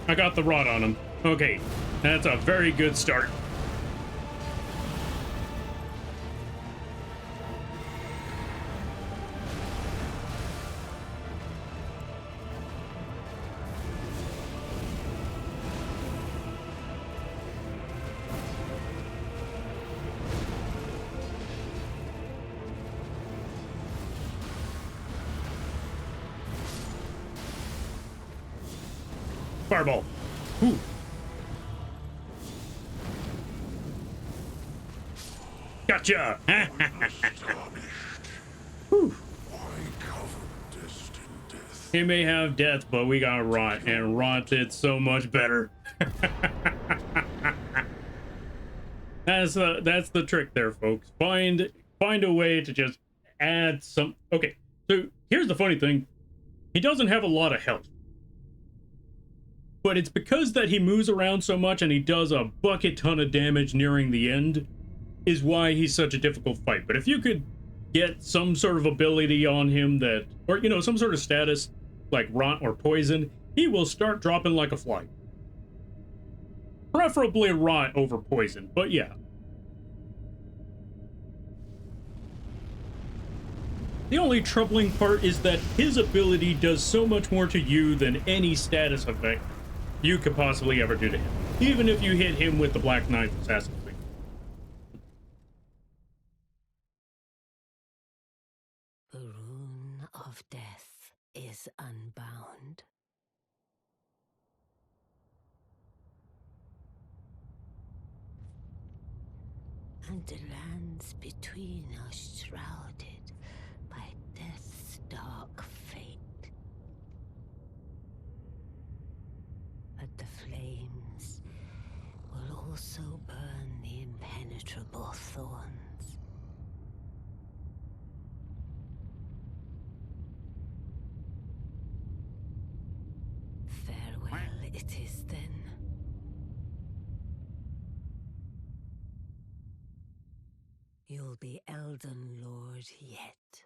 I got the rod on him. Okay, that's a very good start. Fireball. Ooh. Gotcha. Whew. He may have death, but we got rot, and rot did so much better. That's the trick there, folks. Find a way to just add some. Okay, so here's the funny thing. He doesn't have a lot of health. But it's because that he moves around so much and he does a bucket ton of damage nearing the end is why he's such a difficult fight. But if you could get some sort of ability on him that, or, you know, some sort of status like rot or poison, he will start dropping like a fly. Preferably rot over poison, but yeah. The only troubling part is that his ability does so much more to you than any status effect you could possibly ever do to him, even if you hit him with the Black Knife Assassin thing. The rune of death is unbound. And the lands between are shrouded by death's dark fate. But the flames will also burn the impenetrable thorns. Farewell it is then. You'll be Elden Lord yet.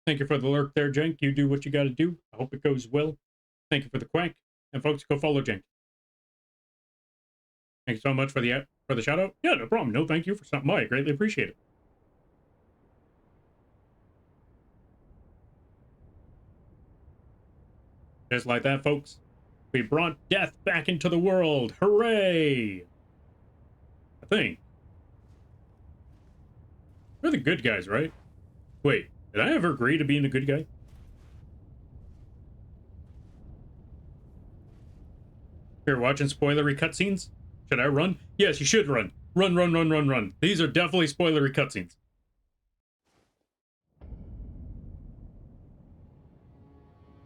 Thank you for the lurk there, Jenk. You do what you gotta do. I hope it goes well. Thank you for the quack. And folks, go follow Jenk. Thank you so much for the shout out. Yeah, no problem. No, thank you for stopping by. I greatly appreciate it. Just like that, folks. We brought death back into the world. Hooray! I think. We're the good guys, right? Wait, did I ever agree to being a good guy? You're watching spoilery cutscenes? Should I run? Yes, you should run. Run, run, run, run, run. These are definitely spoilery cutscenes.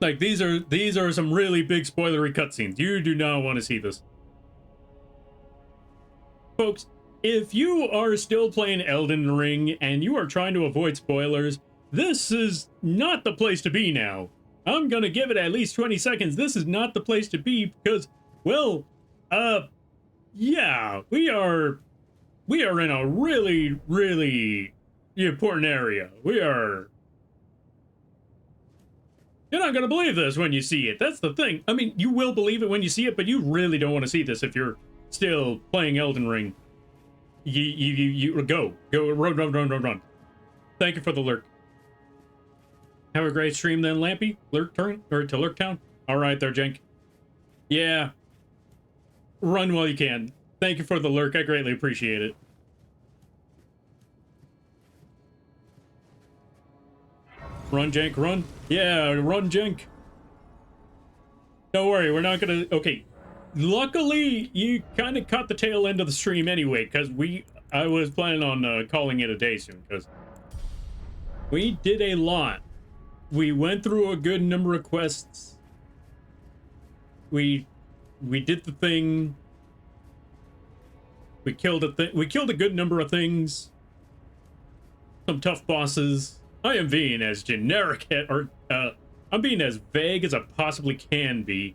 Like, these are some really big spoilery cutscenes. You do not want to see this. Folks, if you are still playing Elden Ring and you are trying to avoid spoilers, this is not the place to be now. I'm gonna give it at least 20 seconds. This is not the place to be because, well, yeah, we are in a really, really important area. You're not gonna believe this when you see it. That's the thing. I mean, you will believe it when you see it, but you really don't want to see this if you're still playing Elden Ring. You go, run. Thank you for the lurk. Have a great stream then, Lampy. Lurk turn, or to Lurk Town. All right there, Jenk. Yeah. Run while you can. Thank you for the lurk. I greatly appreciate it. Run, Jenk, run. Yeah, run, Jenk. Don't worry, we're not gonna... Okay. Luckily, you kind of caught the tail end of the stream anyway, because I was planning on calling it a day soon, because we did a lot. We went through a good number of quests. We did the thing. We killed a good number of things. Some tough bosses. I am being as generic, I'm being as vague as I possibly can be.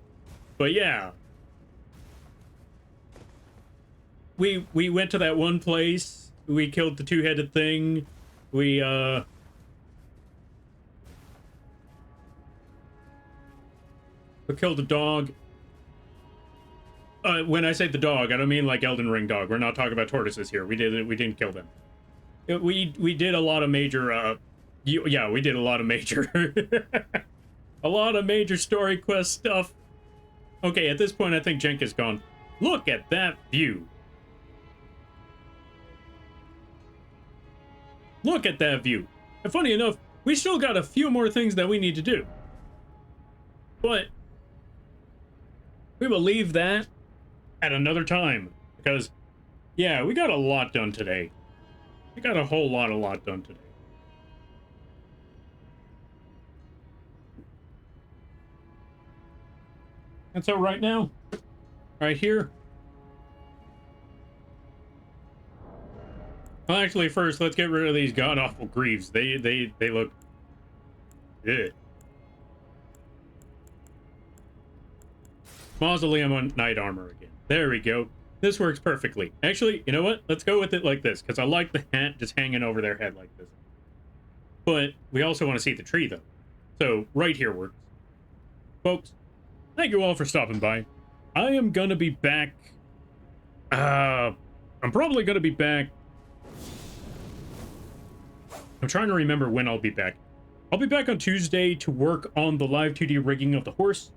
But yeah. We went to that one place. We killed the two-headed thing. We killed a dog. When I say the dog, I don't mean like Elden Ring dog. We're not talking about tortoises here. We didn't kill them. We did a lot of major yeah, we did a lot of major a lot of major story quest stuff. Okay, at this point I think Jenk is gone. Look at that view. Look at that view. And funny enough, we still got a few more things that we need to do. But we will leave that at another time. Because, yeah, we got a lot done today. We got a whole lot done today. And so right now, right here. Well, actually, first, let's get rid of these god-awful greaves. They look good. Mausoleum on knight armor again. There we go. This works perfectly. Actually, you know what? Let's go with it like this, because I like the hat just hanging over their head like this. But we also want to see the tree, though. So, right here works. Folks, thank you all for stopping by. I am gonna be back... I'm probably gonna be back... I'm trying to remember when I'll be back. I'll be back on Tuesday to work on the live 2D rigging of the horse,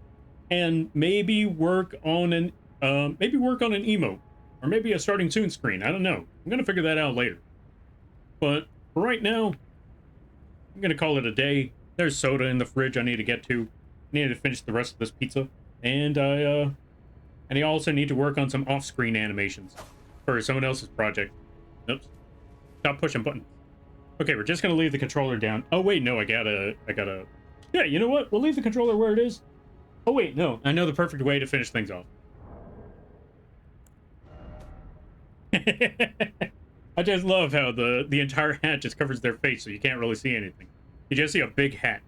and maybe work on an emote, or maybe a starting soon screen. I don't know. I'm gonna figure that out later. But for right now, I'm gonna call it a day. There's soda in the fridge I need to get to. I need to finish the rest of this pizza, and I also need to work on some off-screen animations for someone else's project. Oops. Stop pushing buttons. Okay, we're just gonna leave the controller down. Oh wait, no, I gotta... Yeah, you know what? We'll leave the controller where it is. Oh wait, no, I know the perfect way to finish things off. I just love how the entire hat just covers their face, so you can't really see anything. You just see a big hat.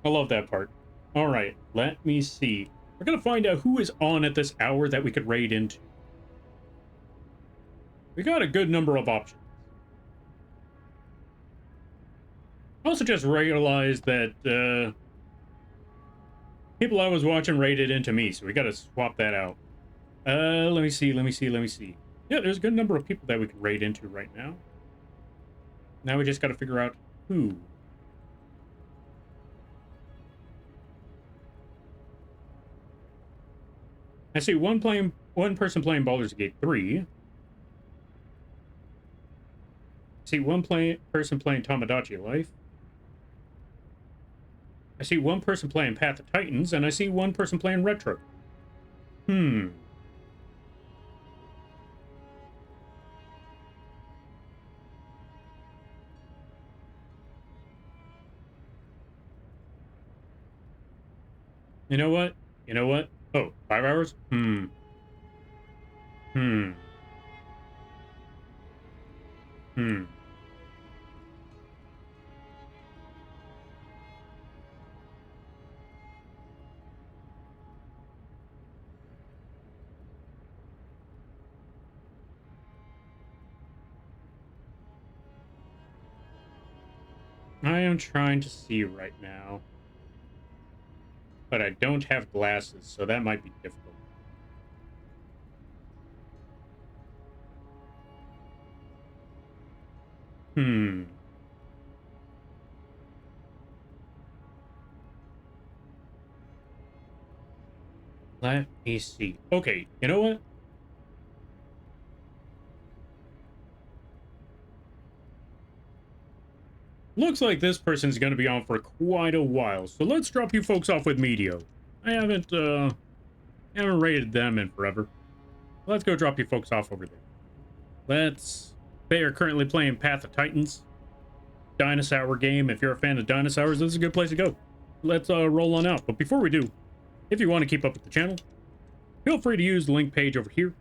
I love that part. All right, let me see. We're gonna find out who is on at this hour that we could raid into. We got a good number of options. I also just realized that people I was watching raided into me, so we gotta swap that out. Let me see. Yeah, there's a good number of people that we can raid into right now. Now we just gotta figure out who. I see one person playing Baldur's Gate 3. I see one person playing Tomodachi Life. I see one person playing Path of Titans, and I see one person playing Retro. You know what? Oh, 5 hours? I am trying to see right now. But I don't have glasses, so that might be difficult. Let me see. Okay, you know what? Looks like this person's going to be on for quite a while, so let's drop you folks off with Medio. I haven't rated them in forever. Let's go drop you folks off over there. They are currently playing Path of Titans. Dinosaur game. If you're a fan of dinosaurs, this is a good place to go. Let's roll on out. But before we do, if you want to keep up with the channel, feel free to use the link page over here.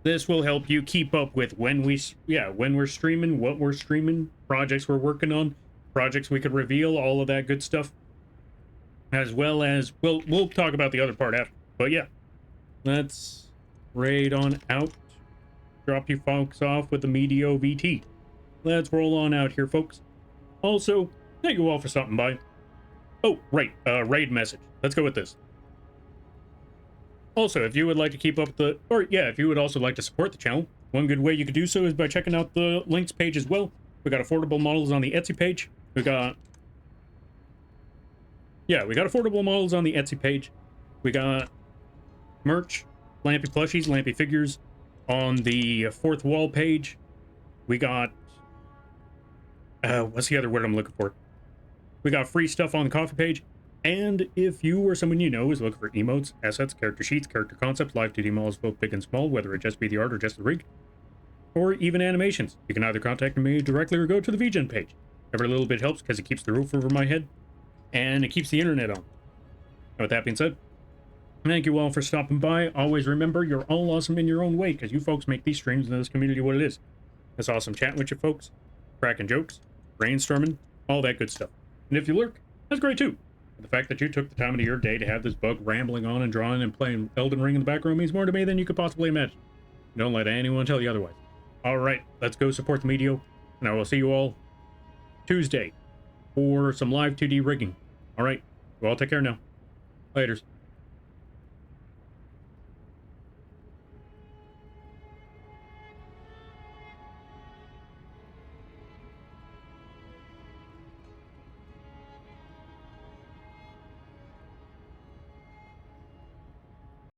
This will help you keep up with when we're streaming, what we're streaming, projects we're working on, projects we could reveal, all of that good stuff. As well as, we'll talk about the other part after. But yeah, let's raid on out. Drop you folks off with the Medio VT. Let's roll on out here, folks. Also, thank you all for stopping by. Oh, right, raid message. Let's go with this. Also, if you would like to keep up if you would also like to support the channel, one good way you could do so is by checking out the links page as well. We got affordable models on the Etsy page. We got affordable models on the Etsy page. We got merch, Lampy plushies, Lampy figures on the fourth wall page. We got, what's the other word I'm looking for? We got free stuff on the coffee page. And if you or someone you know is looking for emotes, assets, character sheets, character concepts, live 2D models, both big and small, whether it just be the art or just the rig, or even animations, you can either contact me directly or go to the vgen page. Every little bit helps because it keeps the roof over my head and it keeps the internet on. With that being said, thank you all for stopping by. Always remember, you're all awesome in your own way, because you folks make these streams and this community what it is. It's awesome chatting with you folks, cracking jokes, brainstorming, all that good stuff. And if you lurk, that's great too. The fact that you took the time of your day to have this bug rambling on and drawing and playing Elden Ring in the background means more to me than you could possibly imagine. Don't let anyone tell you otherwise. Alright, let's go support the media, and I will see you all Tuesday for some live 2D rigging. Alright, you all take care now. Laters.